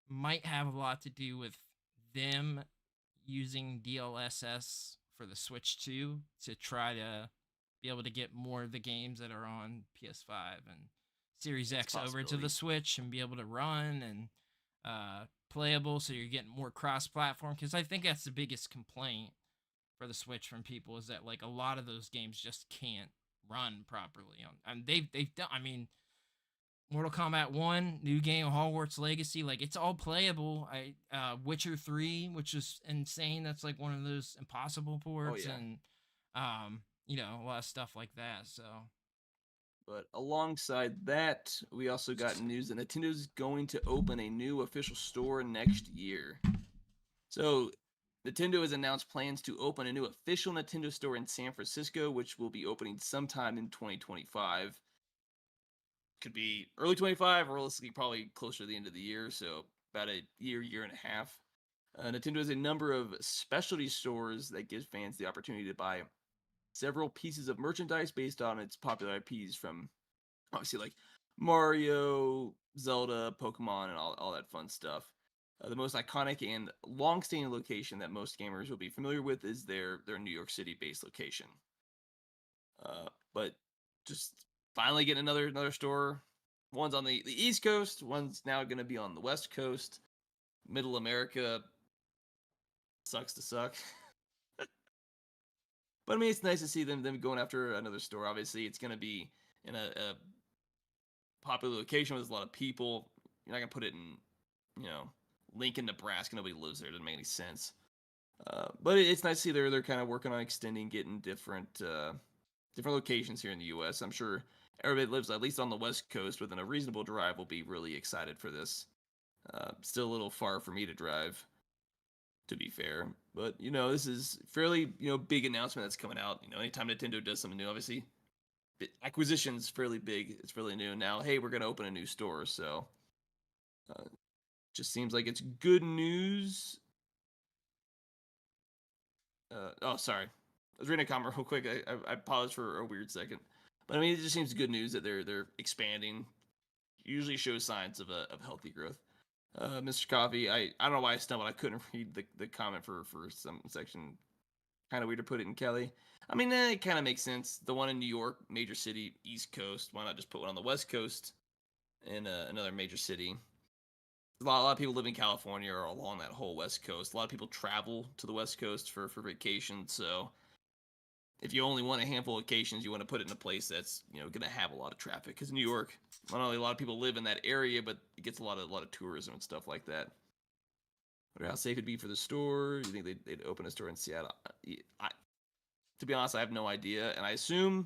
might have a lot to do with them using DLSS for the Switch 2 to try to be able to get more of the games that are on PS5 and Series X over to the Switch and be able to run and playable, so you're getting more cross-platform. Because I think that's the biggest complaint for the Switch from people is that like a lot of those games just can't run properly on. And they've done. I mean, Mortal Kombat 1, new game, Hogwarts Legacy, like it's all playable. Witcher 3, which is insane. That's like one of those impossible ports, and a lot of stuff like that. So, but alongside that, we also got news that Nintendo's going to open a new official store next year. So, Nintendo has announced plans to open a new official Nintendo store in San Francisco, which will be opening sometime in 2025. Could be early 25, or realistically probably closer to the end of the year, so about a year and a half. Nintendo has a number of specialty stores that gives fans the opportunity to buy several pieces of merchandise based on its popular IPs from obviously like Mario, Zelda, Pokemon, and all that fun stuff. The most iconic and long-standing location that most gamers will be familiar with is their New York City-based location. But just finally getting another store. One's on the East Coast. One's now going to be on the West Coast. Middle America sucks to suck. But I mean, it's nice to see them going after another store. Obviously, it's going to be in a popular location with a lot of people. You're not going to put it in, Lincoln, Nebraska. Nobody lives there. It doesn't make any sense. But it's nice to see they're kind of working on extending, getting different locations here in the U.S. I'm sure everybody that lives at least on the West Coast within a reasonable drive will be really excited for this. Still a little far for me to drive, to be fair. But, this is fairly, big announcement that's coming out. Anytime Nintendo does something new, obviously, acquisition's fairly big. It's fairly new. Now, hey, we're going to open a new store. So, just seems like it's good news. Sorry. I was reading a comment real quick. I paused for a weird second. But, I mean, it just seems good news that they're expanding. Usually shows signs of healthy growth. Mr. Coffee, I don't know why I stumbled. I couldn't read the comment for some section. Kind of weird to put it in Kelly. I mean, it kind of makes sense. The one in New York, major city, East Coast. Why not just put one on the West Coast in another major city? A lot of people live in California or along that whole West Coast. A lot of people travel to the West Coast for vacation. So if you only want a handful of locations, you want to put it in a place that's going to have a lot of traffic. Because New York, not only a lot of people live in that area, but it gets a lot of tourism and stuff like that. Wonder how safe it'd be for the store. You think they'd open a store in Seattle? To be honest, I have no idea. And I assume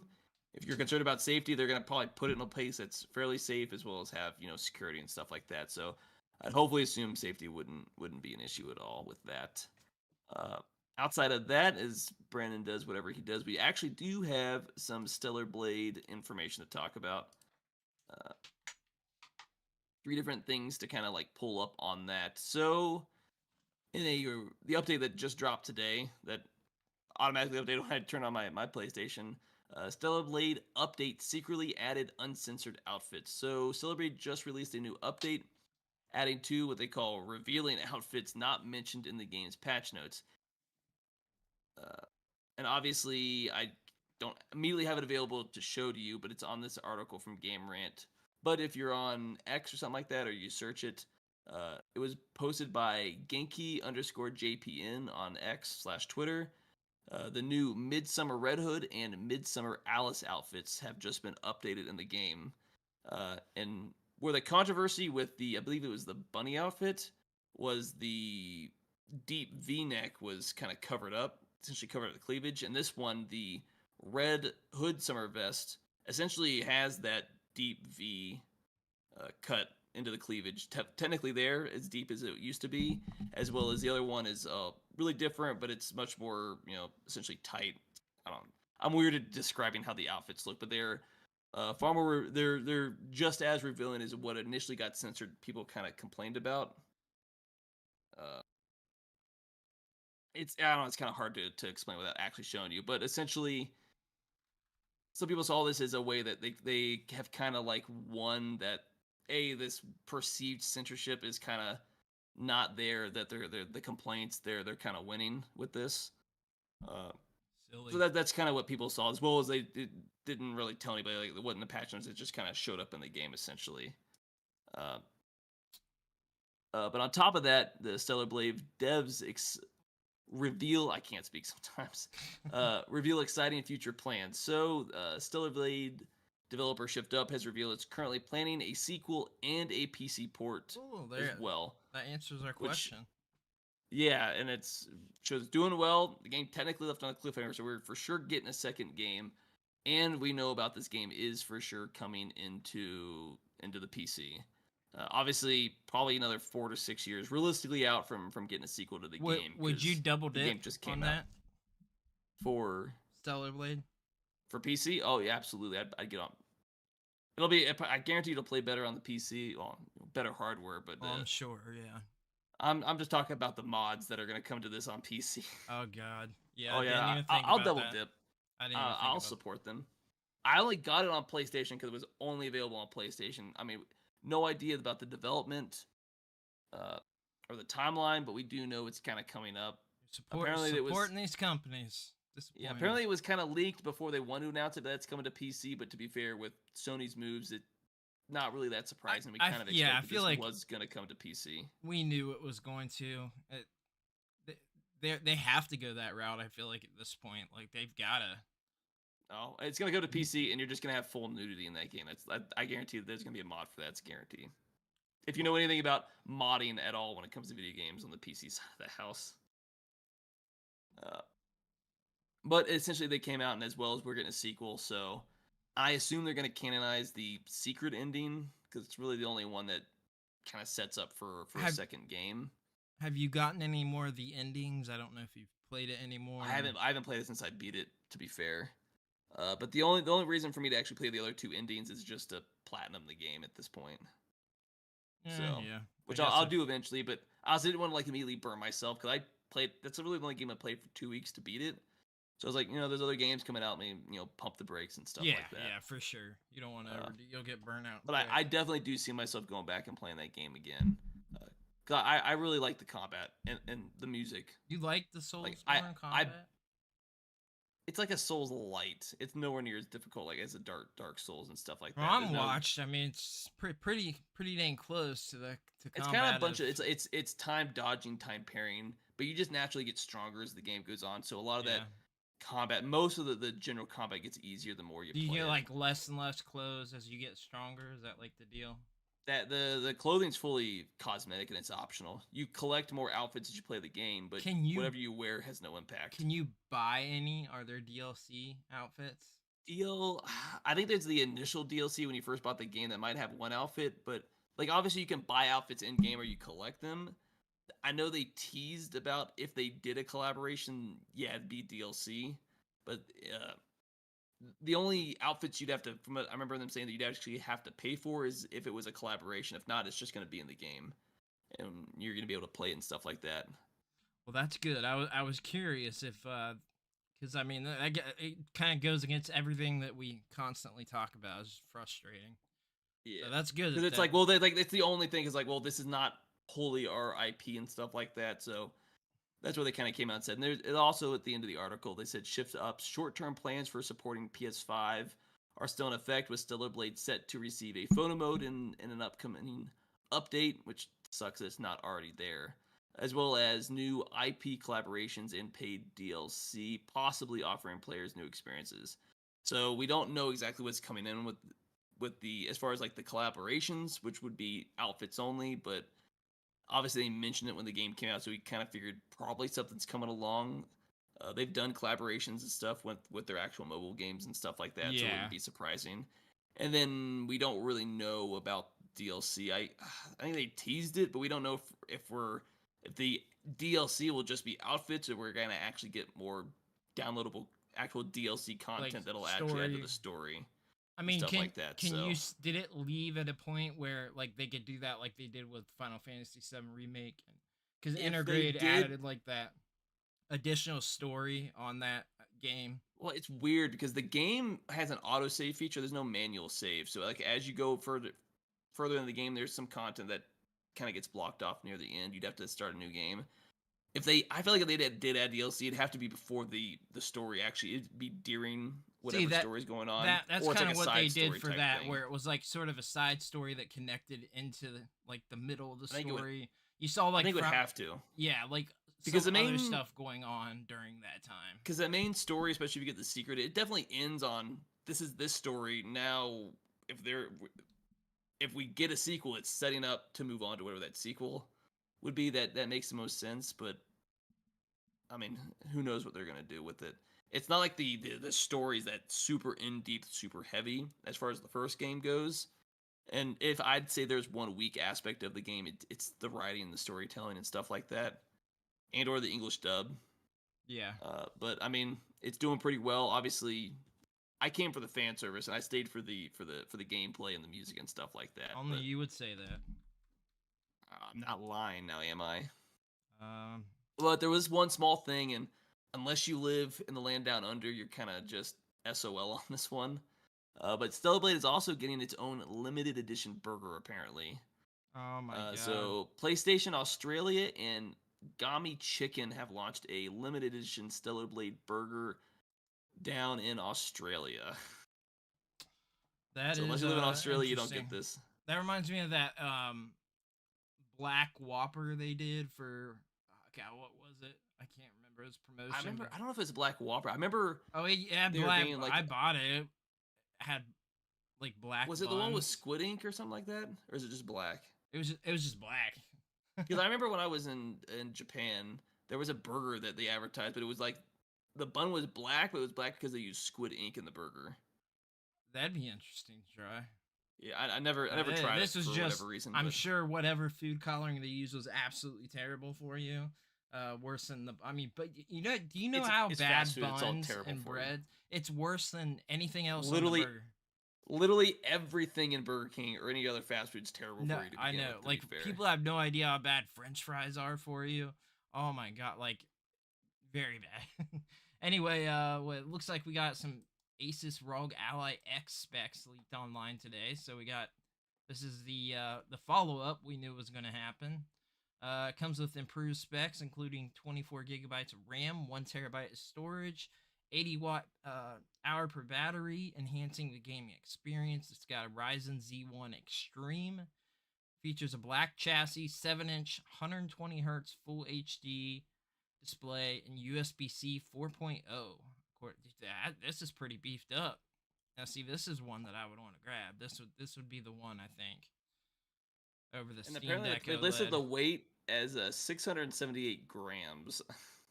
if you're concerned about safety, they're going to probably put it in a place that's fairly safe, as well as have security and stuff like that. So I'd hopefully assume safety wouldn't be an issue at all with that. Outside of that, as Brandon does whatever he does, we actually do have some Stellar Blade information to talk about. 3 different things to kind of like pull up on that. So in the update that just dropped today, that automatically updated when I turn on my PlayStation, Stellar Blade update secretly added uncensored outfits. So Stellar Blade just released a new update, adding 2 what they call revealing outfits not mentioned in the game's patch notes. And obviously, I don't immediately have it available to show to you, but it's on this article from Game Rant. But if you're on X or something like that, or you search it, it was posted by Genki_JPN on X/Twitter. The new Midsummer Red Hood and Midsummer Alice outfits have just been updated in the game. And where the controversy with I believe it was the bunny outfit, was the deep V-neck was kind of covered up, essentially covered up the cleavage. And this one, the red hood summer vest, essentially has that deep V cut into the cleavage. Technically there, as deep as it used to be, as well as the other one is really different, but it's much more, essentially tight. I'm weird at describing how the outfits look, but they're far more. They're just as revealing as what initially got censored. People kind of complained about. I don't know. It's kind of hard to explain without actually showing you, but essentially, some people saw this as a way that they have kind of like won that. This perceived censorship is kind of not there. That they're the complaints they're kind of winning with this. Silly. So that's kind of what people saw, as well as they didn't really tell anybody, like, it wasn't the patch notes. It just kind of showed up in the game essentially. But on top of that, the Stellar Blade devs reveal, I can't speak sometimes, reveal exciting future plans. So Stellar Blade developer Shift Up has revealed it's currently planning a sequel and a PC port as well. That answers our question. Yeah, and shows it's doing well. The game technically left on a cliffhanger, so we're for sure getting a second game. And we know about this game is for sure coming into the PC. Obviously, probably another 4 to 6 years, realistically, out from getting a sequel to the game. Would you double dip on that? For Stellar Blade? For PC? Oh, yeah, absolutely. I'd get on. It'll be. I guarantee it'll play better on the PC. Well, better hardware, but I'm sure. Yeah. I'm just talking about the mods that are going to come to this on PC. Oh God. Yeah. Oh yeah. I'll double dip. I'll support them. I only got it on PlayStation because it was only available on PlayStation. I mean, no idea about the development or the timeline, but we do know it's kind of coming up. Supporting these companies. Yeah, apparently it was kind of leaked before they wanted to announce it that it's coming to PC. But to be fair, with Sony's moves, it's not really that surprising. We kind of expected this was going to come to PC. We knew it was going to. They have to go that route. I feel like at this point, like they've got to. Oh, it's going to go to PC, and you're just going to have full nudity in that game. I guarantee that there's going to be a mod for that. It's a guarantee. If you know anything about modding at all when it comes to video games on the PC side of the house. But essentially, they came out, and as well as we're getting a sequel, so I assume they're going to canonize the secret ending, because it's really the only one that kind of sets up for a second game. Have you gotten any more of the endings? I don't know if you've played it anymore. I haven't played it since I beat it, to be fair. But the only reason for me to actually play the other two endings is just to platinum the game at this point. Which I'll do eventually, but I also didn't want to immediately burn myself, because that's really the only game I played for 2 weeks to beat it. So I was like, there's other games coming out, maybe, pump the brakes and stuff like that. Yeah, for sure. You don't want to you'll get burnt out. But I definitely do see myself going back and playing that game again. I really like the combat and the music. You like the Soulsborne combat? It's like a Souls light. It's nowhere near as difficult as a Dark Souls and stuff like that. I'm watched. I mean, it's pretty combat close to the combat. It's kind of a bunch of it's time dodging, time parrying, but you just naturally get stronger as the game goes on. So a lot of that combat, most of the general combat gets easier the more you play. Do you get less and less clothes as you get stronger? Is that the deal? That the clothing's fully cosmetic and it's optional. You collect more outfits as you play the game, but whatever you wear has no impact. Can you buy any? Are there DLC outfits? I think there's the initial DLC when you first bought the game that might have one outfit, but obviously you can buy outfits in game or you collect them. I know they teased about if they did a collaboration, it'd be DLC, but the only outfits you'd have to, I remember them saying that you'd actually have to pay for is if it was a collaboration. If not, it's just going to be in the game, and you're going to be able to play it and stuff like that. Well, that's good. I was curious if, because I mean, it kind of goes against everything that we constantly talk about. It's frustrating. Yeah, so that's good. Because it's it's the only thing is this is not wholly our IP and stuff like that. So That's what they kind of came out and said. And there's it also at the end of the article, they said shift up short-term plans for supporting PS5 are still in effect, with Stellar Blade set to receive a photo mode in an upcoming update, which sucks that it's not already there, as well as new IP collaborations and paid DLC, possibly offering players new experiences. So we don't know exactly what's coming in with the as far as like the collaborations, which would be outfits only, but obviously they mentioned it when the game came out, so we kind of figured probably something's coming along. They've done collaborations and stuff with their actual mobile games and stuff like that, so it Yeah. wouldn't be surprising. And then we don't really know about DLC. I think they teased it, but we don't know if the DLC will just be outfits, or we're gonna actually get more downloadable actual DLC content Like that'll actually add to story. the story I and mean, stuff like that. can So you did it leave at a point where like they could do that like they did with Final Fantasy VII Remake, because if they Intergrade did, added like that additional story on that game. well, it's weird because the game has an autosave feature. There's no manual save. So like as you go further in the game, there's some content that kind of gets blocked off near the end. You'd have to start a new game. I feel like if they did add DLC, it'd have to be before the story actually. It'd be during See whatever story's going on. that's or it's kind like of a what they side did story for type that, thing. where it was like sort of a side story that connected into like the middle of the I think it would- story. You saw I like think it would have to. yeah, like Because some the other main stuff going on during that time. because the main story, especially if you get the secret, it definitely ends on this is this story. Now, if we get a sequel, it's setting up to move on to whatever that sequel would be. That makes the most sense. But I mean, who knows what they're gonna do with it? It's not like the stories that super in deep, super heavy as far as the first game goes. And if I'd say there's one weak aspect of the game, it's the writing and the storytelling and stuff like that, and or the English dub. Yeah. But I mean, it's doing pretty well. Obviously, I came for the fan service and I stayed for the gameplay and the music and stuff like that. Only But you would say that. I'm not lying now, am I? Um, But there was one small thing, and unless you live in the land down under, you're kind of just SOL on this one. But Stellar Blade is also getting its own limited edition burger, apparently. oh my god. So PlayStation Australia and Gami Chicken have launched a limited edition Stellar Blade burger down in Australia. That So is unless you live in Australia, you don't get interesting. this. That reminds me of that Black Whopper they did for God, what was it? I can't remember. It was promotion. I remember. I don't know if it's Black Whopper. I remember. Oh yeah, they were Black. being, like- I bought it. It had like black. Was it the one with buns. squid ink or something like that, or is it just black? It was just black. Because I remember when I was in Japan, there was a burger that they advertised, but it was like the bun was black, but it was black because they used squid ink in the burger. That'd be interesting to try. Yeah, I never tried This it was for just. whatever reason. I'm but sure whatever food coloring they used was absolutely terrible for you. Worse than the. I mean, but you know, do you know how it's bad fast food, it's all buns terrible and for you. bread? It's worse than anything else. Literally on the burger. Literally everything in Burger King or any other fast food is terrible No, for you. To I begin know. with, to Like be fair. people have no idea how bad French fries are for you. Oh my god, like very bad. Anyway, well, it looks like we got some Asus ROG Ally X specs leaked online today. So we got this is the follow up we knew was going to happen. It comes with improved specs, including 24 gigabytes of RAM, 1 terabyte of storage, 80 watt hour per battery, enhancing the gaming experience. It's got a Ryzen Z1 Extreme. Features a black chassis, 7-inch, 120 hertz full HD display, and USB-C 4.0. This is pretty beefed up. Now, see, this is one that I would want to grab. This would be the one, I think, over the And Steam apparently Deck they listed OLED. the weight as 678 grams.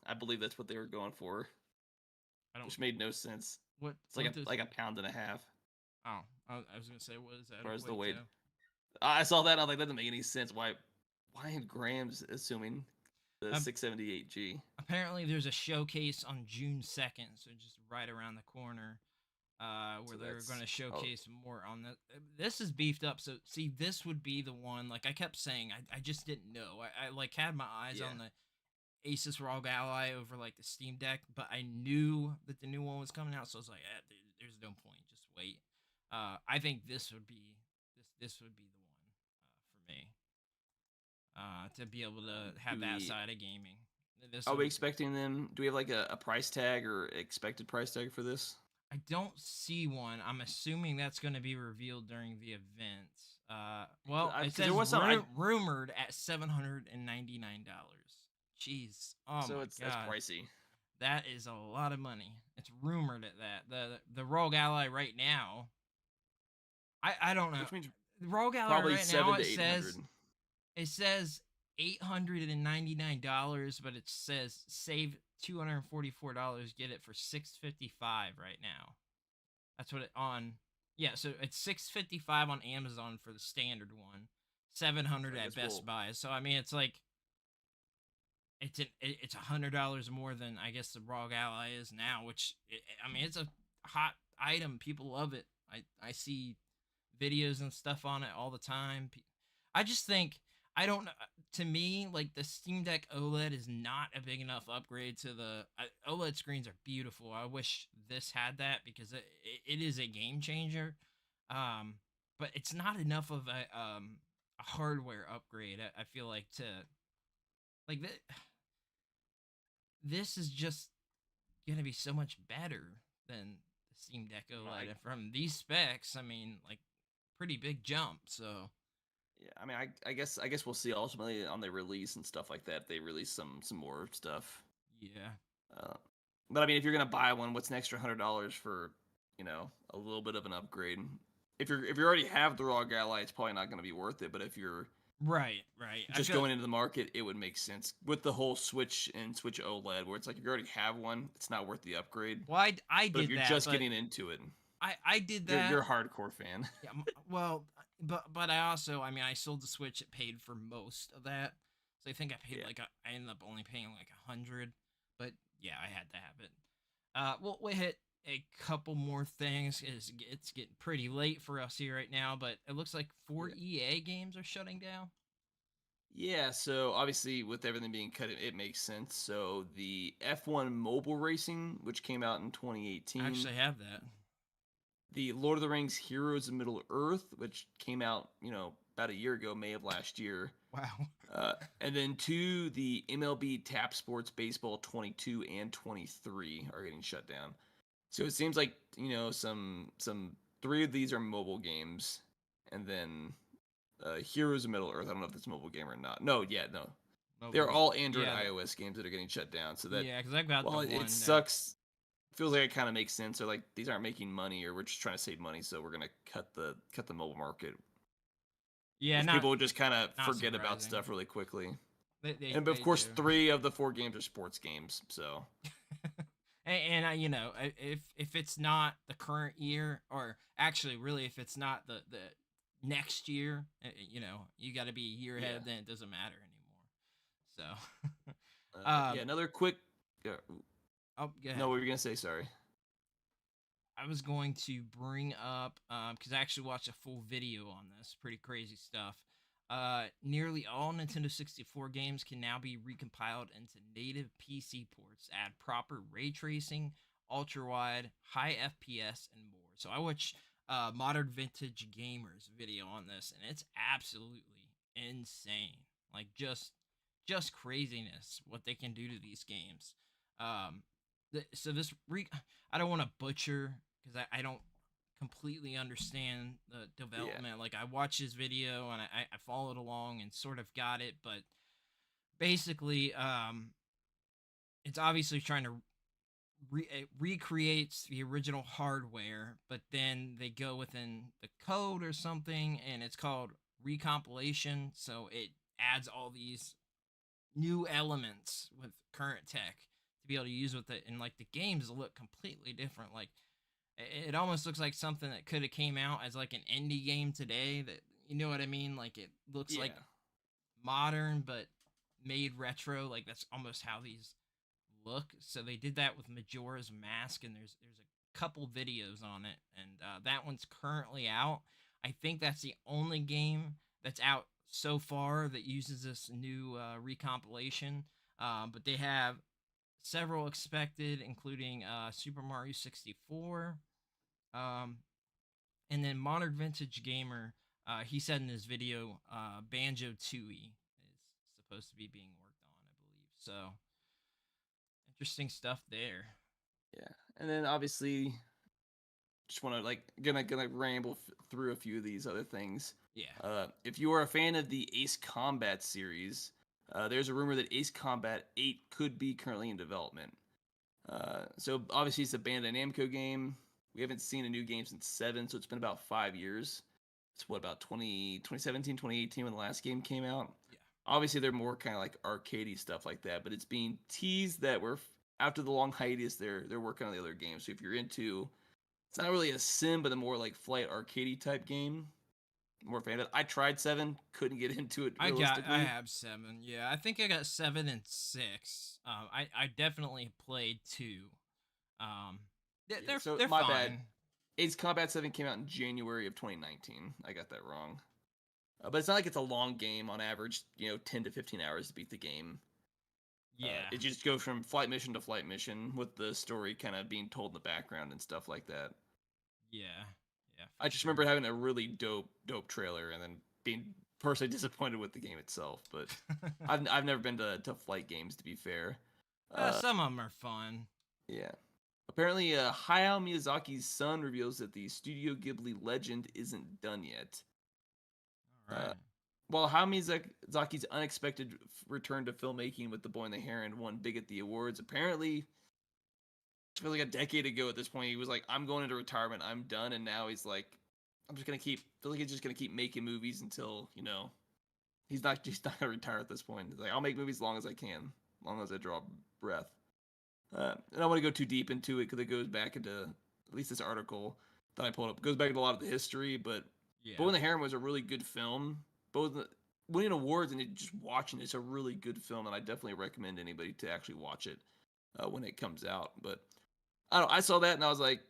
I believe that's what they were going for, which made no sense. What? It's like a pound and a half. Oh, I was gonna say, what is that? Where's the equate weight? to? I saw that. And I was like, that doesn't make any sense. Why in grams? Assuming the Um, 678G. Apparently, there's a showcase on June 2nd, so just right around the corner, where So they're going to that's- showcase more on that. This is beefed up, so see, this would be the one. Like I kept saying, I just didn't know. I like had my eyes Yeah. on the Asus ROG Ally over like the Steam Deck, but I knew that the new one was coming out, so I was like, there's no point, just wait. I think this would be this would be the one for me. To be able to have that We- side of gaming. This Are will we be. expecting them? Do we have like a price tag or expected price tag for this? I don't see one. I'm assuming that's going to be revealed during the event. Well, it Because there says was rumored at $799. Jeez, oh so my that's god, pricey. that is a lot of money. It's rumored at that. The Rogue Ally right now. I don't know. Which means The Rogue Ally probably right now seven to it eight hundred. says $899, but it says save $244. Get it for $655 right now. That's what it on. Yeah, so it's $655 on Amazon for the standard one, $700 at Best Buy. So I mean, it's like it's $100 more than I guess the Rogue Ally is now. Which I mean, it's a hot item. People love it. I see videos and stuff on it all the time. I just think I don't know. To me, like the Steam Deck OLED is not a big enough upgrade to the OLED screens are beautiful. I wish this had that because it is a game changer. But it's not enough of a hardware upgrade. I feel like to like this is just gonna be so much better than the Steam Deck OLED. And from these specs, I mean, like pretty big jump. So Yeah, I mean, I guess we'll see ultimately on the release and stuff like that. If they release some more stuff. yeah, Uh, but I mean, if you're gonna buy one, what's an extra $100 for a little bit of an upgrade? If you already have the ROG Ally, it's probably not gonna be worth it. But if you're right. just going into the market, it would make sense with the whole Switch and Switch OLED, where it's like if you already have one, it's not worth the upgrade. Well, I But did if you're that, just but getting into it, I did that. you're a hardcore fan. Yeah, well, but I also, I mean, I sold the Switch. It paid for most of that, so I think I paid I ended up only paying like 100. But yeah, I had to have it. We hit a couple more things. It's getting pretty late for us here right now, but it looks like 4 EA games are shutting down. Yeah, so obviously with everything being cut, it makes sense. So the F1 mobile racing, which came out in 2018. I actually have that. The Lord of the Rings Heroes of Middle Earth, which came out, about a year ago, May of last year. Wow. And then the MLB Tap Sports Baseball 22 and 23 are getting shut down. So it seems like, some three of these are mobile games, and then Heroes of Middle Earth. I don't know if that's a mobile game or not. No. They're all Android iOS games that are getting shut down. So that because I've got the one. It sucks. Feels like it kind of makes sense. They're like, these aren't making money, or we're just trying to save money, so we're gonna cut the mobile market. Yeah, people would just kind of forget surprising. About stuff really quickly. But of course, 3 of the 4 games are sports games. So, and if it's not the current year, or actually, really, if it's not the next year, you got to be a year ahead. Then it doesn't matter anymore. So, another quick. Oh, go ahead. No, what were you gonna say? Sorry. I was going to bring up because I actually watched a full video on this. Pretty crazy stuff. Nearly all Nintendo 64 games can now be recompiled into native PC ports. Add proper ray tracing, ultra wide, high FPS, and more. So I watched Modern Vintage Gamers video on this, and it's absolutely insane. Like just craziness what they can do to these games. So this I don't want to butcher because I don't completely understand the development. Like I watched his video and I followed along and sort of got it, but basically it's obviously trying to recreates the original hardware, but then they go within the code or something, and it's called recompilation. So it adds all these new elements with current tech to be able to use with it, and like the games look completely different. Like it almost looks like something that could have came out as like an indie game today. That, you know what I mean? Like it looks like modern but made retro. Like that's almost how these look. So they did that with Majora's Mask, and there's a couple videos on it, and that one's currently out. I think that's the only game that's out so far that uses this new recompilation. But they have several expected, including Super Mario 64. And then Modern Vintage Gamer, he said in his video, Banjo Tooie is supposed to be being worked on, I believe. So Interesting stuff there. Yeah, and then obviously, just want to like gonna ramble through a few of these other things. Yeah. If you are a fan of the Ace Combat series, there's a rumor that Ace Combat 8 could be currently in development. So obviously it's a Bandai Namco game. We haven't seen a new game since 7, so it's been about 5 years. It's what, about 2017, 2018 when the last game came out. Yeah. Obviously they're more kind of like arcadey stuff like that, but it's being teased that after the long hiatus they're working on the other games. So if you're into, it's not really a sim, but a more like flight arcadey type game. More fan of it. I tried 7, couldn't get into it realistically. I have 7. Yeah, I think I got 7 and 6. I definitely played 2. They're my fine. bad. Ace Combat 7 came out in January of 2019. I got that wrong. But it's not like it's a long game on average, 10 to 15 hours to beat the game. Yeah. It just goes from flight mission to flight mission with the story kind of being told in the background and stuff like that. Yeah. Yeah. I just remember having a really dope trailer and then being personally disappointed with the game itself. But I've never been to flight games, to be fair. Some of them are fun. Yeah. Apparently, Hayao Miyazaki's son reveals that the Studio Ghibli legend isn't done yet. All right. While Hayao Miyazaki's unexpected return to filmmaking with The Boy and the Heron won big at the awards, apparently, it feels like a decade ago at this point, he was like, I'm going into retirement, I'm done, and now he's like, he's just gonna keep making movies until, he's not gonna retire at this point. He's like, I'll make movies as long as I can, as long as I draw breath. And I don't want to go too deep into it because it goes back into, at least this article that I pulled up, goes back to a lot of the history, but Boy and the Heron was a really good film. Both winning awards and just watching it's a really good film, and I definitely recommend anybody to actually watch it when it comes out. But I saw that and I was like,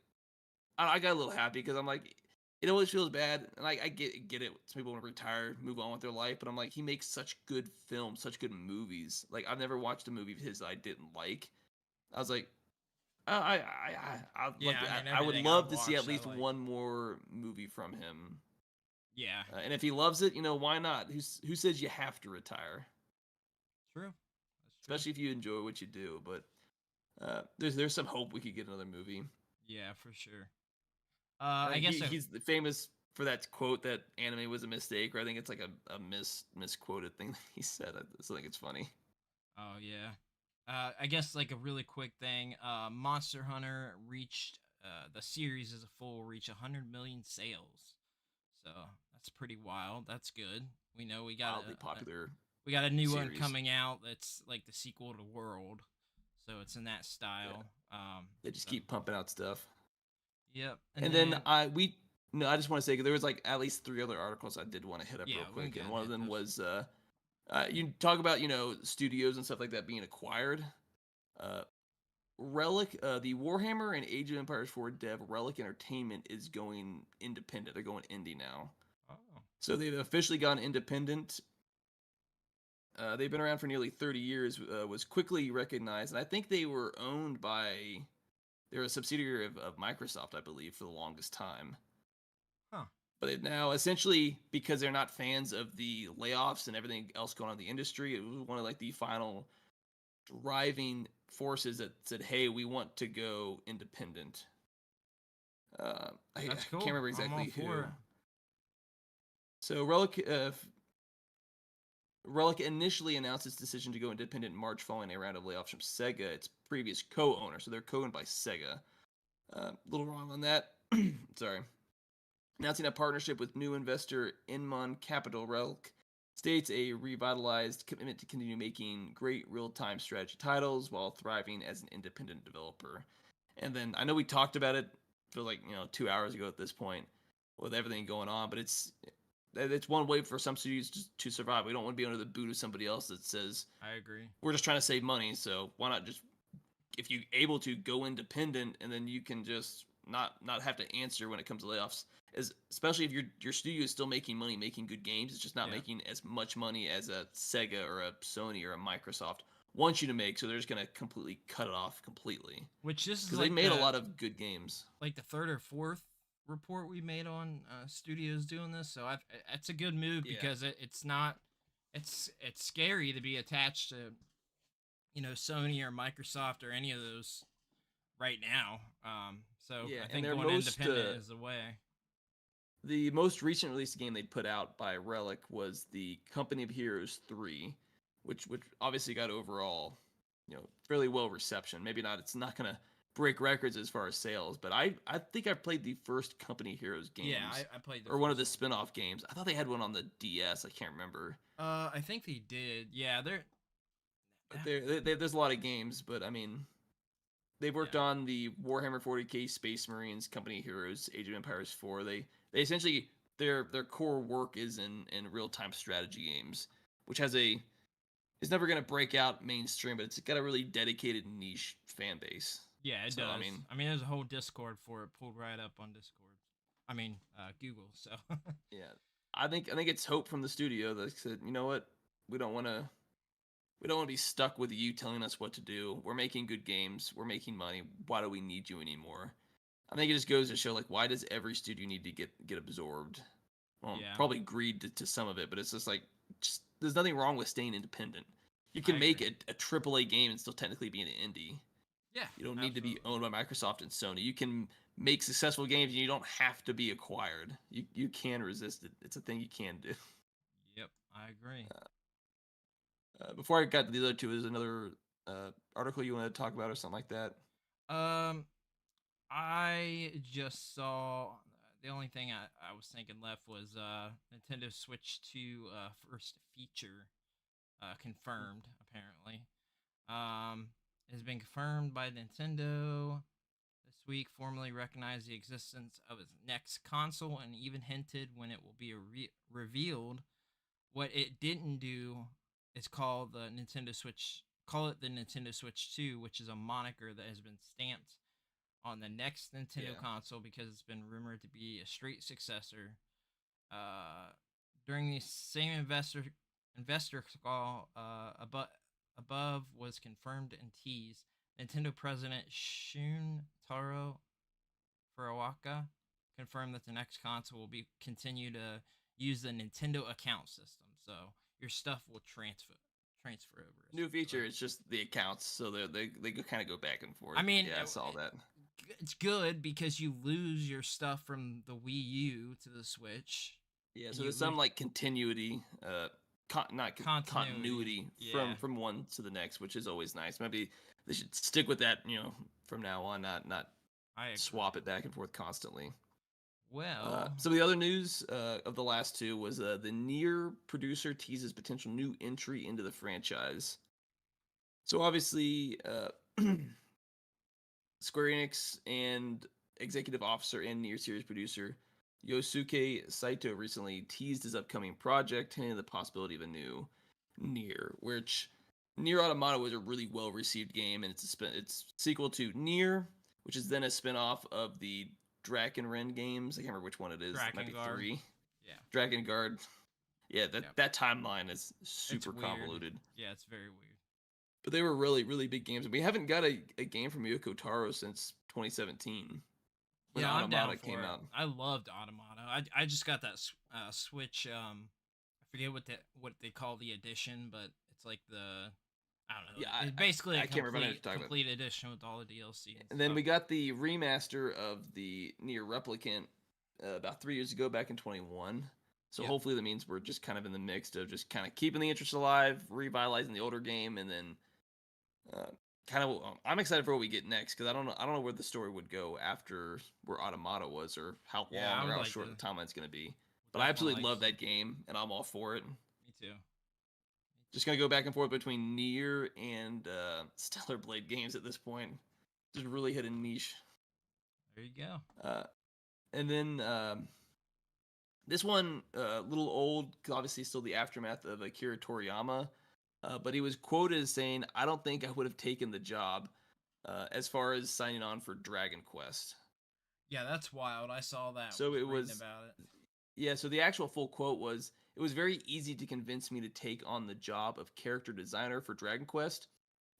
I got a little happy because I'm like, it always feels bad, and I get it. Some people want to retire, move on with their life, but I'm like, he makes such good films, such good movies. Like, I've never watched a movie of his that I didn't like. I was like, I would love to see at least one more movie from him. Yeah. And if he loves it, why not? Who says you have to retire? True. Especially if you enjoy what you do. But there's some hope we could get another movie. Yeah, for sure. I guess he's famous for that quote that anime was a mistake, or I think it's like a misquoted thing that he said. I think it's funny. Oh yeah. I guess like a really quick thing. Monster Hunter reached the series as a full reach 100 million sales. So that's pretty wild. That's good. We know we got popular. We got a new series. one coming out that's like the sequel to World. So it's in that style. Yeah. They just keep pumping out stuff. Yep. And then I just want to say there was like at least 3 other articles I did want to hit up real quick, and one of them was you talk about studios and stuff like that being acquired. Relic, the Warhammer and Age of Empires 4 dev Relic Entertainment is going independent. They're going indie now. Oh. So they've officially gone independent. They've been around for nearly 30 years. Was quickly recognized, and I think they were owned by. They're a subsidiary of Microsoft, I believe, for the longest time. Huh. But it now, essentially, because they're not fans of the layoffs and everything else going on in the industry, it was one of like the final driving forces that said, "Hey, we want to go independent." I can't remember exactly who. So Relic initially announced its decision to go independent in March following a round of layoffs from Sega, its previous co-owner. So they're co-owned by Sega. A little wrong on that. Sorry. Announcing a partnership with new investor Inmon Capital, Relic states a revitalized commitment to continue making great real-time strategy titles while thriving as an independent developer. And then I know we talked about it for 2 hours ago at this point with everything going on, but it's one way for some studios to survive. We don't want to be under the boot of somebody else that says, I agree, we're just trying to save money, so why not just, if you're able to, go independent, and then you can just not have to answer when it comes to layoffs. Especially if your studio is still making money, making good games, it's just not making as much money as a Sega or a Sony or a Microsoft wants you to make, so they're just going to completely cut it off completely. Which this is because they made a lot of good games. Like the 3rd or 4th report we made on studios doing this, so it's a good move because it's not, it's scary to be attached to Sony or Microsoft or any of those right now. So Yeah, I and think going independent is the way. the most recent release game they put out by Relic was the Company of Heroes 3, which obviously got overall, fairly well reception. Maybe not, it's not gonna break records as far as sales, but I think I played the first Company Heroes games. Yeah, I played or one of the spin-off games. I thought they had one on the DS. I can't remember. I think they did. Yeah, There's a lot of games, but I mean, they've worked on the Warhammer 40K Space Marines, Company Heroes, Age of Empires 4. They essentially their core work is in real time strategy games, which is never gonna break out mainstream, but it's got a really dedicated niche fan base. Yeah, it does. I mean, there's a whole Discord for it pulled right up on Discord. I mean, Google. So yeah, I think it's hope from the studio that said, you know what, we don't want to be stuck with you telling us what to do. We're making good games. We're making money. Why do we need you anymore? I think it just goes to show, like, why does every studio need to get absorbed? Well, probably greed to some of it, but it's just like, there's nothing wrong with staying independent. You can make a AAA game and still technically be an indie. Yeah, you don't need to be owned by Microsoft and Sony. You can make successful games and you don't have to be acquired. You can resist it. It's a thing you can do. Yep, I agree. Before I got to the other two, is another article you want to talk about or something like that? I just saw the only thing I was thinking left was Nintendo Switch 2 first feature confirmed. Apparently, it has been confirmed by Nintendo this week. Formally recognized the existence of its next console and even hinted when it will be revealed. What it didn't do is call the Nintendo Switch. Call it the Nintendo Switch 2, which is a moniker that has been stamped on the next Nintendo console because it's been rumored to be a straight successor. During the same investor call, above was confirmed and teased. Nintendo President Shuntaro Furukawa confirmed that the next console will be continue to use the Nintendo account system, so your stuff will transfer over. New feature, it's just the accounts, so they kind of go back and forth. I mean, yeah, I saw that. It's good because you lose your stuff from the Wii U to the Switch. Yeah, so there's some like continuity, continuity from one to the next, which is always nice. Maybe they should stick with that, from now on, not swap it back and forth constantly. Well, some of the other news of the last two was the Nier producer teases potential new entry into the franchise. So obviously, Square Enix and executive officer and Nier series producer Yosuke Saito recently teased his upcoming project, hinting at the possibility of a new Nier, which Nier Automata was a really well-received game, and it's sequel to Nier, which is then a spin-off of the Drakengard games. I can't remember which one it is. It might be 3. Yeah. Drakengard. Yeah, that timeline is super convoluted. Yeah, it's very weird. But they were really, really big games. And we haven't got a game from Yoko Taro since 2017. When Automata came out. I loved Automata. I just got that Switch. I forget what they call the edition, but it's like the I don't know. Yeah, it's basically a complete edition with all the DLC. And then we got the remaster of the Nier Replicant about 3 years ago, back in 21. So hopefully that means we're just kind of in the mix of just kind of keeping the interest alive, revitalizing the older game, and then I'm excited for what we get next, because I don't know where the story would go after where Automata was, or how long or how short the timeline's going to be. But I absolutely love that game, and I'm all for it. Me too. Just going to go back and forth between Nier and Stellar Blade games at this point. Just really hit a niche. There you go. And then this one, a little old, because obviously still the aftermath of Akira Toriyama. But he was quoted as saying, "I don't think I would have taken the job as far as signing on for Dragon Quest." Yeah, that's wild. I saw that. So it was about it. Yeah, so the actual full quote was, "It was very easy to convince me to take on the job of character designer for Dragon Quest.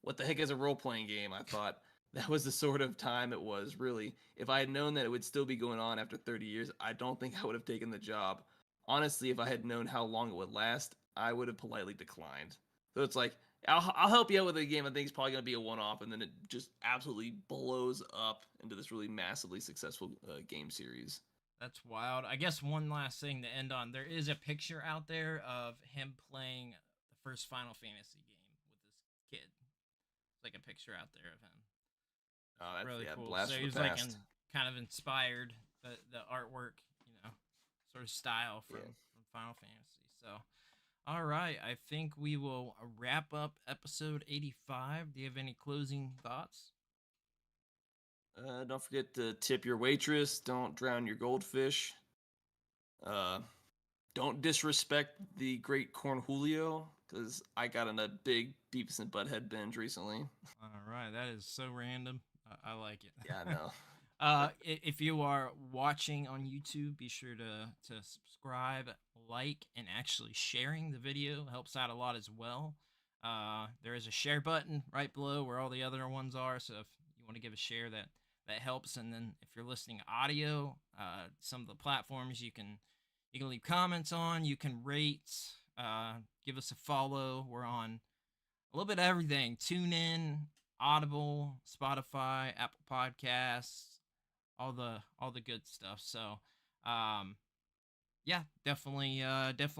What the heck is a role-playing game?" I thought. That was the sort of time it was, really. If I had known that it would still be going on after 30 years, I don't think I would have taken the job. Honestly, if I had known how long it would last, I would have politely declined. So it's like I'll help you out with a game I think is probably gonna be a one-off, and then it just absolutely blows up into this really massively successful game series. That's wild. I guess one last thing to end on. There is a picture out there of him playing the first Final Fantasy game with his kid. It's like a picture out there of him. Oh, that's Really yeah, cool. blast So from he was the like past. kind of inspired the artwork, sort of style Yeah. from Final Fantasy. So, all right, I think we will wrap up episode 85. Do you have any closing thoughts? Don't forget to tip your waitress. Don't drown your goldfish. Uh, don't disrespect the great Corn Julio, because I got in a big Beavis and Butthead binge recently. All right, that is so random. I like it. Yeah, I know. If you are watching on YouTube, be sure to subscribe, like, and actually sharing the video helps out a lot as well. There is a share button right below where all the other ones are. So if you want to give a share, that helps. And then if you're listening audio, some of the platforms you can leave comments on, you can rate, give us a follow. We're on a little bit of everything. Tune in, Audible, Spotify, Apple Podcasts, all the good stuff. So, um, yeah, definitely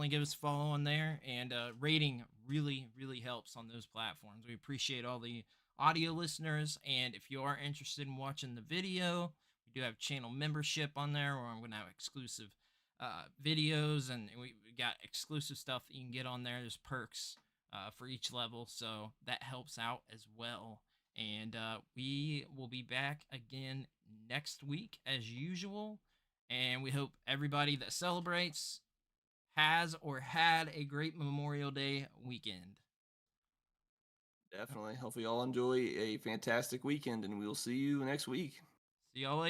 give us a follow on there, and rating really helps on those platforms. We appreciate all the audio listeners, and if you are interested in watching the video, we do have channel membership on there, where I'm going to have exclusive videos, and we got exclusive stuff that you can get on there. There's perks for each level, so that helps out as well. And we will be back again next week as usual. And we hope everybody that celebrates has or had a great Memorial Day weekend. Definitely. Hopefully, you all enjoy a fantastic weekend, and we'll see you next week. See y'all later.